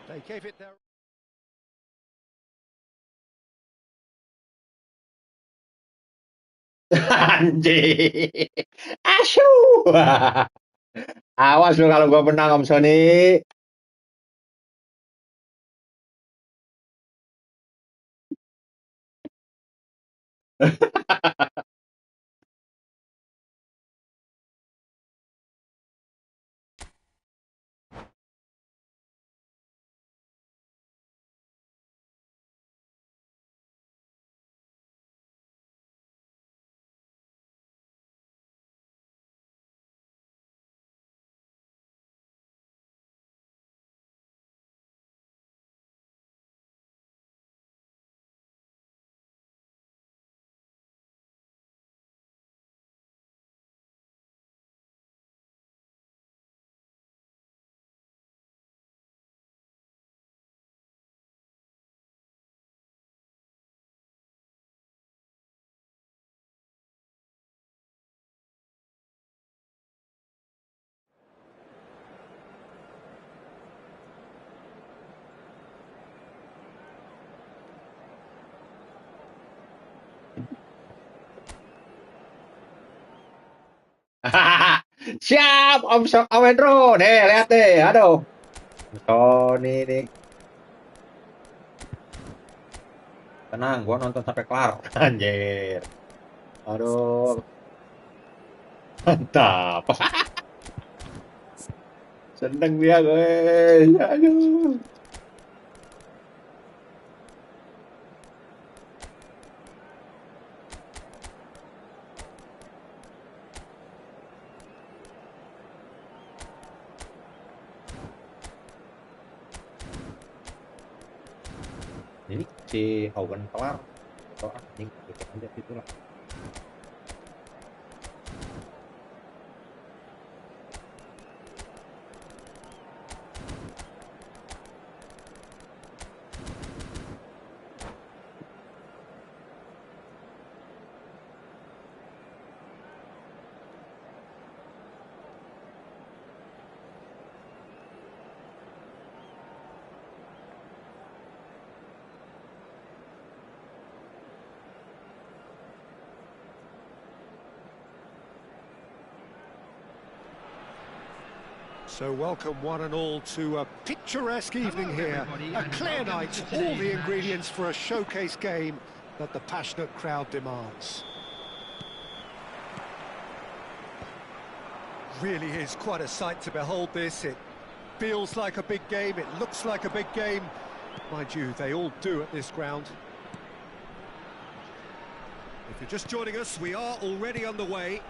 They gave it their... Anjing. Asyuh. Awas lu kalau gua menang Om Sony. Siap Om Wendro. Nih, lihat deh. Aduh. Sony nih. Tenang, gua nonton sampai kelar. Anjir. Aduh. Mantap. Seneng dia, guys. Aduh. Ini si Owen kelar atau anjing gitu aja itulah. So welcome one and all to a picturesque evening here. A clear night, all the ingredients for a showcase game that the passionate crowd demands. Really is quite a sight to behold this. It feels like a big game, it looks like a big game. Mind you, they all do at this ground. If you're just joining us, we are already underway.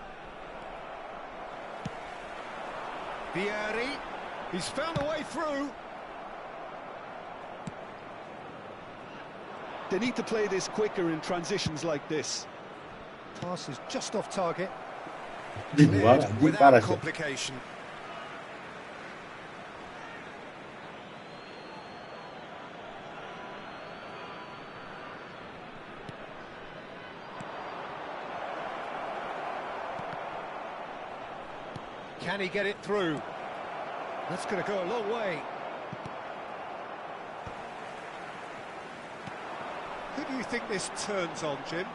Vieri, he's found a way through. They need to play this quicker in transitions like this. Pass is just off target. Without complication. Can he get it through? That's going to go a long way. Who do you think this turns on, Jim?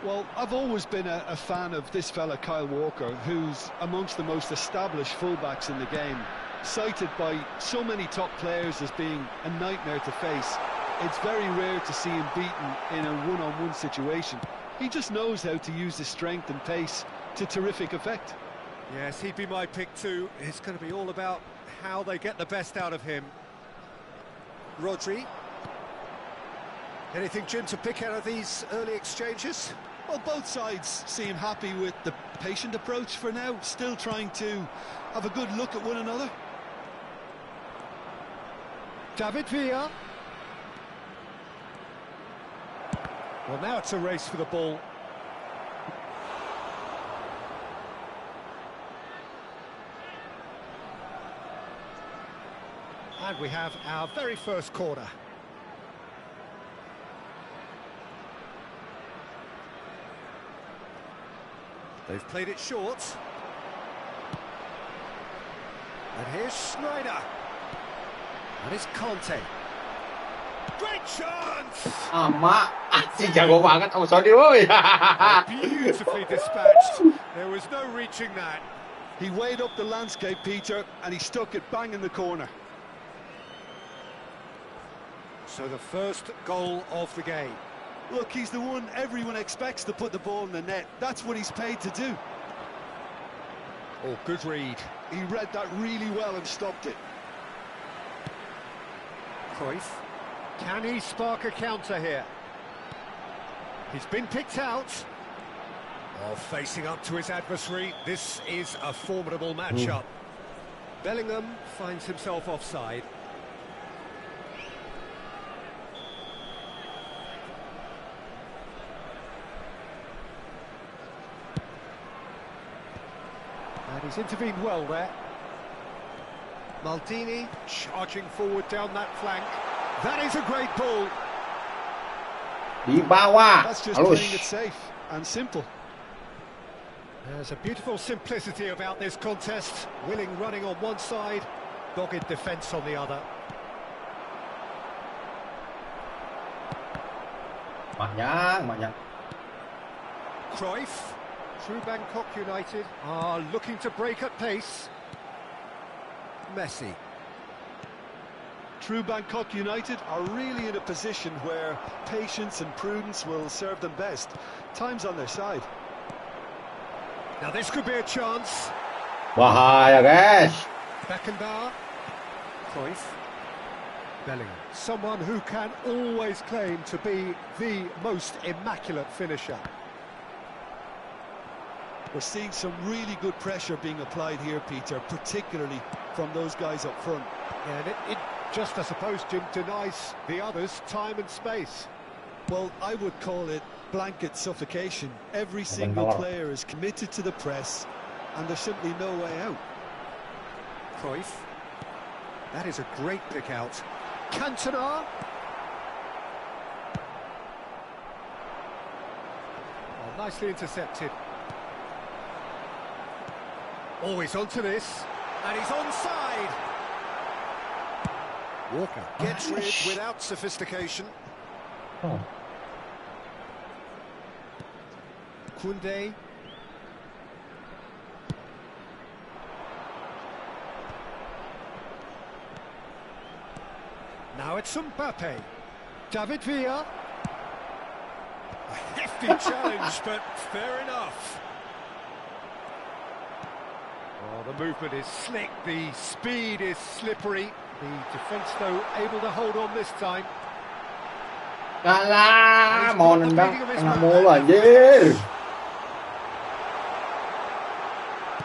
Well, I've always been a fan of this fella, Kyle Walker, who's amongst the most established fullbacks in the game, cited by so many top players as being a nightmare to face. It's very rare to see him beaten in a one-on-one situation. He just knows how to use his strength and pace to terrific effect. Yes, he'd be my pick too. It's going to be all about how they get the best out of him. Rodri. Anything, Jim, to pick out of these early exchanges? Well, both sides seem happy with the patient approach for now, still trying to have a good look at one another. David Villa. Well, now it's a race for the ball. And we have our very first corner. They've played it short. And here's Schneider. And it's Cantik. Great chance! Ama, si jago banget. Oh, sorry, boy. Beautifully dispatched. There was no reaching that. He weighed up the landscape, Peter, and he stuck it bang in the corner. So the first goal of the game. Look, he's the one everyone expects to put the ball in the net. That's what he's paid to do. Oh, good read. He read that really well and stopped it. Cruyff. Can he spark a counter here? He's been picked out. Oh, facing up to his adversary. This is a formidable matchup. Bellingham finds himself offside. And he's intervened well there. Maldini charging forward down that flank. That is a great ball. Di bawah. That's just playing it safe and simple. There's a beautiful simplicity about this contest. Willing running on one side, dogged defence on the other. Banyak. Cruyff. Through Bangkok United are looking to break at pace. Messi. True Bangkok United are really in a position where patience and prudence will serve them best. Time's on their side. Now this could be a chance. Bahaya, guys. Beckenbauer. Cruyff. Bellingham. Someone who can always claim to be the most immaculate finisher. We're seeing some really good pressure being applied here, Peter, particularly from those guys up front. Yeah, and it just, I suppose, Jim, denies the others time and space. Well, I would call it blanket suffocation. Every single player is committed to the press, and there's simply no way out. Cruyff. That is a great pick out. Cantona. Oh, nicely intercepted. Always onto this, and he's onside. Walker gets rid without sophistication. Oh. Koundé. Now it's Mbappe. David Villa. A hefty challenge, but fair enough. Oh, the movement is slick, the speed is slippery. The defence, though, able to hold on this time. Kalah, mau nendang kena mulu anjir.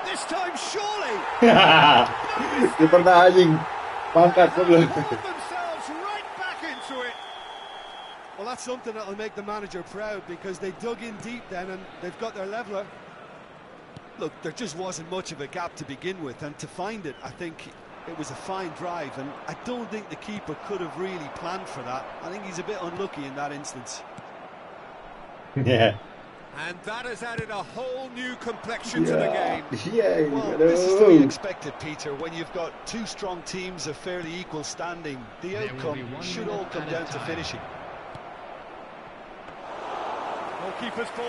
This time, surely. Kiper anjing. Pangkat dulu. Themselves right back into it. Well, that's something that'll make the manager proud, because they dug in deep then and they've got their leveller. Look, there just wasn't much of a gap to begin with, and to find it, I think it was a fine drive, and I don't think the keeper could have really planned for that. I think he's a bit unlucky in that instance. Yeah. And that has added a whole new complexion to the game. Yeah. Well, this is to be expected, Peter, when you've got two strong teams of fairly equal standing. The outcome should all come down to finishing. goalkeeper's ball.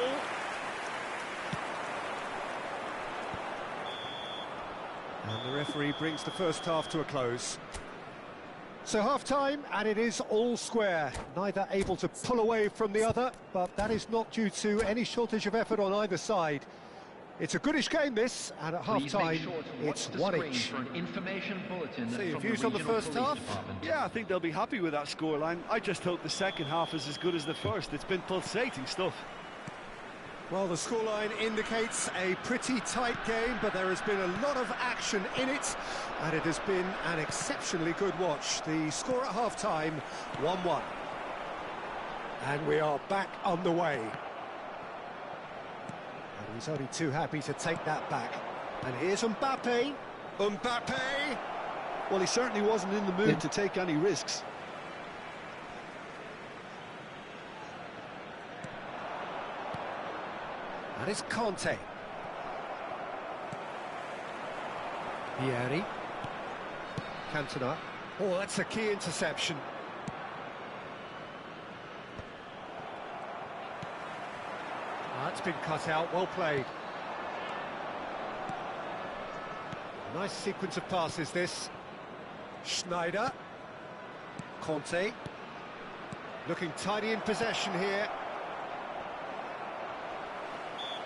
And the referee brings the first half to a close. So half-time, and it is all square. Neither able to pull away from the other, but that is not due to any shortage of effort on either side. It's a goodish game, this, and at half-time, it's one each. So your views on the first half? Yeah, I think they'll be happy with that scoreline. I just hope the second half is as good as the first. It's been pulsating stuff. Well, the scoreline indicates a pretty tight game, but there has been a lot of action in it, and it has been an exceptionally good watch. The score at half-time, 1-1. And we are back on the way. And he's only too happy to take that back. And here's Mbappe. Mbappe! Well, he certainly wasn't in the mood to take any risks. And it's Cantik. Vieri. Cantona. Oh, that's a key interception. That's been cut out, well played. Nice sequence of passes, this. Schneider. Conte. Looking tidy in possession here.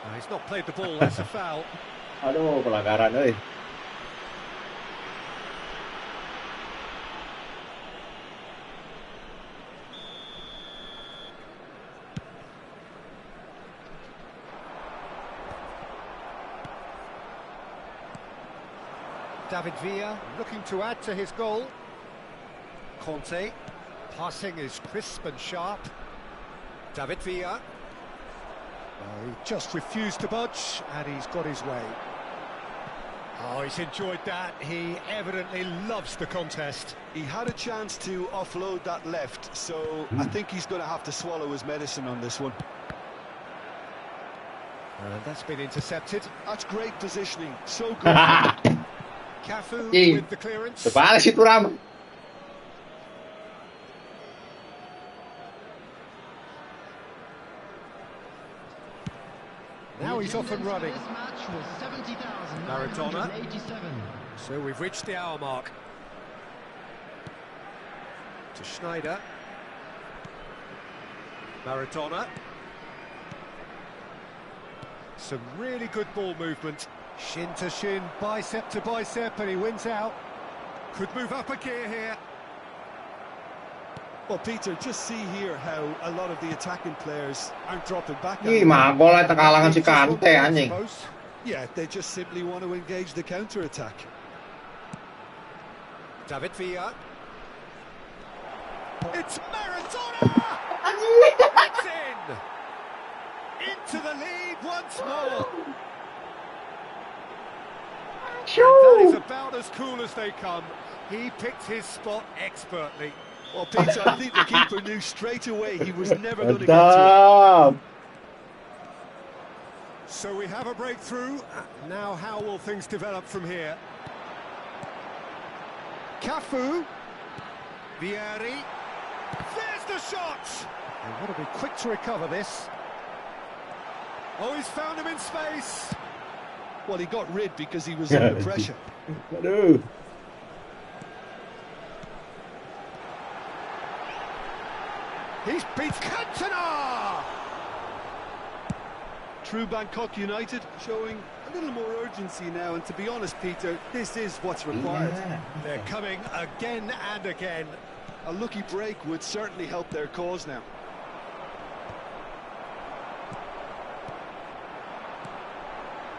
No, he's not played the ball, that's a foul. Aduh, pelanggaran, euy. David Villa looking to add to his goal. Conte. Passing is crisp and sharp. David Villa. He just refused to budge, and he's got his way. Oh, he's enjoyed that. He evidently loves the contest. He had a chance to offload that left, so I think he's going to have to swallow his medicine on this one. And that's been intercepted. That's great positioning, so good. Cafu with the clearance. Terbalik situ, Ram. Now he's off and running. Maradona. So we've reached the hour mark. To Schneider. Maradona. Some really good ball movement. Shin to shin, bicep to bicep, and he wins out. Could move up a gear here. Well, Peter, just see here how a lot of the attacking players aren't dropping back. Ih, mabol aja kalangan si Kante, anjing. Yeah, they just simply want to engage the counter-attack. David Villa. It's Maradona! It's in! Into the lead once more. That is about as cool as they come. He picked his spot expertly. Well, Peter, I think the keeper knew straight away he was never going to get to it. So we have a breakthrough. Now how will things develop from here? Cafu. Vieri. There's the shot! And want to be quick to recover this. Oh, he's found him in space. Well, he got rid because he was under pressure. Aduh. He's beat Cantona! True Bangkok United showing a little more urgency now, and to be honest, Peter, this is what's required. Yeah. They're coming again and again. A lucky break would certainly help their cause now.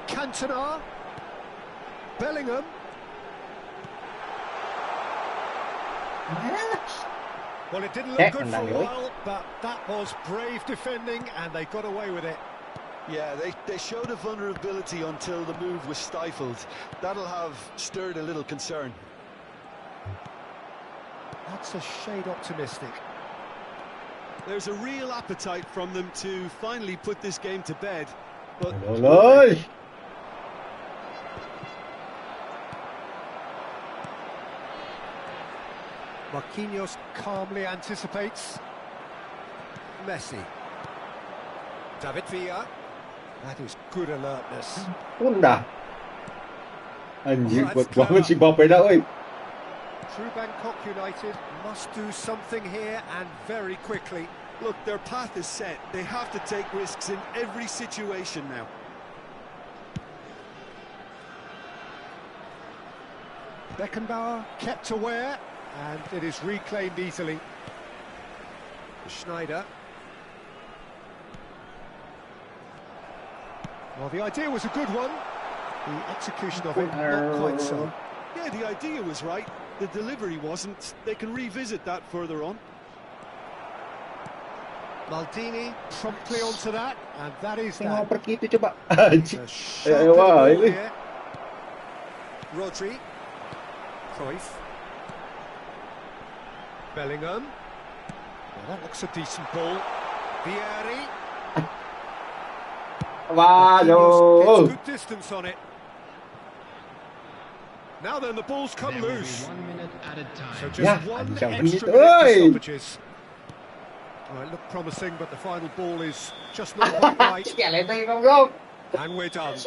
Cantona. Bellingham. Well, it didn't look good for a while, but that was brave defending, and they got away with it. Yeah, they showed a vulnerability until the move was stifled. That'll have stirred a little concern. That's a shade optimistic. There's a real appetite from them to finally put this game to bed, but... Marquinhos calmly anticipates. Messi. David Villa. That is good alertness. Udah. Anjing, Oh, buat that's banget clever. si Bapeda, oi. True Bangkok United must do something here and very quickly. Look, their path is set. They have to take risks in every situation now. Beckenbauer kept aware, and it is reclaimed easily. Schneider. Well, the idea was a good one. The execution of it, not quite so. Yeah, the idea was right. The delivery wasn't. They can revisit that further on. Maldini promptly onto that, and that is Tengok that. pergi itu coba. A Anjing. sharp bit of wah, ball ini. here. Rodri. Cruyff. Bellingham. Well, that looks a decent ball. Vieri. Waduh. Gets good distance on it. Now then, the ball's come There will be loose. 1 minute at a So time. just Yeah, one anjing, extra begitu, minute for oi. stoppages. Well, it looked promising, but the final ball is just not quite right. Skeleton goblok. And we're done.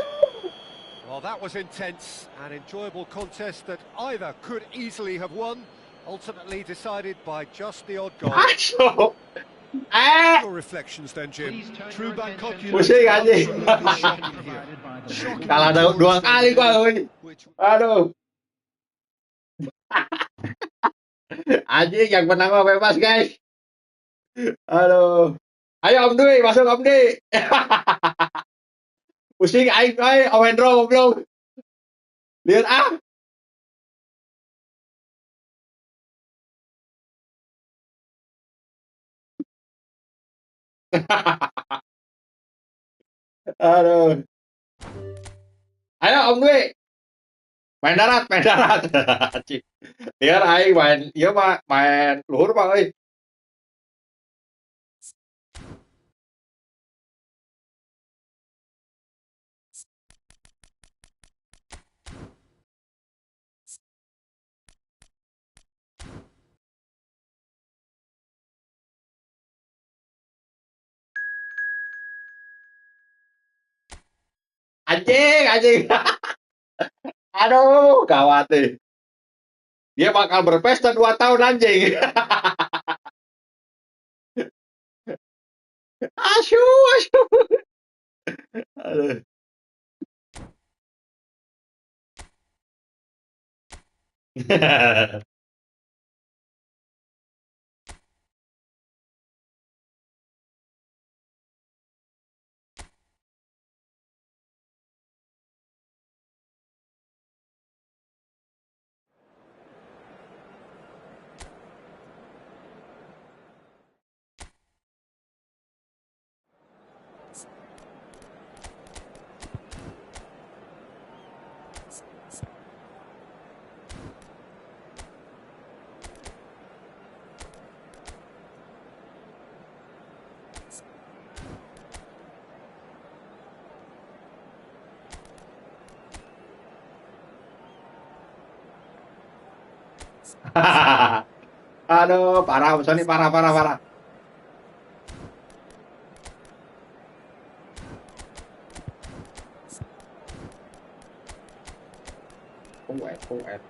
Well, that was intense, an enjoyable contest that either could easily have won, ultimately decided by just the odd goal. Masuk. Your reflections then, Jim. Please turn True your Bangkok attention United Pusing, anjing. absolutely shocking here. provided by the Shocking. Kalah dua kali gua, oi. Which Aduh. Anjing, yang menang mah bebas, guys. Aduh. Ayo Om Dwi, masuk Om Dwi. Pusing aing, oi. Om Hendro goblok. Lihat ah. Aduh. Ayo Om Dwi. Main darat, main darat. Anjing. Lihat aing main, ieu mah main luhur Pak euy. Anjing, anjing. Aduh, gawat nih. Dia bakal berpesta 2 tahun anjing. Asu, asu. Aduh. Aduh, parah, Sony, parah, parah, parah. Puet.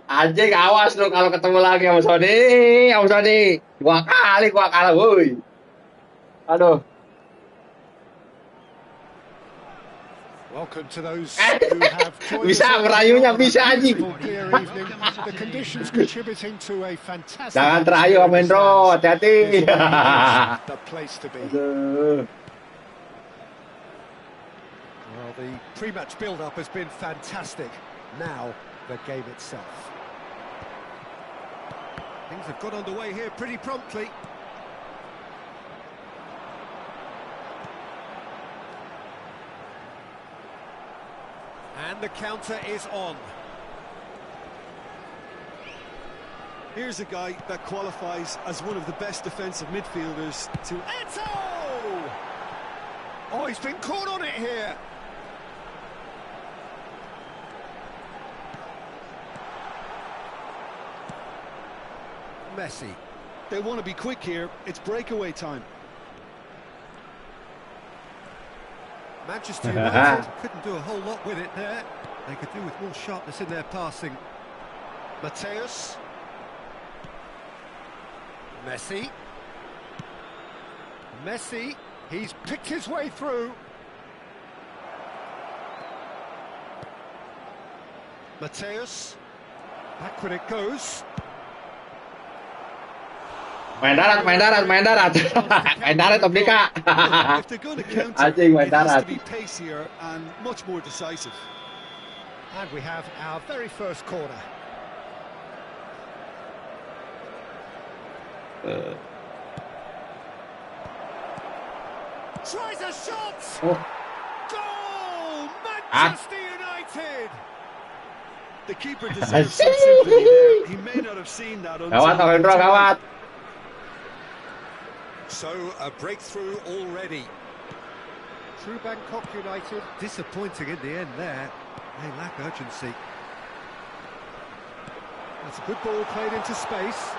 Anjing, awas lu kalau ketemu lagi sama Sony. Sama Sony. 2 kali gua kalah, woi. Aduh. Welcome to those who have joined Bisa us merayunya, on a bisa, anjing. beautiful clear evening. The conditions contributing to a fantastic Jangan terayu, atmosphere in the Mendro, stands. hati-hati. This really is the place to be. Aduh. Well, the pre-match build-up has been fantastic. Now, the game itself. Things have got underway here pretty promptly. And the counter is on. Here's a guy that qualifies as one of the best defensive midfielders to... Eto! Oh, he's been caught on it here. Messi. They want to be quick here. It's breakaway time. Manchester United couldn't do a whole lot with it there. They could do with more sharpness in their passing. Mateus. Messi. Messi. He's picked his way through. Mateus. Backward it goes. Main darat, main darat, main darat. Main darat, Om Dika. If they're going to counter, Anjing, main it has darat. to be pacier and much more decisive. And we have our very first corner. Tries a shot! Oh. Goal! Manchester United! The keeper deserves some sympathy there. He may not have seen that until... Gawat, Om Hendro, gawat. So, a breakthrough already. True Bangkok United, disappointing in the end there. They lack urgency. That's a good ball played into space.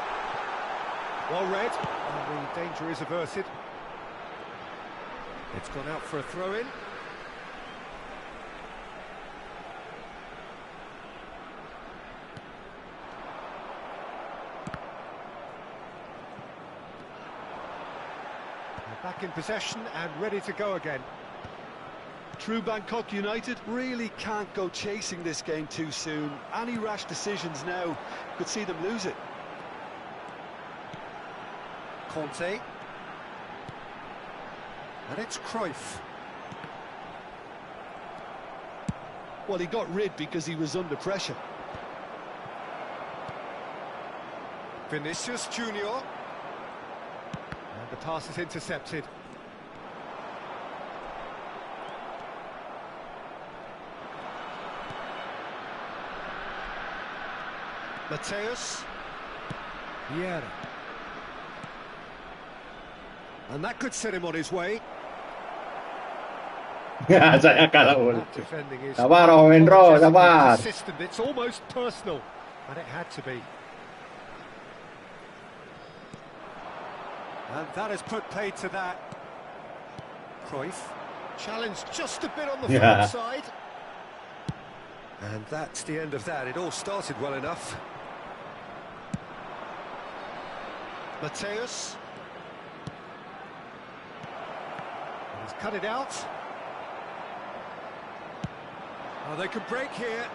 Well read, and the danger is averted. It's gone out for a throw-in. Back in possession and ready to go again. True Bangkok United really can't go chasing this game too soon. Any rash decisions now could see them lose it. Conte. And it's Cruyff. Well, he got rid because he was under pressure. Vinicius Junior. And the pass is intercepted. Mateus. Vieira. And that could set him on his way. Saya galau. That defending is Sabar, Om Hendro, sabar. consistent. It's almost personal, and it had to be. And that has put paid to that. Cruyff challenged just a bit on the front side. And that's the end of that. It all started well enough. Mateus. He's cut it out. Oh, they can break here.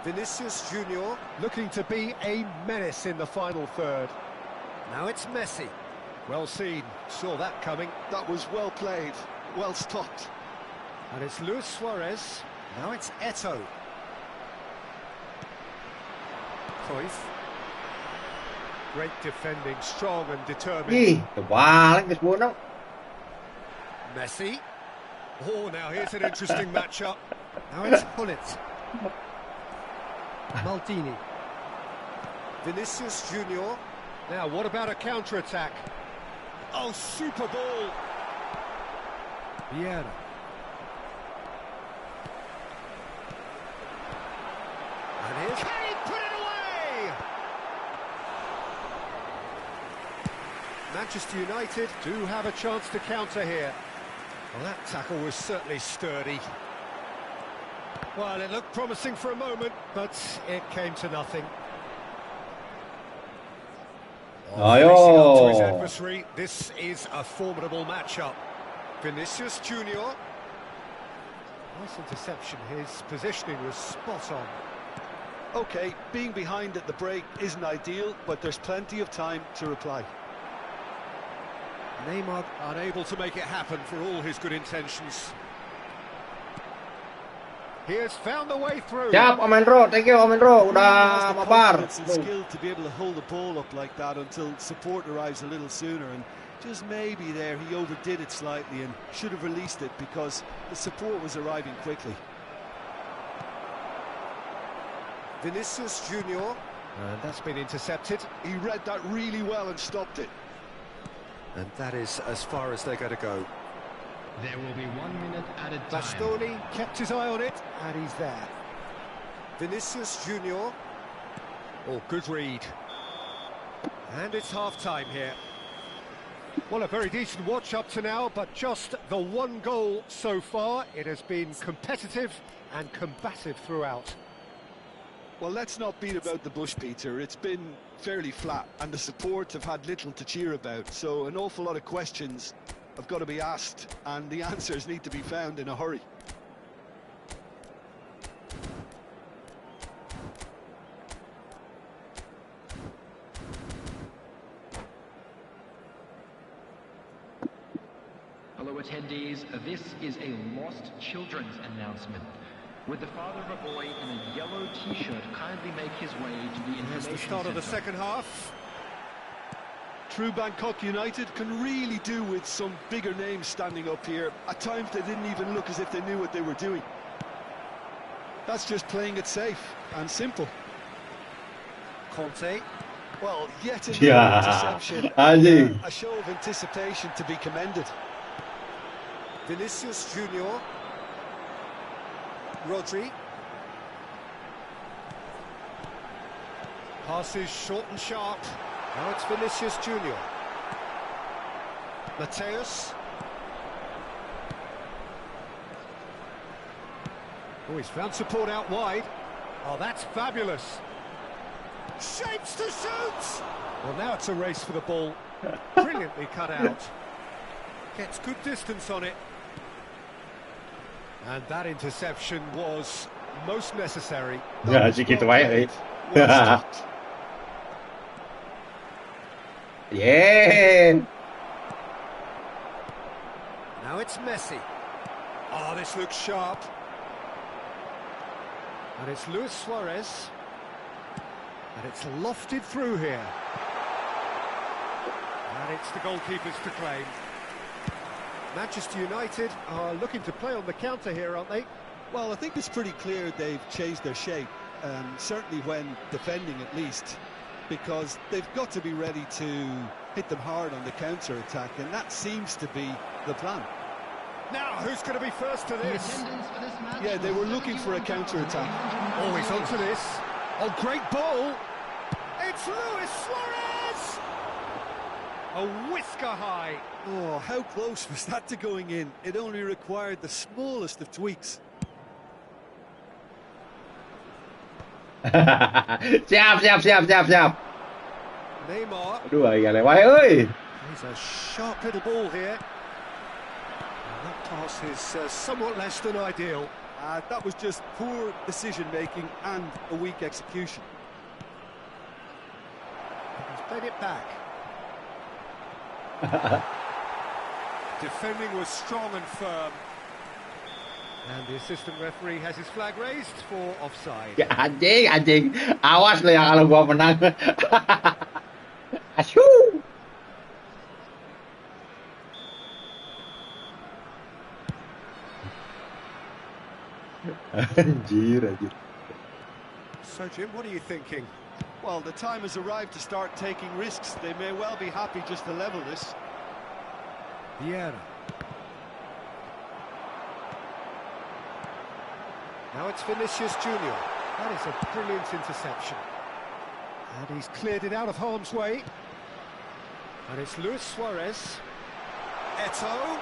Vinicius Junior looking to be a menace in the final third. Now it's Messi. Well seen, saw that coming. That was well played, well stopped. And it's Luis Suarez. Now it's Eto. Cruyff. Great defending, strong and determined. Ih, kebalik ke sepuluh. Messi. Oh, now here's an interesting matchup. Now it's Hullet. Maldini. Vinicius Junior. Now, what about a counter-attack? Oh, super ball. Vieira. And here's... Can he put it away? Manchester United do have a chance to counter here. Well, that tackle was certainly sturdy. Well, it looked promising for a moment, but it came to nothing. Facing up to his adversary, this is a formidable matchup. Vinicius Junior. Nice interception. His positioning was spot on. Okay, being behind at the break isn't ideal, but there's plenty of time to reply. Neymar unable to make it happen for all his good intentions. He has found the way through. Siap, Om Endro. Thank you, Om Endro. Udah mabar. Confidence and skill to be able to hold the ball up like that until support arrives a little sooner, and just maybe there he overdid it slightly and should have released it because the support was arriving quickly. Vinicius Junior, and that's been intercepted. He read that really well and stopped it. And that is as far as they're going to go. There will be 1 minute at a time. Bastoni kept his eye on it, and he's there. Vinicius Junior. Oh, good read. And it's half-time here. Well, a very decent watch up to now, but just the one goal so far. It has been competitive and combative throughout. Well, let's not beat about the bush, Peter. It's been fairly flat, and the support have had little to cheer about. So an awful lot of questions have got to be asked, and the answers need to be found in a hurry. Hello attendees, this is a lost children's announcement. Would the father of a boy in a yellow t-shirt kindly make his way to the information Here's the start of the center. second half. True Bangkok United can really do with some bigger names standing up here. At times they didn't even look as if they knew what they were doing. That's just playing it safe and simple. Conte. Well, yet another interception. A show of anticipation to be commended. Vinicius Junior. Rodri. Passes short and sharp. Now it's Vinicius Junior. Mateus. Oh, he's found support out wide. Oh, that's fabulous. Shapes to shoot! Well, now it's a race for the ball. Brilliantly cut out. Gets good distance on it. And that interception was most necessary. Ya, sedikit baik. Yeah. Now it's Messi. Oh, this looks sharp. And it's Luis Suarez. And it's lofted through here. And it's the goalkeepers to claim. Manchester United are looking to play on the counter here, aren't they? Well, I think it's pretty clear they've changed their shape, certainly when defending at least, because they've got to be ready to hit them hard on the counter-attack, and that seems to be the plan. Now, who's going to be first to this? Yeah, they were looking for a counter-attack. Oh, he's onto this. Oh, great ball. It's Luis Suarez! A whisker high. Oh, how close was that to going in? It only required the smallest of tweaks. Siap. Neymar. Aduh, ya lewat, oi. He's a sharp little ball here. And that pass is somewhat less than ideal. That was just poor decision-making and a weak execution. He's played it back. Defending was strong and firm. And the assistant referee has his flag raised for offside. Ya, anjing. Awas lo ya kalau gua menang. Asyuu. Anjir. So, Jim, what are you thinking? Well, the time has arrived to start taking risks. They may well be happy just to level this. Vieira. Now it's Vinicius Junior. That is a brilliant interception. And he's cleared it out of harm's way. And it's Luis Suarez. Eto'o.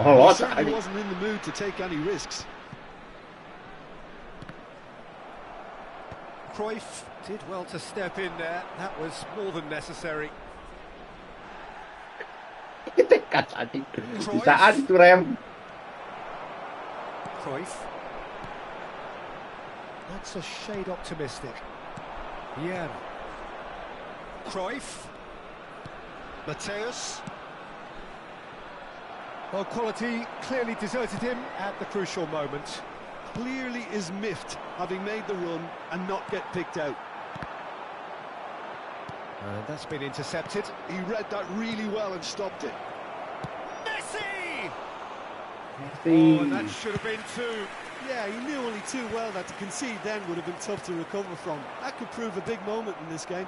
He certainly wasn't in the mood to take any risks. Cruyff did well to step in there. That was more than necessary. Tekat anjing. Bisaan itu rem. Cruyff. That's a shade optimistic. Yeah. Cruyff. Mateus. Well, quality clearly deserted him at the crucial moment. Clearly is miffed, having made the run and not get picked out. And that's been intercepted. He read that really well and stopped it. Messi! Messi. Oh, and that should have been two. Yeah, he knew only too well that to concede then would have been tough to recover from. That could prove a big moment in this game.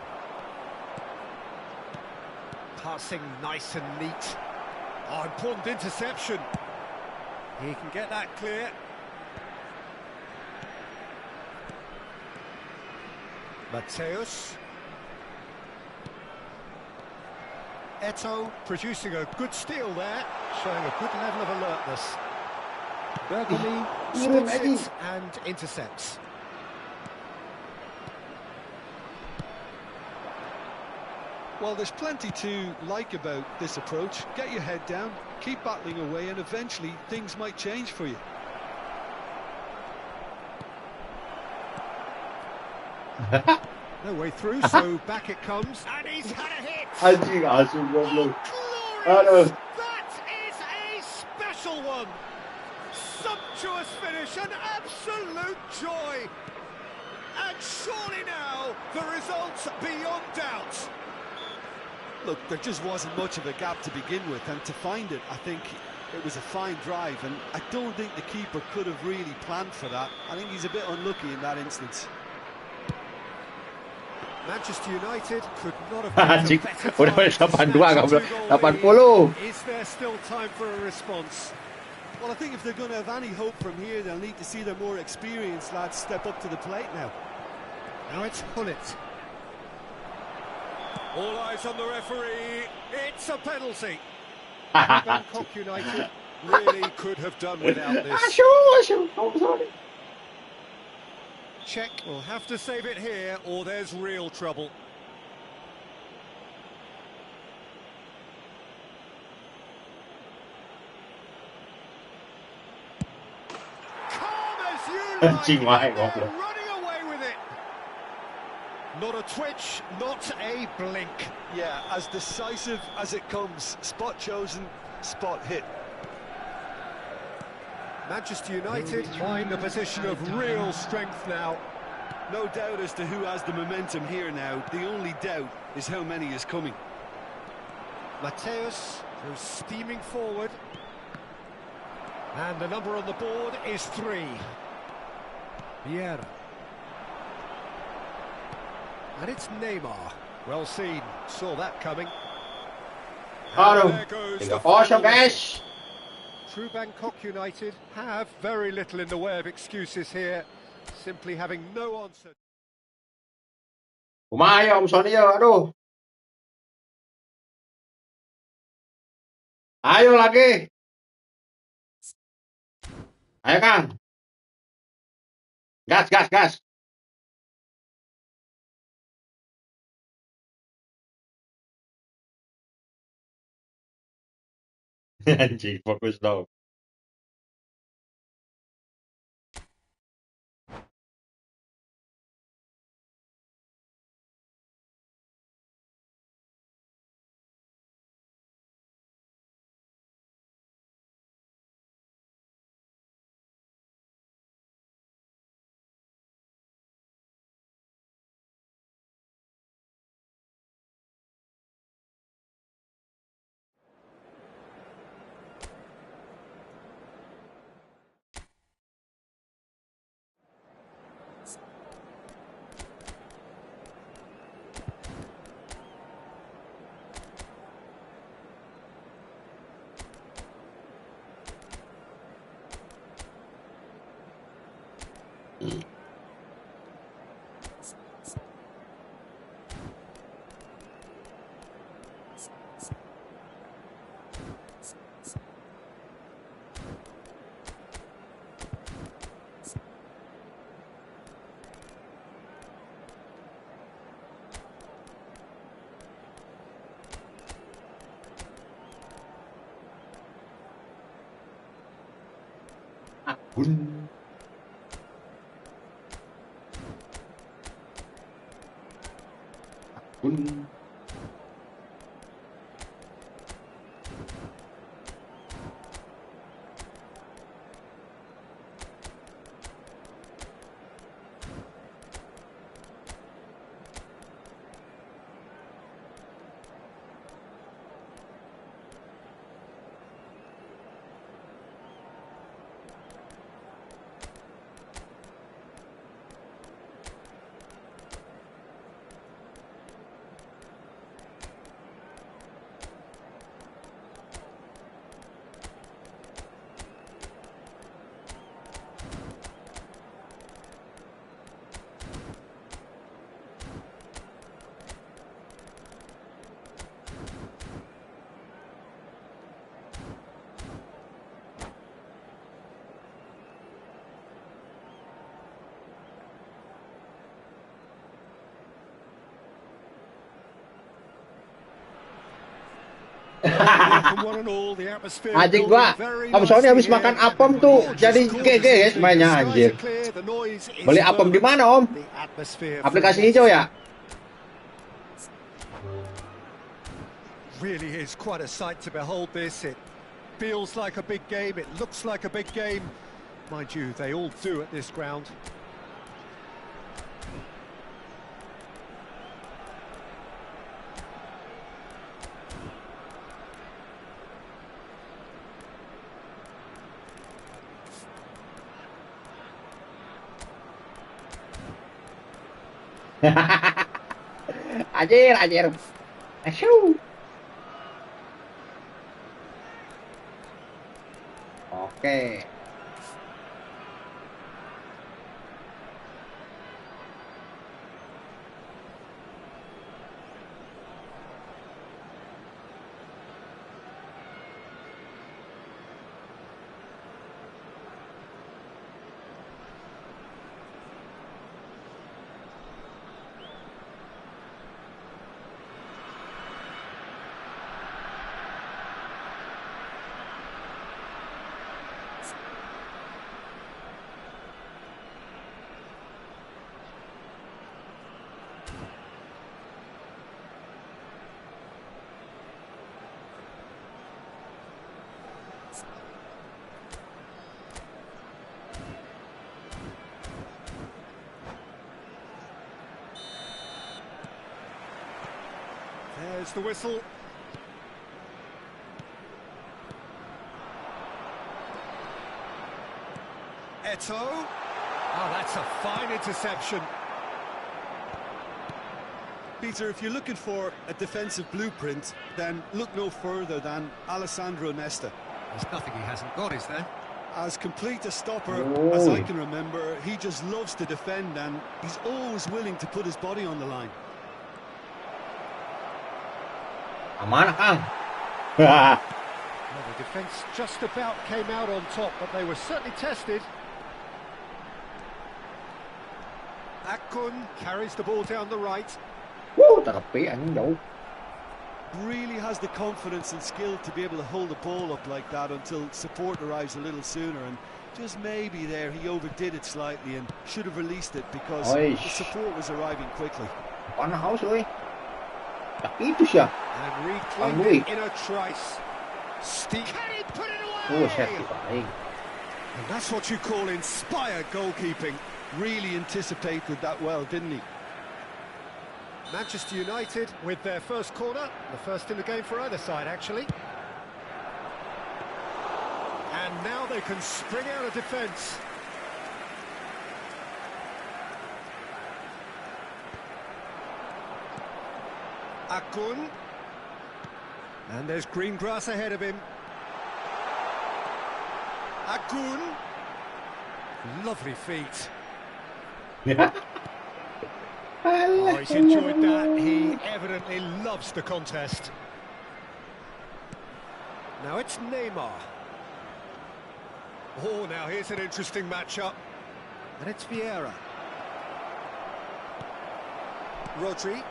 Passing nice and neat. Oh, important interception. He can get that clear. Mateus. Eto'o producing a good steal there, showing a good level of alertness. Bergamy stops it and intercepts. Well, there's plenty to like about this approach. Get your head down, keep battling away, and eventually things might change for you. No way through, so back it comes, and he's had a hit! Anjing, asu goblok. Glorious! That is a special one! Sumptuous finish, an absolute joy! And surely now, the result's beyond doubt. Look, there just wasn't much of a gap to begin with, and to find it, I think it was a fine drive, and I don't think the keeper could have really planned for that. I think he's a bit unlucky in that instance. Manchester United could not have picked Anjing, a better udah time to pada 82 snatch a goblok. two-goal 80. lead. Is there still time for a response? Well, I think if they're going to have any hope from here, they'll need to see their more experienced lads step up to the plate now. Now it's Hullet. All eyes on the referee. It's a penalty. Bangkok United really could have done without this. Oh, sorry. Czech will have to save it here, or there's real trouble. Calm as you Anjing, like, wahai and they're goblok. running away with it. Not a twitch, not a blink. Yeah, as decisive as it comes. Spot chosen, spot hit. Manchester United find a position of real strength now. No doubt as to who has the momentum here now. The only doubt is how many is coming. Mateus goes steaming forward. And the number on the board is 3. Vieira. And it's Neymar. Well seen. Saw that coming. And there goes the final whistle. True Bangkok United have very little in the way of excuses here, simply having no answer. Kumaha ya Om Sony ya, aduh. Ayo lagi. Ayo Kang. Gas, gas, gas. Anjing, fokus dong. Akun. Akun. Anjing gua, soalnya habis makan apem tuh jadi guys mainnya anjir. Beli apem di mana om? Aplikasi hijau ya? Really is quite a sight to behold this. It feels like a big game, it looks like a big game. Mind you, they all do at this ground. Anjir. Asyuu. Oke. There's the whistle. Eto. Oh, that's a fine interception. Peter, if you're looking for a defensive blueprint, then look no further than Alessandro Nesta. There's nothing he hasn't got, is there? As complete a stopper as I can remember, he just loves to defend and he's always willing to put his body on the line. Aman, Kang. Well, the defence just about came out on top, but they were certainly tested. Akun carries the ball down the right. Tapi anjing jauh. Really has the confidence and skill to be able to hold the ball up like that until support arrives a little sooner, and just maybe there he overdid it slightly and should have released it because the support was arriving quickly. Panas haus oi. Tak itu sih. And reclaimed it in a trice. Can he put it away? And that's what you call inspired goalkeeping. Really anticipated that well, didn't he? Manchester United with their first corner, the first in the game for either side actually. And now they can spring out of defence. Akun. And there's green grass ahead of him. Akun. Lovely feet. Oh, he's enjoyed that. He evidently loves the contest. Now it's Neymar. Oh, now here's an interesting matchup. And it's Vieira. Rodri.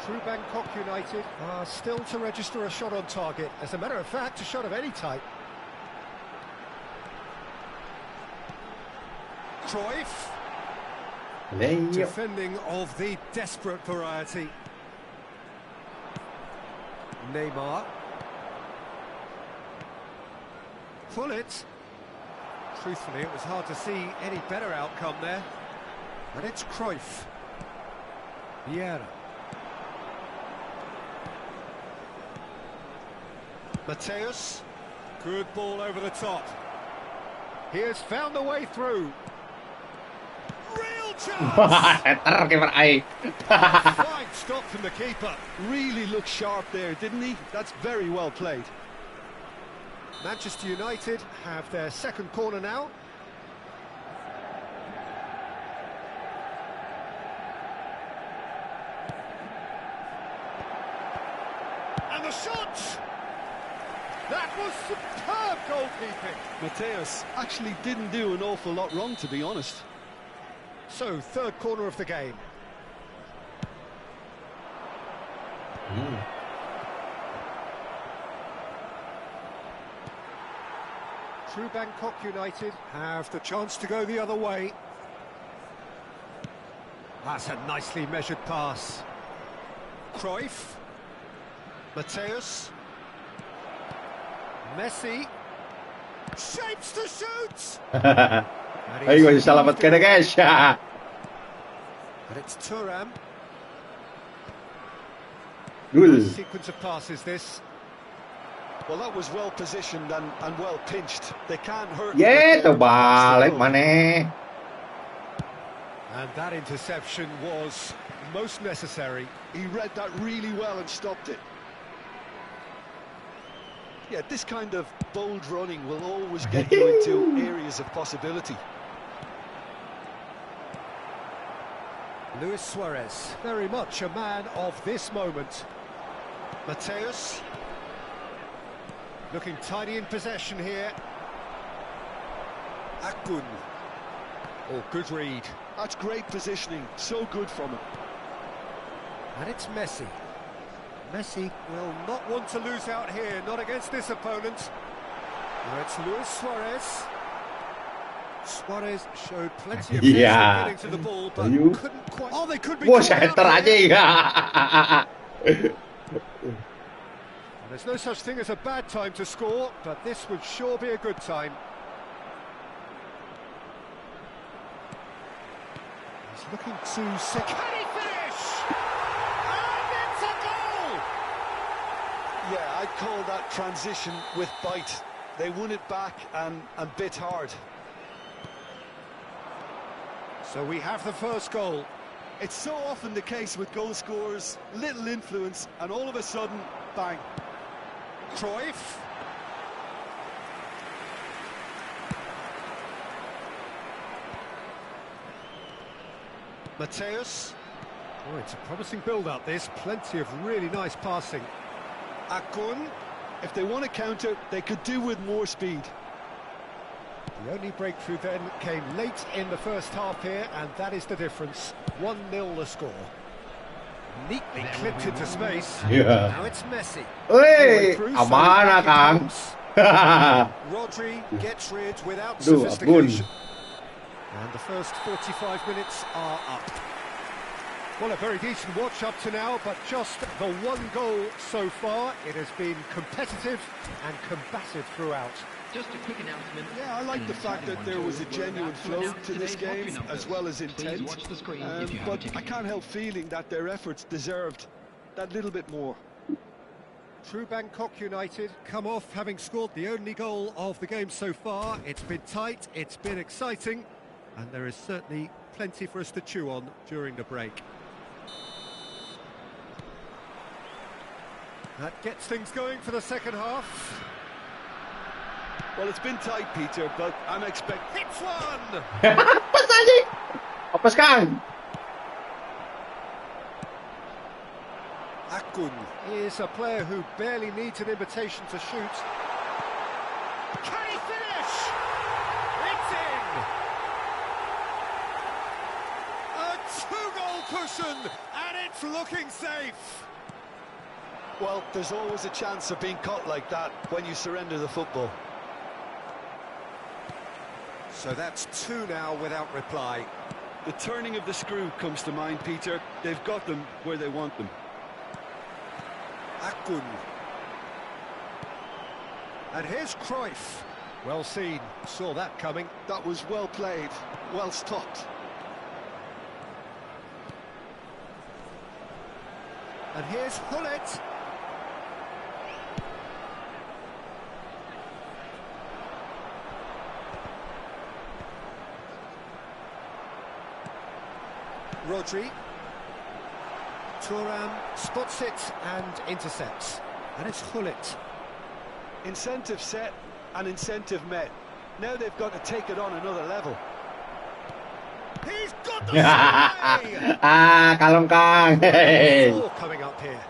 True Bangkok United are still to register a shot on target. As a matter of fact, a shot of any type. Cruyff. Leo. Defending of the desperate variety. Neymar. Pull it. Truthfully, it was hard to see any better outcome there. And it's Cruyff. Vieira. Mateus. Good ball over the top. He has found a way through. Real chance! Fine stop from the keeper. Really looked sharp there, didn't he? That's very well played. Manchester United have their second corner now. And the shot! That was superb goalkeeping. Mateus actually didn't do an awful lot wrong, to be honest. So, third corner of the game. True Bangkok United have the chance to go the other way. That's a nicely measured pass. Cruyff. Mateus. Messi. Shapes to shoot! Ayo, diselamatkan ya guys. And it's Thuram. Gul. Sequence of passes this. Well, that was well positioned and well pinched. They can't hurt. Yeah, terbalik mana? And that interception was most necessary. He read that really well and stopped it. Yeah, this kind of bold running will always get you into areas of possibility. Luis Suarez, very much a man of this moment. Mateus. Looking tidy in possession here. Akun. Oh, good read. That's great positioning, so good from him. And it's Messi. Messi will not want to lose out here, not against this opponent. Now it's Luis Suarez. Suarez showed plenty of getting to the ball, but couldn't quite... Oh, they could be... There's no such thing as a bad time to score, but this would sure be a good time. He's looking to... Can he finish? And it's a goal! Yeah, I'd call that transition with bite. They won it back and bit hard. So we have the first goal. It's so often the case with goal scorers, little influence, and all of a sudden, bang. Cruyff. Mateus. Oh, it's a promising build-up, this. Plenty of really nice passing. Akun. If they want to counter, they could do with more speed. The only breakthrough then came late in the first half here, and that is the difference. 1-0 the score. Neatly clipped into space. Yeah. Now it's Messi. Hey, amana Kang. Rodri gets rid without sophistication. And the first 45 minutes are up. Well, a very decent watch up to now, but just the one goal so far. It has been competitive and combative throughout. Just a quick announcement. Yeah, I like the fact that there was a genuine flow to this game, as well as intent. But I can't help feeling that their efforts deserved that little bit more. True Bangkok United come off having scored the only goal of the game so far. It's been tight, it's been exciting, and there is certainly plenty for us to chew on during the break. That gets things going for the second half. Well, it's been tight, Peter, but I'm expecting... Hits one! Apa saja? Apa sekarang? Akun is a player who barely needs an invitation to shoot. Can he finish? It's in! A two-goal cushion, and it's looking safe. Well, there's always a chance of being caught like that when you surrender the football. So that's 2 now without reply. The turning of the screw comes to mind, Peter. They've got them where they want them. Akun. And here's Cruyff. Well seen, saw that coming. That was well played, well stopped. And here's Hullet. Rodri. Thuram spots it and intercepts. And it's Hullet. Incentive set and incentive met. Now they've got to take it on another level. He's got the try! Kalem Kang. Four coming up here.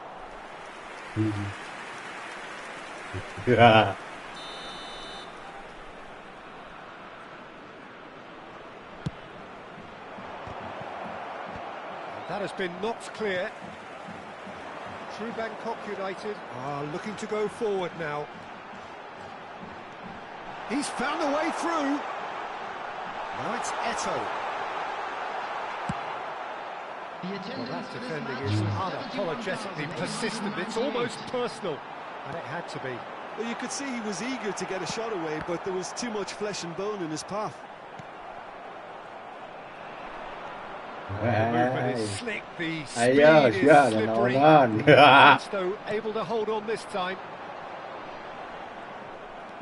That has been knocked clear. True Bangkok United are looking to go forward now. He's found a way through. Now it's Eto. Well, that defending is unapologetically persistent. It's almost personal, and it had to be. Well, you could see he was eager to get a shot away, but there was too much flesh and bone in his path. The movement is slick, the speed is slippery. Though able to hold on this time.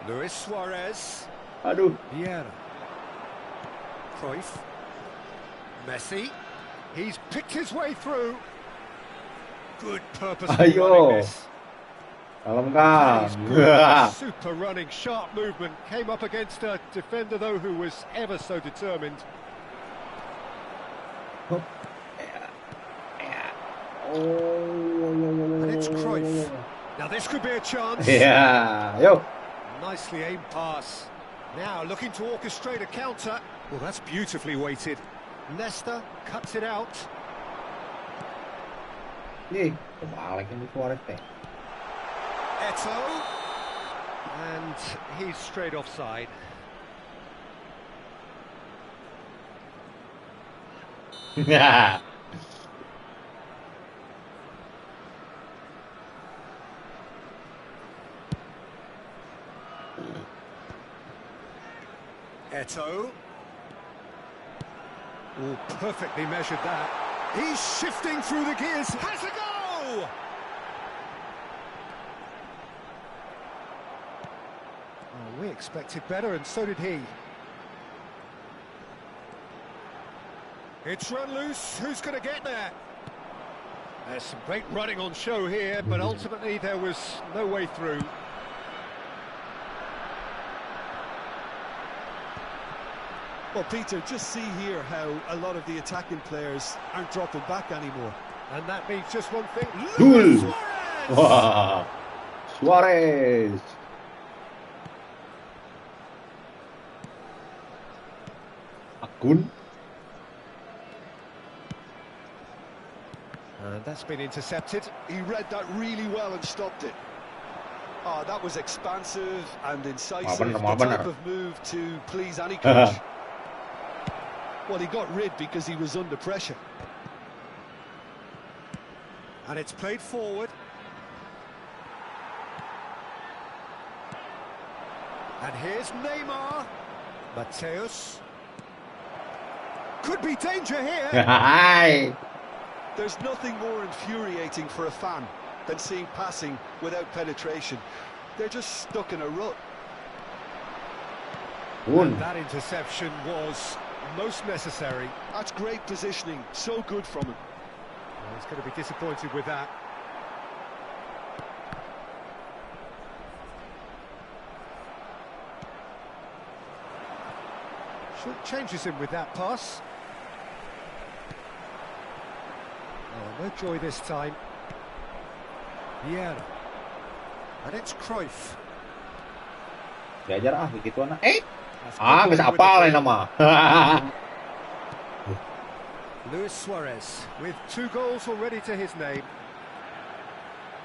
Luis Suarez. Aduh. Vieira. Cruyff. Messi. He's picked his way through. Good purpose for running this. Kalem Kang. Super running, sharp movement. Came up against a defender, though, who was ever so determined. And it's Cruyff. Now this could be a chance. Yeah. Yo. Nicely aimed pass. Now looking to orchestrate a counter. Well, that's beautifully weighted. Nesta cuts it out. Nih, kebalik ini Suarez teh. Eto. And he's straight offside. Yeah. Eto. Oh, perfectly measured that. He's shifting through the gears. Has a go! Oh, we expected better, and so did he. It's run loose. Who's going to get there? There's some great running on show here, but ultimately there was no way through. Well, Peter, just see here how a lot of the attacking players aren't dropping back anymore. And that means just one thing. Luis Suarez! Wah. Suarez. Akun. And that's been intercepted. He read that really well and stopped it. Oh, that was expansive and incisive. The type of move to please any coach. Well, he got rid because he was under pressure. And it's played forward. And here's Neymar. Mateus. Could be danger here. Hi. There's nothing more infuriating for a fan than seeing passing without penetration. They're just stuck in a rut. And that interception was most necessary. That's great positioning, so good from him. Well, he's going to be disappointed with that. Changes him with that pass. Oh, no joy this time. Vieira. And it's Cruyff. Diajar begitu anak. Nggak apal ini nama. Luis Suarez with 2 goals already to his name.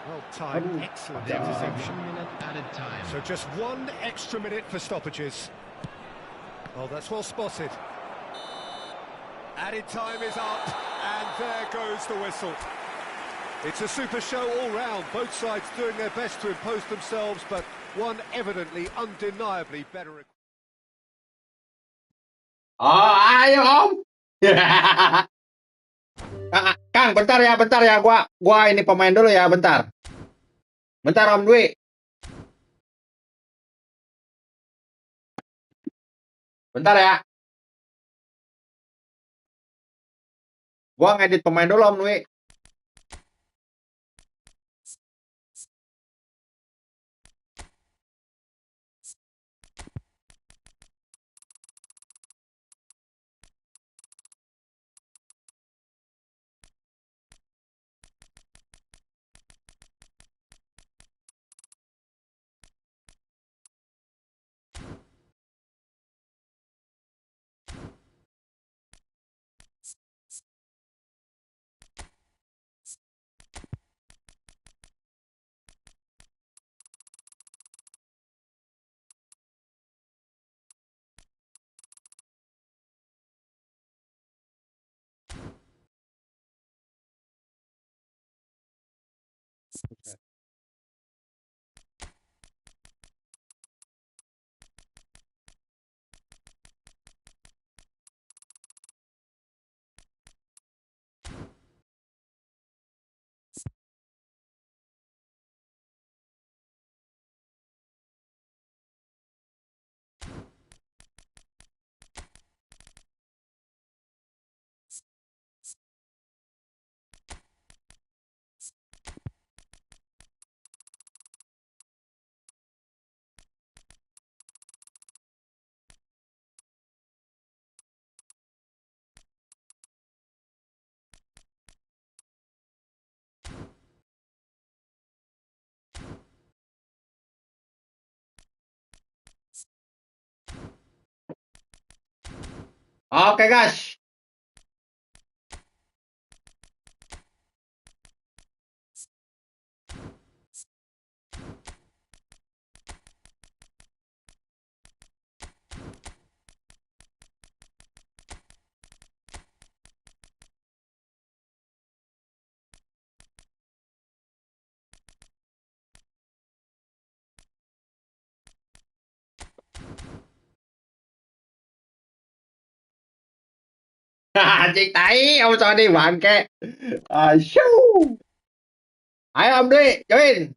Well timed, excellent interception. Added time. So just 1 extra minute for stoppages. Oh, that's well spotted. Added time is up, and there goes the whistle. It's a super show all round, both sides doing their best to impose themselves, but one evidently, undeniably better. Oh, ayo Om. Kang, bentar ya, gua ini pemain dulu ya, bentar. Bentar Om Dwi. Bentar ya. Gua ngedit pemain dulu Om Dwi. Oke guys. Cik tai, Om Sony bangke. Asyuu. Ayo Om Dwi, join.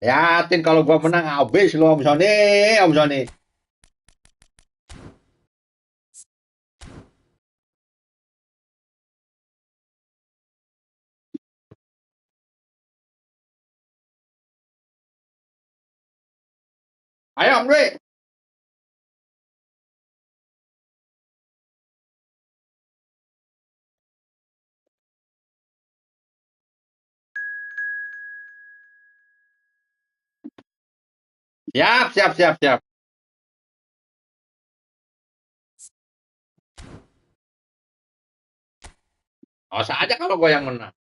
Yakin kalau gua menang habis lu Om Sony, Om Sony. Ayo Om Dwi. Siap. Usah aja kalau gua yang menang.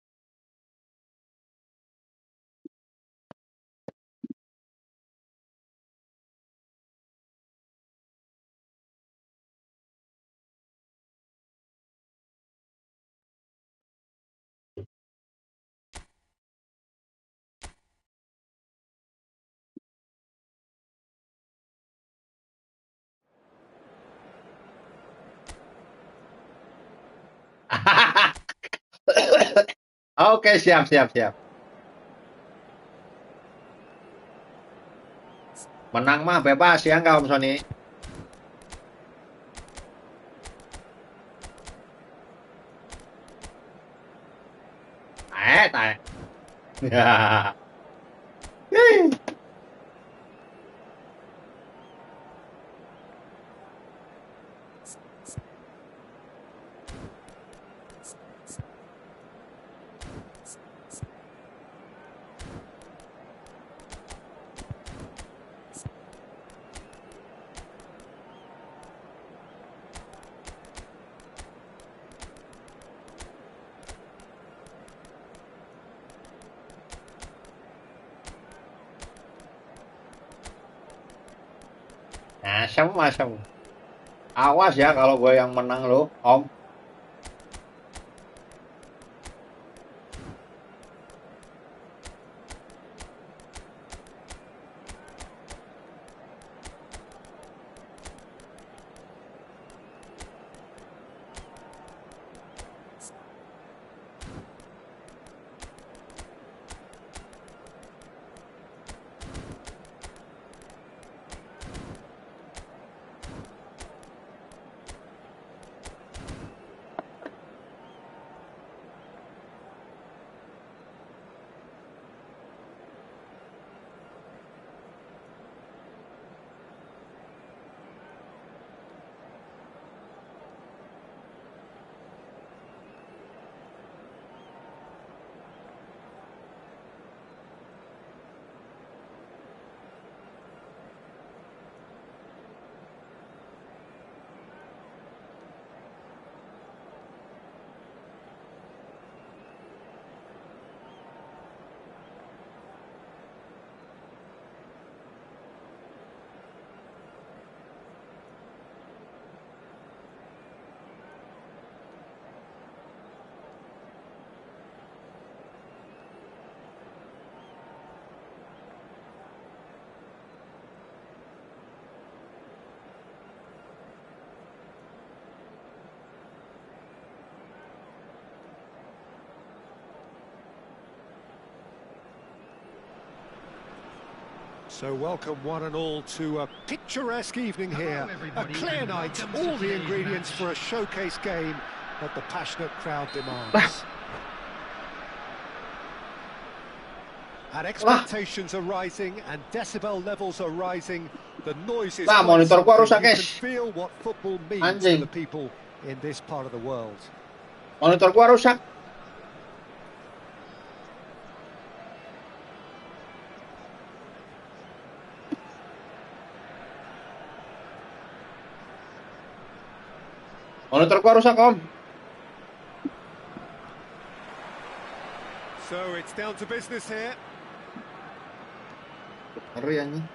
Oke, siap. Menang mah bebas ya enggak Om Sony? Tai. Ya. Asem. Awas ya kalau gue yang menang lo, Om. So welcome one and all to a picturesque evening here. A clear night, all the ingredients for a showcase game that the passionate crowd demands. And expectations are rising and decibel levels are rising. The noise is monitor gua rusak, you guys. can feel what football means to the people in this part of the world. Monitor gua rusak. Monitor gua rusak, Om. So it's down to business here. Ngeri anjing.